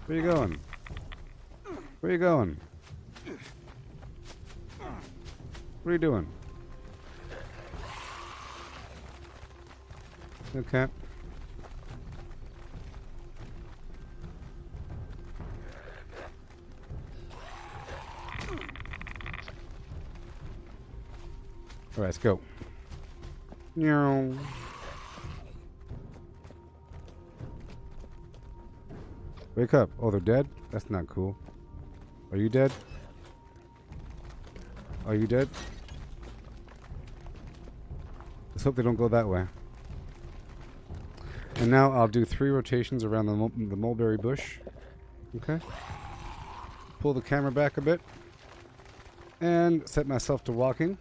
Where you going? Where you going? What are you doing? Okay. All right, let's go. Meow. Wake up. Oh, they're dead? That's not cool. Are you dead? Are you dead? Let's hope they don't go that way. And now I'll do 3 rotations around the mulberry bush. Okay. Pull the camera back a bit. And set myself to walking.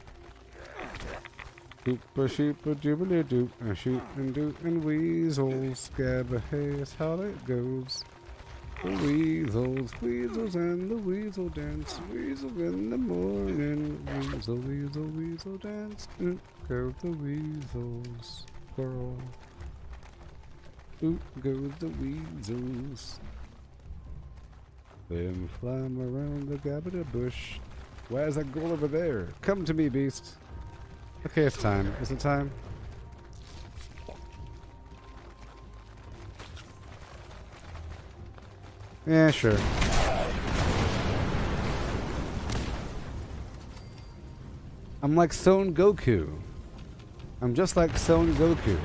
Doop a sheep a jibbly doop a shoot and doot and weasels scab hey, it's how it goes. The weasels and the weasel dance. Weasel in the morning. Weasel dance. Go the weasels, girl. Oop goes the weasels. Them flying around the gabbard bush. Why is that goal over there? Come to me, beast. Okay, it's time. Is it time? Yeah, sure. I'm like Son Goku. I'm just like Son Goku.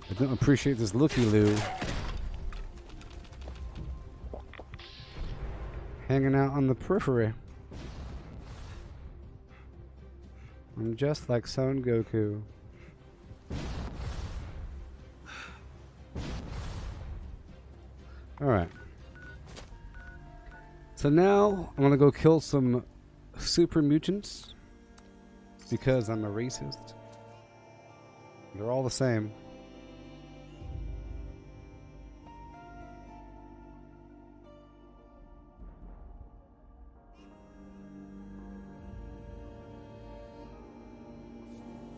I don't appreciate this looky-loo. Hanging out on the periphery. I'm just like Son Goku. Alright. So now I'm gonna go kill some super mutants. Because I'm a racist. They're all the same.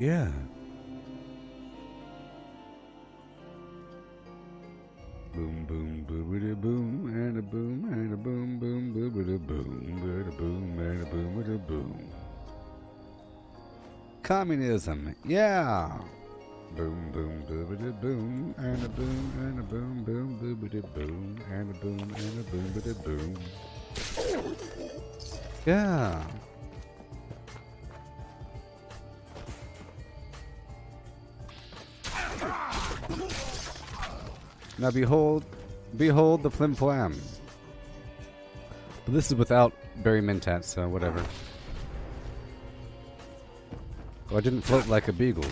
Yeah. Boom, boom, boom, boom, and a boom, and a boom, boom, boom, boom, boom, and a boom, and a boom, and a boom. Communism, yeah. Boom, boom, boobity boom, and a boom, and a boom, boom, boobity boom, and a boom, and a boobity boom. Yeah. Now behold the flim flam. But this is without berry mentats, so whatever. Oh, I didn't float like a beagle.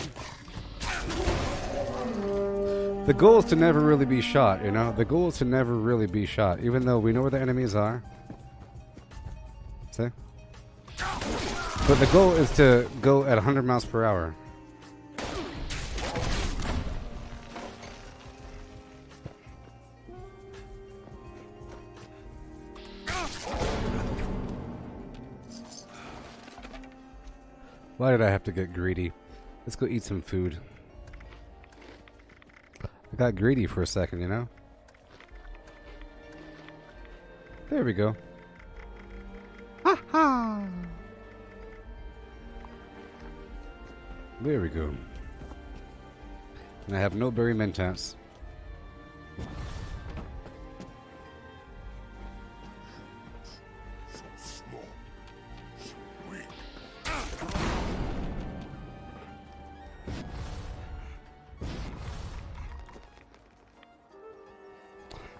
The goal is to never really be shot, you know? The goal is to never really be shot, even though we know where the enemies are. See? But the goal is to go at 100 miles per hour. Why did I have to get greedy? Let's go eat some food. I got greedy for a second, you know? There we go. Ha ha! There we go. And I have no berry mentats.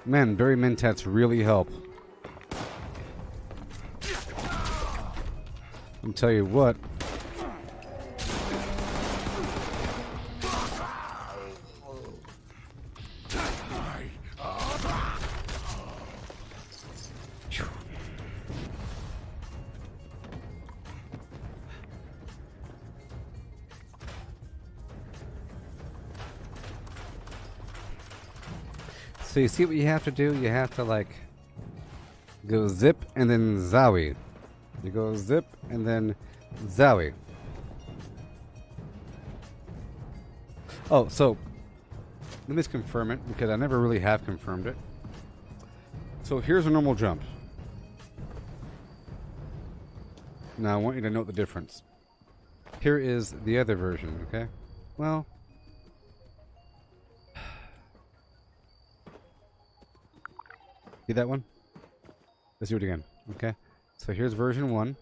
Man, berry mentats really help. I'll tell you what. So you see what you have to do? You have to like go zip and then zowie. You go zip and then zowie. Oh, so let me just confirm it because I never really have confirmed it. So here's a normal jump. Now I want you to note the difference. Here is the other version, okay? Well, see that one? Let's do it again. Okay. So here's version 1.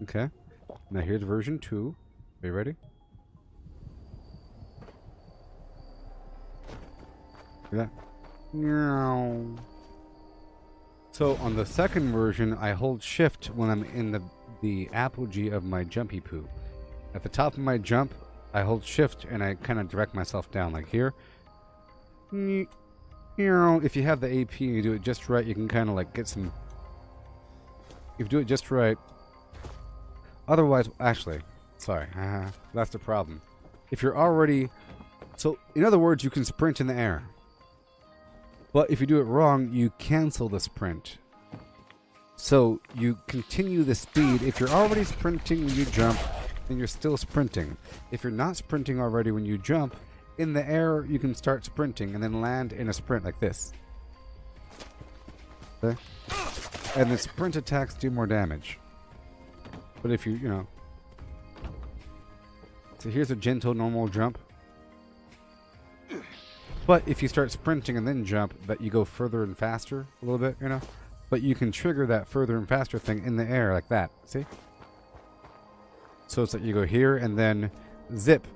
Okay. Now here's version 2. Are you ready? See that? Meow. So on the second version, I hold shift when I'm in the apogee of my jumpy poo. At the top of my jump, I hold shift and I kind of direct myself down like here. You know, if you have the AP and you do it just right, you can kind of like get some... If you do it just right... Otherwise, actually, sorry, that's the problem. If you're already... So, in other words, you can sprint in the air. But if you do it wrong, you cancel the sprint. So, you continue the speed. If you're already sprinting when you jump, then you're still sprinting. If you're not sprinting already when you jump, in the air, you can start sprinting and then land in a sprint like this. Okay? And the sprint attacks do more damage. But if you know... So here's a gentle, normal jump. But if you start sprinting and then jump, that you go further and faster a little bit, you know? But you can trigger that further and faster thing in the air like that. See? So it's like you go here and then zip.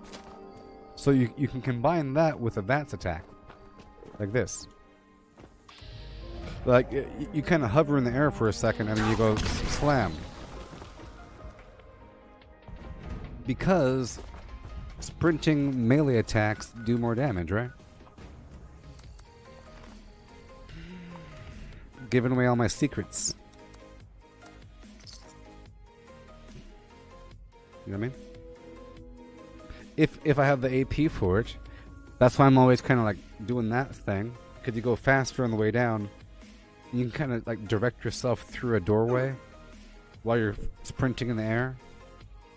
So you can combine that with a VATS attack. Like this. Like, you kind of hover in the air for a second and then you go slam. Because sprinting melee attacks do more damage, right? Giving away all my secrets. You know what I mean? If I have the AP for it, that's why I'm always kind of like doing that thing. Because you go faster on the way down. You can kind of like direct yourself through a doorway while you're sprinting in the air.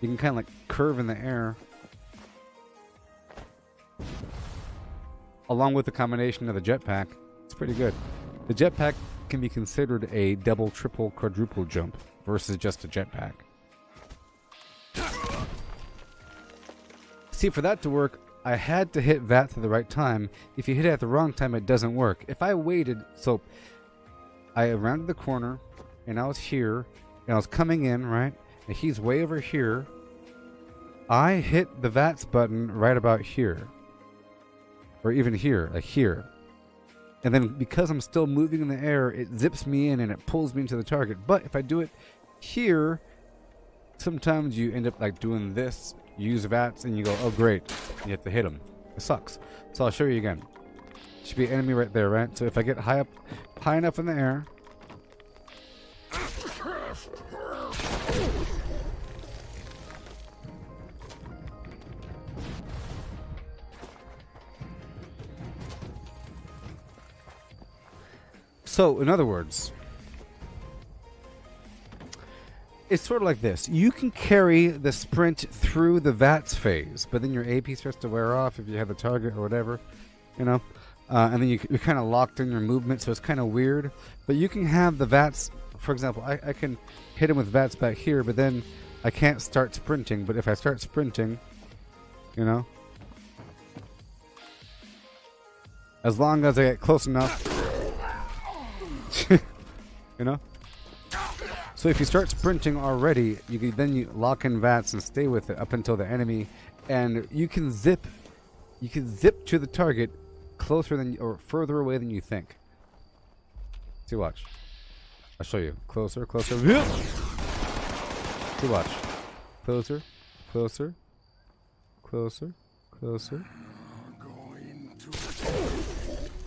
You can kind of like curve in the air. Along with the combination of the jetpack, it's pretty good. The jetpack can be considered a double, triple, quadruple jump versus just a jetpack. See, for that to work, I had to hit VATS at the right time. If you hit it at the wrong time, it doesn't work. If I waited, so I rounded the corner, and I was here, and I was coming in, right? And he's way over here. I hit the VATS button right about here. Or even here, like here. And then because I'm still moving in the air, it zips me in and it pulls me into the target. But if I do it here, sometimes you end up like doing this, use VATS, and you go, oh great, you have to hit him. It sucks. So I'll show you again. Should be an enemy right there, right? So if I get high enough in the air. So, in other words, it's sort of like this. You can carry the sprint through the VATS phase, but then your AP starts to wear off if you have the target or whatever, you know? And then you're kind of locked in your movement, so it's kind of weird. But you can have the VATS, for example, I can hit him with VATS back here, but then I can't start sprinting. But if I start sprinting, you know, as long as I get close enough, you know? So if you start sprinting already, you lock in VATS and stay with it up until the enemy, and you can zip to the target closer than or further away than you think. See, watch. I'll show you. Closer. See, watch. Closer.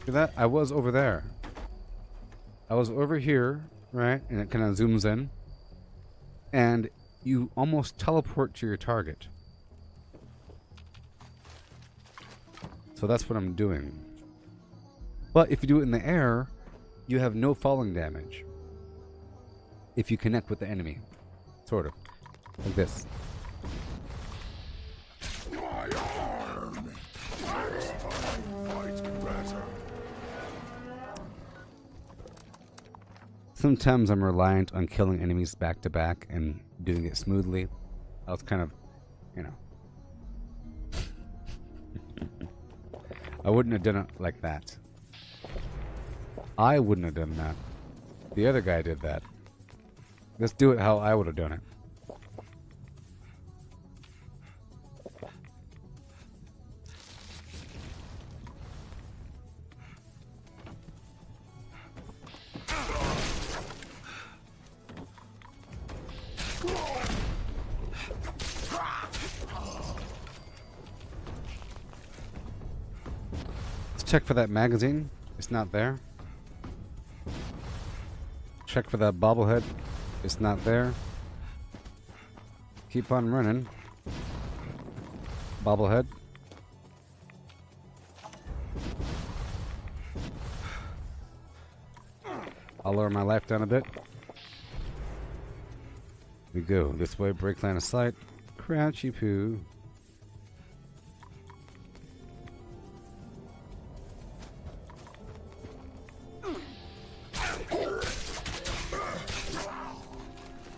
See that? I was over there. I was over here, right? And it kind of zooms in. And you almost teleport to your target. So that's what I'm doing. But if you do it in the air, you have no falling damage. If you connect with the enemy. Sort of. Like this. Sometimes I'm reliant on killing enemies back to back and doing it smoothly. I was kind of, you know. I wouldn't have done it like that. I wouldn't have done that. The other guy did that. Let's do it how I would have done it. Check for that magazine. It's not there. Check for that bobblehead. It's not there. Keep on running. Bobblehead. I'll lower my life down a bit. We go this way. Break line of sight. Crouchy poo.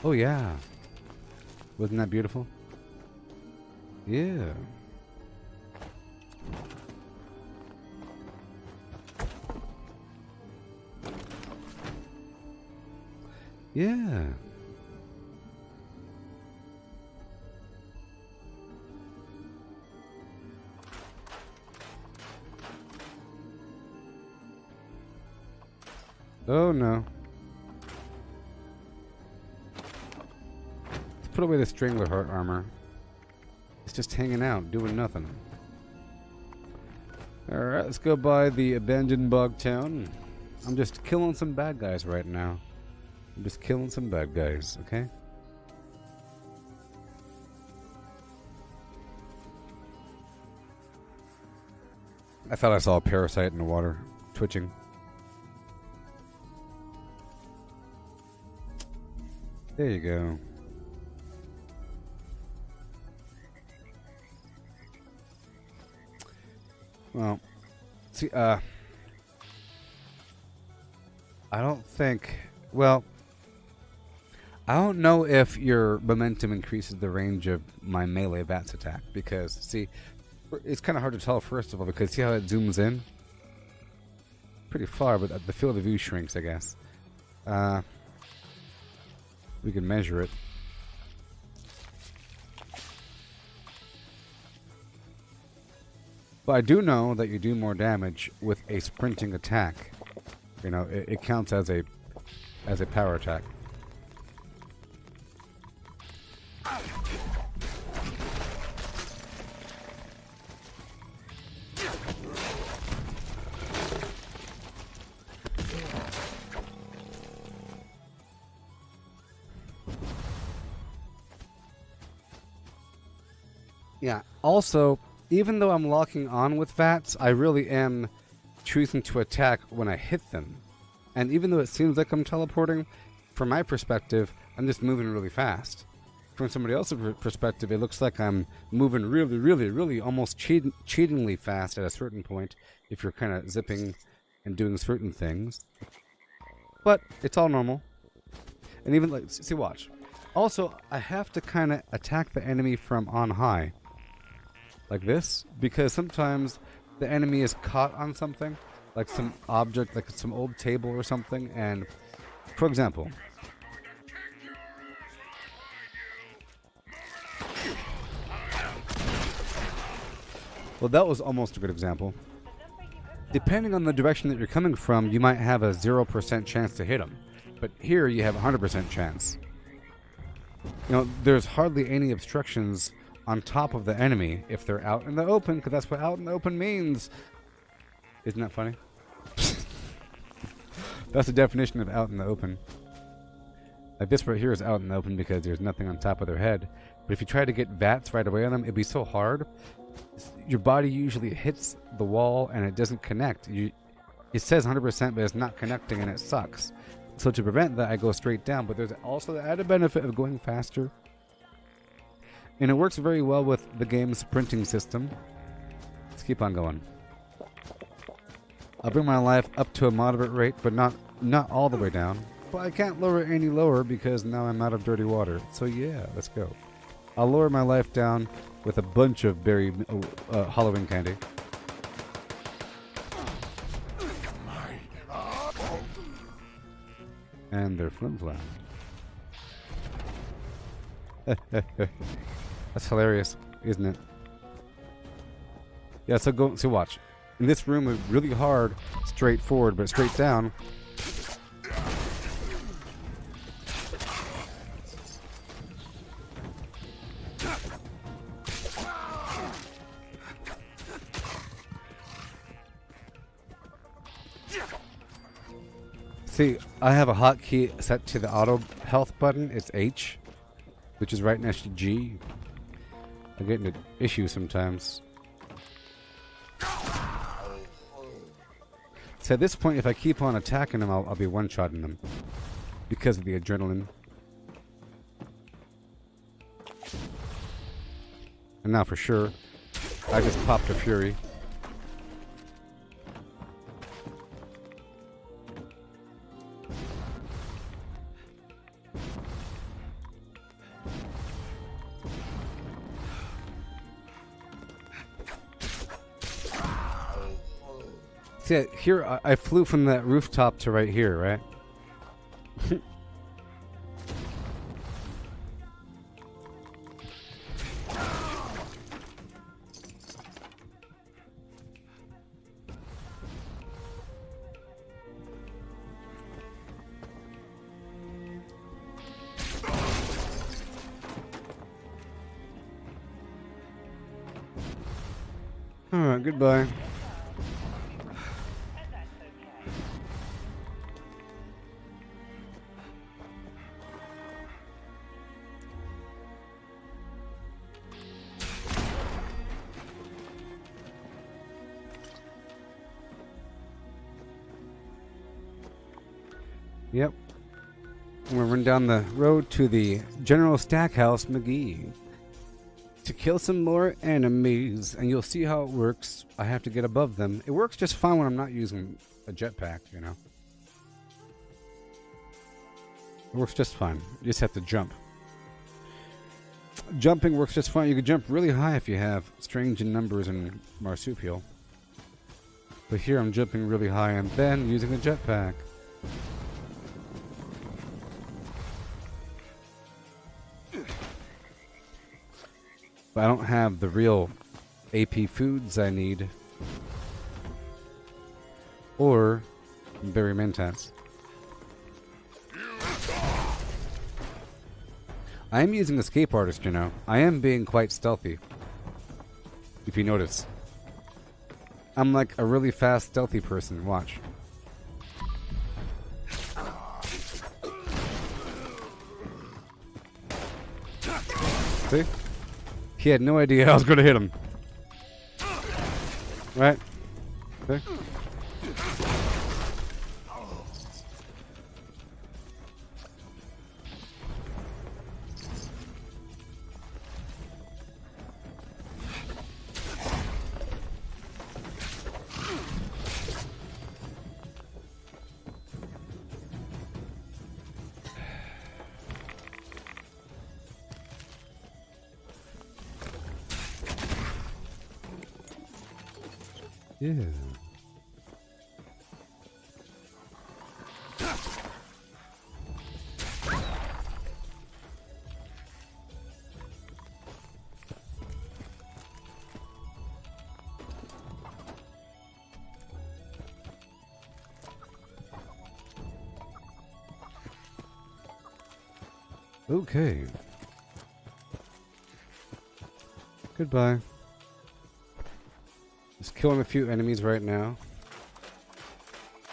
Oh yeah. Wasn't that beautiful? Yeah. Yeah. Oh no. Put away the Strangler Heart armor. It's just hanging out, doing nothing. Alright, let's go by the abandoned bog town. I'm just killing some bad guys right now. I'm just killing some bad guys, okay? I thought I saw a parasite in the water, twitching. There you go. Well, see, I don't think... Well, I don't know if your momentum increases the range of my melee VATS attack, because, see, it's kind of hard to tell, first of all, because see how it zooms in? Pretty far, but the field of view shrinks, I guess. We can measure it. But I do know that you do more damage with a sprinting attack. You know, it counts as a power attack. Yeah, also, even though I'm locking on with VATS, I really am choosing to attack when I hit them. And even though it seems like I'm teleporting, from my perspective, I'm just moving really fast. From somebody else's perspective, it looks like I'm moving really, really, really almost cheatingly fast at a certain point if you're kind of zipping and doing certain things. But it's all normal. And even, like, see, watch. Also, I have to kind of attack the enemy from on high. Like this, because sometimes the enemy is caught on something, like some object, like some old table or something, and, for example, well, that was almost a good example. Depending on the direction that you're coming from, you might have a 0% chance to hit them, but here you have a 100% chance. You know, there's hardly any obstructions on top of the enemy if they're out in the open, because that's what out in the open means. Isn't that funny? That's the definition of out in the open. Like this right here is out in the open because there's nothing on top of their head. But if you try to get VATS right away on them, it'd be so hard. Your body usually hits the wall and it doesn't connect. It says 100%, but it's not connecting and it sucks. So to prevent that, I go straight down. But there's also the added benefit of going faster. And it works very well with the game's sprinting system. Let's keep on going. I'll bring my life up to a moderate rate, but not all the way down. But I can't lower it any lower because now I'm out of dirty water. So yeah, let's go. I'll lower my life down with a bunch of berry Halloween candy. And they're flim-flam. That's hilarious, isn't it? Yeah, so watch. In this room is really hard, straight forward, but straight down. See, I have a hotkey set to the auto health button. It's H, which is right next to G. I get into issues sometimes. So at this point, if I keep on attacking them, I'll be one-shotting them because of the adrenaline. And now for sure, I just popped a Fury. See, here I flew from that rooftop to right here, right? Alright, goodbye. Yep. We're running down the road to the General Stackhouse McGee to kill some more enemies, and you'll see how it works. I have to get above them. It works just fine when I'm not using a jetpack, you know. It works just fine. You just have to jump. Jumping works just fine. You can jump really high if you have strange in numbers and marsupial. But here I'm jumping really high and then using the jetpack. But I don't have the real AP foods I need. Or berry mentats. I am using Escape Artist, you know. I am being quite stealthy. If you notice. I'm like a really fast, stealthy person. Watch. See? He had no idea I was going to hit him. Right? See? Yeah. Okay. Goodbye. Just killing a few enemies right now.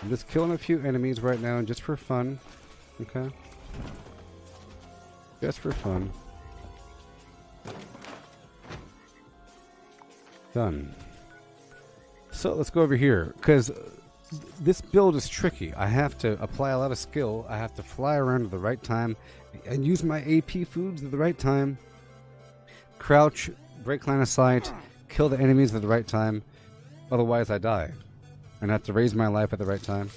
I'm just killing a few enemies right now just for fun. Okay? Just for fun. Done. So let's go over here, because this build is tricky. I have to apply a lot of skill. I have to fly around at the right time and use my AP foods at the right time. Crouch, break line of sight, kill the enemies at the right time. Otherwise I die. And I have to raise my life at the right time.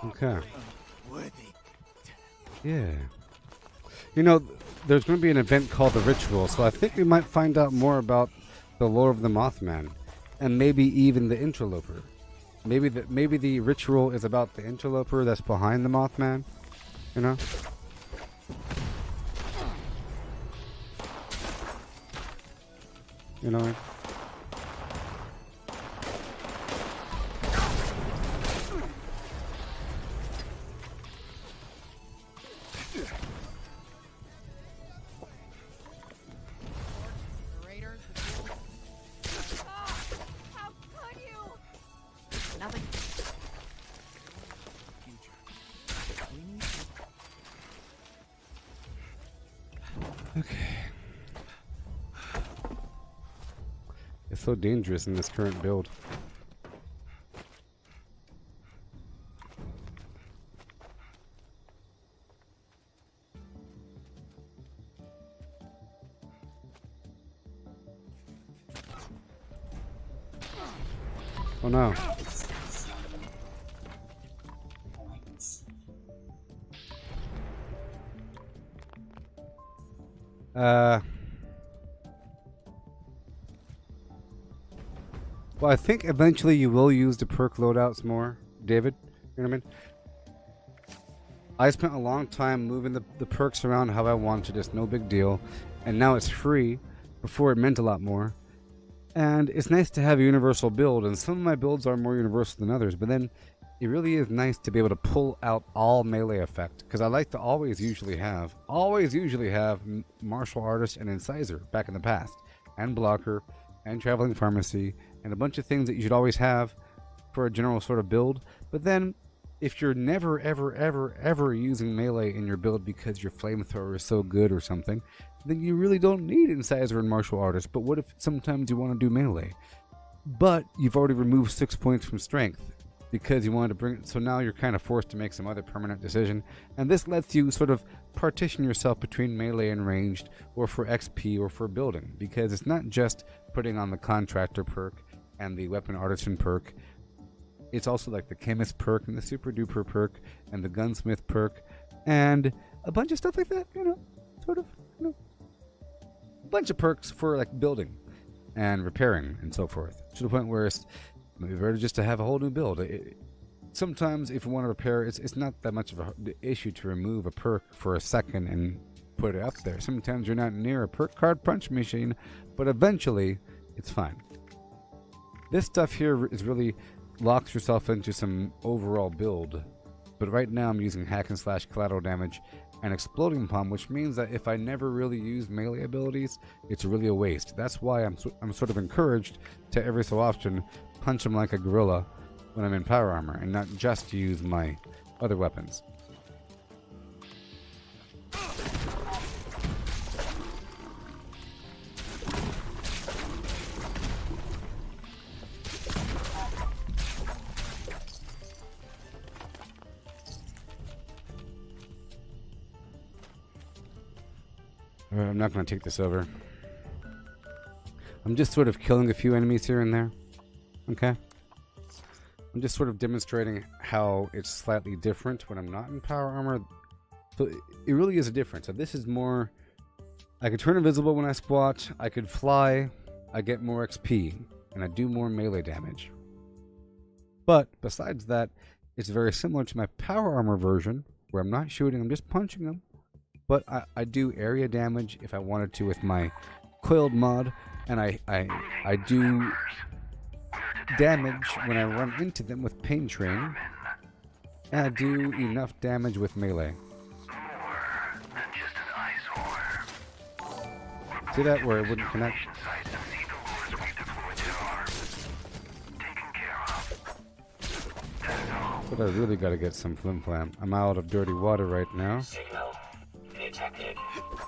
Okay. Yeah. You know, there's going to be an event called the Ritual, so I think we might find out more about the lore of the Mothman, and maybe even the Interloper. Maybe the Ritual is about the Interloper that's behind the Mothman. You know? You know? Okay. It's so dangerous in this current build. Oh no. Well, I think eventually you will use the perk loadouts more, David. You know what I mean? I spent a long time moving the perks around how I wanted, just no big deal. And now it's free. Before it meant a lot more. And it's nice to have a universal build, and some of my builds are more universal than others, but then it really is nice to be able to pull out all melee effect, because I like to always usually have martial artist and incisor back in the past, and blocker, and traveling pharmacy, and a bunch of things that you should always have for a general sort of build. But then, if you're never, ever, ever, ever using melee in your build because your flamethrower is so good or something, then you really don't need incisor and martial artist. But what if sometimes you want to do melee, but you've already removed 6 points from strength because you wanted to bring it, so now you're kind of forced to make some other permanent decision, and this lets you sort of partition yourself between melee and ranged, or for XP, or for building, because it's not just putting on the contractor perk and the weapon artisan perk. It's also like the chemist perk and the super duper perk and the gunsmith perk and a bunch of stuff like that, a bunch of perks for like building and repairing and so forth, to the point where it's maybe better just to have a whole new build. Sometimes if you want to repair, it's not that much of an issue to remove a perk for a second and put it up there. Sometimes you're not near a perk card punch machine, but eventually it's fine. This stuff here is really locks yourself into some overall build, but right now I'm using hack and slash collateral damage and exploding palm, which means that if I never really use melee abilities, it's really a waste. That's why I'm sort of encouraged to every so often punch him like a gorilla when I'm in power armor and not just use my other weapons. I'm not going to take this over. I'm just sort of killing a few enemies here and there. Okay? I'm just sort of demonstrating how it's slightly different when I'm not in power armor. So it really is a difference. So this is more... I could turn invisible when I squat. I could fly. I get more XP. And I do more melee damage. But besides that, it's very similar to my power armor version, where I'm not shooting, I'm just punching them. But I do area damage if I wanted to with my coiled mod, and I do damage when I run into them with pain train, and I do enough damage with melee. See that where it wouldn't connect? But I really gotta get some flim flam. I'm out of dirty water right now. Signal detected.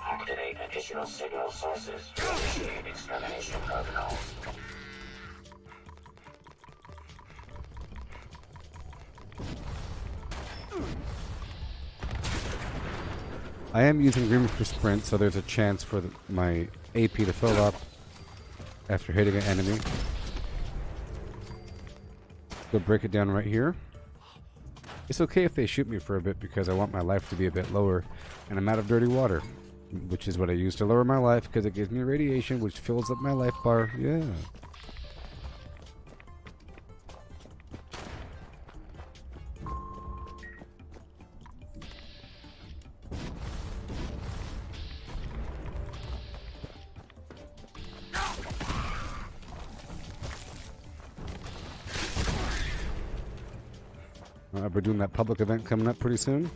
Activate additional signal sources to initiate extermination protocols. I am using Grim for sprint, so there's a chance for my AP to fill up after hitting an enemy. Go break it down right here. It's okay if they shoot me for a bit because I want my life to be a bit lower, and I'm out of dirty water, which is what I use to lower my life because it gives me radiation, which fills up my life bar. Yeah. We're doing that public event coming up pretty soon.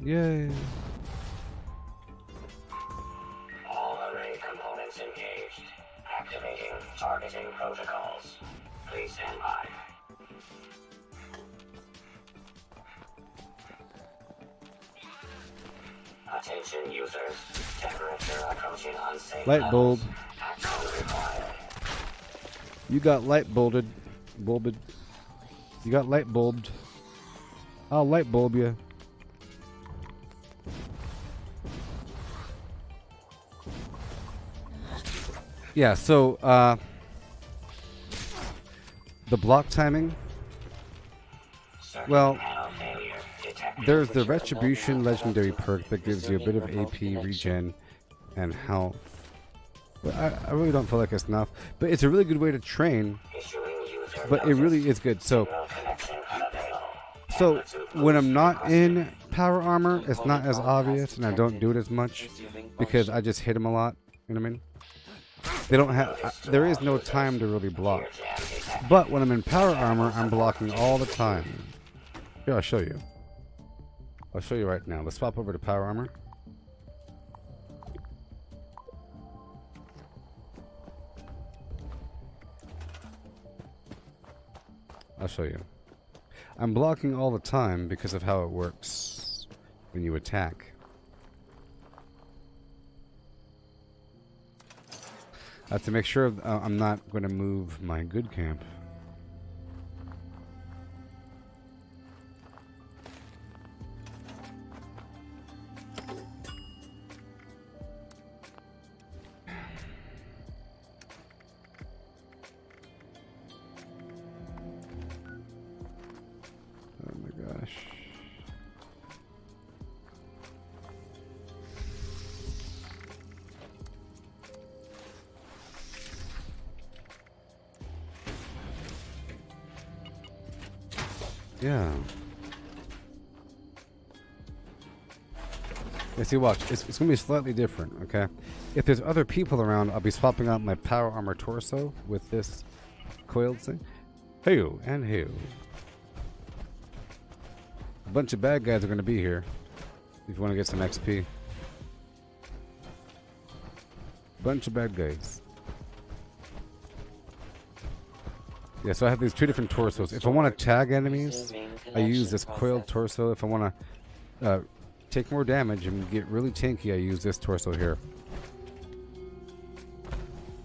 Yay. All array components engaged. Activating targeting protocols. Please stand by. Attention users. Temperature approaching unsafe Light bulb. levels. Action required. You got light bulbed. You got light bulbed. I'll light bulb you. Yeah, so the block timing. Well, there's the Retribution legendary perk that gives you a bit of AP regen and health But I really don't feel like it's enough. But it's a really good way to train. But it really is good. So when I'm not in power armor, it's not as obvious, and I don't do it as much because I just hit them a lot. You know what I mean? They don't have. There is no time to really block. But when I'm in power armor, I'm blocking all the time. Here, I'll show you. I'll show you right now. Let's swap over to power armor. I'll show you. I'm blocking all the time because of how it works when you attack. I have to make sure I'm not going to move my good camp. Oh my gosh. Yeah. Yeah, see, watch. It's going to be slightly different, okay? If there's other people around, I'll be swapping out my power armor torso with this coiled thing. Hey-o and hey-o. A bunch of bad guys are going to be here if you want to get some XP. Bunch of bad guys. Yeah, so I have these two different torsos. If I want to tag enemies, I use this coiled torso. If I want to take more damage and get really tanky, I use this torso here.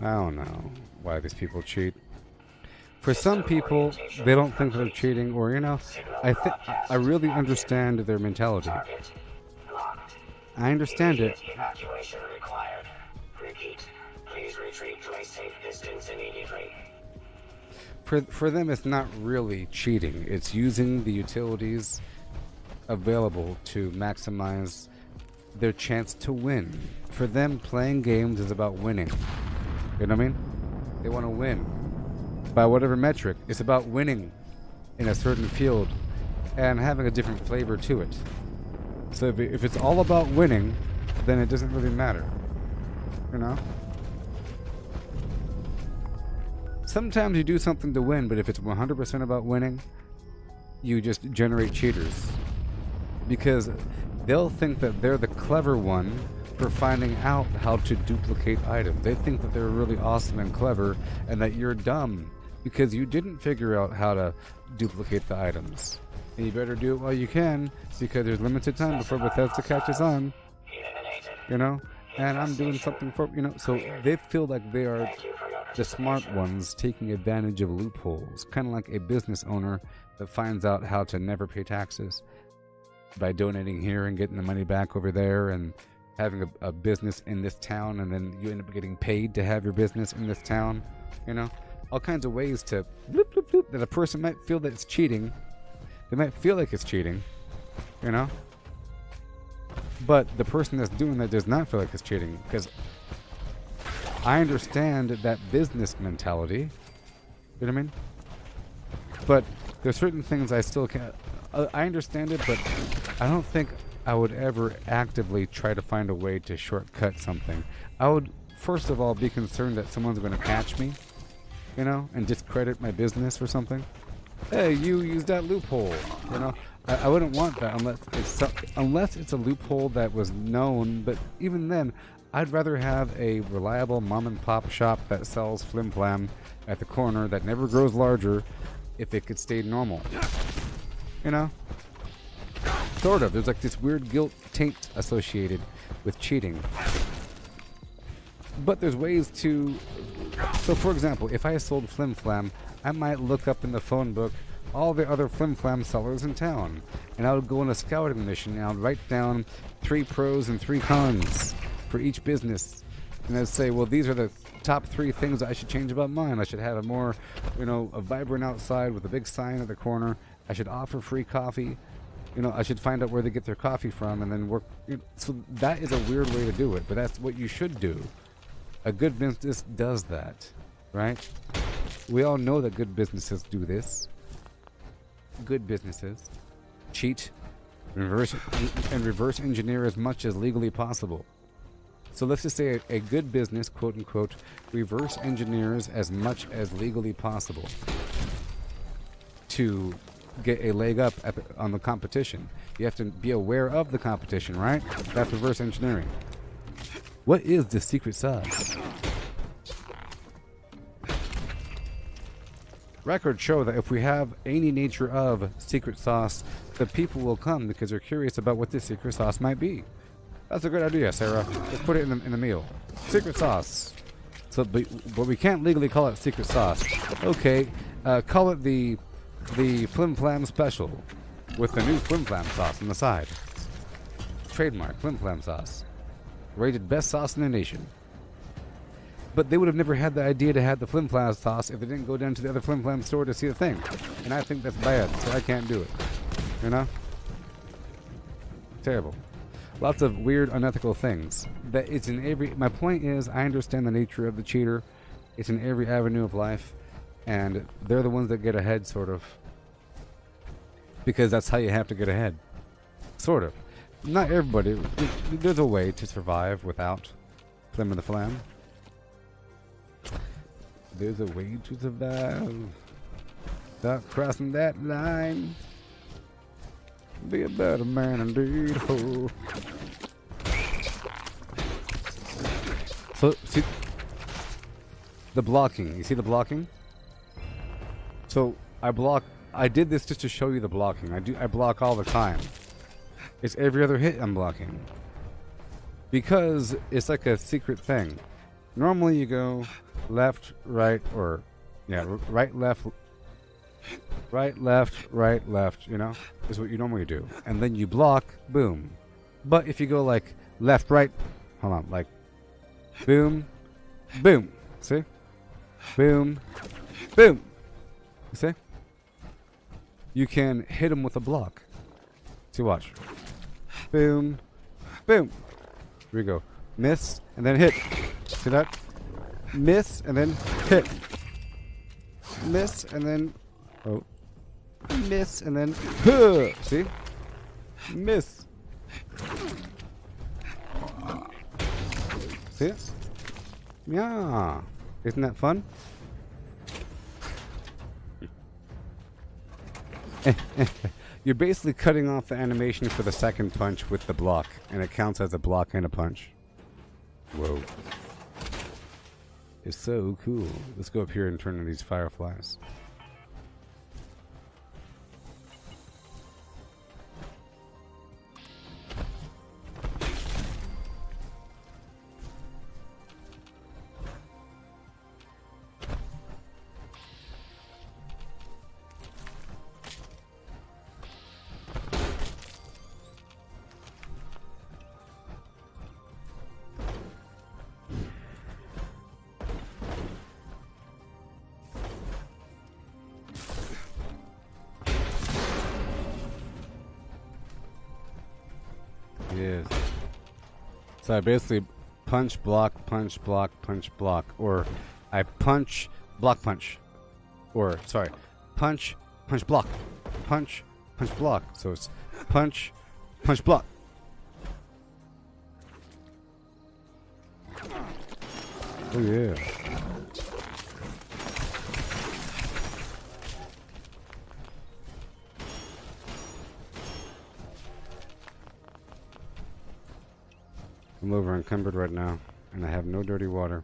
I don't know why these people cheat. For some people, they don't think they're cheating, or, you know, I really understand their mentality. I understand it. Evacuation required. Repeat. Please retreat to a safe distance immediately. For them, it's not really cheating. It's using the utilities available to maximize their chance to win. For them, playing games is about winning. You know what I mean? They want to win. By whatever metric, it's about winning in a certain field and having a different flavor to it. So if it's all about winning, then it doesn't really matter. You know? Sometimes you do something to win, but if it's 100% about winning, you just generate cheaters. Because they'll think that they're the clever one for finding out how to duplicate items. They think that they're really awesome and clever, and that you're dumb because you didn't figure out how to duplicate the items. And you better do it while you can, because there's limited time before Bethesda catches on. You know? And I'm doing something for, you know, so they feel like they are the smart ones taking advantage of loopholes, kind of like a business owner that finds out how to never pay taxes by donating here and getting the money back over there and having a business in this town, and then you end up getting paid to have your business in this town. You know, all kinds of ways to bloop, bloop, bloop, that a person might feel that it's cheating. They might feel like it's cheating, you know, but the person that's doing that does not feel like it's cheating, because I understand that business mentality. You know what I mean? But there's certain things I still can't. I understand it, but I don't think I would ever actively try to find a way to shortcut something. I would, first of all, be concerned that someone's going to catch me, you know, and discredit my business or something. Hey, you used that loophole, you know. I wouldn't want that unless it's a loophole that was known. But even then, I'd rather have a reliable mom and pop shop that sells flim flam at the corner that never grows larger if it could stay normal. You know? Sort of. There's like this weird guilt taint associated with cheating. But there's ways to... So for example, if I sold flim flam, I might look up in the phone book all the other flim flam sellers in town, and I would go on a scouting mission and I would write down 3 pros and 3 cons for each business, and I'd say, well, these are the top 3 things I should change about mine. I should have a more, you know, a vibrant outside with a big sign at the corner. I should offer free coffee. You know, I should find out where they get their coffee from and then work. So that is a weird way to do it, but that's what you should do. A good business does that, right? We all know that good businesses do this. Good businesses cheat, reverse engineer as much as legally possible. So let's just say a good business, quote unquote, reverse engineers as much as legally possible to get a leg up on the competition. You have to be aware of the competition, right? That's reverse engineering. What is the secret sauce? Records show that if we have any nature of secret sauce, the people will come because they're curious about what this secret sauce might be. That's a good idea, Sarah. Let's put it in the meal. Secret sauce. So, but we can't legally call it secret sauce. Okay, call it the Flim Flam Special with the new Flim Flam sauce on the side. Trademark Flim Flam sauce. Rated best sauce in the nation. But they would have never had the idea to have the Flim Flam sauce if they didn't go down to the other Flim Flam store to see the thing. And I think that's bad, so I can't do it. You know? Terrible. Lots of weird, unethical things. That it's in every. My point is, I understand the nature of the cheater. It's in every avenue of life, and they're the ones that get ahead, sort of. Because that's how you have to get ahead, sort of. Not everybody. There's a way to survive without Flim of the Flam. There's a way to survive without crossing that line. Be a better man indeed. Oh. So, see the blocking. You see the blocking? So I did this just to show you the blocking. I block all the time. It's every other hit I'm blocking. Because it's like a secret thing. Normally you go left, right, or yeah, right, left, you know, is what you normally do. And then you block, boom. But if you go like left, right, hold on, like boom, boom, see? Boom, boom. You see? You can hit them with a block. See, watch. Boom, boom. Here we go. Miss, and then hit. See that? Miss, and then hit. Miss, and then... Oh. Miss, and then... Huh. See? Miss. See it? Yeah. Isn't that fun? You're basically cutting off the animation for the second punch with the block, and it counts as a block and a punch. Whoa. It's so cool. Let's go up here and turn on these fireflies. Yes. So I basically punch, block, punch, block, punch, block. Or I punch, block, punch. Or, sorry, punch, punch, block. Punch, punch, block. So it's punch, punch, block. Oh yeah. I'm over encumbered right now, and I have no dirty water.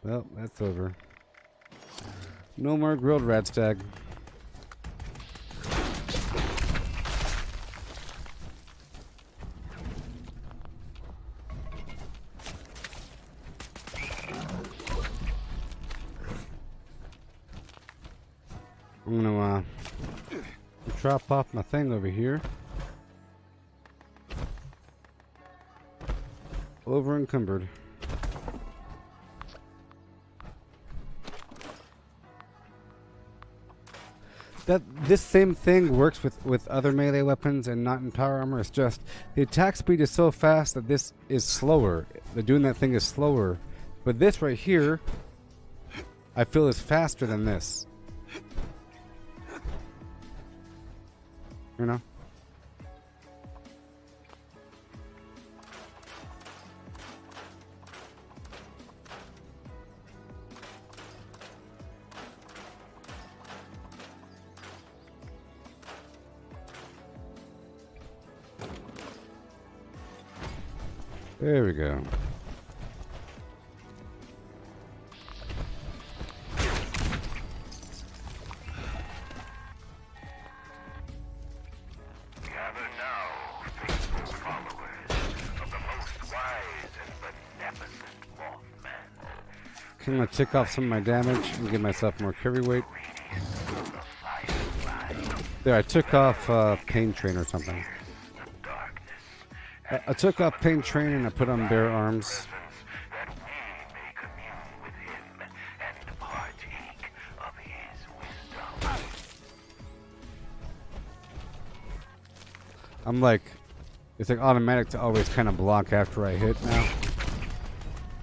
Well, that's over. No more grilled rat stag. I'm gonna drop off my thing over here. Over encumbered. that this same thing works with other melee weapons and not in power armor. It's just the attack speed is so fast that this is slower. The doing that thing is slower, but this right here, I feel is faster than this. You know? There we go. Gather now, faithful followers of the most wise and beneficent Mothman. I'm gonna tick off some of my damage and give myself more carry weight. There, I took off Pain Train or something. I took off Pain Train and I put on Bare Arms. That we may commune with him and partake of his wisdom. I'm like, it's like automatic to always kind of block after I hit now.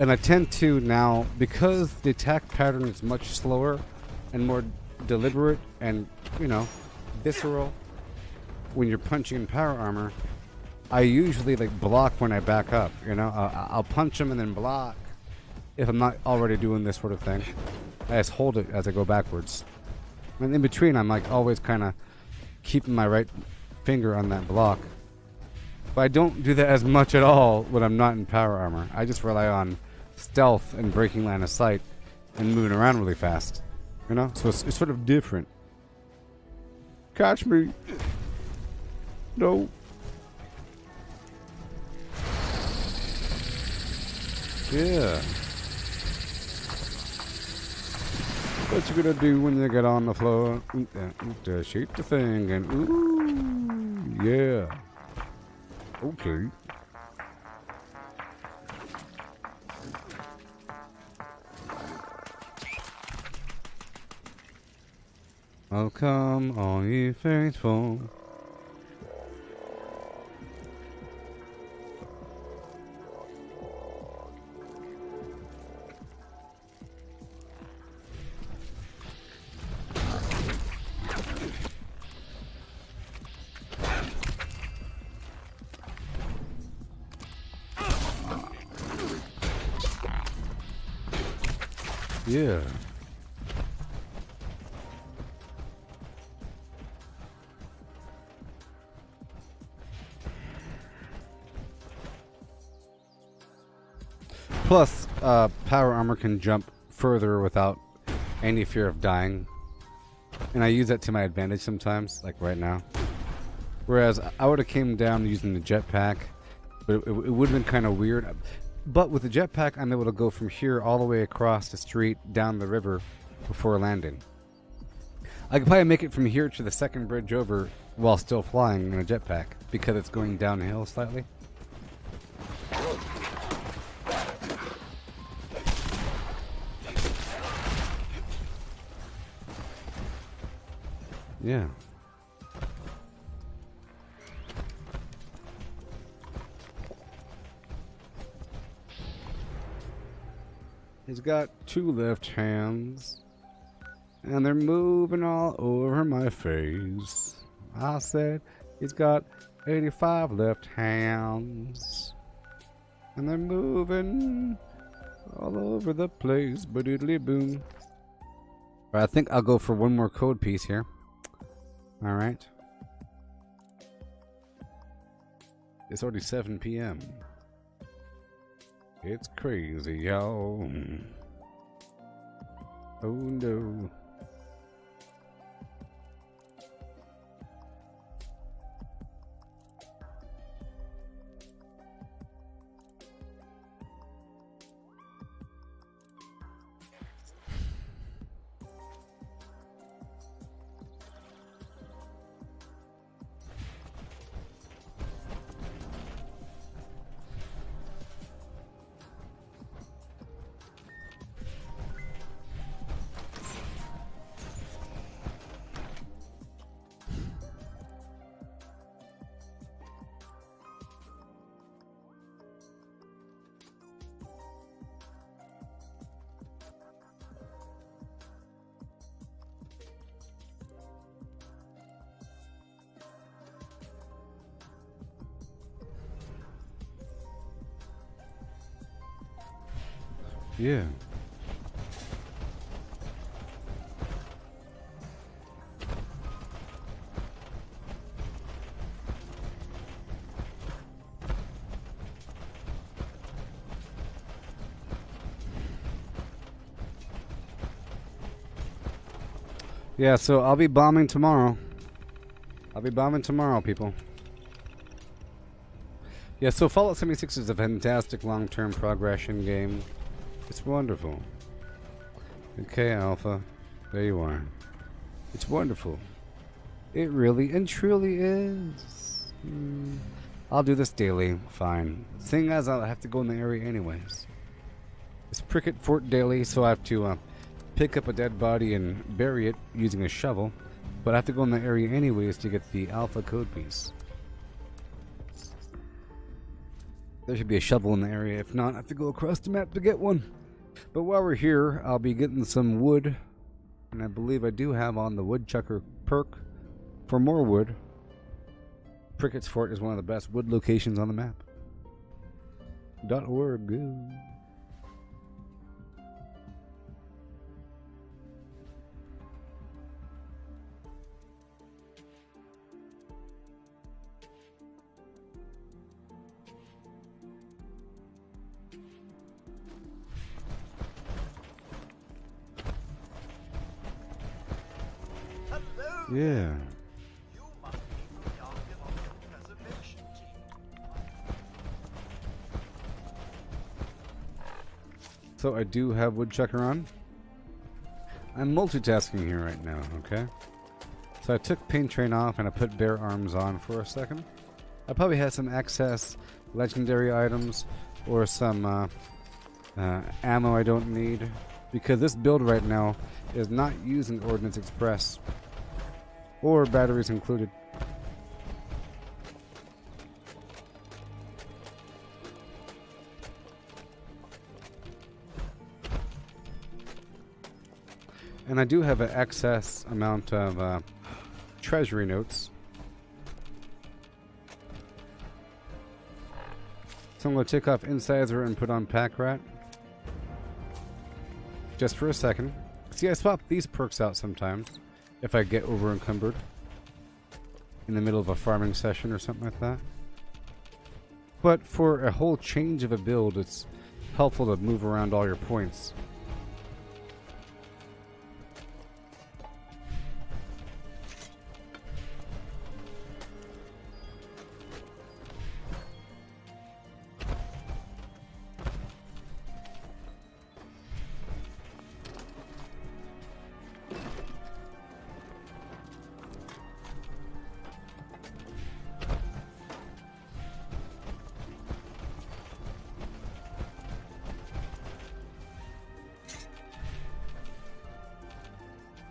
And I tend to now, because the attack pattern is much slower and more deliberate and, you know, visceral when you're punching in power armor, I usually like block when I back up, you know. I'll punch them and then block if I'm not already doing this sort of thing. I just hold it as I go backwards. And in between, I'm like always kind of keeping my right finger on that block. But I don't do that as much at all when I'm not in power armor. I just rely on stealth and breaking line of sight and moving around really fast, you know. So it's sort of different. Catch me! No. Yeah. What you gonna do when you get on the floor? Shoot the thing and ooh, yeah. Okay. Oh, come, all ye faithful. Yeah. Plus, power armor can jump further without any fear of dying. And I use that to my advantage sometimes, like right now. Whereas I would have came down using the jetpack, but it would have been kind of weird. But with the jetpack, I'm able to go from here all the way across the street, down the river, before landing. I could probably make it from here to the second bridge over while still flying in a jetpack, because it's going downhill slightly. Yeah. He's got 2 left hands, and they're moving all over my face. I said he's got 85 left hands, and they're moving all over the place. Ba-doodly boom. Alright, I think I'll go for one more code piece here. Alright. It's already 7 p.m. It's crazy, y'all. Oh no. Yeah. Yeah, so I'll be bombing tomorrow. People. Yeah, so Fallout 76 is a fantastic long-term progression game. It's wonderful. Okay, Alpha. There you are. It's wonderful. It really and truly is. I'll do this daily. Fine. Seeing as I'll have to go in the area anyways. It's Pricket Fort daily, so I have to pick up a dead body and bury it using a shovel. But I have to go in the area anyways to get the Alpha code piece. There should be a shovel in the area. If not, I have to go across the map to get one. But while we're here, I'll be getting some wood. And I believe I do have on the woodchucker perk for more wood. Prickett's Fort is one of the best wood locations on the map. .org. Yeah. So I do have woodchucker on. I'm multitasking here right now, okay? So I took paint train off and I put bare arms on for a second. I probably had some excess legendary items or some ammo I don't need, because this build right now is not using Ordnance Express or batteries included. And I do have an excess amount of treasury notes. So I'm going to take off Incisor and put on Pack Rat. Just for a second. See, I swap these perks out sometimes if I get over encumbered in the middle of a farming session or something like that. But for a whole change of a build, it's helpful to move around all your points.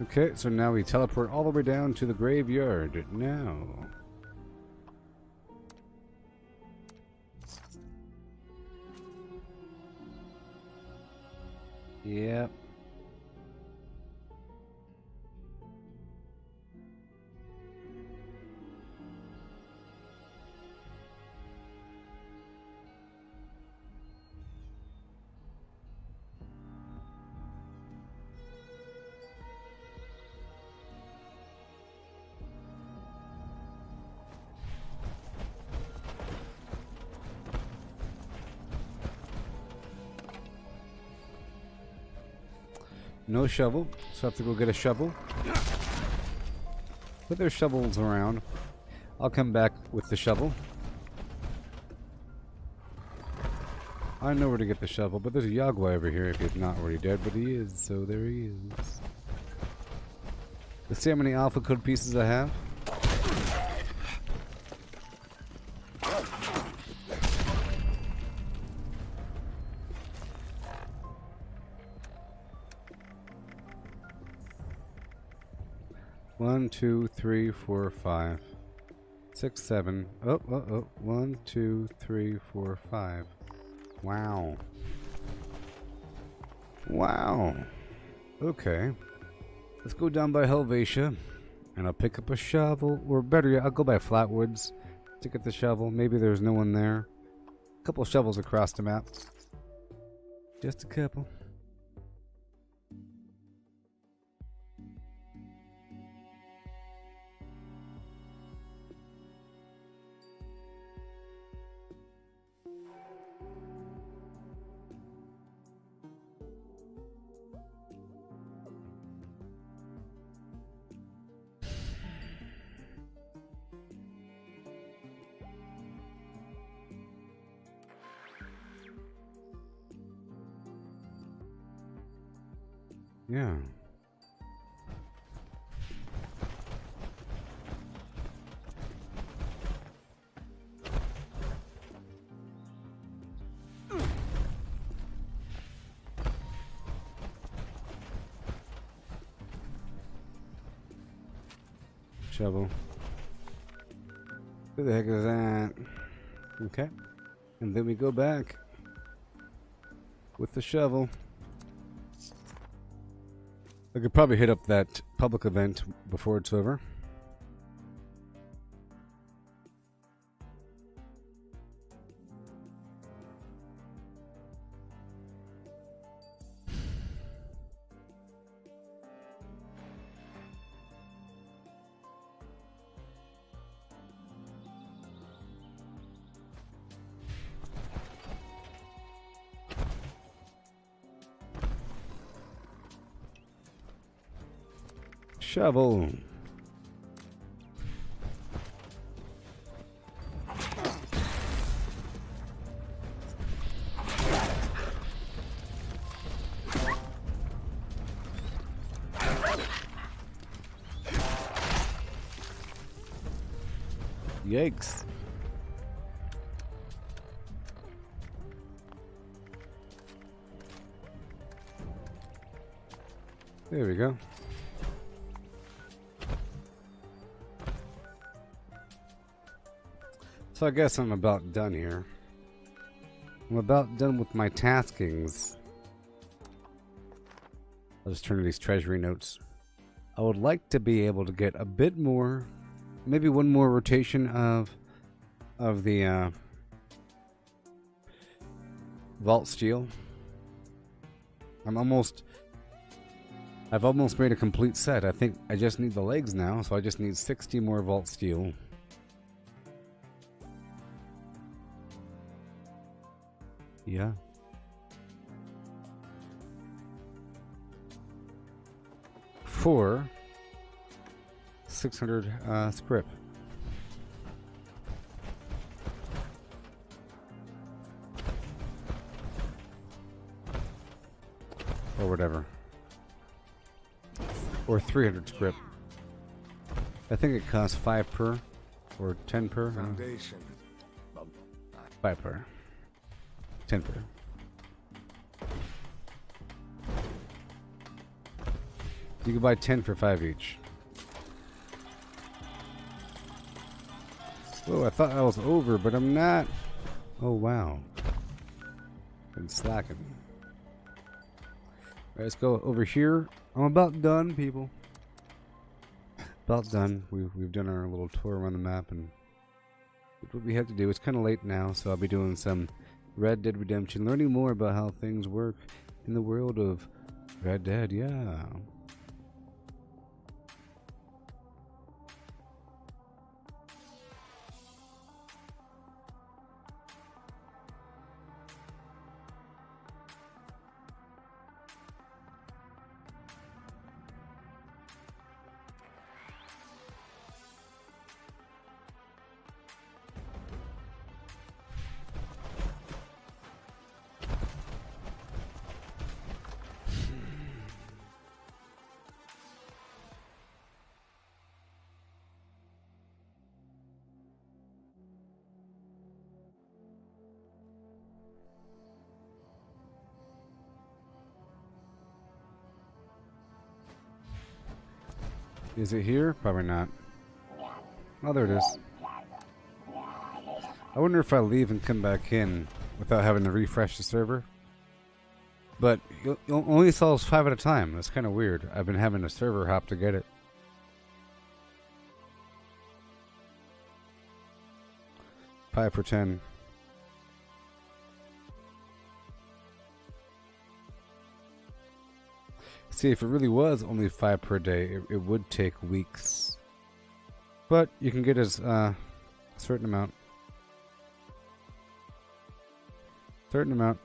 Okay, so now we teleport all the way down to the graveyard. Now. Yep. No shovel, so I have to go get a shovel. But there's shovels around. I'll come back with the shovel. I know where to get the shovel, but there's a Yagua over here if he's not already dead, but he is, so there he is. Let's see how many alpha code pieces I have. One, two, three, four, 5, 6, 7. Oh. 1, 2, 3, 4, 5. Wow. Wow. Okay. Let's go down by Helvetia, and I'll pick up a shovel, or better yet, I'll go by Flatwoods to get the shovel. Maybe there's no one there. A couple shovels across the map. Just a couple. Yeah. Shovel. Who the heck is that? Okay. And then we go back with the shovel. I could probably hit up that public event before it's over. Shovel. Yikes. There we go. So I guess I'm about done here. I'm about done with my taskings. I'll just turn to these treasury notes. I would like to be able to get a bit more, maybe one more rotation of the vault steel. I've almost made a complete set. I think I just need the legs now, so I just need 60 more vault steel. Yeah. For 600 script. Or whatever. Or 300 script. I think it costs 5 per. Or 10 per. Foundation. 5 per. 10 per. You can buy 10 for 5 each. Whoa, I thought I was over, but I'm not. Oh, wow. Been slacking. Alright, let's go over here. I'm about done, people. About done. We've done our little tour around the map, and what we have to do. It's kind of late now, so I'll be doing some Red Dead Redemption, learning more about how things work in the world of Red Dead, yeah. Is it here? Probably not. Oh, there it is. I wonder if I leave and come back in without having to refresh the server. But it only installs 5 at a time. That's kind of weird. I've been having a server hop to get it. $5 for 10. See, if it really was only 5 per day, it would take weeks. But you can get as a certain amount. Certain amount.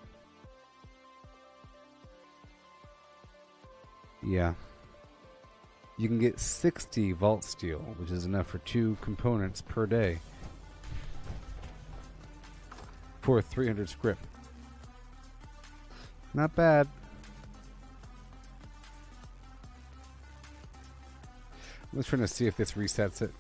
Yeah. You can get 60 vault steel, which is enough for 2 components per day. For 300 script. Not bad. Let's try to see if this resets it.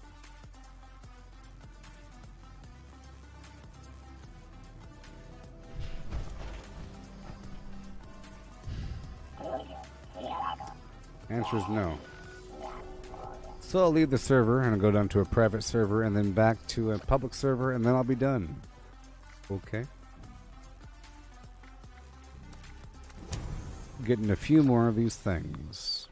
Answer is no. So I'll leave the server and I'll go down to a private server and then back to a public server and then I'll be done. Okay. Getting a few more of these things.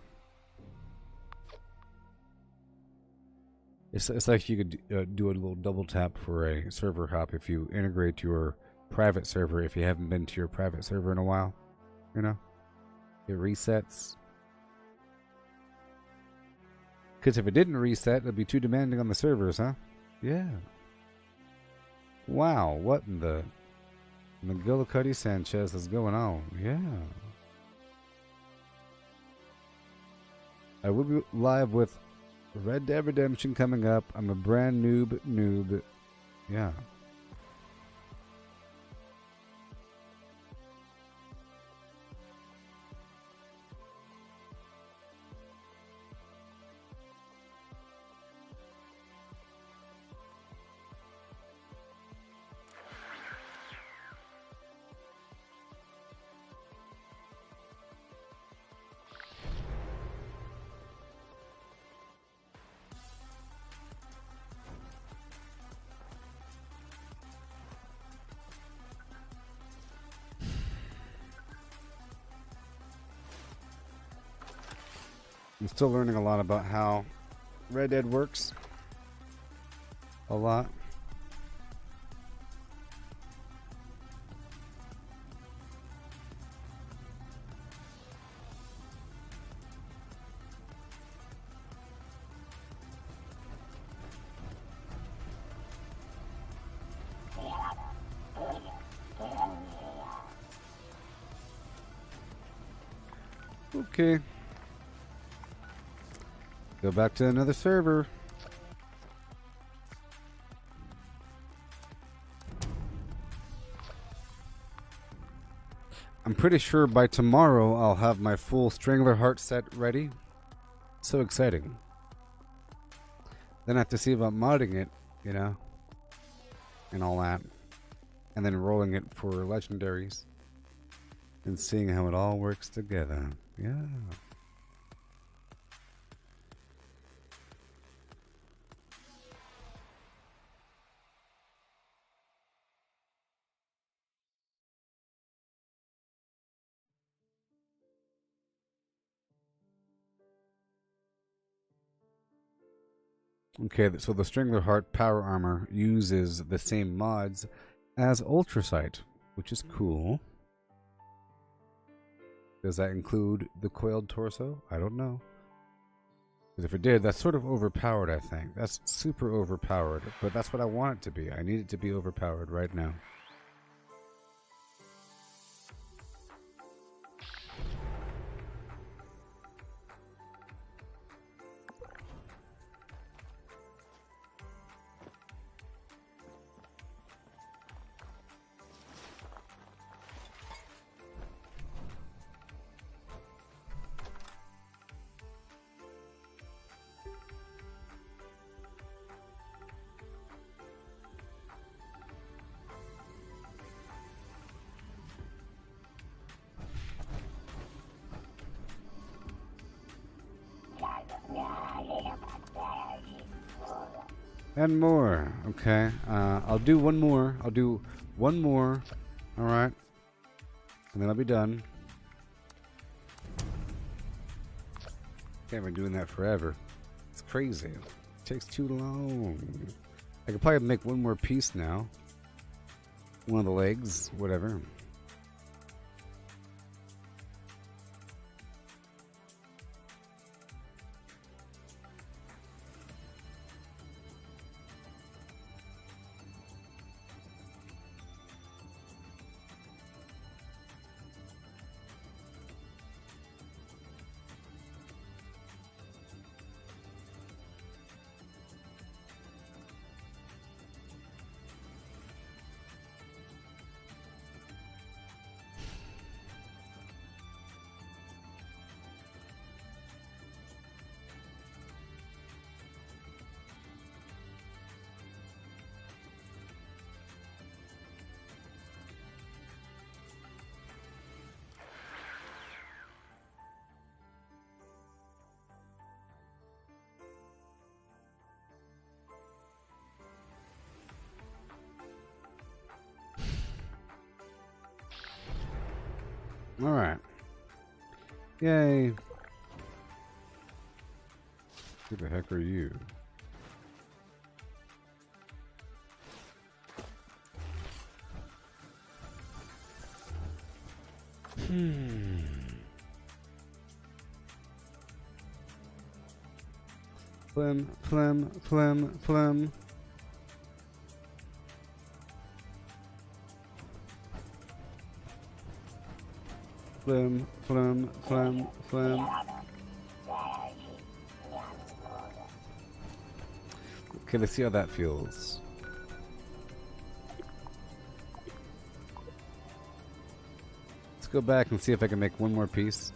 It's like you could do a little double tap for a server hop if you integrate your private server if you haven't been to your private server in a while. You know? It resets. Because if it didn't reset, it'd be too demanding on the servers, huh? Yeah. Wow, what in the McGillicuddy Sanchez is going on? Yeah. I will be live with Red Dead Redemption coming up. I'm a brand noob. Yeah. I'm still learning a lot about how Red Dead works. A lot. Okay. Go back to another server. I'm pretty sure by tomorrow I'll have my full Strangler Heart set ready. So exciting. Then I have to see about modding it, you know, and all that. And then rolling it for legendaries. And seeing how it all works together. Yeah. Okay, so the Strangler Heart Power Armor uses the same mods as Ultrasight, which is cool. Does that include the coiled torso? I don't know. Because if it did, that's sort of overpowered, I think. That's super overpowered, but that's what I want it to be. I need it to be overpowered right now. And more. Okay. I'll do one more. Alright. And then I'll be done. Can't be doing that forever. It's crazy. It takes too long. I could probably make one more piece now. One of the legs. Whatever. Alright. Yay. Who the heck are you? Phlegm, phlegm, phlegm, phlegm. Phlegm, phlegm, phlegm, phlegm. Okay, let's see how that feels. Let's go back and see if I can make one more piece.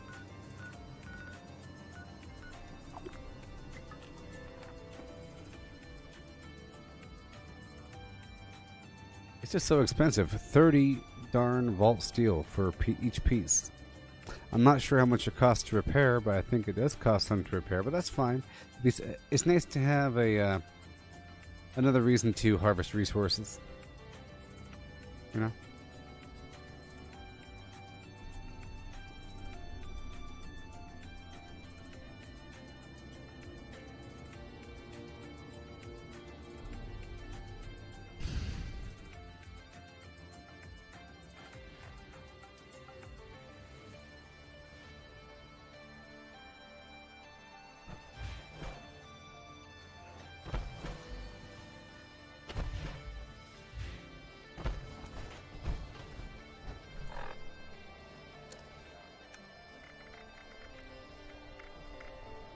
It's just so expensive. 30 darn vault steel for each piece. I'm not sure how much it costs to repair, but I think it does cost some to repair, but that's fine. It's nice to have a another reason to harvest resources. You know?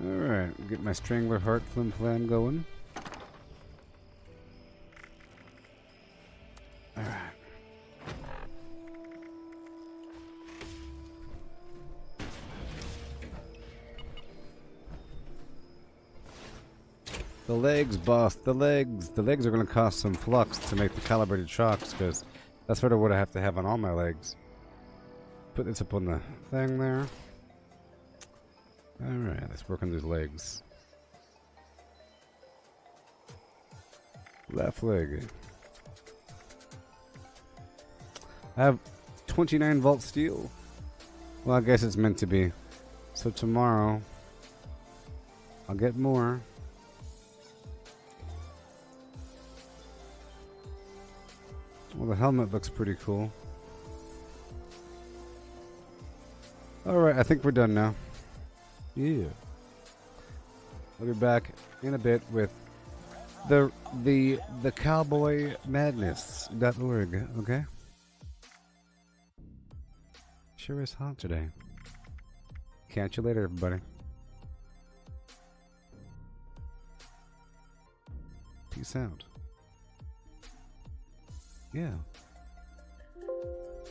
Alright, get my Strangler Heart Flim Flam going. Alright. The legs, boss, the legs. The legs are going to cost some flux to make the calibrated shocks, because that's sort of what I have to have on all my legs. Put this up on the thing there. Alright, let's work on these legs. Left leg. I have 29 volt steel. Well, I guess it's meant to be. So tomorrow, I'll get more. Well, the helmet looks pretty cool. Alright, I think we're done now. Yeah. I'll be back in a bit with the cowboymadness.org, okay? Sure is hot today. Catch you later, everybody. Peace out. Yeah.